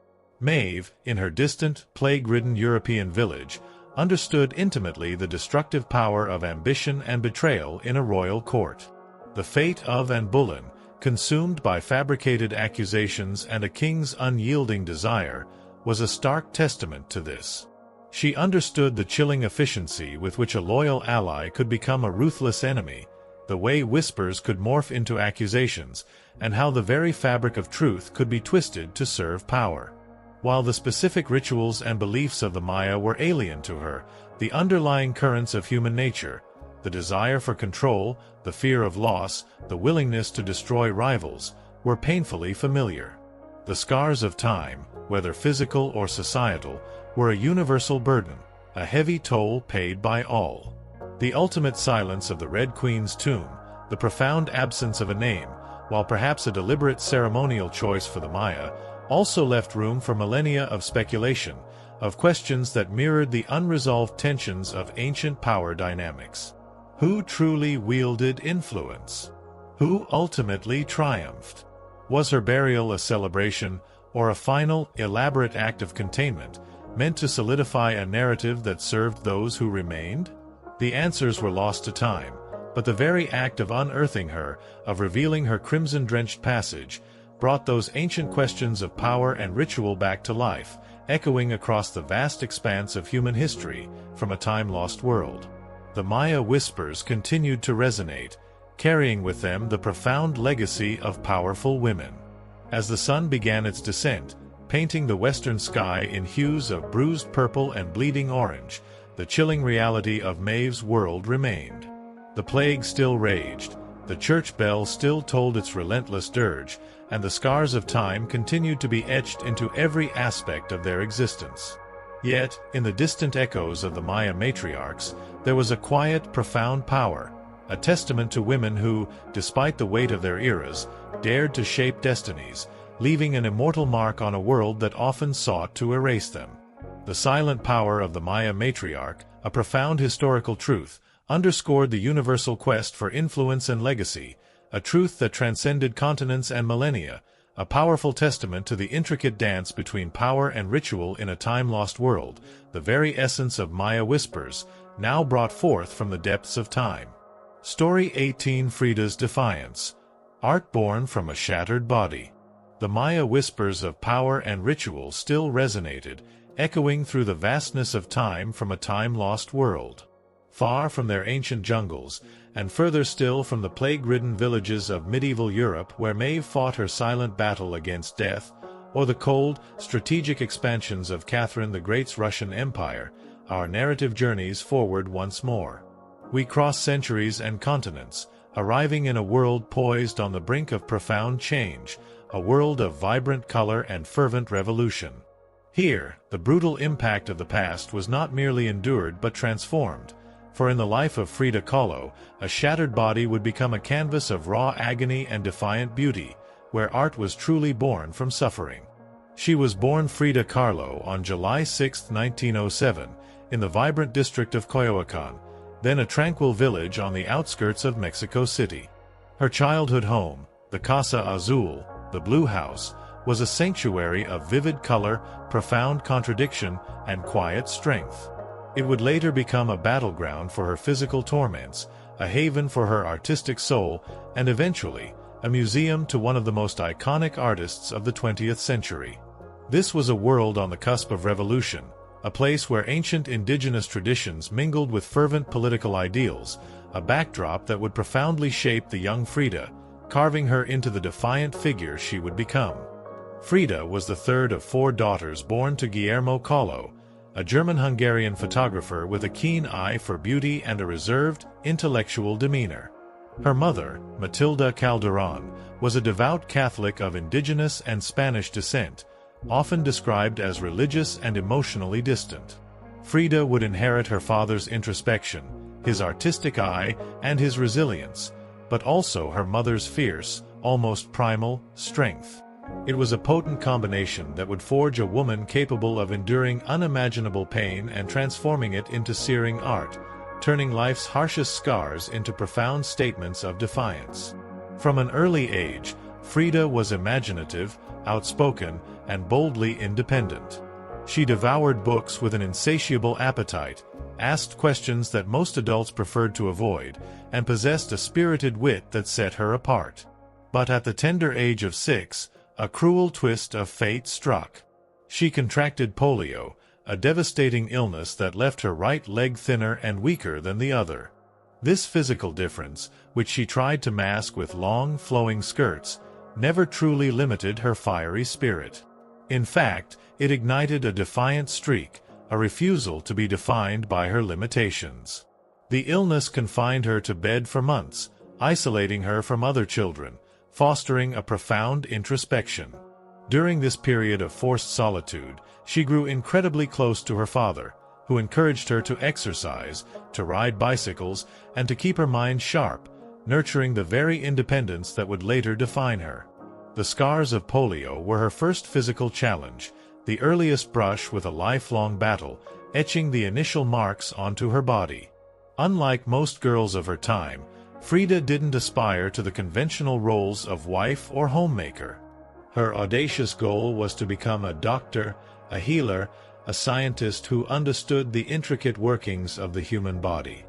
Maeve, in her distant, plague-ridden European village, understood intimately the destructive power of ambition and betrayal in a royal court. The fate of Anne Boleyn, consumed by fabricated accusations and a king's unyielding desire, was a stark testament to this. She understood the chilling efficiency with which a loyal ally could become a ruthless enemy, the way whispers could morph into accusations, and how the very fabric of truth could be twisted to serve power. While the specific rituals and beliefs of the Maya were alien to her, the underlying currents of human nature, the desire for control, the fear of loss, the willingness to destroy rivals, were painfully familiar. The scars of time, whether physical or societal, were a universal burden, a heavy toll paid by all. The ultimate silence of the Red Queen's tomb, the profound absence of a name, while perhaps a deliberate ceremonial choice for the Maya, also left room for millennia of speculation, of questions that mirrored the unresolved tensions of ancient power dynamics. Who truly wielded influence? Who ultimately triumphed? Was her burial a celebration, or a final, elaborate act of containment, meant to solidify a narrative that served those who remained? The answers were lost to time, but the very act of unearthing her, of revealing her crimson-drenched passage, brought those ancient questions of power and ritual back to life, echoing across the vast expanse of human history, from a time-lost world. The Maya whispers continued to resonate, carrying with them the profound legacy of powerful women. As the sun began its descent, painting the western sky in hues of bruised purple and bleeding orange, the chilling reality of Maeve's world remained. The plague still raged, the church bell still tolled its relentless dirge, and the scars of time continued to be etched into every aspect of their existence. Yet, in the distant echoes of the Maya matriarchs, there was a quiet, profound power, a testament to women who, despite the weight of their eras, dared to shape destinies, leaving an immortal mark on a world that often sought to erase them. The silent power of the Maya matriarch, a profound historical truth, underscored the universal quest for influence and legacy, a truth that transcended continents and millennia, a powerful testament to the intricate dance between power and ritual in a time-lost world, the very essence of Maya whispers, now brought forth from the depths of time. Story 18: Frida's Defiance. Art born from a shattered body. The Maya whispers of power and ritual still resonated, echoing through the vastness of time from a time-lost world. Far from their ancient jungles, and further still from the plague-ridden villages of medieval Europe where Maeve fought her silent battle against death, or the cold, strategic expansions of Catherine the Great's Russian Empire, our narrative journeys forward once more. We cross centuries and continents, arriving in a world poised on the brink of profound change, a world of vibrant color and fervent revolution. Here, the brutal impact of the past was not merely endured but transformed, for in the life of Frida Kahlo, a shattered body would become a canvas of raw agony and defiant beauty, where art was truly born from suffering. She was born Frida Kahlo on July 6, 1907, in the vibrant district of Coyoacán, then a tranquil village on the outskirts of Mexico City. Her childhood home, the Casa Azul, the Blue House, was a sanctuary of vivid color, profound contradiction, and quiet strength. It would later become a battleground for her physical torments, a haven for her artistic soul, and eventually, a museum to one of the most iconic artists of the 20th century. This was a world on the cusp of revolution, a place where ancient indigenous traditions mingled with fervent political ideals, a backdrop that would profoundly shape the young Frida, carving her into the defiant figure she would become. Frida was the third of 4 daughters born to Guillermo Kahlo, a German-Hungarian photographer with a keen eye for beauty and a reserved, intellectual demeanor. Her mother, Matilda Calderon, was a devout Catholic of indigenous and Spanish descent, often described as religious and emotionally distant. Frida would inherit her father's introspection, his artistic eye, and his resilience, but also her mother's fierce, almost primal, strength. It was a potent combination that would forge a woman capable of enduring unimaginable pain and transforming it into searing art, turning life's harshest scars into profound statements of defiance. From an early age, Frida was imaginative, outspoken, and boldly independent. She devoured books with an insatiable appetite, asked questions that most adults preferred to avoid, and possessed a spirited wit that set her apart. But at the tender age of 6, a cruel twist of fate struck. She contracted polio, a devastating illness that left her right leg thinner and weaker than the other. This physical difference, which she tried to mask with long, flowing skirts, never truly limited her fiery spirit. In fact, it ignited a defiant streak, a refusal to be defined by her limitations. The illness confined her to bed for months, isolating her from other children, fostering a profound introspection. During this period of forced solitude, she grew incredibly close to her father, who encouraged her to exercise, to ride bicycles, and to keep her mind sharp, nurturing the very independence that would later define her. The scars of polio were her first physical challenge, the earliest brush with a lifelong battle, etching the initial marks onto her body. Unlike most girls of her time, Frida didn't aspire to the conventional roles of wife or homemaker. Her audacious goal was to become a doctor, a healer, a scientist who understood the intricate workings of the human body.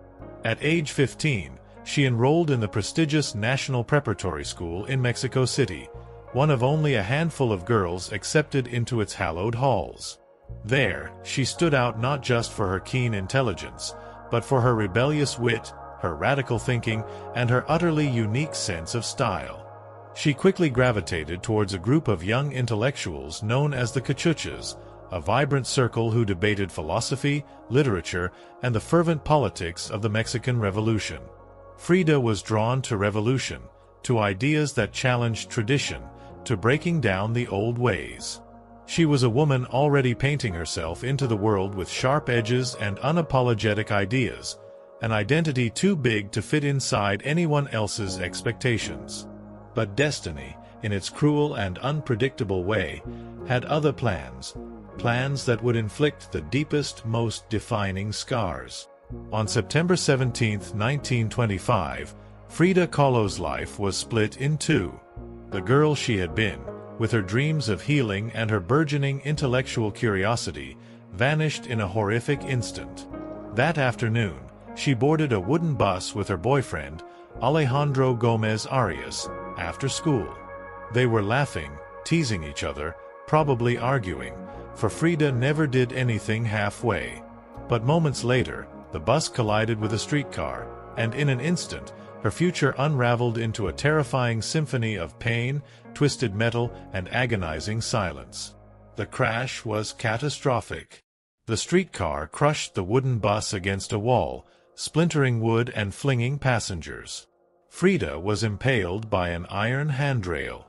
At age 15, she enrolled in the prestigious National Preparatory School in Mexico City, one of only a handful of girls accepted into its hallowed halls. There, she stood out not just for her keen intelligence, but for her rebellious wit, her radical thinking, and her utterly unique sense of style. She quickly gravitated towards a group of young intellectuals known as the cachuchas, a vibrant circle who debated philosophy, literature, and the fervent politics of the Mexican Revolution. Frida was drawn to revolution, to ideas that challenged tradition, to breaking down the old ways. She was a woman already painting herself into the world with sharp edges and unapologetic ideas, an identity too big to fit inside anyone else's expectations. But destiny, in its cruel and unpredictable way, had other plans, plans that would inflict the deepest, most defining scars. On September 17, 1925, Frida Kahlo's life was split in two. The girl she had been, with her dreams of healing and her burgeoning intellectual curiosity, vanished in a horrific instant. That afternoon, she boarded a wooden bus with her boyfriend, Alejandro Gomez Arias, after school. They were laughing, teasing each other, probably arguing, for Frida never did anything halfway. But moments later, the bus collided with a streetcar, and in an instant, her future unraveled into a terrifying symphony of pain, twisted metal, and agonizing silence. The crash was catastrophic. The streetcar crushed the wooden bus against a wall, splintering wood and flinging passengers. Frida was impaled by an iron handrail.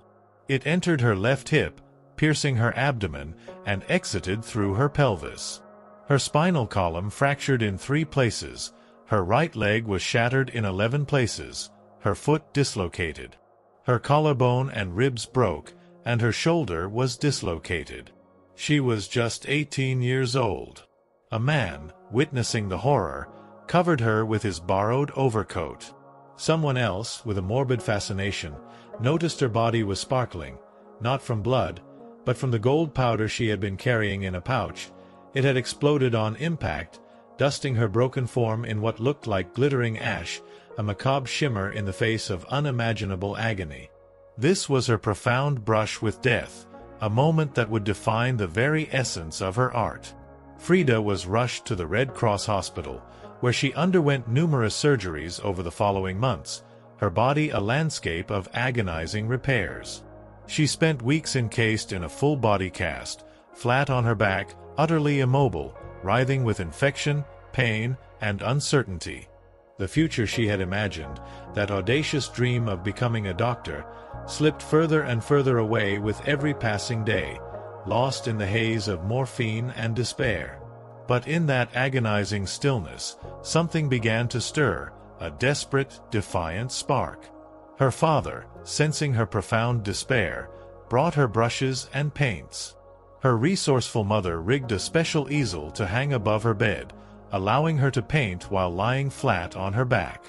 It entered her left hip, piercing her abdomen, and exited through her pelvis. Her spinal column fractured in 3 places, her right leg was shattered in 11 places, her foot dislocated. Her collarbone and ribs broke, and her shoulder was dislocated. She was just 18 years old. A man, witnessing the horror, covered her with his borrowed overcoat. Someone else, with a morbid fascination, noticed her body was sparkling, not from blood, but from the gold powder she had been carrying in a pouch. It had exploded on impact, dusting her broken form in what looked like glittering ash, a macabre shimmer in the face of unimaginable agony. This was her profound brush with death, a moment that would define the very essence of her art. Frida was rushed to the Red Cross Hospital, where she underwent numerous surgeries over the following months, her body a landscape of agonizing repairs. She spent weeks encased in a full-body cast, flat on her back, utterly immobile, writhing with infection, pain, and uncertainty. The future she had imagined, that audacious dream of becoming a doctor, slipped further and further away with every passing day, lost in the haze of morphine and despair. But in that agonizing stillness, something began to stir, a desperate, defiant spark. Her father, sensing her profound despair, brought her brushes and paints. Her resourceful mother rigged a special easel to hang above her bed, allowing her to paint while lying flat on her back.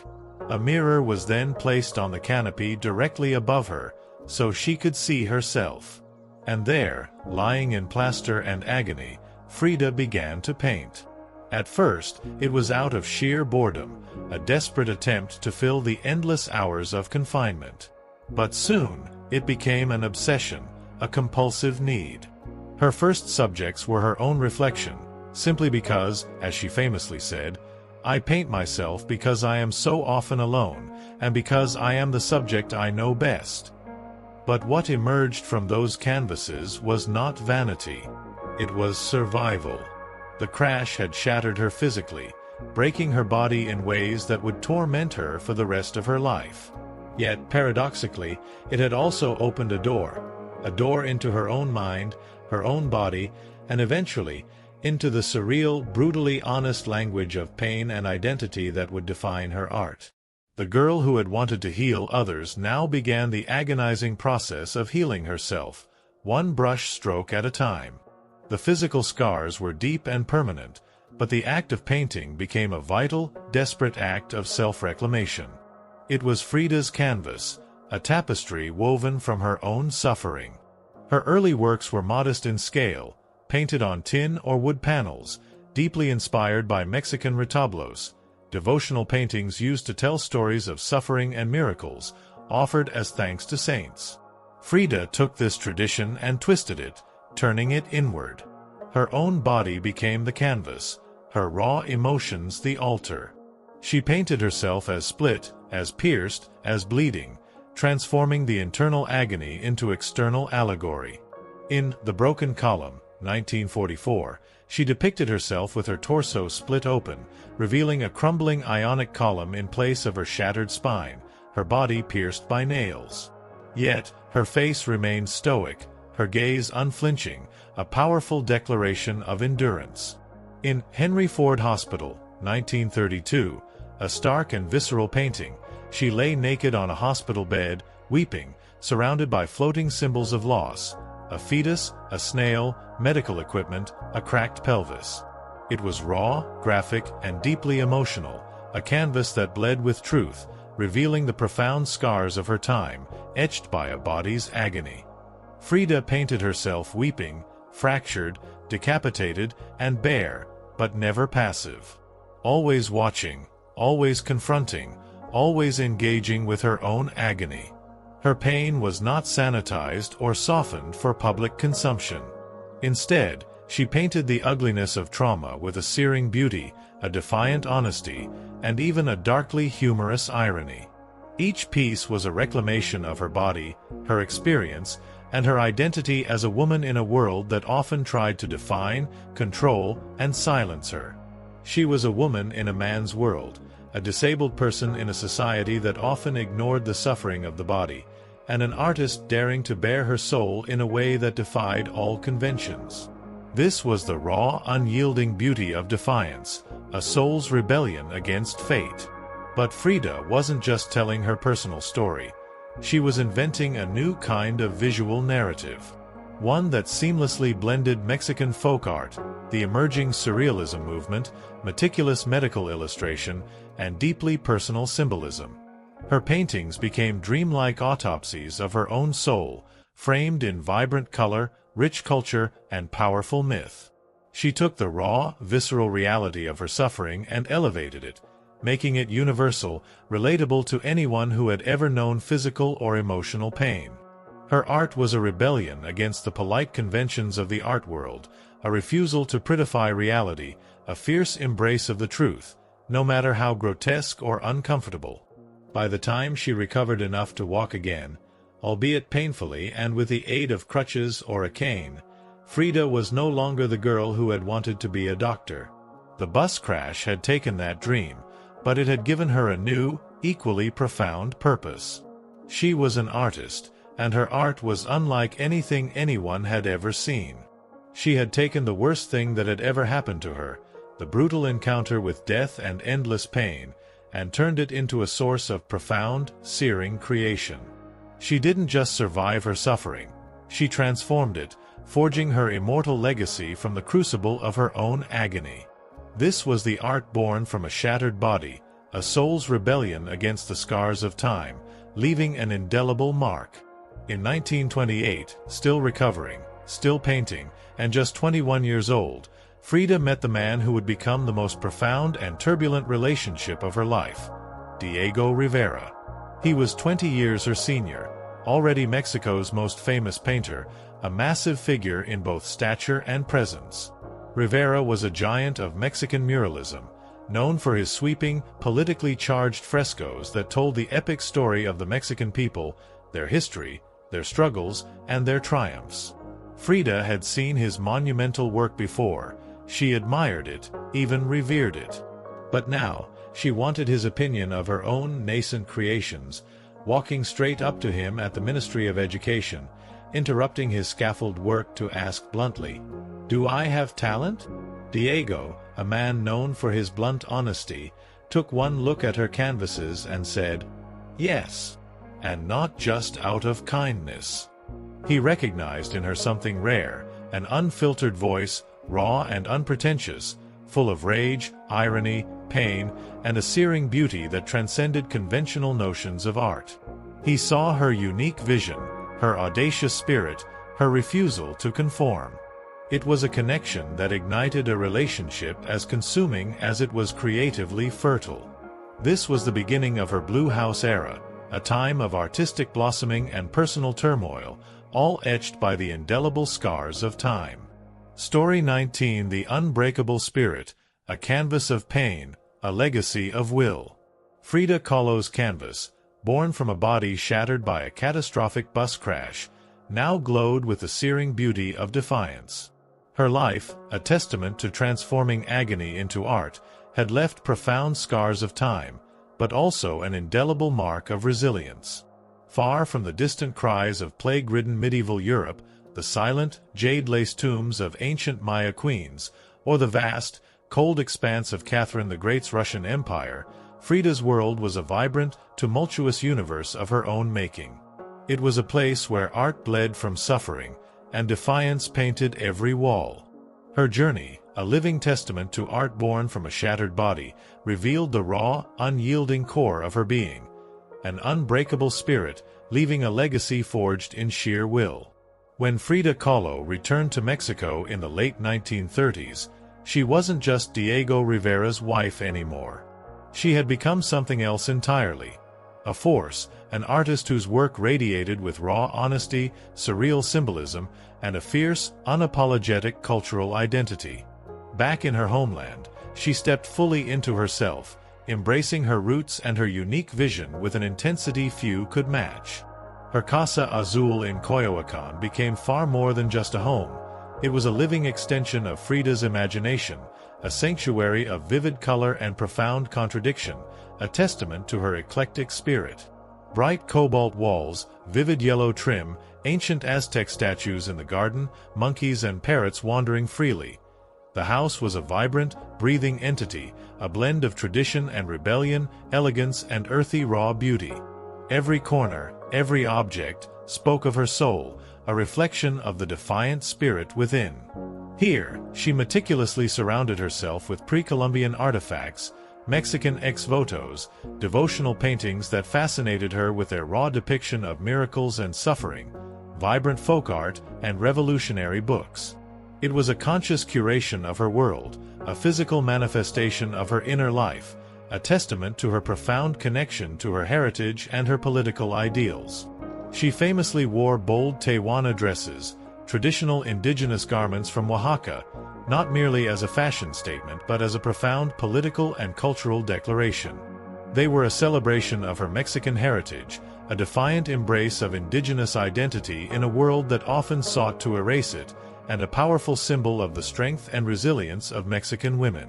A mirror was then placed on the canopy directly above her, so she could see herself. And there, lying in plaster and agony, Frida began to paint. At first, it was out of sheer boredom, a desperate attempt to fill the endless hours of confinement. But soon, it became an obsession, a compulsive need. Her first subjects were her own reflection, simply because, as she famously said, "I paint myself because I am so often alone, and because I am the subject I know best." But what emerged from those canvases was not vanity. It was survival. The crash had shattered her physically, breaking her body in ways that would torment her for the rest of her life. Yet, paradoxically, it had also opened a door into her own mind, her own body, and eventually, into the surreal, brutally honest language of pain and identity that would define her art. The girl who had wanted to heal others now began the agonizing process of healing herself, one brush stroke at a time. The physical scars were deep and permanent, but the act of painting became a vital, desperate act of self-reclamation. It was Frida's canvas, a tapestry woven from her own suffering. Her early works were modest in scale, painted on tin or wood panels, deeply inspired by Mexican retablos, devotional paintings used to tell stories of suffering and miracles, offered as thanks to saints. Frida took this tradition and twisted it, turning it inward. Her own body became the canvas, her raw emotions the altar. She painted herself as split, as pierced, as bleeding, transforming the internal agony into external allegory. In The Broken Column, 1944, she depicted herself with her torso split open, revealing a crumbling ionic column in place of her shattered spine, her body pierced by nails. Yet, her face remained stoic, her gaze unflinching, a powerful declaration of endurance. In Henry Ford Hospital, 1932, a stark and visceral painting, she lay naked on a hospital bed, weeping, surrounded by floating symbols of loss, a fetus, a snail, medical equipment, a cracked pelvis. It was raw, graphic, and deeply emotional, a canvas that bled with truth, revealing the profound scars of her time, etched by a body's agony. Frida painted herself weeping, fractured, decapitated, and bare, but never passive. Always watching, always confronting, always engaging with her own agony. Her pain was not sanitized or softened for public consumption. Instead, she painted the ugliness of trauma with a searing beauty, a defiant honesty, and even a darkly humorous irony. Each piece was a reclamation of her body, her experience, and her identity as a woman in a world that often tried to define, control, and silence her. She was a woman in a man's world, a disabled person in a society that often ignored the suffering of the body, and an artist daring to bare her soul in a way that defied all conventions. This was the raw, unyielding beauty of defiance, a soul's rebellion against fate. But Frida wasn't just telling her personal story. She was inventing a new kind of visual narrative, one that seamlessly blended Mexican folk art, the emerging surrealism movement, meticulous medical illustration, and deeply personal symbolism. Her paintings became dreamlike autopsies of her own soul, framed in vibrant color, rich culture, and powerful myth. She took the raw, visceral reality of her suffering and elevated it, making it universal, relatable to anyone who had ever known physical or emotional pain. Her art was a rebellion against the polite conventions of the art world, a refusal to prettify reality, a fierce embrace of the truth, no matter how grotesque or uncomfortable. By the time she recovered enough to walk again, albeit painfully and with the aid of crutches or a cane. Frida was no longer the girl who had wanted to be a doctor. The bus crash had taken that dream, but it had given her a new, equally profound purpose. She was an artist, and her art was unlike anything anyone had ever seen. She had taken the worst thing that had ever happened to her, the brutal encounter with death and endless pain, and turned it into a source of profound, searing creation. She didn't just survive her suffering. She transformed it, forging her immortal legacy from the crucible of her own agony. This was the art born from a shattered body, a soul's rebellion against the scars of time, leaving an indelible mark. In 1928, still recovering, still painting, and just 21 years old, Frida met the man who would become the most profound and turbulent relationship of her life, Diego Rivera. He was 20 years her senior, already Mexico's most famous painter, a massive figure in both stature and presence. Rivera was a giant of Mexican muralism, known for his sweeping, politically charged frescoes that told the epic story of the Mexican people, their history, their struggles, and their triumphs. Frida had seen his monumental work before. She admired it, even revered it. But now, she wanted his opinion of her own nascent creations, walking straight up to him at the Ministry of Education, interrupting his scaffold work to ask bluntly, "Do I have talent?" Diego, a man known for his blunt honesty, took one look at her canvases and said, "Yes." And not just out of kindness. He recognized in her something rare, an unfiltered voice, raw and unpretentious, full of rage, irony, pain, and a searing beauty that transcended conventional notions of art. He saw her unique vision, her audacious spirit, her refusal to conform. It was a connection that ignited a relationship as consuming as it was creatively fertile. This was the beginning of her Blue House era, a time of artistic blossoming and personal turmoil, all etched by the indelible scars of time. Story 19: The Unbreakable Spirit, a canvas of pain, a legacy of will. Frida Kahlo's canvas, born from a body shattered by a catastrophic bus crash, now glowed with the searing beauty of defiance. Her life, a testament to transforming agony into art, had left profound scars of time, but also an indelible mark of resilience. Far from the distant cries of plague-ridden medieval Europe, the silent, jade-laced tombs of ancient Maya queens, or the vast, cold expanse of Catherine the Great's Russian Empire, Frida's world was a vibrant, tumultuous universe of her own making. It was a place where art bled from suffering, and defiance painted every wall. Her journey, a living testament to art born from a shattered body, revealed the raw, unyielding core of her being, an unbreakable spirit, leaving a legacy forged in sheer will. When Frida Kahlo returned to Mexico in the late 1930s, she wasn't just Diego Rivera's wife anymore. She had become something else entirely. A force, an artist whose work radiated with raw honesty, surreal symbolism, and a fierce, unapologetic cultural identity. Back in her homeland, she stepped fully into herself, embracing her roots and her unique vision with an intensity few could match. Her Casa Azul in Coyoacán became far more than just a home. It was a living extension of Frida's imagination, a sanctuary of vivid color and profound contradiction, a testament to her eclectic spirit. Bright cobalt walls, vivid yellow trim, ancient Aztec statues in the garden, monkeys and parrots wandering freely. The house was a vibrant, breathing entity, a blend of tradition and rebellion, elegance and earthy raw beauty. Every corner, every object, spoke of her soul, a reflection of the defiant spirit within. Here, she meticulously surrounded herself with pre-Columbian artifacts, Mexican ex-votos, devotional paintings that fascinated her with their raw depiction of miracles and suffering, vibrant folk art, and revolutionary books. It was a conscious curation of her world, a physical manifestation of her inner life, a testament to her profound connection to her heritage and her political ideals. She famously wore bold Tehuana dresses, traditional indigenous garments from Oaxaca, not merely as a fashion statement but as a profound political and cultural declaration. They were a celebration of her Mexican heritage, a defiant embrace of indigenous identity in a world that often sought to erase it, and a powerful symbol of the strength and resilience of Mexican women.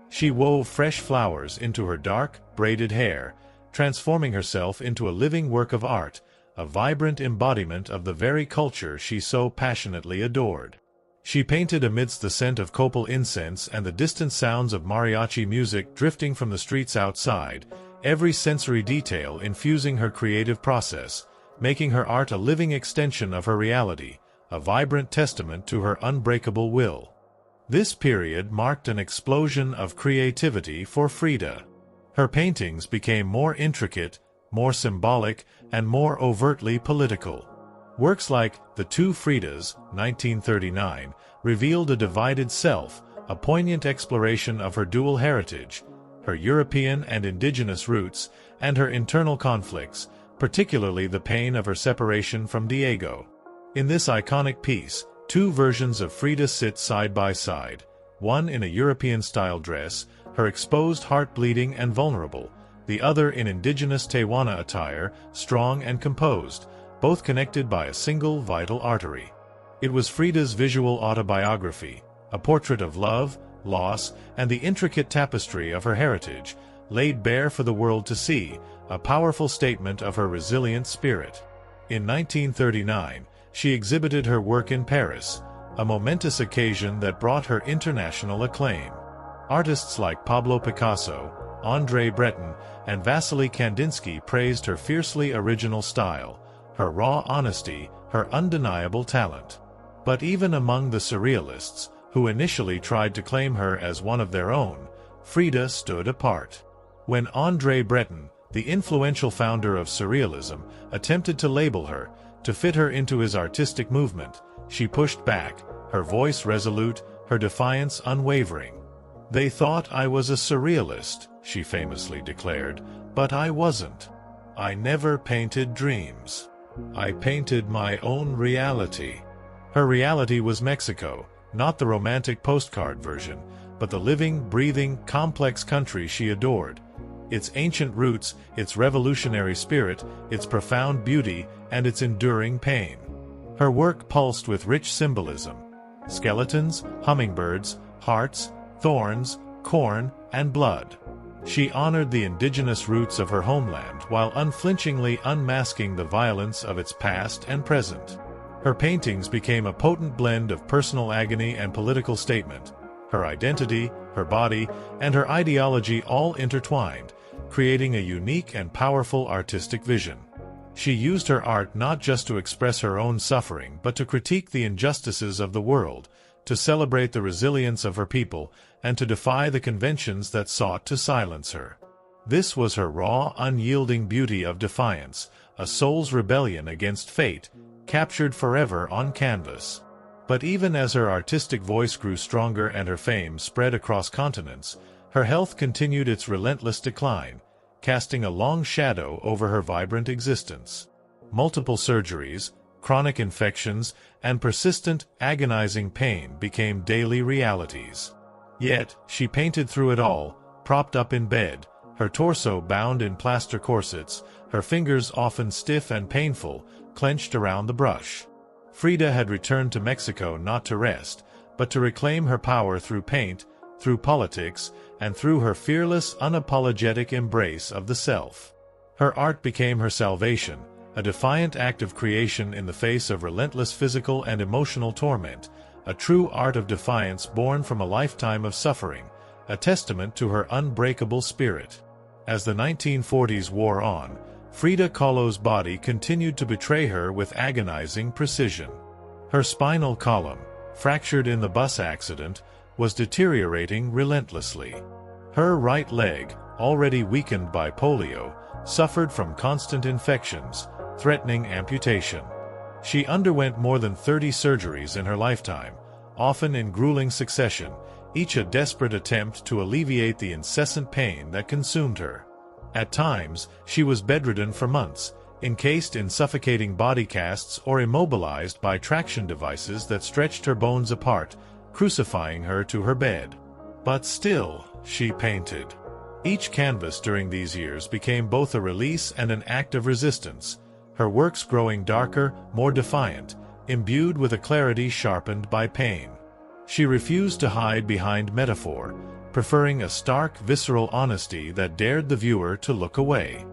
She wove fresh flowers into her dark, braided hair, transforming herself into a living work of art, a vibrant embodiment of the very culture she so passionately adored. She painted amidst the scent of copal incense and the distant sounds of mariachi music drifting from the streets outside, every sensory detail infusing her creative process, making her art a living extension of her reality, a vibrant testament to her unbreakable will. This period marked an explosion of creativity for Frida. Her paintings became more intricate, more symbolic, and more overtly political. Works like The Two Fridas, 1939, revealed a divided self, a poignant exploration of her dual heritage, her European and indigenous roots, and her internal conflicts, particularly the pain of her separation from Diego. In this iconic piece, two versions of Frida sit side by side, one in a European-style dress, her exposed heart bleeding and vulnerable, the other in indigenous Tehuana attire, strong and composed, both connected by a single vital artery. It was Frida's visual autobiography, a portrait of love, loss, and the intricate tapestry of her heritage, laid bare for the world to see, a powerful statement of her resilient spirit. In 1939, she exhibited her work in Paris, a momentous occasion that brought her international acclaim. Artists like Pablo Picasso, André Breton, and Vasily Kandinsky praised her fiercely original style, her raw honesty, her undeniable talent. But even among the surrealists, who initially tried to claim her as one of their own, Frida stood apart. When André Breton, the influential founder of surrealism, attempted to label her, to fit her into his artistic movement, she pushed back, her voice resolute, her defiance unwavering. "They thought I was a surrealist," she famously declared, "but I wasn't. I never painted dreams. I painted my own reality." Her reality was Mexico, not the romantic postcard version, but the living, breathing, complex country she adored. Its ancient roots, its revolutionary spirit, its profound beauty, and its enduring pain. Her work pulsed with rich symbolism: skeletons, hummingbirds, hearts, thorns, corn, and blood. She honored the indigenous roots of her homeland while unflinchingly unmasking the violence of its past and present. Her paintings became a potent blend of personal agony and political statement, her identity, her body, and her ideology all intertwined, creating a unique and powerful artistic vision. She used her art not just to express her own suffering but to critique the injustices of the world, to celebrate the resilience of her people, and to defy the conventions that sought to silence her. This was her raw, unyielding beauty of defiance, a soul's rebellion against fate, captured forever on canvas. But even as her artistic voice grew stronger and her fame spread across continents, her health continued its relentless decline, casting a long shadow over her vibrant existence. Multiple surgeries, chronic infections, and persistent, agonizing pain became daily realities. Yet, she painted through it all, propped up in bed, her torso bound in plaster corsets, her fingers often stiff and painful, clenched around the brush. Frida had returned to Mexico not to rest, but to reclaim her power through paint, through politics, and through her fearless, unapologetic embrace of the self. Her art became her salvation, a defiant act of creation in the face of relentless physical and emotional torment, a true art of defiance born from a lifetime of suffering, a testament to her unbreakable spirit. As the 1940s wore on, Frida Kahlo's body continued to betray her with agonizing precision. Her spinal column, fractured in the bus accident, was deteriorating relentlessly. Her right leg, already weakened by polio, suffered from constant infections, threatening amputation. She underwent more than 30 surgeries in her lifetime, often in grueling succession, each a desperate attempt to alleviate the incessant pain that consumed her. At times, she was bedridden for months, encased in suffocating body casts or immobilized by traction devices that stretched her bones apart, crucifying her to her bed. But still, she painted. Each canvas during these years became both a release and an act of resistance, her works growing darker, more defiant, imbued with a clarity sharpened by pain. She refused to hide behind metaphor, preferring a stark, visceral honesty that dared the viewer to look away.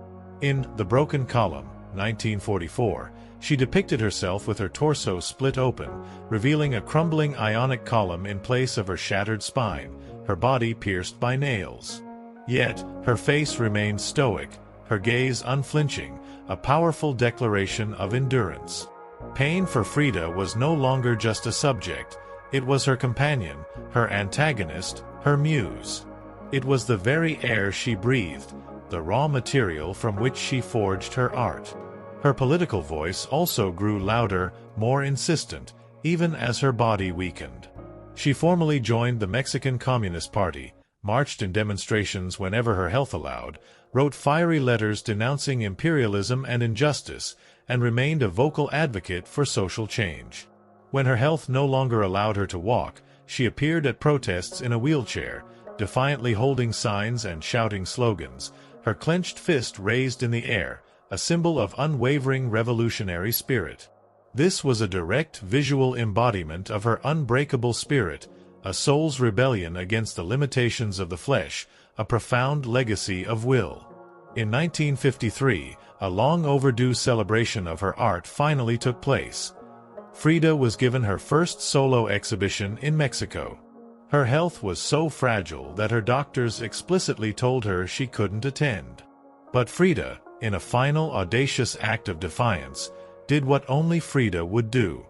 In The Broken Column, 1944, she depicted herself with her torso split open, revealing a crumbling ionic column in place of her shattered spine, her body pierced by nails. Yet, her face remained stoic, her gaze unflinching, a powerful declaration of endurance. Pain for Frida was no longer just a subject, it was her companion, her antagonist, her muse. It was the very air she breathed, the raw material from which she forged her art. Her political voice also grew louder, more insistent, even as her body weakened. She formally joined the Mexican Communist Party, marched in demonstrations whenever her health allowed, wrote fiery letters denouncing imperialism and injustice, and remained a vocal advocate for social change. When her health no longer allowed her to walk, she appeared at protests in a wheelchair, defiantly holding signs and shouting slogans, her clenched fist raised in the air, a symbol of unwavering revolutionary spirit. This was a direct visual embodiment of her unbreakable spirit, a soul's rebellion against the limitations of the flesh, a profound legacy of will. In 1953, a long overdue celebration of her art finally took place. Frida was given her first solo exhibition in Mexico. Her health was so fragile that her doctors explicitly told her she couldn't attend. But Frida, in a final audacious act of defiance, did what only Frida would do.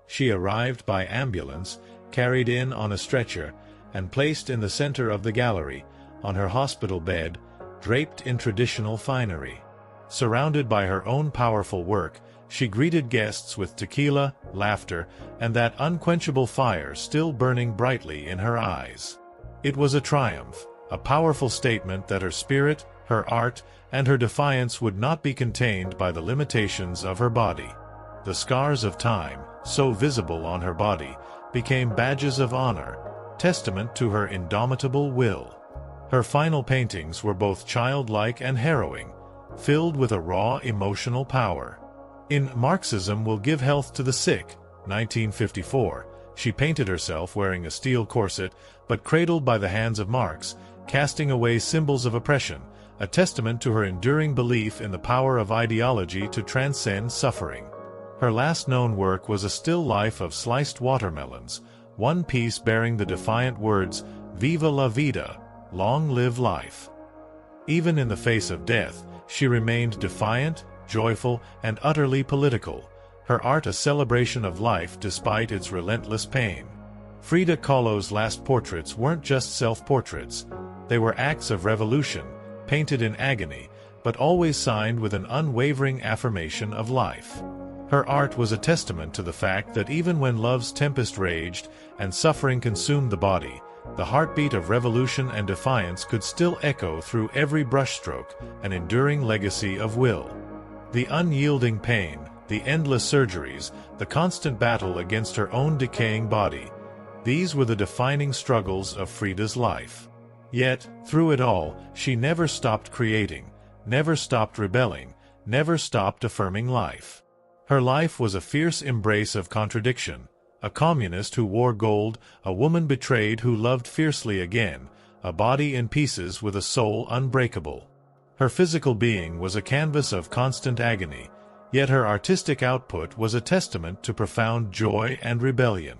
She arrived by ambulance, carried in on a stretcher, and placed in the center of the gallery, on her hospital bed, draped in traditional finery. Surrounded by her own powerful work, she greeted guests with tequila, laughter, and that unquenchable fire still burning brightly in her eyes. It was a triumph, a powerful statement that her spirit, her art, and her defiance would not be contained by the limitations of her body. The scars of time, so visible on her body, became badges of honor, testament to her indomitable will. Her final paintings were both childlike and harrowing, filled with a raw emotional power. In Marxism Will Give Health to the Sick, 1954, she painted herself wearing a steel corset, but cradled by the hands of Marx, casting away symbols of oppression, a testament to her enduring belief in the power of ideology to transcend suffering. Her last known work was a still life of sliced watermelons, one piece bearing the defiant words, "Viva la vida," long live life. Even in the face of death, she remained defiant, joyful, and utterly political, her art a celebration of life despite its relentless pain. Frida Kahlo's last portraits weren't just self-portraits, they were acts of revolution, painted in agony, but always signed with an unwavering affirmation of life. Her art was a testament to the fact that even when love's tempest raged and suffering consumed the body, the heartbeat of revolution and defiance could still echo through every brushstroke, an enduring legacy of will. The unyielding pain, the endless surgeries, the constant battle against her own decaying body, these were the defining struggles of Frida's life. Yet, through it all, she never stopped creating, never stopped rebelling, never stopped affirming life. Her life was a fierce embrace of contradiction, a communist who wore gold, a woman betrayed who loved fiercely again, a body in pieces with a soul unbreakable. Her physical being was a canvas of constant agony, yet her artistic output was a testament to profound joy and rebellion.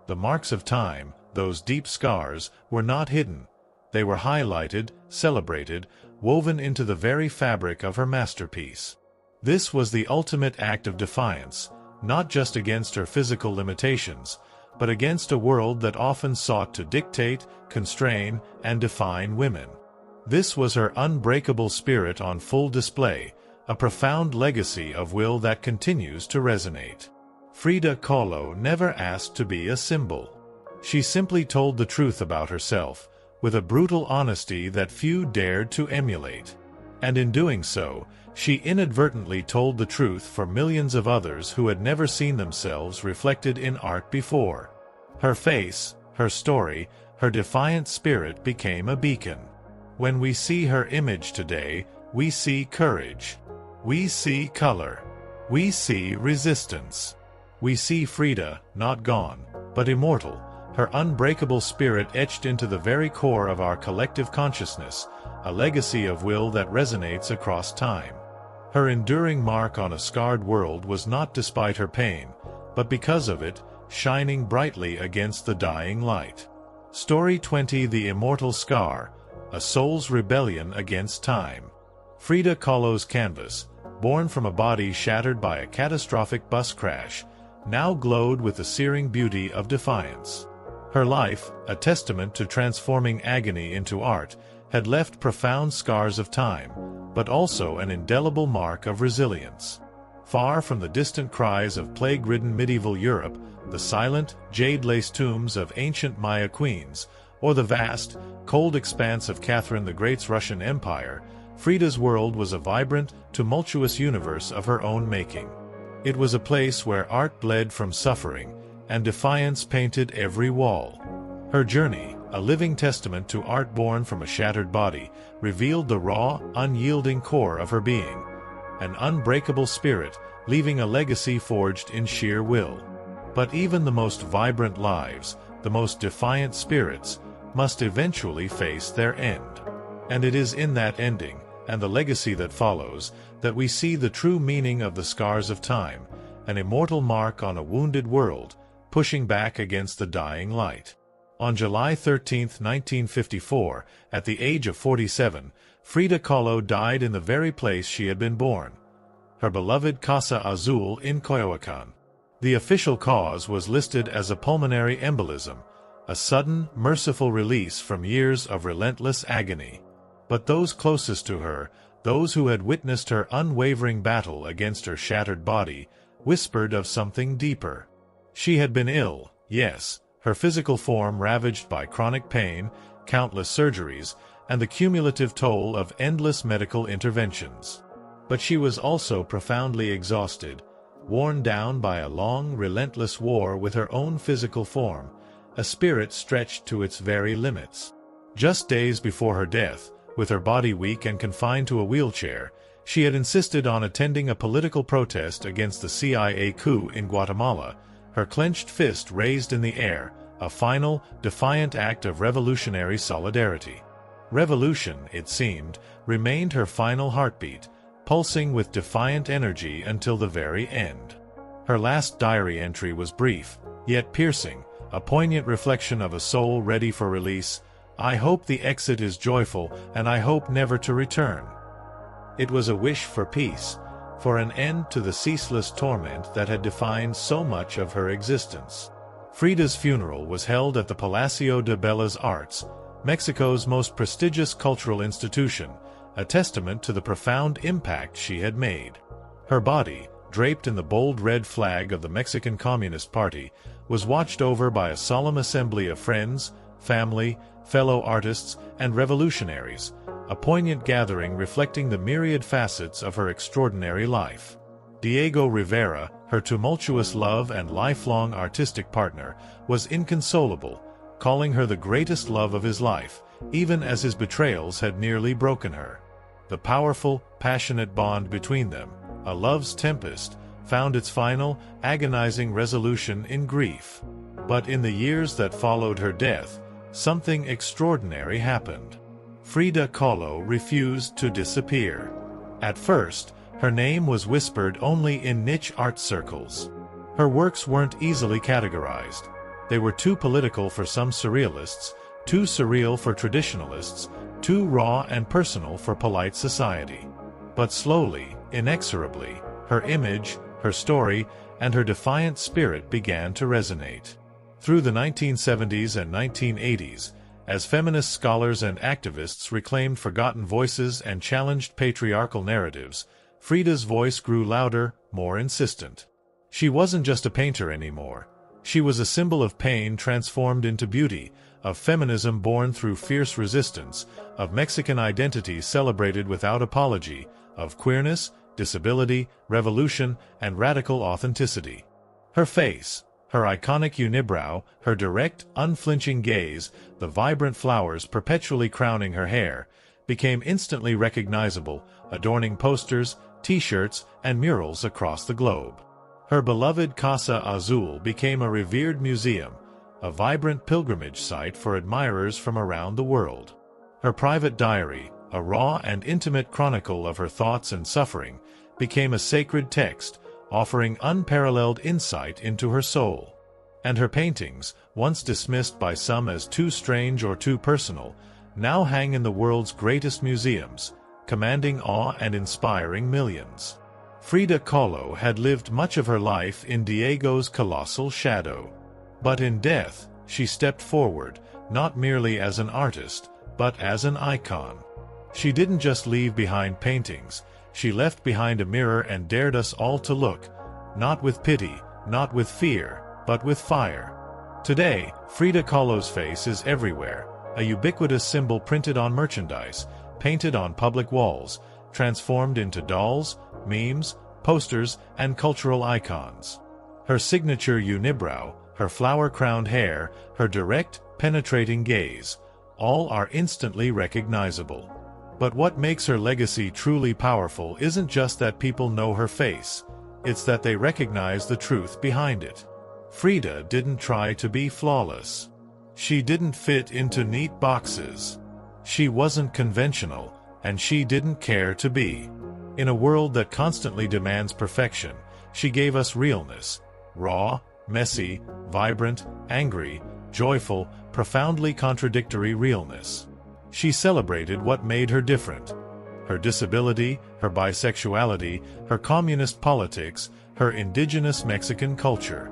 The marks of time, those deep scars, were not hidden. They were highlighted, celebrated, woven into the very fabric of her masterpiece. This was the ultimate act of defiance, not just against her physical limitations, but against a world that often sought to dictate, constrain, and define women. This was her unbreakable spirit on full display, a profound legacy of will that continues to resonate. Frida Kahlo never asked to be a symbol. She simply told the truth about herself, with a brutal honesty that few dared to emulate. And in doing so, she inadvertently told the truth for millions of others who had never seen themselves reflected in art before. Her face, her story, her defiant spirit became a beacon. When we see her image today, we see courage. We see color. We see resistance. We see Frida, not gone, but immortal, her unbreakable spirit etched into the very core of our collective consciousness, a legacy of will that resonates across time. Her enduring mark on a scarred world was not despite her pain, but because of it, shining brightly against the dying light. Story 20: The Immortal Scar, a soul's rebellion against time. Frida Kahlo's canvas, born from a body shattered by a catastrophic bus crash, now glowed with the searing beauty of defiance. Her life, a testament to transforming agony into art, had left profound scars of time, but also an indelible mark of resilience. Far from the distant cries of plague-ridden medieval Europe, the silent, jade-laced tombs of ancient Maya queens, or the vast, cold expanse of Catherine the Great's Russian Empire, Frida's world was a vibrant, tumultuous universe of her own making. It was a place where art bled from suffering, and defiance painted every wall. Her journey, a living testament to art born from a shattered body, revealed the raw, unyielding core of her being, an unbreakable spirit, leaving a legacy forged in sheer will. But even the most vibrant lives, the most defiant spirits, must eventually face their end. And it is in that ending, and the legacy that follows, that we see the true meaning of the scars of time, an immortal mark on a wounded world, pushing back against the dying light. On July 13, 1954, at the age of 47, Frida Kahlo died in the very place she had been born, her beloved Casa Azul in Coyoacán. The official cause was listed as a pulmonary embolism, a sudden, merciful release from years of relentless agony. But those closest to her, those who had witnessed her unwavering battle against her shattered body, whispered of something deeper. She had been ill, yes, her physical form ravaged by chronic pain, countless surgeries, and the cumulative toll of endless medical interventions. But she was also profoundly exhausted, worn down by a long, relentless war with her own physical form, a spirit stretched to its very limits. Just days before her death, with her body weak and confined to a wheelchair, she had insisted on attending a political protest against the CIA coup in Guatemala, her clenched fist raised in the air, a final, defiant act of revolutionary solidarity. Revolution, it seemed, remained her final heartbeat, pulsing with defiant energy until the very end. Her last diary entry was brief, yet piercing, a poignant reflection of a soul ready for release. "I hope the exit is joyful, and I hope never to return." It was a wish for peace, for an end to the ceaseless torment that had defined so much of her existence. Frida's funeral was held at the Palacio de Bellas Arts, Mexico's most prestigious cultural institution, a testament to the profound impact she had made. Her body, draped in the bold red flag of the Mexican Communist Party, was watched over by a solemn assembly of friends, family, fellow artists, and revolutionaries, a poignant gathering reflecting the myriad facets of her extraordinary life. Diego Rivera, her tumultuous love and lifelong artistic partner, was inconsolable, calling her the greatest love of his life, even as his betrayals had nearly broken her. The powerful, passionate bond between them, a love's tempest, found its final, agonizing resolution in grief. But in the years that followed her death, something extraordinary happened. Frida Kahlo refused to disappear. At first, her name was whispered only in niche art circles. Her works weren't easily categorized. They were too political for some surrealists, too surreal for traditionalists, too raw and personal for polite society. But slowly, inexorably, her image, her story, and her defiant spirit began to resonate. Through the 1970s and 1980s, as feminist scholars and activists reclaimed forgotten voices and challenged patriarchal narratives, Frida's voice grew louder, more insistent. She wasn't just a painter anymore. She was a symbol of pain transformed into beauty, of feminism born through fierce resistance, of Mexican identity celebrated without apology, of queerness, disability, revolution, and radical authenticity. Her face, her iconic unibrow, her direct, unflinching gaze, the vibrant flowers perpetually crowning her hair, became instantly recognizable, adorning posters, t-shirts, and murals across the globe. Her beloved Casa Azul became a revered museum, a vibrant pilgrimage site for admirers from around the world. Her private diary, a raw and intimate chronicle of her thoughts and suffering, became a sacred text, offering unparalleled insight into her soul. And her paintings, once dismissed by some as too strange or too personal, now hang in the world's greatest museums, commanding awe and inspiring millions. Frida Kahlo had lived much of her life in Diego's colossal shadow. But in death, she stepped forward, not merely as an artist, but as an icon. She didn't just leave behind paintings, she left behind a mirror and dared us all to look, not with pity, not with fear, but with fire. Today, Frida Kahlo's face is everywhere, a ubiquitous symbol printed on merchandise, painted on public walls, transformed into dolls, memes, posters, and cultural icons. Her signature unibrow, her flower-crowned hair, her direct, penetrating gaze, all are instantly recognizable. But what makes her legacy truly powerful isn't just that people know her face, it's that they recognize the truth behind it. Frida didn't try to be flawless. She didn't fit into neat boxes. She wasn't conventional, and she didn't care to be. In a world that constantly demands perfection, she gave us realness, raw, messy, vibrant, angry, joyful, profoundly contradictory realness. She celebrated what made her different. Her disability, her bisexuality, her communist politics, her indigenous Mexican culture.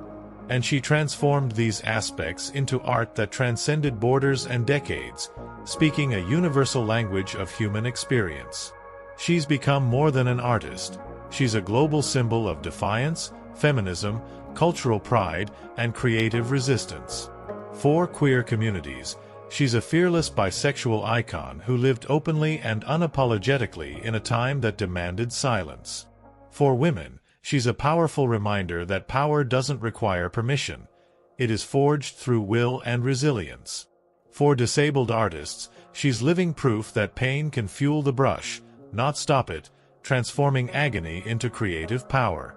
And she transformed these aspects into art that transcended borders and decades, speaking a universal language of human experience. She's become more than an artist. She's a global symbol of defiance, feminism, cultural pride, and creative resistance. For queer communities, she's a fearless bisexual icon who lived openly and unapologetically in a time that demanded silence. For women, she's a powerful reminder that power doesn't require permission. It is forged through will and resilience. For disabled artists, she's living proof that pain can fuel the brush, not stop it, transforming agony into creative power.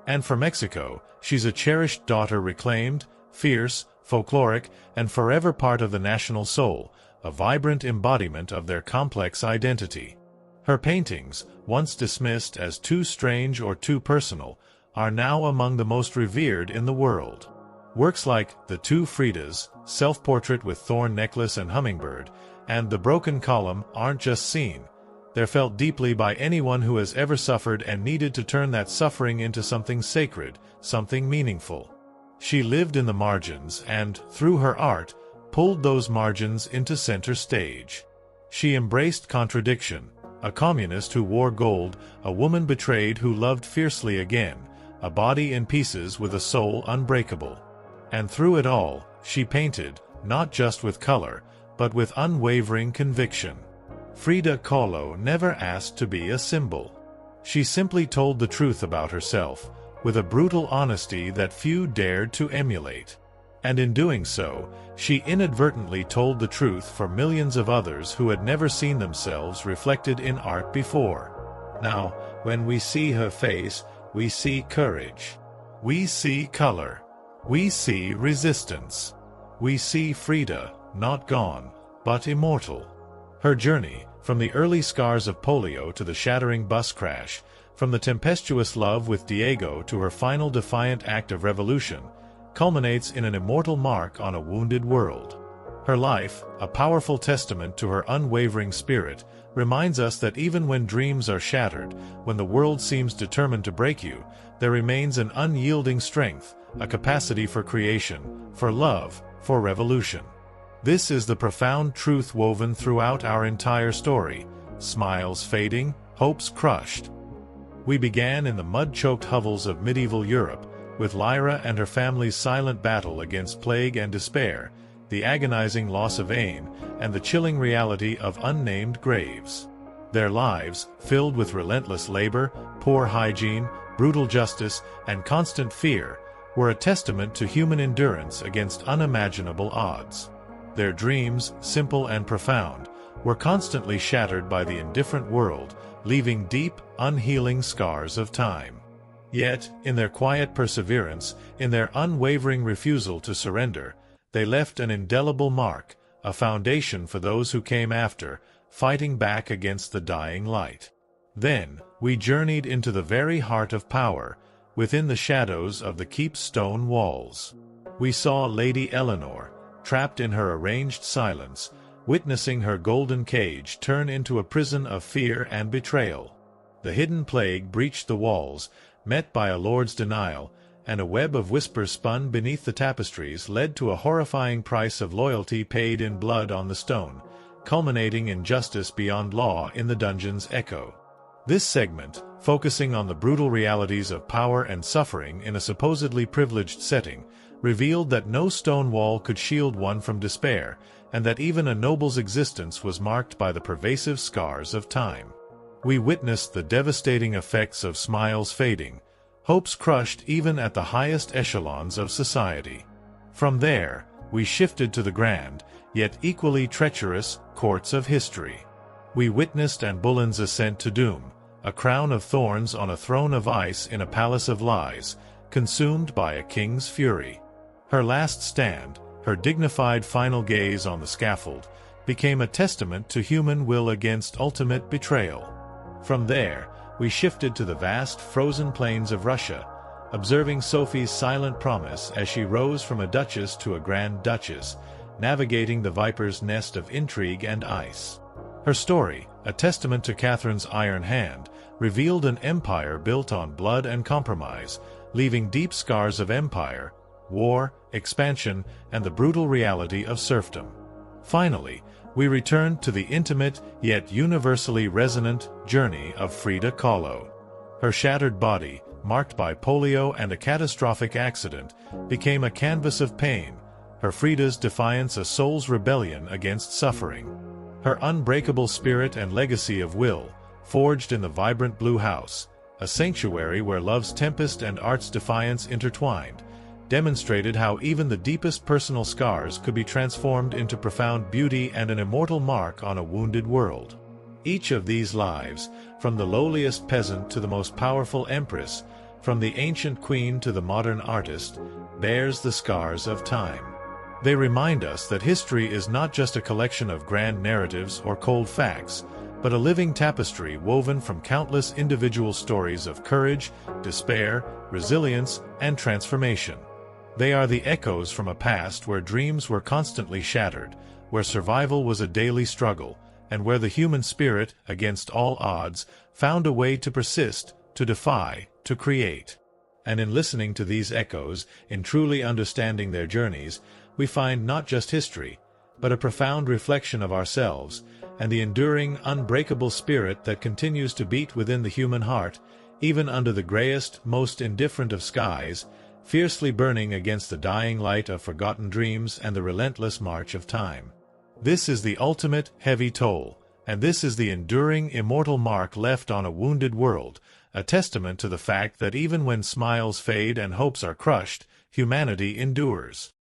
And for Mexico, she's a cherished daughter reclaimed, fierce, folkloric, and forever part of the national soul, a vibrant embodiment of their complex identity. Her paintings, once dismissed as too strange or too personal, are now among the most revered in the world. Works like The Two Fridas, Self-Portrait with Thorn Necklace and Hummingbird, and The Broken Column aren't just seen. They're felt deeply by anyone who has ever suffered and needed to turn that suffering into something sacred, something meaningful. She lived in the margins and, through her art, pulled those margins into center stage. She embraced contradiction, a communist who wore gold, a woman betrayed who loved fiercely again, a body in pieces with a soul unbreakable. And through it all, she painted, not just with color, but with unwavering conviction. Frida Kahlo never asked to be a symbol. She simply told the truth about herself, with a brutal honesty that few dared to emulate. And in doing so, she inadvertently told the truth for millions of others who had never seen themselves reflected in art before. Now, when we see her face, we see courage. We see color. We see resistance. We see Frida, not gone, but immortal. Her journey, from the early scars of polio to the shattering bus crash, from the tempestuous love with Diego to her final defiant act of revolution, culminates in an immortal mark on a wounded world. Her life, a powerful testament to her unwavering spirit, reminds us that even when dreams are shattered, when the world seems determined to break you, there remains an unyielding strength, a capacity for creation, for love, for revolution. This is the profound truth woven throughout our entire story, smiles fading, hopes crushed. We began in the mud-choked hovels of medieval Europe, with Lyra and her family's silent battle against plague and despair, the agonizing loss of aim, and the chilling reality of unnamed graves. Their lives, filled with relentless labor, poor hygiene, brutal justice, and constant fear, were a testament to human endurance against unimaginable odds. Their dreams, simple and profound, were constantly shattered by the indifferent world, leaving deep, unhealing scars of time. Yet, in their quiet perseverance, in their unwavering refusal to surrender, they left an indelible mark, a foundation for those who came after, fighting back against the dying light. Then, we journeyed into the very heart of power, within the shadows of the keep's stone walls. We saw Lady Eleanor, trapped in her arranged silence, witnessing her golden cage turn into a prison of fear and betrayal. The hidden plague breached the walls, met by a lord's denial, and a web of whispers spun beneath the tapestries led to a horrifying price of loyalty paid in blood on the stone, culminating in justice beyond law in the dungeon's echo. This segment, focusing on the brutal realities of power and suffering in a supposedly privileged setting, revealed that no stone wall could shield one from despair, and that even a noble's existence was marked by the pervasive scars of time. We witnessed the devastating effects of smiles fading, hopes crushed even at the highest echelons of society. From there, we shifted to the grand, yet equally treacherous, courts of history. We witnessed Anne Boleyn's ascent to doom, a crown of thorns on a throne of ice in a palace of lies, consumed by a king's fury. Her last stand, her dignified final gaze on the scaffold, became a testament to human will against ultimate betrayal. From there, we shifted to the vast frozen plains of Russia, observing Sophie's silent promise as she rose from a duchess to a grand duchess, navigating the viper's nest of intrigue and ice. Her story, a testament to Catherine's iron hand, revealed an empire built on blood and compromise, leaving deep scars of empire, war, expansion, and the brutal reality of serfdom. Finally, we returned to the intimate yet universally resonant journey of Frida Kahlo. Her shattered body, marked by polio and a catastrophic accident, became a canvas of pain, her Frida's defiance a soul's rebellion against suffering. Her unbreakable spirit and legacy of will, forged in the vibrant blue house, a sanctuary where love's tempest and art's defiance intertwined, demonstrated how even the deepest personal scars could be transformed into profound beauty and an immortal mark on a wounded world. Each of these lives, from the lowliest peasant to the most powerful empress, from the ancient queen to the modern artist, bears the scars of time. They remind us that history is not just a collection of grand narratives or cold facts, but a living tapestry woven from countless individual stories of courage, despair, resilience, and transformation. They are the echoes from a past where dreams were constantly shattered, where survival was a daily struggle, and where the human spirit, against all odds, found a way to persist, to defy, to create. And in listening to these echoes, in truly understanding their journeys, we find not just history, but a profound reflection of ourselves, and the enduring, unbreakable spirit that continues to beat within the human heart, even under the grayest, most indifferent of skies, fiercely burning against the dying light of forgotten dreams and the relentless march of time. This is the ultimate heavy toll, and this is the enduring, immortal mark left on a wounded world, a testament to the fact that even when smiles fade and hopes are crushed, humanity endures.